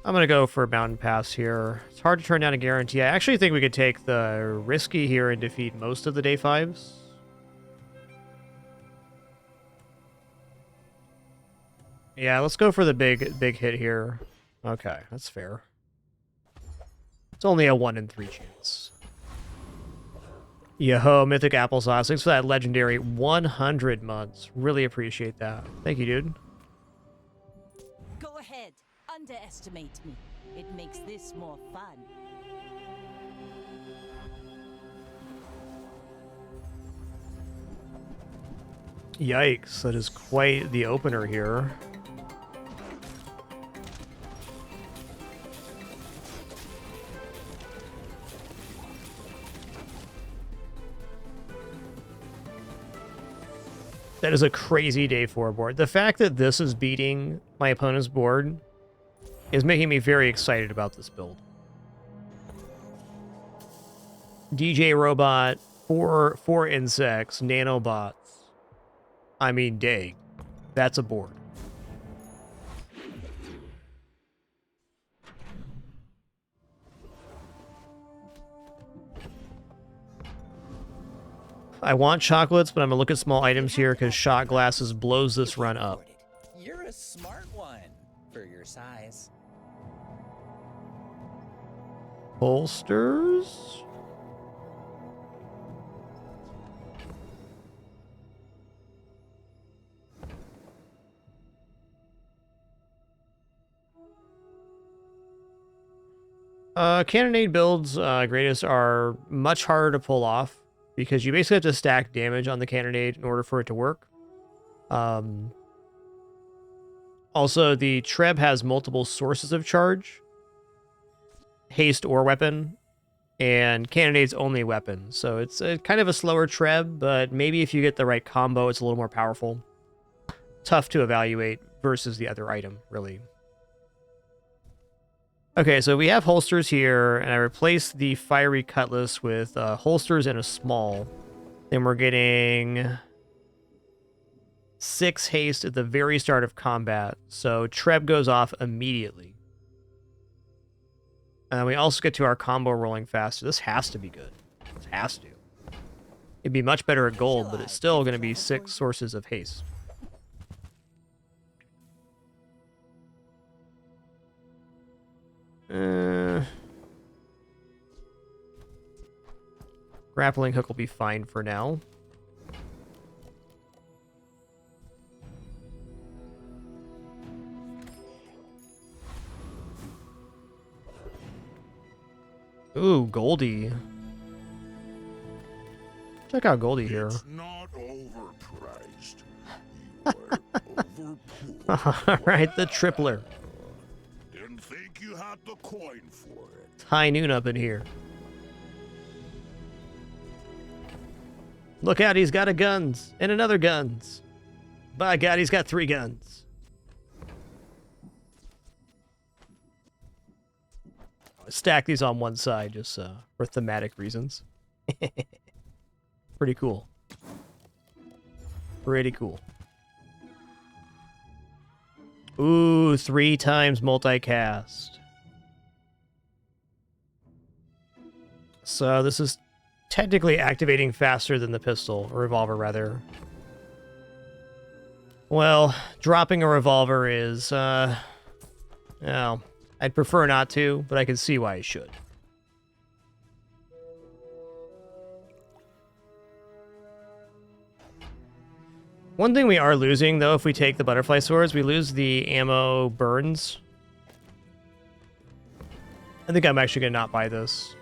I'm going to go for Mountain Pass here. It's hard to turn down a guarantee. I actually think we could take the risky here and defeat most of the day 5s. Yeah, let's go for the big hit here. Okay, that's fair. It's only a 1 in 3 chance. Yo, Mythic Applesauce. Thanks for that legendary 100 months. Really appreciate that. Thank you, dude. Go ahead. Underestimate me. It makes this more fun. Yikes, that is quite the opener here. That is a crazy day 4 board. The fact that this is beating my opponent's board is making me very excited about this build. DJ Robot, 4 insects, nanobots. I mean, dang. That's a board. I want chocolates, but I'm gonna look at small items here because shot glasses blows this run up. You're a smart one for your size. Holsters? Cannonade builds, greatest are much harder to pull off because you basically have to stack damage on the cannonade in order for it to work. Also, the Treb has multiple sources of charge, haste or weapon, and cannonade's only weapon. So it's kind of a slower Treb, but maybe if you get the right combo, it's a little more powerful. Tough to evaluate versus the other item, really. Okay, so we have holsters here, and I replaced the fiery cutlass with holsters and a small. Then we're getting 6 haste at the very start of combat, so Treb goes off immediately. And we also get to our combo rolling faster. This has to be good. This has to. It'd be much better at gold, but it's still going to be 6 sources of haste. Grappling hook will be fine for now. Ooh, Goldie. Check out Goldie here. It's not overpriced. You are Alright, the tripler. Didn't think you had the coin for it. High noon up in here. Look out, he's got a guns. And another guns. By God, he's got 3 guns. Stack these on one side just for thematic reasons. Pretty cool. Pretty cool. Ooh, 3 times multicast. So this is technically activating faster than the pistol, or revolver rather. Well, dropping a revolver is, well, I'd prefer not to, but I can see why I should. One thing we are losing, though, if we take the butterfly swords, we lose the ammo burns. I think I'm actually going to not buy this.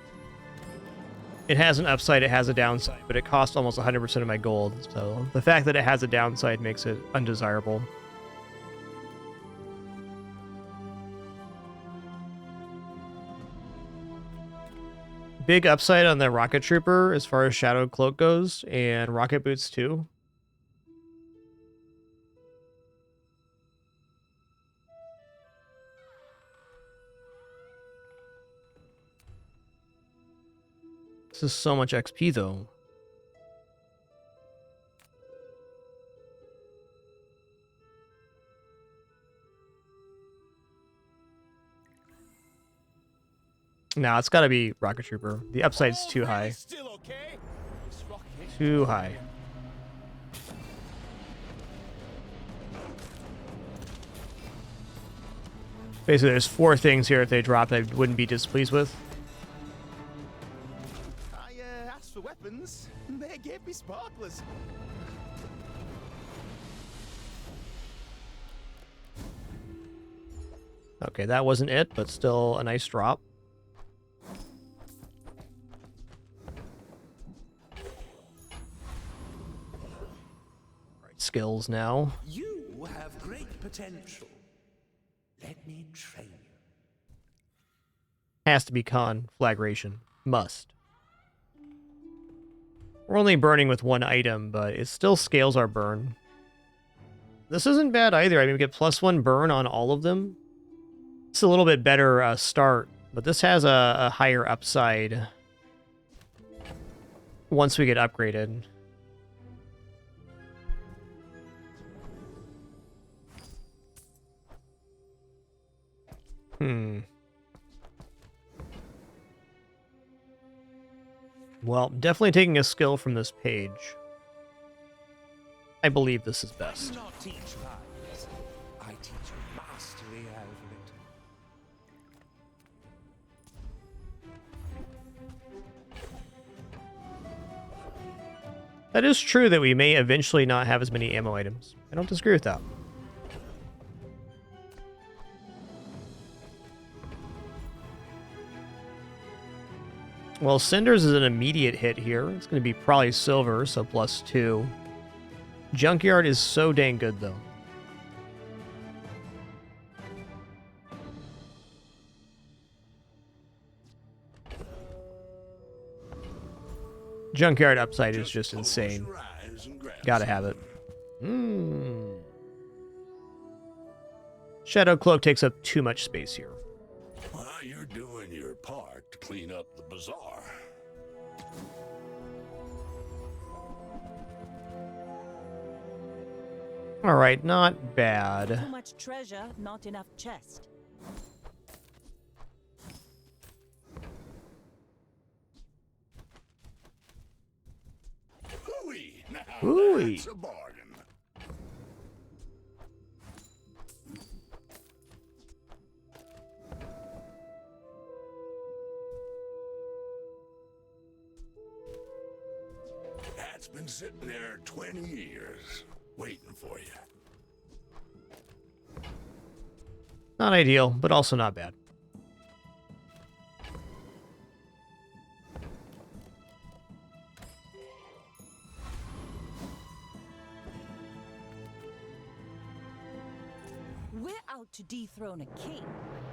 It has an upside, it has a downside, but it costs almost 100% of my gold, so the fact that it has a downside makes it undesirable. Big upside on the Rocket Trooper as far as Shadow Cloak goes, and Rocket Boots too. This is so much XP though. Nah, it's gotta be Rocket Trooper. The upside's too high. Too high. Basically, there's 4 things here if they dropped I wouldn't be displeased with. I asked for weapons. They gave me sparklers. Okay, that wasn't it, but still a nice drop. Alright, skills now. You have great potential. Let me train you. Has to be conflagration. Must. We're only burning with 1 item, but it still scales our burn. This isn't bad either. I mean, we get +1 burn on all of them. It's a little bit better start, but this has a higher upside once we get upgraded. Well, definitely taking a skill from this page. I believe this is best. I do not teach lies. I teach mastery over it. That is true that we may eventually not have as many ammo items. I don't disagree with that. Well, Cinders is an immediate hit here. It's going to be probably silver, so +2. Junkyard is so dang good, though. Junkyard upside is just insane. Gotta have it. Shadow Cloak takes up too much space here. Well, you're doing your part to clean up the bazaar. Alright, not bad. Too much treasure, not enough chest. Hooey! Now Hooey. that's a bargain. That's been sitting there 20 years, waiting for you. Not ideal, but also not bad. We're out to dethrone a king,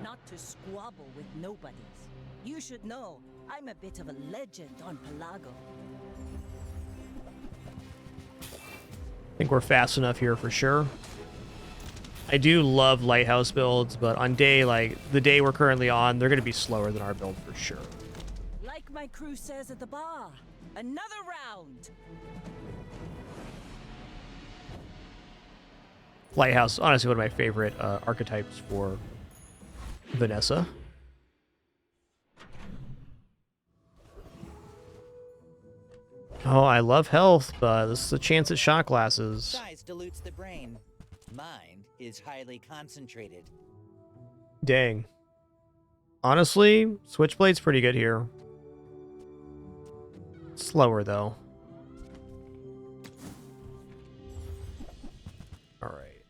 not to squabble with nobodies. You should know, I'm a bit of a legend on Pelago. I think we're fast enough here for sure. I do love lighthouse builds, but on day like the day we're currently on, they're going to be slower than our build for sure. Like my crew says at the bar, another round. Lighthouse, honestly, one of my favorite archetypes for Vanessa. Oh, I love health, but this is a chance at shot glasses. Size dilutes the brain. Mind is highly concentrated. Dang. Honestly, Switchblade's pretty good here. Slower, though. Alright.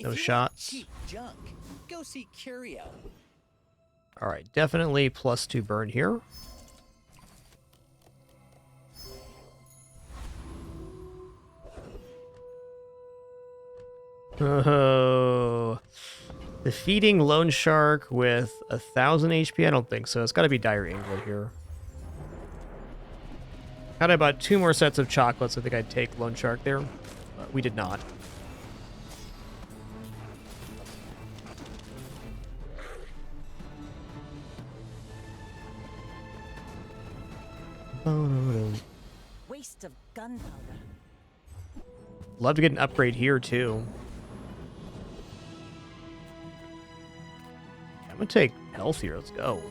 No If you shots. want cheap junk, go see Curio. Alright, definitely +2 burn here. Oh, defeating Lone Shark with 1,000 HP? I don't think so. It's got to be Dire Inglet here. Had I bought 2 more sets of chocolates, I think I'd take Lone Shark there. But we did not. Waste of gunpowder. Love to get an upgrade here, too. I'm going to take health here. Let's go.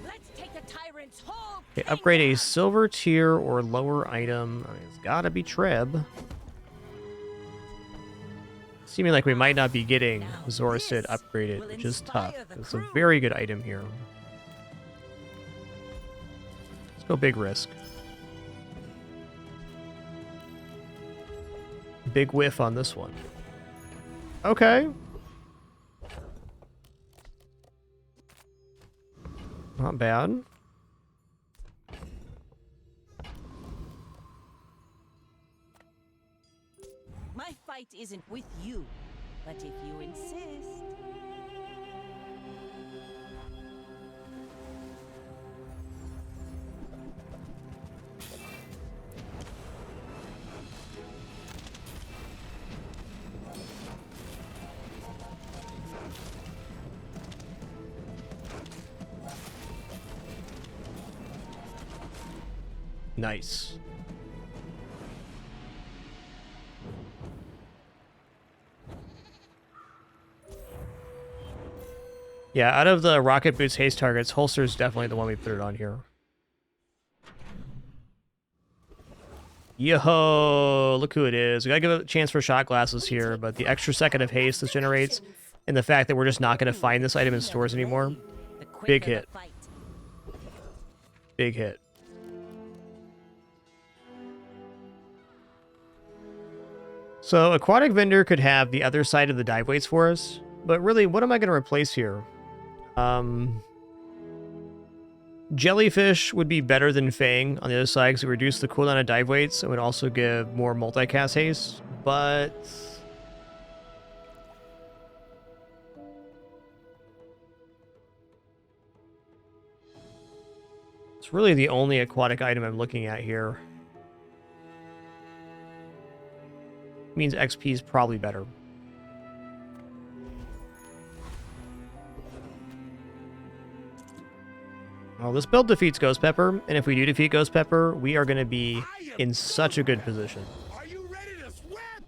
Let's take the tyrant's whole. Okay, upgrade a silver tier or lower item. I mean, it's got to be Treb. Seeming like we might not be getting Zorsid upgraded, which is tough. It's a very good item here. Let's go big risk. Big whiff on this one. Okay. Not bad. My fight isn't with you, but if you insist. Nice. Yeah, out of the rocket boots haste targets, holster is definitely the one we put it on here. Yo, look who it is. We gotta give it a chance for shot glasses here, but the extra second of haste this generates, and the fact that we're just not gonna find this item in stores anymore, big hit. Big hit. So Aquatic Vendor could have the other side of the dive weights for us, but really, what am I going to replace here? Jellyfish would be better than Fang on the other side because it would reduce the cooldown of dive weights and would also give more multicast haste, but it's really the only aquatic item I'm looking at here. Means XP is probably better. Well, this build defeats Ghost Pepper, and if we do defeat Ghost Pepper, we are going to be in such a good position. Are you ready to sweat?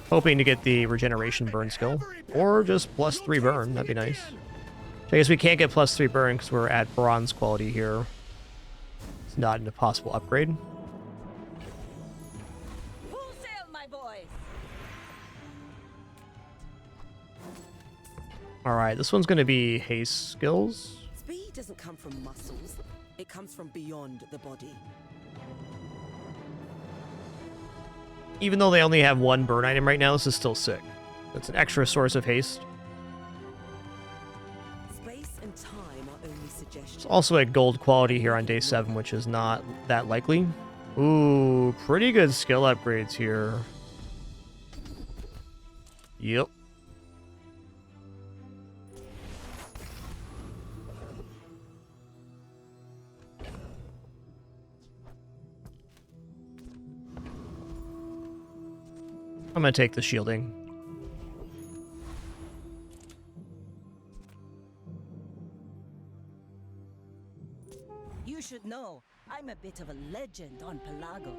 Hoping to get the regeneration burn skill, or just +3 burn, that'd be nice. I guess we can't get +3 burn because we're at bronze quality here. It's not a possible upgrade. Full sail, my boys. Alright, this one's going to be haste skills. Speed doesn't come from muscles, it comes from beyond the body. Even though they only have one burn item right now, this is still sick. That's an extra source of haste. Space and time are only suggestions. It's also at gold quality here on day 7, which is not that likely. Ooh, pretty good skill upgrades here. Yep. I'm going to take the shielding. You should know, I'm a bit of a legend on Pelago.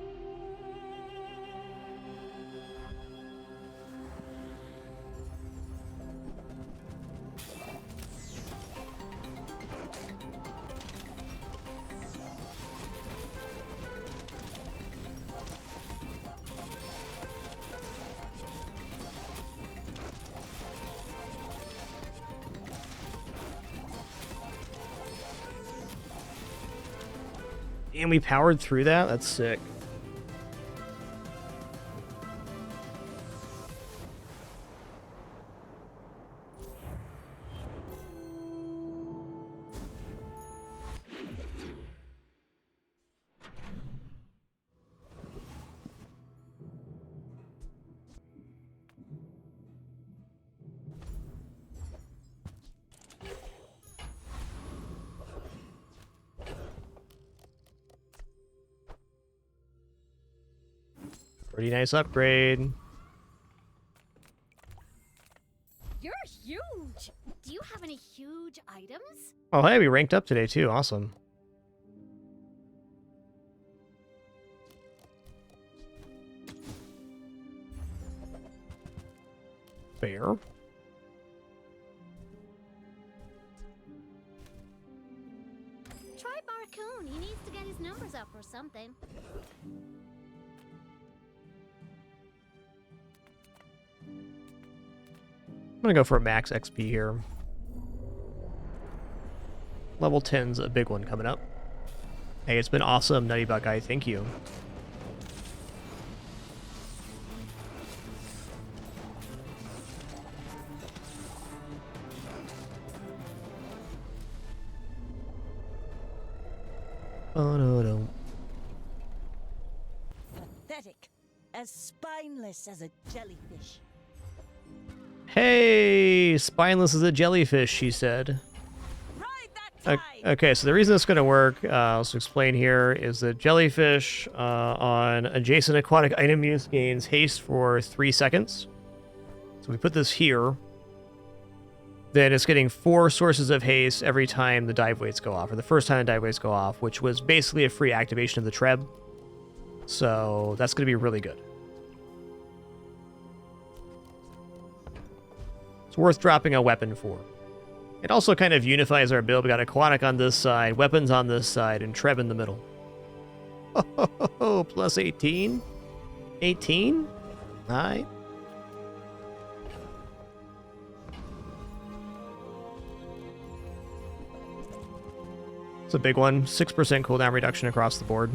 And we powered through that? That's sick. Pretty nice upgrade. You're huge! Do you have any huge items? Oh, hey, we ranked up today too. Awesome. Fair. up or something. I'm gonna go for a max XP here. Level 10's a big one coming up. Hey, it's been awesome, Nutty Buckeye. Thank you. Oh, no. Pathetic. As spineless as a jellyfish. Hey, spineless as a jellyfish, she said. Okay, so the reason it's going to work, I'll just explain here, is that jellyfish on adjacent aquatic item use gains haste for 3 seconds. So we put this here. Then it's getting 4 sources of haste every time the dive weights go off, or the first time the dive weights go off, which was basically a free activation of the Treb. So that's going to be really good. It's worth dropping a weapon for. It also kind of unifies our build. We got aquatic on this side, weapons on this side, and Treb in the middle. Oh, plus 18? 18? Alright. It's a big one. 6% cooldown reduction across the board.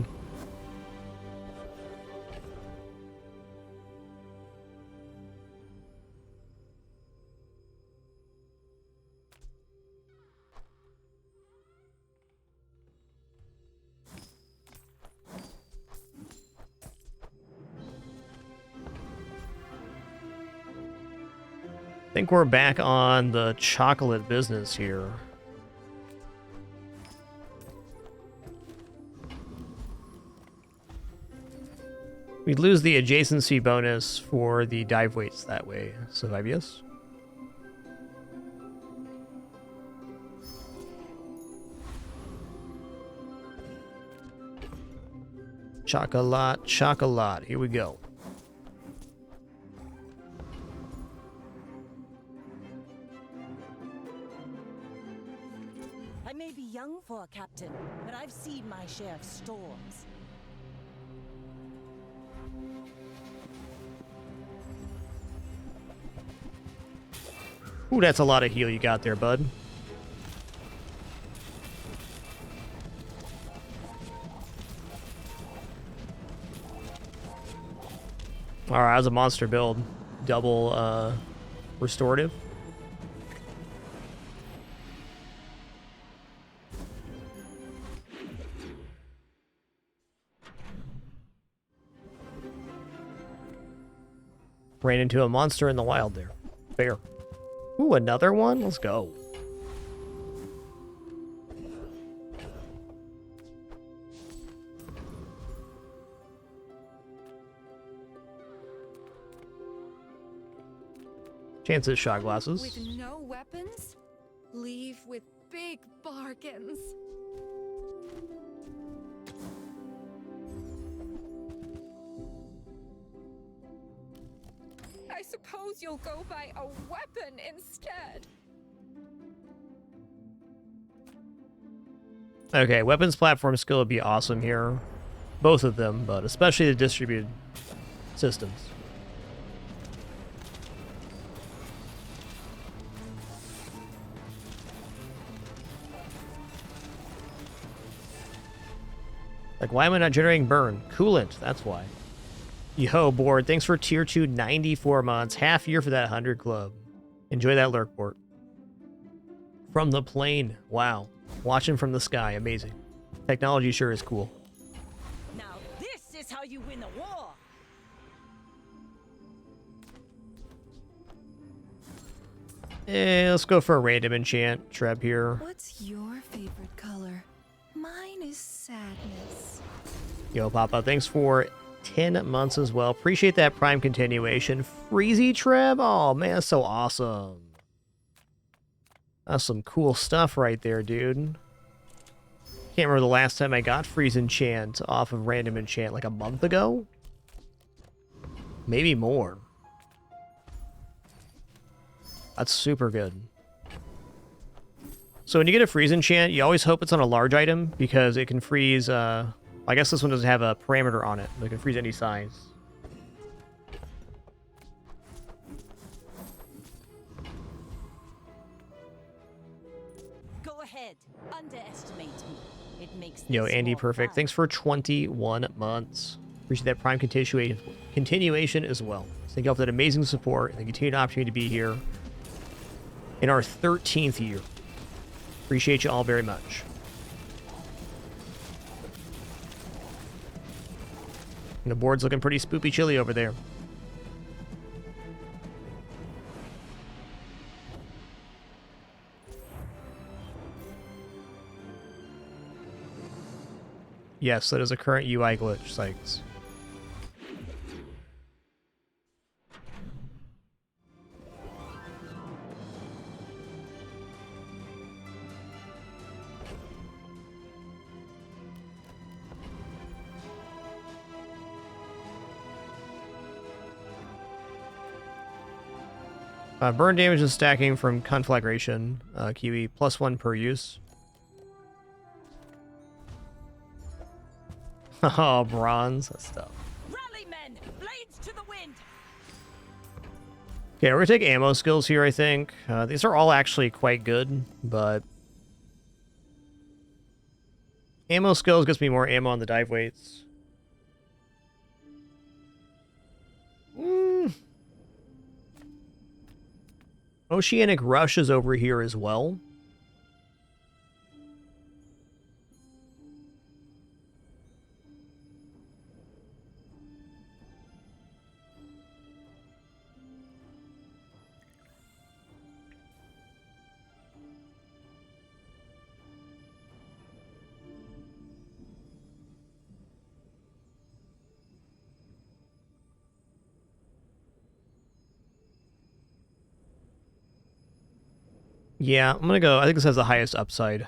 I think we're back on the chocolate business here. We'd lose the adjacency bonus for the dive weights that way. So IBS. Chocolat. Here we go. I may be young for a captain, but I've seen my share of storms. Ooh, that's a lot of heal you got there, bud. Alright, as a monster build. Double restorative. Ran into a monster in the wild there. Fair. Ooh, another one? Let's go. Chances shot glasses. With no weapons, leave with big bargains. I suppose you'll go buy a weapon instead. Okay, weapons platform skill would be awesome here. Both of them, but especially the distributed systems. Like, why am I not generating burn? Coolant, that's why. Yo, board, thanks for tier 2 94 months. Half year for that 100 club. Enjoy that lurk, port. From the plane. Wow. Watching from the sky. Amazing. Technology sure is cool. Now this is how you win a war. Let's go for a random enchant. Treb here. What's your favorite color? Mine is sadness. Yo, Papa, thanks for 10 months as well. Appreciate that Prime continuation. Freezy Treb? Oh, man, that's so awesome. That's some cool stuff right there, dude. Can't remember the last time I got Freeze Enchant off of Random Enchant, like a month ago? Maybe more. That's super good. So when you get a Freeze Enchant, you always hope it's on a large item, because it can freeze I guess this one doesn't have a parameter on it. It can freeze any size. Go ahead. Underestimate me. It makes Yo, this Andy, more perfect. fun. Thanks for 21 months. Appreciate that Prime continuation as well. Thank you all for that amazing support and the continued opportunity to be here in our 13th year. Appreciate you all very much. And the board's looking pretty spoopy chilly over there. Yes, that is a current UI glitch, Sykes. Burn damage is stacking from conflagration. Kiwi, +1 per use. Oh, bronze. That's tough. Rally men, blades to the wind. Okay, we're gonna take ammo skills here, I think. These are all actually quite good, but ammo skills gets me more ammo on the dive weights. Oceanic Rush is over here as well. Yeah, I'm gonna go. I think this has the highest upside.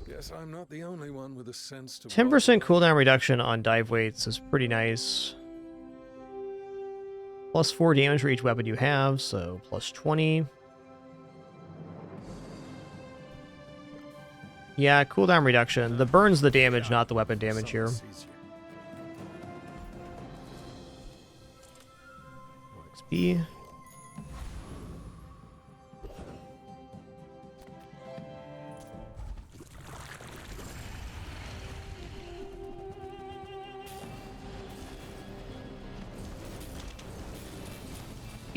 Guess I'm not the only one with a sense to 10% cooldown reduction on dive weights is pretty nice. +4 damage for each weapon you have, so +20. Yeah, cooldown reduction. The burn's the damage, not the weapon damage here. XP.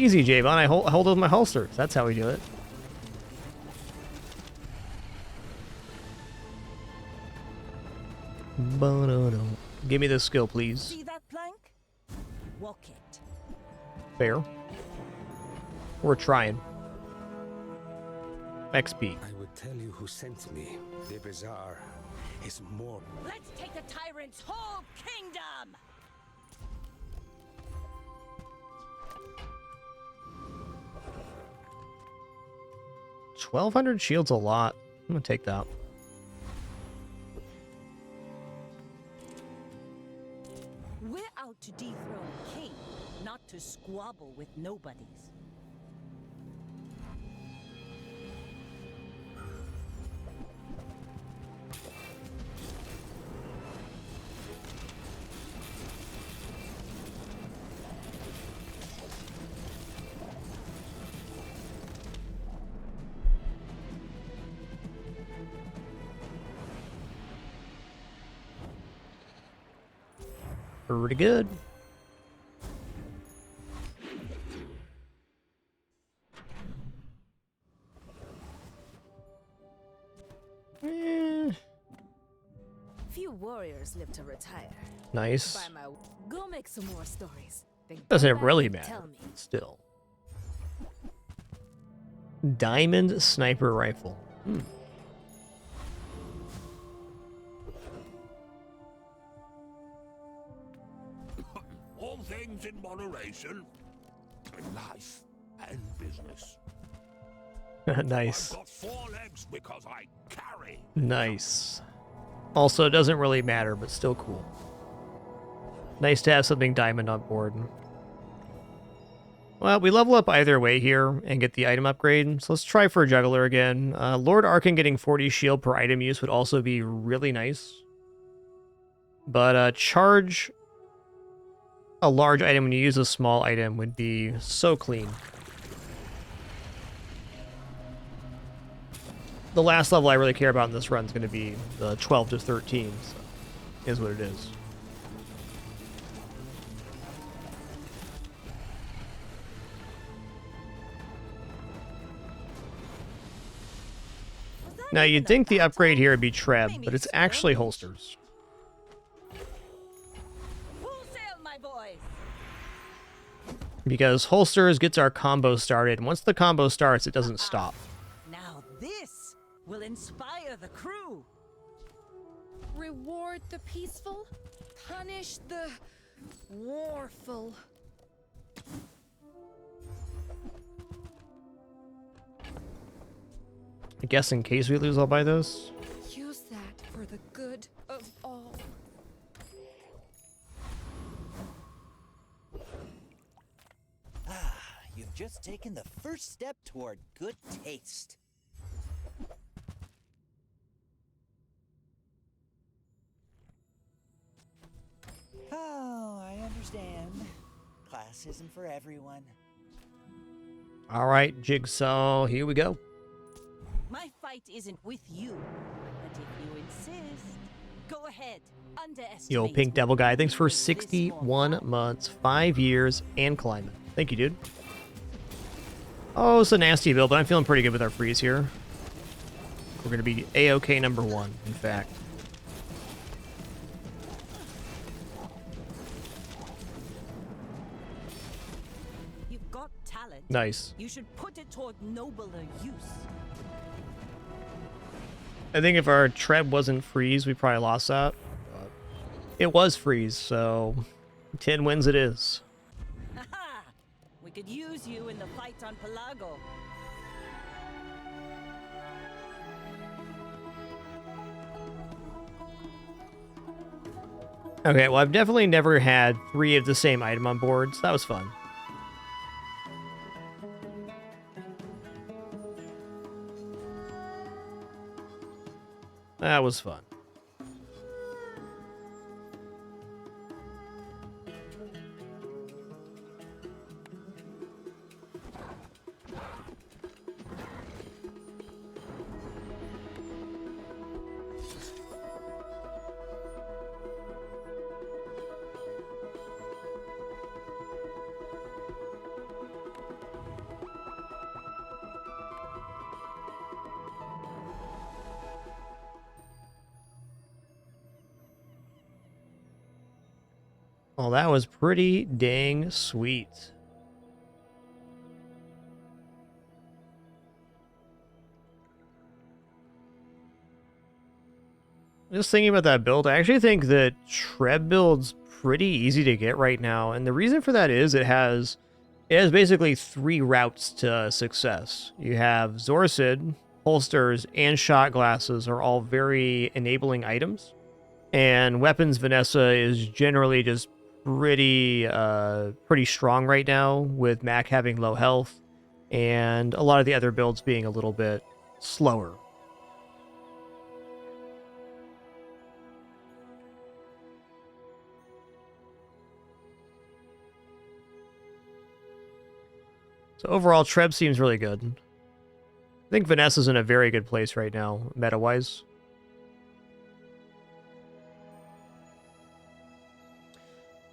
Easy, Javon. I hold it with my holsters. That's how we do it. Give me this skill, please. See that plank? Walk it. Fair. We're trying. XP. I would tell you who sent me. The bazaar is more. Let's take the tyrant's whole kingdom. 1,200 shields a lot. I'm gonna take that. We're out to dethrone a king, not to squabble with nobodies. Pretty good. Few warriors live to retire. Nice. By my go make some more stories. Then Doesn't come it back really and matter? Tell me. Still. Diamond sniper rifle. All things in moderation. In life and business. Nice. I've got 4 legs because I carry. Nice. Also, it doesn't really matter, but still cool. Nice to have something diamond on board. Well, we level up either way here and get the item upgrade, so let's try for a juggler again. Lord Arkan getting 40 shield per item use would also be really nice. But charge a large item when you use a small item would be so clean. The last level I really care about in this run is going to be the 12 to 13, so is what it is. Now, you'd think the upgrade here would be Treb, but it's actually holsters. Because holsters gets our combo started, and once the combo starts, it doesn't stop. Now this will inspire the crew. Reward the peaceful, punish the warful. I guess in case we lose, I'll buy those. Use that for the good of all. Ah, you've just taken the first step toward good taste. Oh, I understand. Class isn't for everyone. All right, Jigsaw, here we go. My fight isn't with you, but if you insist, go ahead. Underestimate. Yo, Pink Devil Guy, thanks for 61 months, 5 years, and climbing. Thank you, dude. Oh, it's a nasty build, but I'm feeling pretty good with our freeze here. We're going to be A-OK number 1, in fact. You've got talent. Nice. You should put it toward nobler use. I think if our Treb wasn't freeze, we probably lost that. But it was freeze, so 10 wins it is. Haha! We could use you in the fight on Pelago. Okay, well, I've definitely never had 3 of the same item on board, so that was fun. That was fun. Well, that was pretty dang sweet. Just thinking about that build, I actually think that Treb build's pretty easy to get right now, and the reason for that is it has basically 3 routes to success. You have Zorsid, holsters, and shot glasses are all very enabling items, and weapons Vanessa is generally just pretty strong right now, with Mac having low health and a lot of the other builds being a little bit slower. So overall, Treb seems really good. I think Vanessa's in a very good place right now, meta-wise.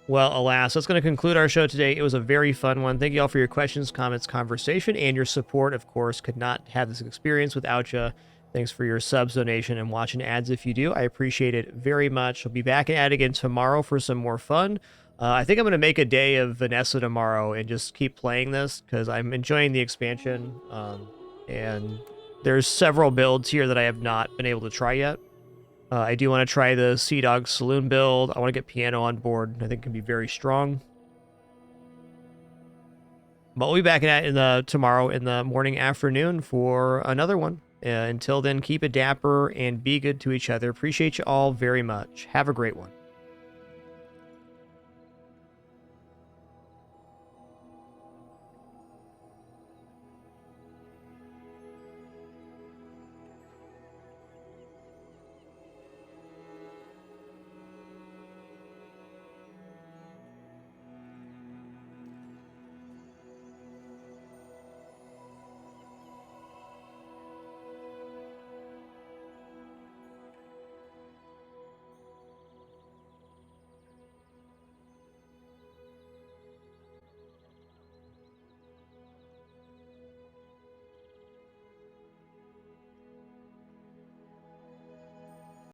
Well, alas, that's going to conclude our show today. It was a very fun one. Thank you all for your questions, comments, conversation, and your support. Of course, could not have this experience without you. Thanks for your subs, donation, and watching ads if you do. I appreciate it very much. I'll be back at it again tomorrow for some more fun. I think I'm going to make a day of Vanessa tomorrow and just keep playing this because I'm enjoying the expansion. And there's several builds here that I have not been able to try yet. I do want to try the Sea Dog Saloon build. I want to get Piano on board. I think it can be very strong. But we'll be back at it tomorrow in the morning, afternoon for another one. Until then, keep it dapper and be good to each other. Appreciate you all very much. Have a great one.